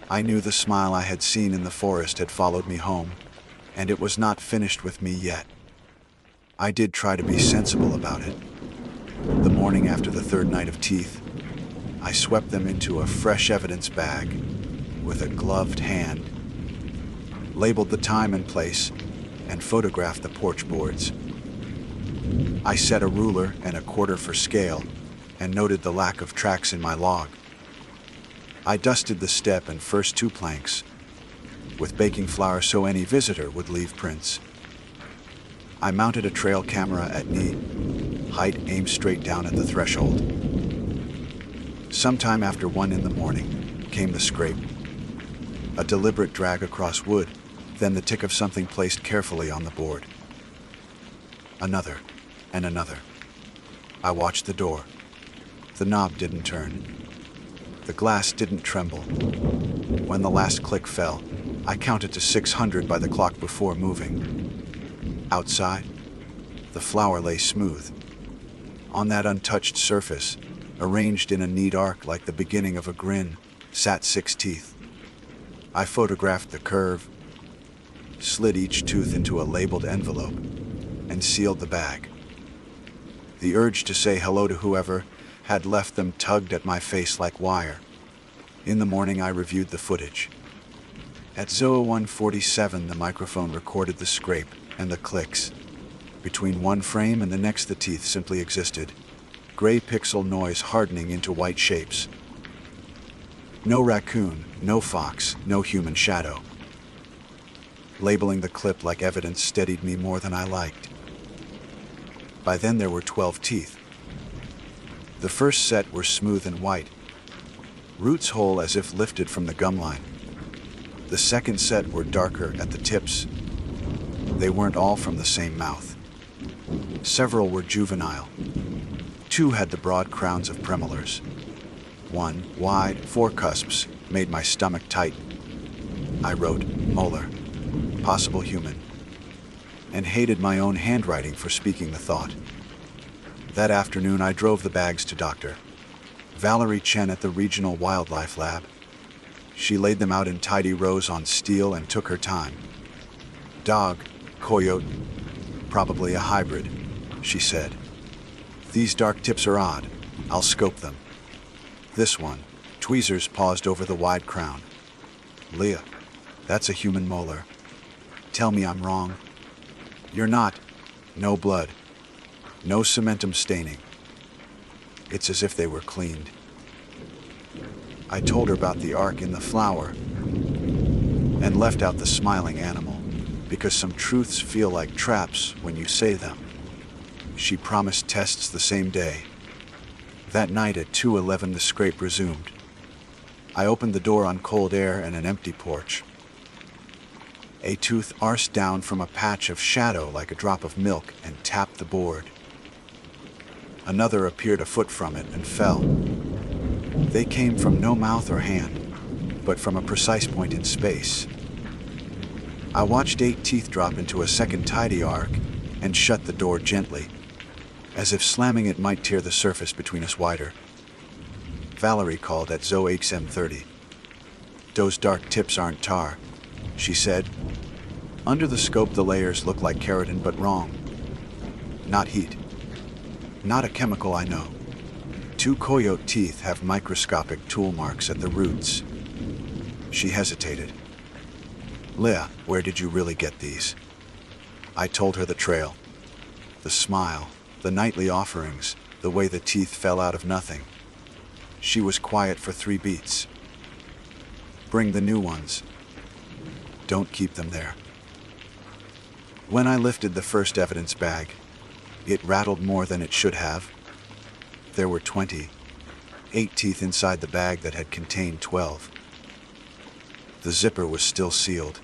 I knew the smile I had seen in the forest had followed me home, and it was not finished with me yet. I did try to be sensible about it. The morning after the 3rd night of teeth, I swept them into a fresh evidence bag with a gloved hand. labeled the time and place, and photographed the porch boards. I set a ruler and a quarter for scale, and noted the lack of tracks in my log. I dusted the step and first 2 planks with baking flour so any visitor would leave prints. I mounted a trail camera at knee height, aimed straight down at the threshold. Sometime after 1 in the morning came the scrape, a deliberate drag across wood, then the tick of something placed carefully on the board. Another, and another. I watched the door. The knob didn't turn. The glass didn't tremble. When the last click fell, I counted to 600 by the clock before moving. Outside, the flour lay smooth. On that untouched surface, arranged in a neat arc like the beginning of a grin, sat 6 teeth. I photographed the curve, slid each tooth into a labeled envelope, and sealed the bag. The urge to say hello to whoever had left them tugged at my face like wire. In the morning, I reviewed the footage. At 01:47, the microphone recorded the scrape and the clicks. Between one frame and the next, the teeth simply existed, gray pixel noise hardening into white shapes. No raccoon, no fox, no human shadow. Labeling the clip like evidence steadied me more than I liked. By then there were 12 teeth. The first set were smooth and white, roots whole as if lifted from the gum line. The second set were darker at the tips. They weren't all from the same mouth. Several were juvenile. 2 had the broad crowns of premolars. 1, wide, 4 cusps, made my stomach tight. I wrote, molar, possible human, and hated my own handwriting for speaking the thought. That afternoon, I drove the bags to Dr. Valerie Chen at the Regional Wildlife Lab. She laid them out in tidy rows on steel and took her time. Dog, coyote, probably a hybrid, she said. These dark tips are odd. I'll scope them. This one, tweezers paused over the wide crown. Leah, that's a human molar. Tell me I'm wrong. You're not. No blood. No cementum staining. It's as if they were cleaned. I told her about the arc in the flour and left out the smiling animal because some truths feel like traps when you say them. She promised tests the same day. That night at 2:11 the scrape resumed. I opened the door on cold air and an empty porch. A tooth arsed down from a patch of shadow like a drop of milk and tapped the board. Another appeared a foot from it and fell. They came from no mouth or hand, but from a precise point in space. I watched 8 teeth drop into a second tidy arc and shut the door gently, as if slamming it might tear the surface between us wider. Valerie called at ZOHM30. Those dark tips aren't tar, she said. Under the scope the layers look like keratin, but wrong. Not heat. Not a chemical I know. 2 coyote teeth have microscopic tool marks at the roots. She hesitated. Leah, where did you really get these? I told her the trail, the smile, the nightly offerings, the way the teeth fell out of nothing. She was quiet for 3 beats. Bring the new ones. Don't keep them there. When I lifted the first evidence bag, it rattled more than it should have. There were 20, 8 teeth inside the bag that had contained 12. The zipper was still sealed.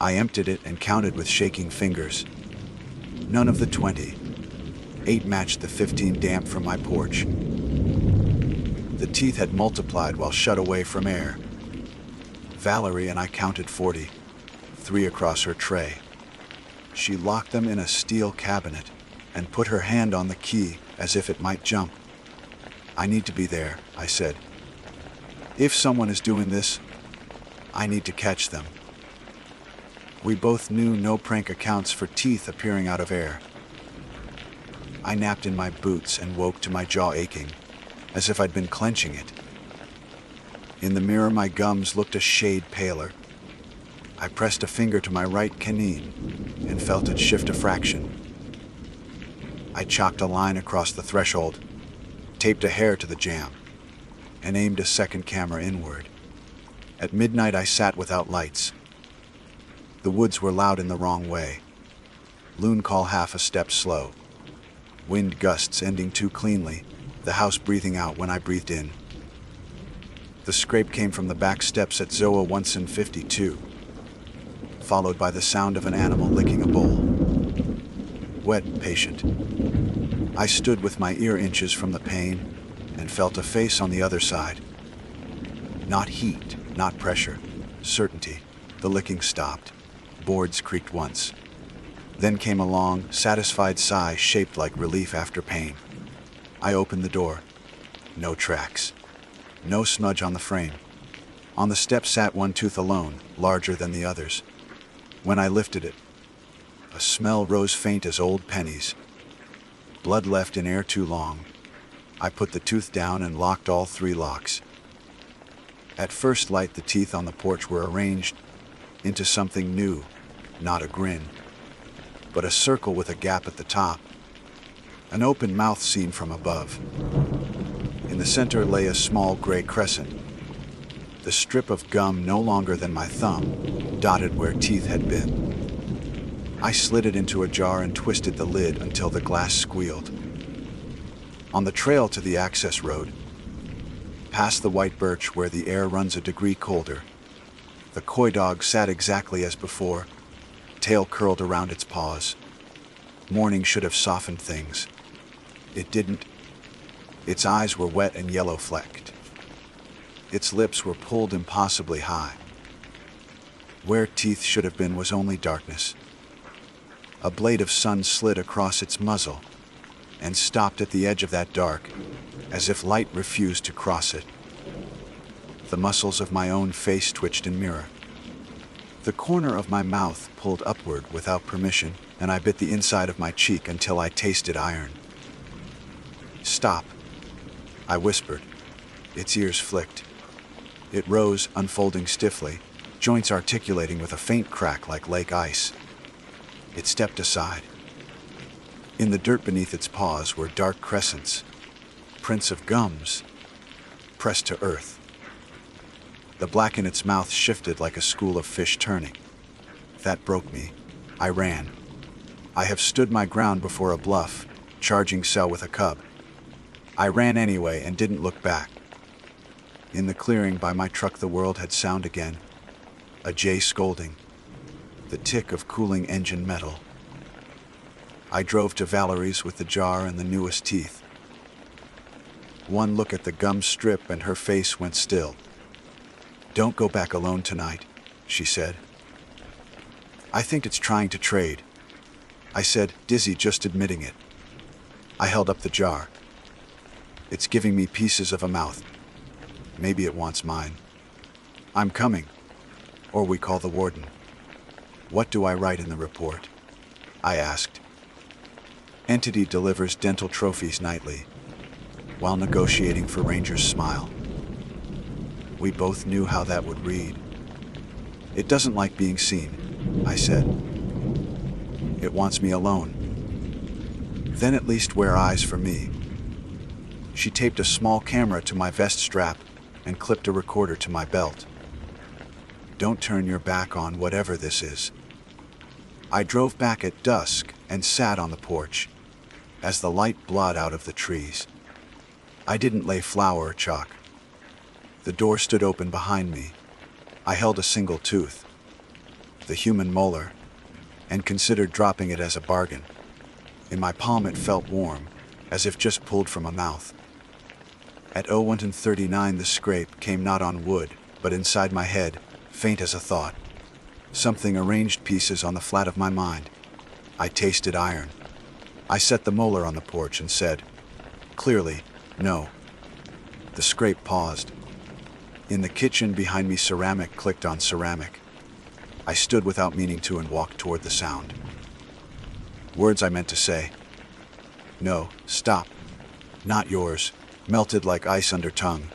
I emptied it and counted with shaking fingers. None of the 20. 8 matched the 15 damp from my porch. The teeth had multiplied while shut away from air. Valerie and I counted 40, 3 across her tray. She locked them in a steel cabinet and put her hand on the key as if it might jump. I need to be there, I said. If someone is doing this, I need to catch them. We both knew no prank accounts for teeth appearing out of air. I napped in my boots and woke to my jaw aching, as if I'd been clenching it. In the mirror, my gums looked a shade paler. I pressed a finger to my right canine and felt it shift a fraction. I chalked a line across the threshold, taped a hair to the jamb, and aimed a second camera inward. At midnight I sat without lights. The woods were loud in the wrong way. Loon call half a step slow. Wind gusts ending too cleanly, the house breathing out when I breathed in. The scrape came from the back steps at Zoa once in 52, followed by the sound of an animal licking a bowl. Wet, patient. I stood with my ear inches from the pane and felt a face on the other side. Not heat, not pressure, certainty. The licking stopped. Boards creaked once. Then came a long, satisfied sigh shaped like relief after pain. I opened the door. No tracks. No smudge on the frame. On the step sat one tooth alone, larger than the others. When I lifted it, a smell rose faint as old pennies. Blood left in air too long. I put the tooth down and locked all 3 locks. At first light, the teeth on the porch were arranged into something new, not a grin, but a circle with a gap at the top, an open mouth seen from above. In the center lay a small gray crescent, the strip of gum no longer than my thumb, dotted where teeth had been. I slid it into a jar and twisted the lid until the glass squealed. On the trail to the access road, past the white birch where the air runs a degree colder, the coy dog sat exactly as before, tail curled around its paws. Morning should have softened things. It didn't. Its eyes were wet and yellow-flecked. Its lips were pulled impossibly high. Where teeth should have been was only darkness. A blade of sun slid across its muzzle and stopped at the edge of that dark, as if light refused to cross it. The muscles of my own face twitched in mirror. The corner of my mouth pulled upward without permission, and I bit the inside of my cheek until I tasted iron. "Stop," I whispered. Its ears flicked. It rose, unfolding stiffly, joints articulating with a faint crack like lake ice. It stepped aside. In the dirt beneath its paws were dark crescents, prints of gums, pressed to earth. The black in its mouth shifted like a school of fish turning. That broke me. I ran. I have stood my ground before a bluff, charging cell with a cub. I ran anyway and didn't look back. In the clearing by my truck the world had sound again. A jay scolding. The tick of cooling engine metal. I drove to Valerie's with the jar and the newest teeth. One look at the gum strip and her face went still. "Don't go back alone tonight," she said. "I think it's trying to trade," I said, dizzy just admitting it. I held up the jar. "It's giving me pieces of a mouth. Maybe it wants mine. I'm coming." Or we call the warden. "What do I write in the report?" I asked. "Entity delivers dental trophies nightly, while negotiating for Ranger's smile." We both knew how that would read. "It doesn't like being seen," I said. "It wants me alone." "Then at least wear eyes for me." She taped a small camera to my vest strap and clipped a recorder to my belt. "Don't turn your back on whatever this is." I drove back at dusk and sat on the porch as the light blotted out of the trees. I didn't lay flour or chalk. The door stood open behind me. I held a single tooth, the human molar, and considered dropping it as a bargain. In my palm it felt warm, as if just pulled from a mouth. At 01:39 the scrape came not on wood, but inside my head, faint as a thought. Something arranged pieces on the flat of my mind. I tasted iron. I set the molar on the porch and said, clearly, no. The scrape paused. In the kitchen behind me ceramic clicked on ceramic. I stood without meaning to and walked toward the sound. Words I meant to say. "No, stop. Not yours," melted like ice under tongue.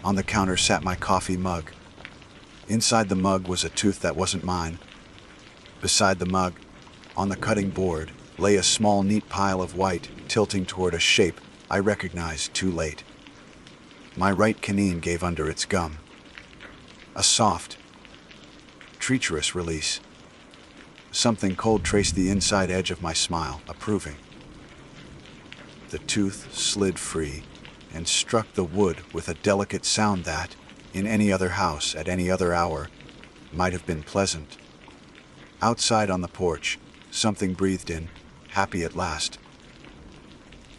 On the counter sat my coffee mug. Inside the mug was a tooth that wasn't mine. Beside the mug, on the cutting board, lay a small, neat pile of white, tilting toward a shape I recognized too late. My right canine gave under its gum. A soft, treacherous release. Something cold traced the inside edge of my smile, approving. The tooth slid free and struck the wood with a delicate sound that, in any other house at any other hour, might have been pleasant. Outside on the porch, something breathed in, happy at last.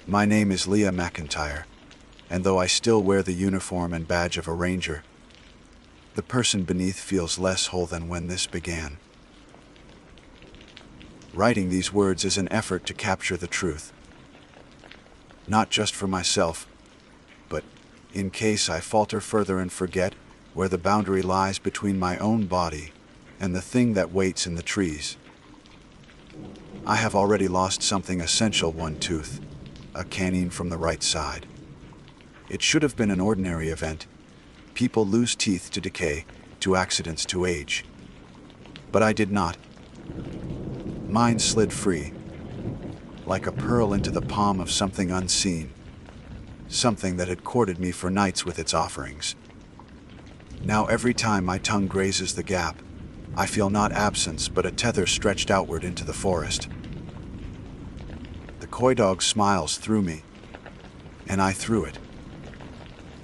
My name is Leah McIntyre, and though I still wear the uniform and badge of a ranger, the person beneath feels less whole than when this began. Writing these words is an effort to capture the truth. Not just for myself, but in case I falter further and forget where the boundary lies between my own body and the thing that waits in the trees. I have already lost something essential, one tooth, a canine from the right side. It should have been an ordinary event. People lose teeth to decay, to accidents, to age. But I did not. Mine slid free, like a pearl into the palm of something unseen, something that had courted me for nights with its offerings. Now every time my tongue grazes the gap, I feel not absence but a tether stretched outward into the forest. The coy dog smiles through me, and I through it.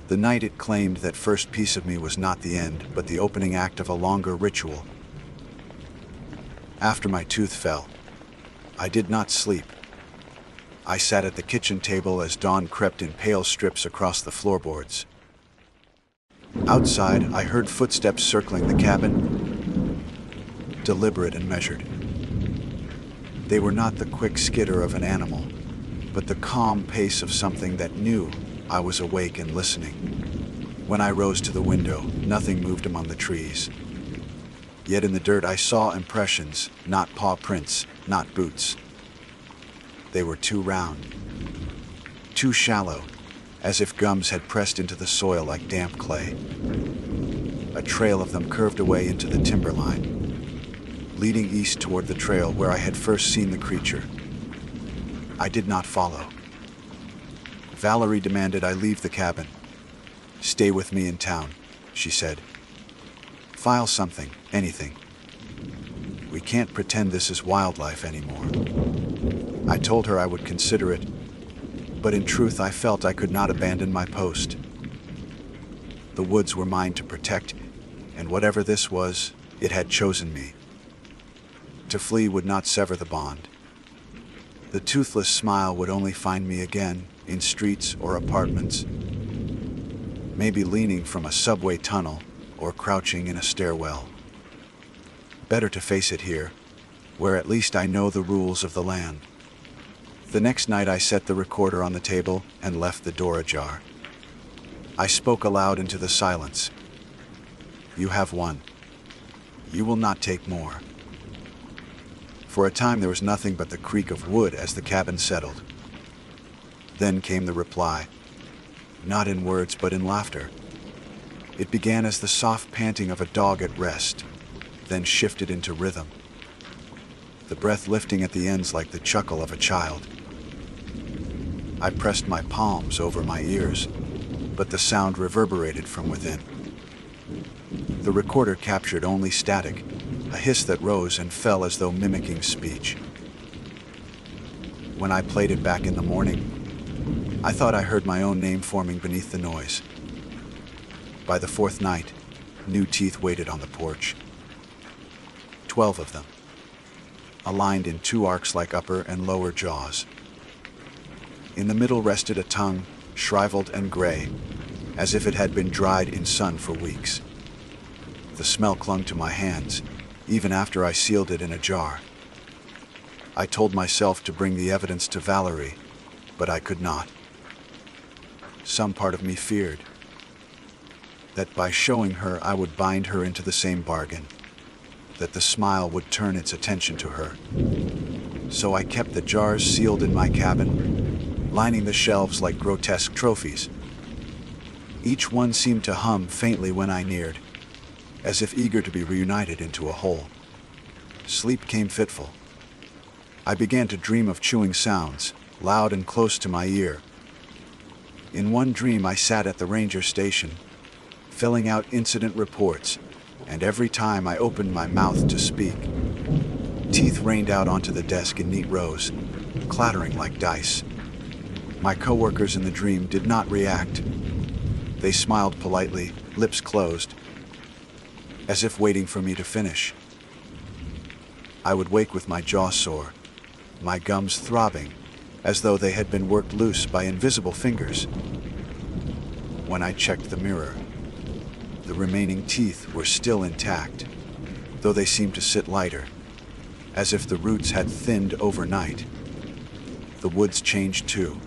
The night it claimed that first piece of me was not the end, but the opening act of a longer ritual. After my tooth fell, I did not sleep. I sat at the kitchen table as dawn crept in pale strips across the floorboards. Outside, I heard footsteps circling the cabin, deliberate and measured. They were not the quick skitter of an animal, but the calm pace of something that knew I was awake and listening. When I rose to the window, nothing moved among the trees. Yet in the dirt I saw impressions, not paw prints, not boots. They were too round, too shallow, as if gums had pressed into the soil like damp clay. A trail of them curved away into the timberline, leading east toward the trail where I had first seen the creature. I did not follow. Valerie demanded I leave the cabin. "Stay with me in town," she said. "File something, anything. We can't pretend this is wildlife anymore." I told her I would consider it, but in truth I felt I could not abandon my post. The woods were mine to protect, and whatever this was, it had chosen me. To flee would not sever the bond. The toothless smile would only find me again, in streets or apartments, maybe leaning from a subway tunnel or crouching in a stairwell. Better to face it here, where at least I know the rules of the land. The next night I set the recorder on the table and left the door ajar. I spoke aloud into the silence. "You have one. You will not take more." For a time there was nothing but the creak of wood as the cabin settled. Then came the reply, not in words but in laughter. It began as the soft panting of a dog at rest, then shifted into rhythm, the breath lifting at the ends like the chuckle of a child. I pressed my palms over my ears, but the sound reverberated from within. The recorder captured only static, a hiss that rose and fell as though mimicking speech. When I played it back in the morning, I thought I heard my own name forming beneath the noise. By the fourth night, new teeth waited on the porch. 12 of them, aligned in two arcs like upper and lower jaws. In the middle rested a tongue, shriveled and gray, as if it had been dried in sun for weeks. The smell clung to my hands, even after I sealed it in a jar. I told myself to bring the evidence to Valerie, but I could not. Some part of me feared that by showing her I would bind her into the same bargain, that the smile would turn its attention to her. So I kept the jars sealed in my cabin, lining the shelves like grotesque trophies. Each one seemed to hum faintly when I neared, as if eager to be reunited into a whole. Sleep came fitful. I began to dream of chewing sounds, loud and close to my ear. In one dream, I sat at the ranger station, filling out incident reports, and every time I opened my mouth to speak, teeth rained out onto the desk in neat rows, clattering like dice. My coworkers in the dream did not react. They smiled politely, lips closed, as if waiting for me to finish. I would wake with my jaw sore, my gums throbbing, as though they had been worked loose by invisible fingers. When I checked the mirror, the remaining teeth were still intact, though they seemed to sit lighter, as if the roots had thinned overnight. The woods changed too.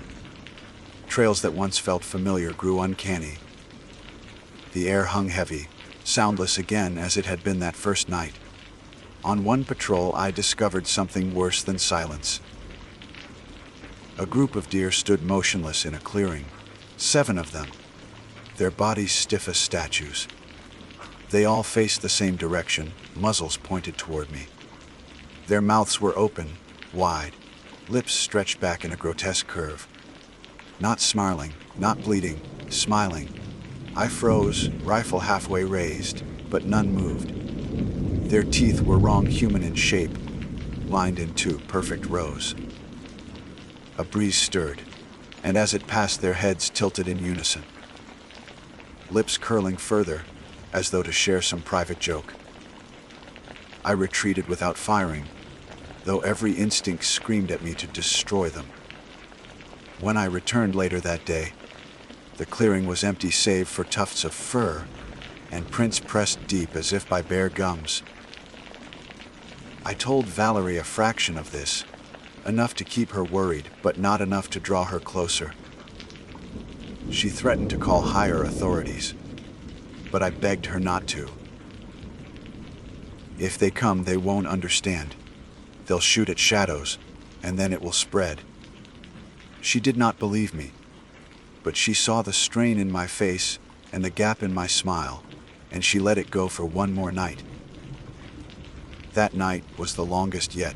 Trails that once felt familiar grew uncanny. The air hung heavy, soundless again as it had been that first night. On one patrol, I discovered something worse than silence. A group of deer stood motionless in a clearing, 7 of them, their bodies stiff as statues. They all faced the same direction, muzzles pointed toward me. Their mouths were open, wide, lips stretched back in a grotesque curve. Not snarling, not bleeding, smiling. I froze, rifle halfway raised, but none moved. Their teeth were wrong human in shape, lined in 2 perfect rows. A breeze stirred, and as it passed, their heads tilted in unison, lips curling further, as though to share some private joke. I retreated without firing, though every instinct screamed at me to destroy them. When I returned later that day, the clearing was empty save for tufts of fur and prints pressed deep as if by bare gums. I told Valerie a fraction of this, enough to keep her worried, but not enough to draw her closer. She threatened to call higher authorities, but I begged her not to. If they come, they won't understand. They'll shoot at shadows, and then it will spread. She did not believe me, but she saw the strain in my face and the gap in my smile, and she let it go for one more night. That night was the longest yet.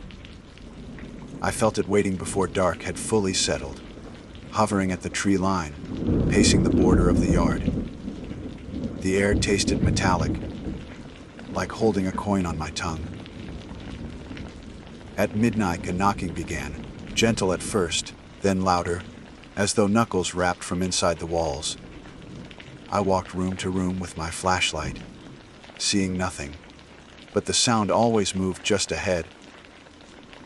I felt it waiting before dark had fully settled, hovering at the tree line, pacing the border of the yard. The air tasted metallic, like holding a coin on my tongue. At midnight, a knocking began, gentle at first, then louder, as though knuckles rapped from inside the walls. I walked room to room with my flashlight, seeing nothing, but the sound always moved just ahead,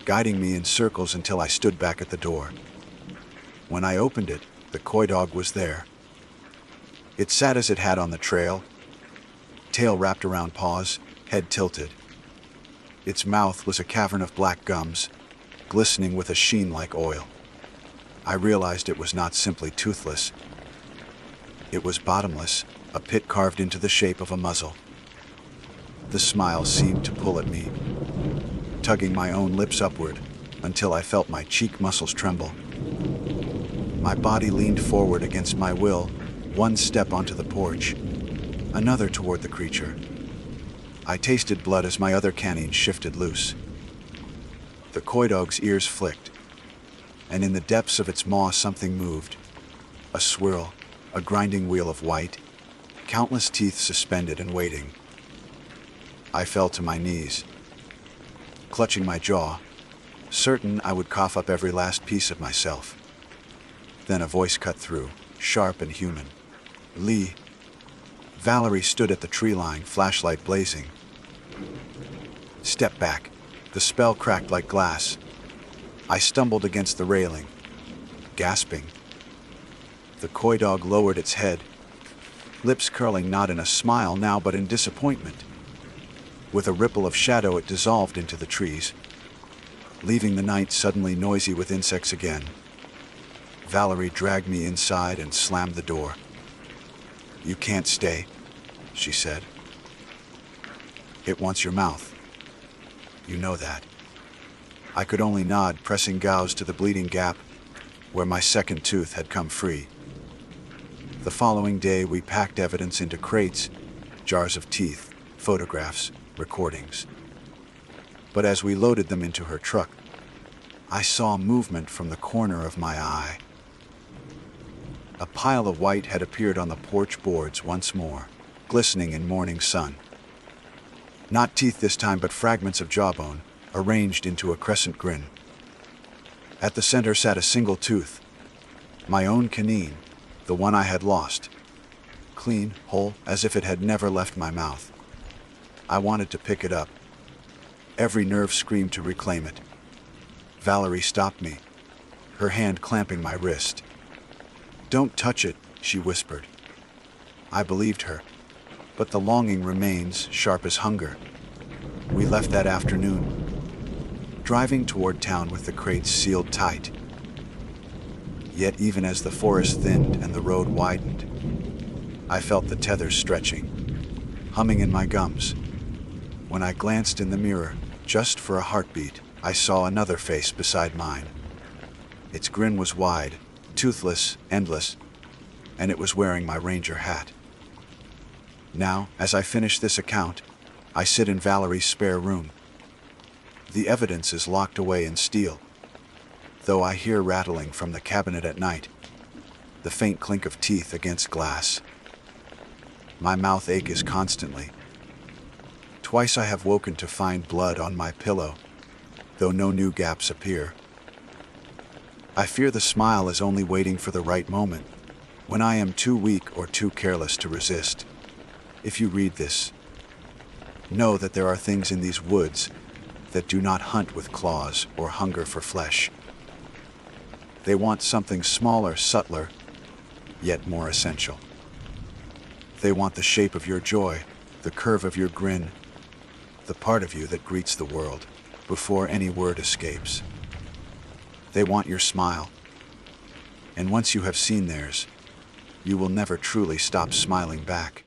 guiding me in circles until I stood back at the door. When I opened it, the coy dog was there. It sat as it had on the trail, tail wrapped around paws, head tilted. Its mouth was a cavern of black gums, glistening with a sheen like oil. I realized it was not simply toothless. It was bottomless, a pit carved into the shape of a muzzle. The smile seemed to pull at me, tugging my own lips upward until I felt my cheek muscles tremble. My body leaned forward against my will, one step onto the porch, another toward the creature. I tasted blood as my other canine shifted loose. The coy dog's ears flicked, and in the depths of its maw something moved. A swirl, a grinding wheel of white, countless teeth suspended and waiting. I fell to my knees, clutching my jaw, certain I would cough up every last piece of myself. Then a voice cut through, sharp and human. "Lee." Valerie stood at the tree line, flashlight blazing. "Step back." The spell cracked like glass. I stumbled against the railing, gasping. The coy dog lowered its head, lips curling not in a smile now but in disappointment. With a ripple of shadow, it dissolved into the trees, leaving the night suddenly noisy with insects again. Valerie dragged me inside and slammed the door. "You can't stay," she said. "It wants your mouth. You know that." I could only nod, pressing gauze to the bleeding gap where my second tooth had come free. The following day, we packed evidence into crates, jars of teeth, photographs, recordings. But as we loaded them into her truck, I saw movement from the corner of my eye. A pile of white had appeared on the porch boards once more, glistening in morning sun. Not teeth this time, but fragments of jawbone, arranged into a crescent grin. At the center sat a single tooth, my own canine, the one I had lost. Clean, whole, as if it had never left my mouth. I wanted to pick it up. Every nerve screamed to reclaim it. Valerie stopped me, her hand clamping my wrist. "Don't touch it," she whispered. I believed her, but the longing remains sharp as hunger. We left that afternoon, driving toward town with the crates sealed tight. Yet even as the forest thinned and the road widened, I felt the tethers stretching, humming in my gums. When I glanced in the mirror, just for a heartbeat, I saw another face beside mine. Its grin was wide, toothless, endless, and it was wearing my ranger hat. Now, as I finish this account, I sit in Valerie's spare room. The evidence is locked away in steel, though I hear rattling from the cabinet at night, the faint clink of teeth against glass. My mouth aches constantly. Twice I have woken to find blood on my pillow, though no new gaps appear. I fear the smile is only waiting for the right moment, when I am too weak or too careless to resist. If you read this, know that there are things in these woods that do not hunt with claws or hunger for flesh. They want something smaller, subtler, yet more essential. They want the shape of your joy, the curve of your grin, the part of you that greets the world before any word escapes. They want your smile, and once you have seen theirs, you will never truly stop smiling back.